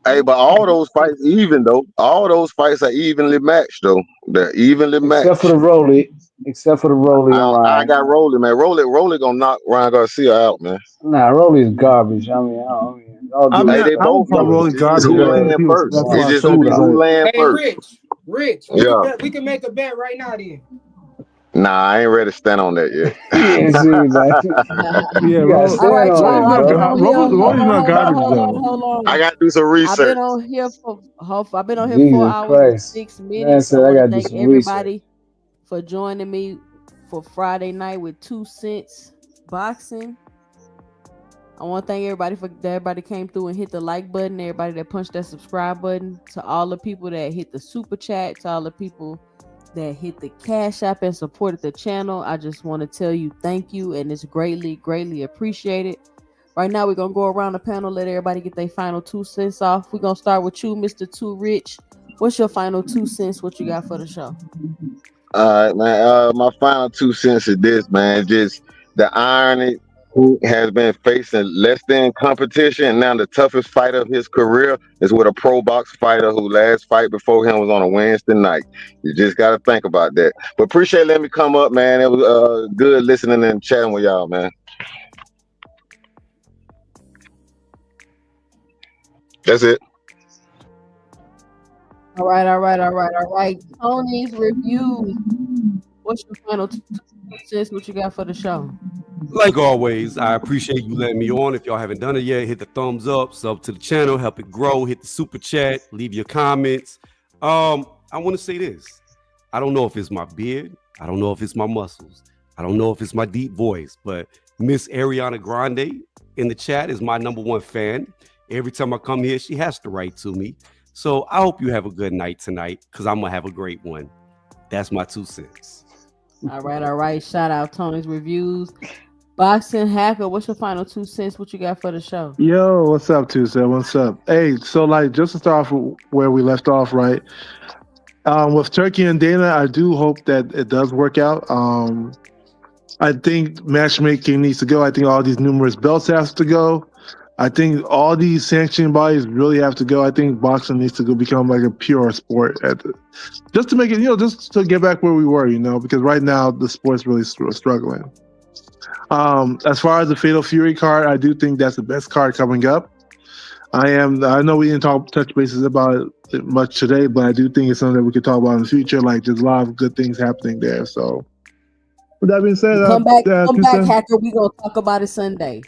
Hey, but all those fights even though. All those fights are evenly matched though. They're evenly Except for the matched. Rolly, except for the Rolly and I Ryan. got Rolly, man. Rolly gonna knock Ryan Garcia out, man. Nah, Rolly is garbage. All I due mean, Hey, they I respect, would both call garbage. Rolling It's just garbage. who I think land he was first. that's nah, why It's I just said gonna it. be shooter. who But land Hey, first. Rich, Yeah. we can make a bet right now then. Nah, I ain't ready to stand on that yet. Yeah, see, like yeah, you gotta All stand right, on y'all. Rolly's it, I've not been bro. on here. Rolly's not garbage though. Hold I on. gotta do some I've been research. on here I've been on here Jesus 4 hours and Christ. six Man minutes. I said I want to gotta do thank some research. everybody for joining me for Friday night with 2 cents boxing. I want to thank everybody for that everybody came through and hit the like button, everybody that punched that subscribe button, to all the people that hit the super chat, to all the people that hit the cash app and supported the channel. I just want to tell you thank you, and it's greatly, greatly appreciated. Right now, we're gonna go around the panel, let everybody get their final 2 cents off. We're gonna start with you, Mr. Too Rich. What's your final 2 cents? What you got for the show? All right, man. My final 2 cents is this, man. Just the irony who has been facing less than competition. And now the toughest fight of his career is with a pro box fighter who last fight before him was on a Wednesday night. You just got to think about that. But appreciate letting me come up, man. It was good listening and chatting with y'all, man. That's it. All right. Tony's review. What's your final 2 cents? What you got for the show? Like always, I appreciate you letting me on. If y'all haven't done it yet, hit the thumbs up, sub to the channel, help it grow, hit the super chat, leave your comments. I want to say this. I don't know if it's my beard. I don't know if it's my muscles. I don't know if it's my deep voice, but Miss Ariana Grande in the chat is my #1 fan. Every time I come here, she has to write to me. So I hope you have a good night tonight, because I'm going to have a great one. That's my 2 cents. All right. Shout out Tony's reviews. Boxing hacker, what's your final 2 cents? What you got for the show? Yo, what's up, Tuesday? What's up? Hey, so like just to start off where we left off, right? With Turkey and Dana, I do hope that it does work out. I think matchmaking needs to go. I think all these numerous belts have to go. I think all these sanctioning bodies really have to go. I think boxing needs to go become like a pure sport just to make it, just to get back where we were, because right now the sport's really struggling. As far as the Fatal Fury card, I do think that's the best card coming up. I know we didn't touch bases about it much today, but I do think it's something that we could talk about in the future. Like there's a lot of good things happening there. So with that being said, Come two back, cents. hacker. We gonna talk about it Sunday.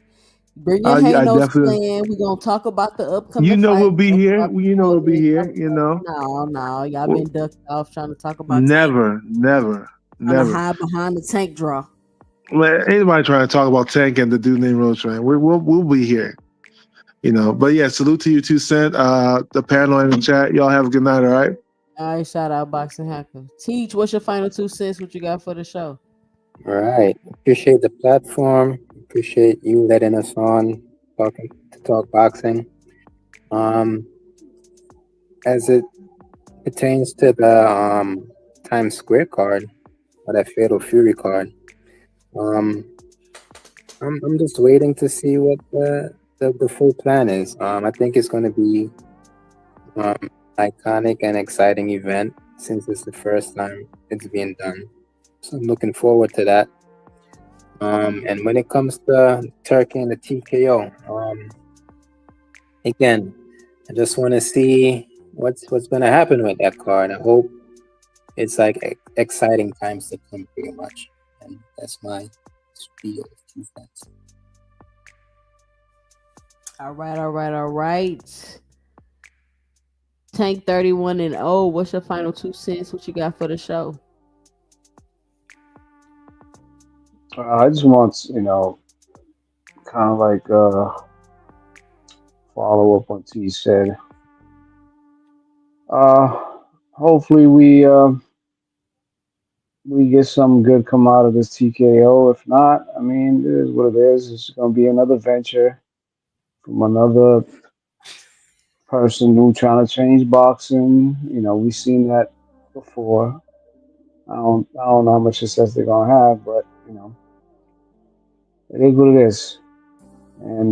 Bring your I Hanos definitely, plan. We gonna talk about the upcoming fight. we'll be Talk here. about the We'll be opponent. here. No, no, y'all Well, been ducked off trying to talk about Tank, never, never, trying to never. hide behind the Tank draw. Man, anybody trying to talk about Tank and the dude named Road Train, we'll be here. But yeah, salute to you, 2 cent. The panel in the chat. Y'all have a good night. All right. All right, shout out Boxing Hacker. Teach, what's your final 2 cents? What you got for the show? All right. Appreciate the platform. Appreciate you letting us on talking to talk boxing. Um, as it pertains to the Times Square card or that Fatal Fury card, um, I'm just waiting to see what the full plan is. I think it's going to be um iconic and exciting event since it's the first time it's being done. So I'm looking forward to that. And when it comes to Turkey and the TKO, again, I just want to see what's going to happen with that card. I hope it's like exciting times to come, pretty much. And that's my spiel. 2 cents. All right, all right, all right. Tank 31-0. What's your final 2 cents? What you got for the show? I just want, kind of like follow up on T said. Uh, hopefully we get some good come out of this TKO. If not, I mean, it is what it is. It's going to be another venture from another person who trying to change boxing. We've seen that before. I don't know how much success they're gonna have, but it is what it is. And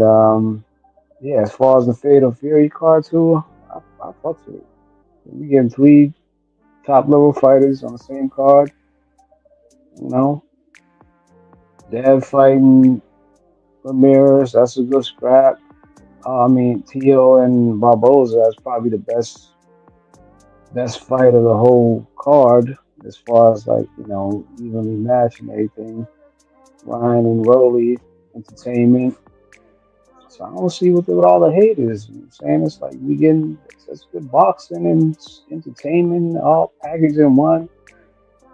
yeah, as far as the Fatal Fury card too, I fucks with it. We getting three top level fighters on the same card. You know, Dev fighting Ramirez, that's a good scrap. I mean, Tio and Barboza is probably the best fight of the whole card as far as like evenly matched and everything. Ryan and Rowley entertainment. So I don't see what all the hate is. You know what I'm saying? It's like we getting such good boxing and entertainment all packaged in one.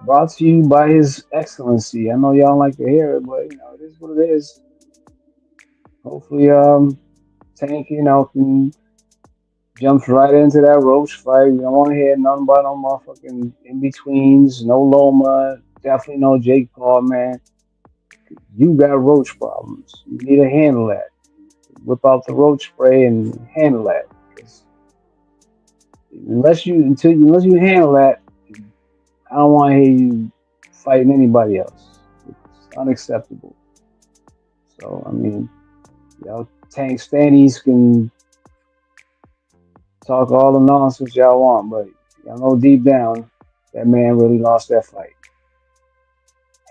Brought to you by His Excellency. I know y'all don't like to hear it, but it is what it is. Hopefully, Tank, can jumps right into that Roach fight. We don't want to hear nothing about no motherfucking in betweens. No Loma. Definitely no Jake Paul, man. You got Roach problems. You need to handle that. Whip out the Roach spray and handle that. 'Cause unless you handle that, I don't want to hear you fighting anybody else. It's unacceptable. So I mean, Tank Stannies can talk all the nonsense y'all want, but y'all know deep down that man really lost that fight.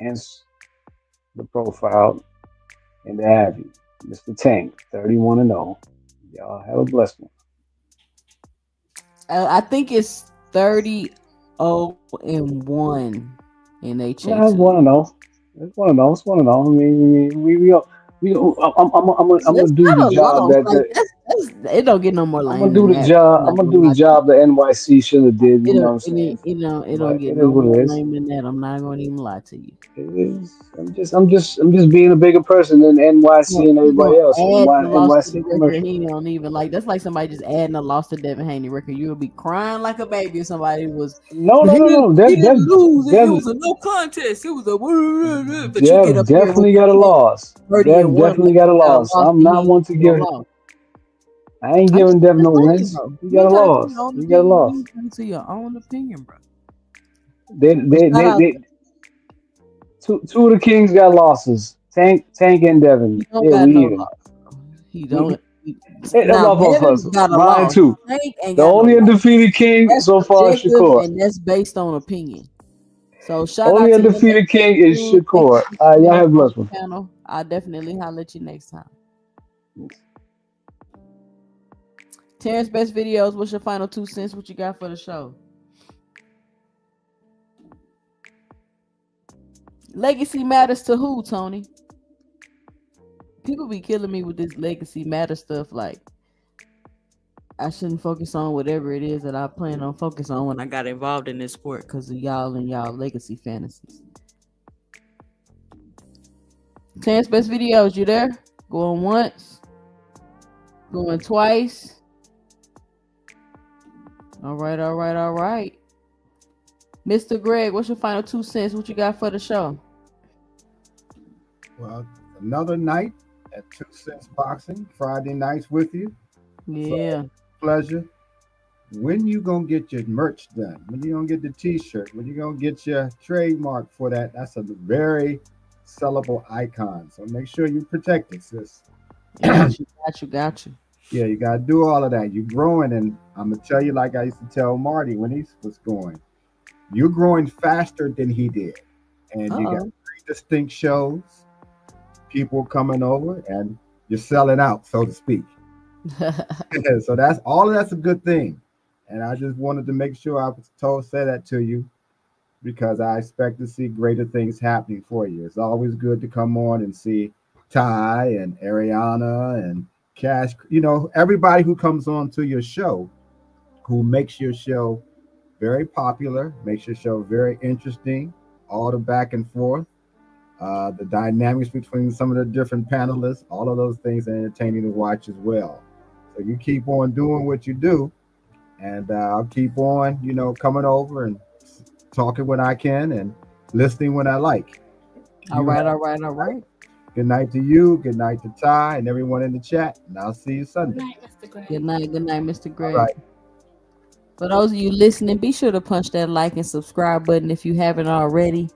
Hence the profile and the have you. Mr. Tank, 31-0. Y'all have a blessed one. I think it's 30-1, and they Yeah, it's chasing one him. of those. It's one of those. One of those. I mean, we I'm gonna That's do the kind of job low. that Like the that's It don't get no more I'm lame gonna do than the that. I'm job. I'm not gonna gonna do the lie to you. job the NYC should have did. You know what I'm saying? It don't But get it is no what more it is. lame than that. I'm not gonna even lie to you. It is. I'm just being a bigger person than NYC and He gonna everybody else. And add the loss to the NYC record. commercial. He don't even like. That's like somebody just adding a loss to Devin Haney record. You would be crying like a baby if somebody was. No, He no, no, didn't. no. He didn't lose. It Dev, was a no contest. It was a. But you get Dev up here with definitely your got a loss. 30-1 Definitely got a without a loss. loss, I'm and he not ain't one to got no give. loss. I ain't I'm just giving Dev no saying, wins. bro. He You got a entitled to your loss. own He got a opinion. You loss. entitled to your own opinion, bro. They, But they, shout they, out they, to two of the Kings got losses. Tank and he Devin. don't Yeah, got we no even. loss. He Mhm. don't. Hey, Now that's Devin's got a Ryan loss. too. Tank ain't The got no only loss. undefeated King That's so far is subjective, Shakur. and that's based on opinion. So shout out Only to them that undefeated say King is true. Thank you Shakur. for Y'all coming up have a on blessed one. the panel. I'll definitely holler at you next time. Terrence, best videos. What's your final 2 cents? What you got for the show? Legacy matters to who, Tony? People be killing me with this legacy matter stuff. Like, I shouldn't focus on whatever it is that I plan on focus on when I got involved in this sport because of y'all and y'all legacy fantasies. Terrence, best videos. You there? Going once, going twice. All right, all right, all right. Mr. Greg, what's your final 2 cents? What you got for the show? Well, another night at 2 Cents Boxing, Friday nights with you. So, Yeah. pleasure. When you gonna get your merch done? When you gonna get the T-shirt? When you gonna get your trademark for that? That's a very sellable icon. So make sure you protect it, sis. Got you. Yeah, you gotta do all of that. You're growing, and I'm gonna tell you, like I used to tell Marty when he was going, you're growing faster than he did, and you got Uh-oh. 3 distinct shows, people coming over, and you're selling out, so to speak. So that's all of that's a good thing, and I just wanted to make sure I was told say that to you because I expect to see greater things happening for you. It's always good to come on and see Ty and Ariana and Cash. You know, everybody who comes on to your show, who makes your show very popular, makes your show very interesting, all the back and forth, the dynamics between some of the different panelists, all of those things are entertaining to watch as well. So you keep on doing what you do, and I'll keep on, coming over and talking when I can and listening when I like. All You right, have all right, all right. good night to you, good night to Ty and everyone in the chat, and I'll see you Good Sunday. night, Mr. Gray. Good night, Mr. All Greg. right. For those of you listening, be sure to punch that like and subscribe button if you haven't already.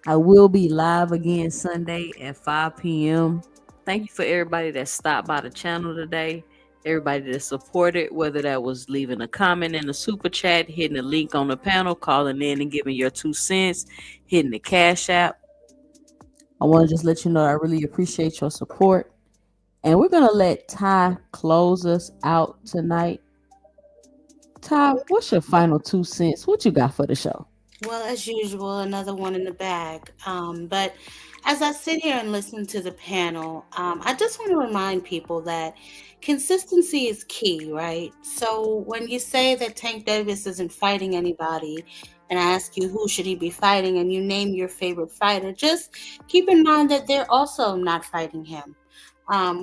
I will be live again Sunday at 5 p.m. Thank you for everybody that stopped by the channel today. Everybody that supported, whether that was leaving a comment in the super chat, hitting the link on the panel, calling in and giving your 2 cents, hitting the cash app. I want to just let you know I really appreciate your support. And we're going to let Ty close us out tonight. Ty, what's your final 2 cents? What you got for the show? Well, as usual, another one in the bag. But as I sit here and listen to the panel, I just want to remind people that consistency is key, right? So when you say that Tank Davis isn't fighting anybody, and I ask you who should he be fighting, and you name your favorite fighter, just keep in mind that they're also not fighting him.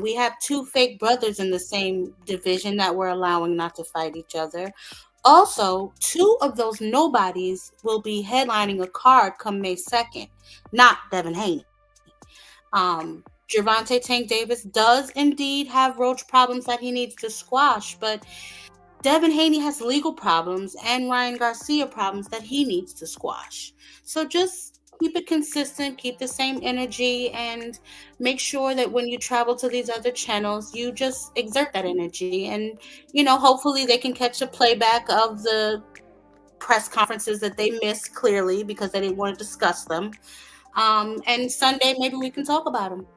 We have two fake brothers in the same division that we're allowing not to fight each other. Also, two of those nobodies will be headlining a card come May 2nd, not Devin Haney. Gervonta Tank Davis does indeed have roach problems that he needs to squash, but Devin Haney has legal problems and Ryan Garcia problems that he needs to squash. So just keep it consistent, keep the same energy, and make sure that when you travel to these other channels, you just exert that energy. And, hopefully they can catch a playback of the press conferences that they missed clearly because they didn't want to discuss them. And Sunday, maybe we can talk about them.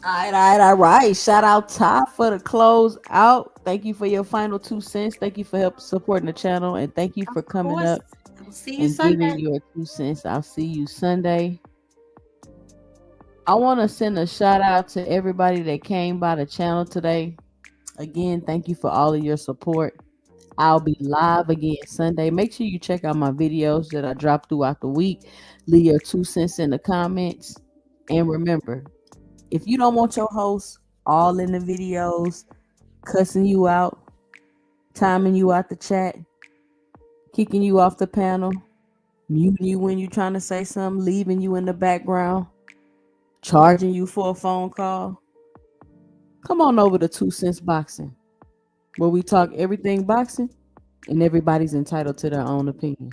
All right. Shout out Ty for the close out. Thank you for your final 2 cents. Thank you for help supporting the channel, and thank you for Of coming course. up I will see you and giving Sunday. your 2 cents. I'll see you Sunday. I want to send a shout out to everybody that came by the channel today. Again, thank you for all of your support. I'll be live again Sunday. Make sure you check out my videos that I drop throughout the week. Leave your 2 cents in the comments. And remember, if you don't want your host all in the videos, cussing you out, timing you out the chat, kicking you off the panel, muting you when you're trying to say something, leaving you in the background, charging you for a phone call, come on over to 2 Cents Boxing, where we talk everything boxing and everybody's entitled to their own opinion.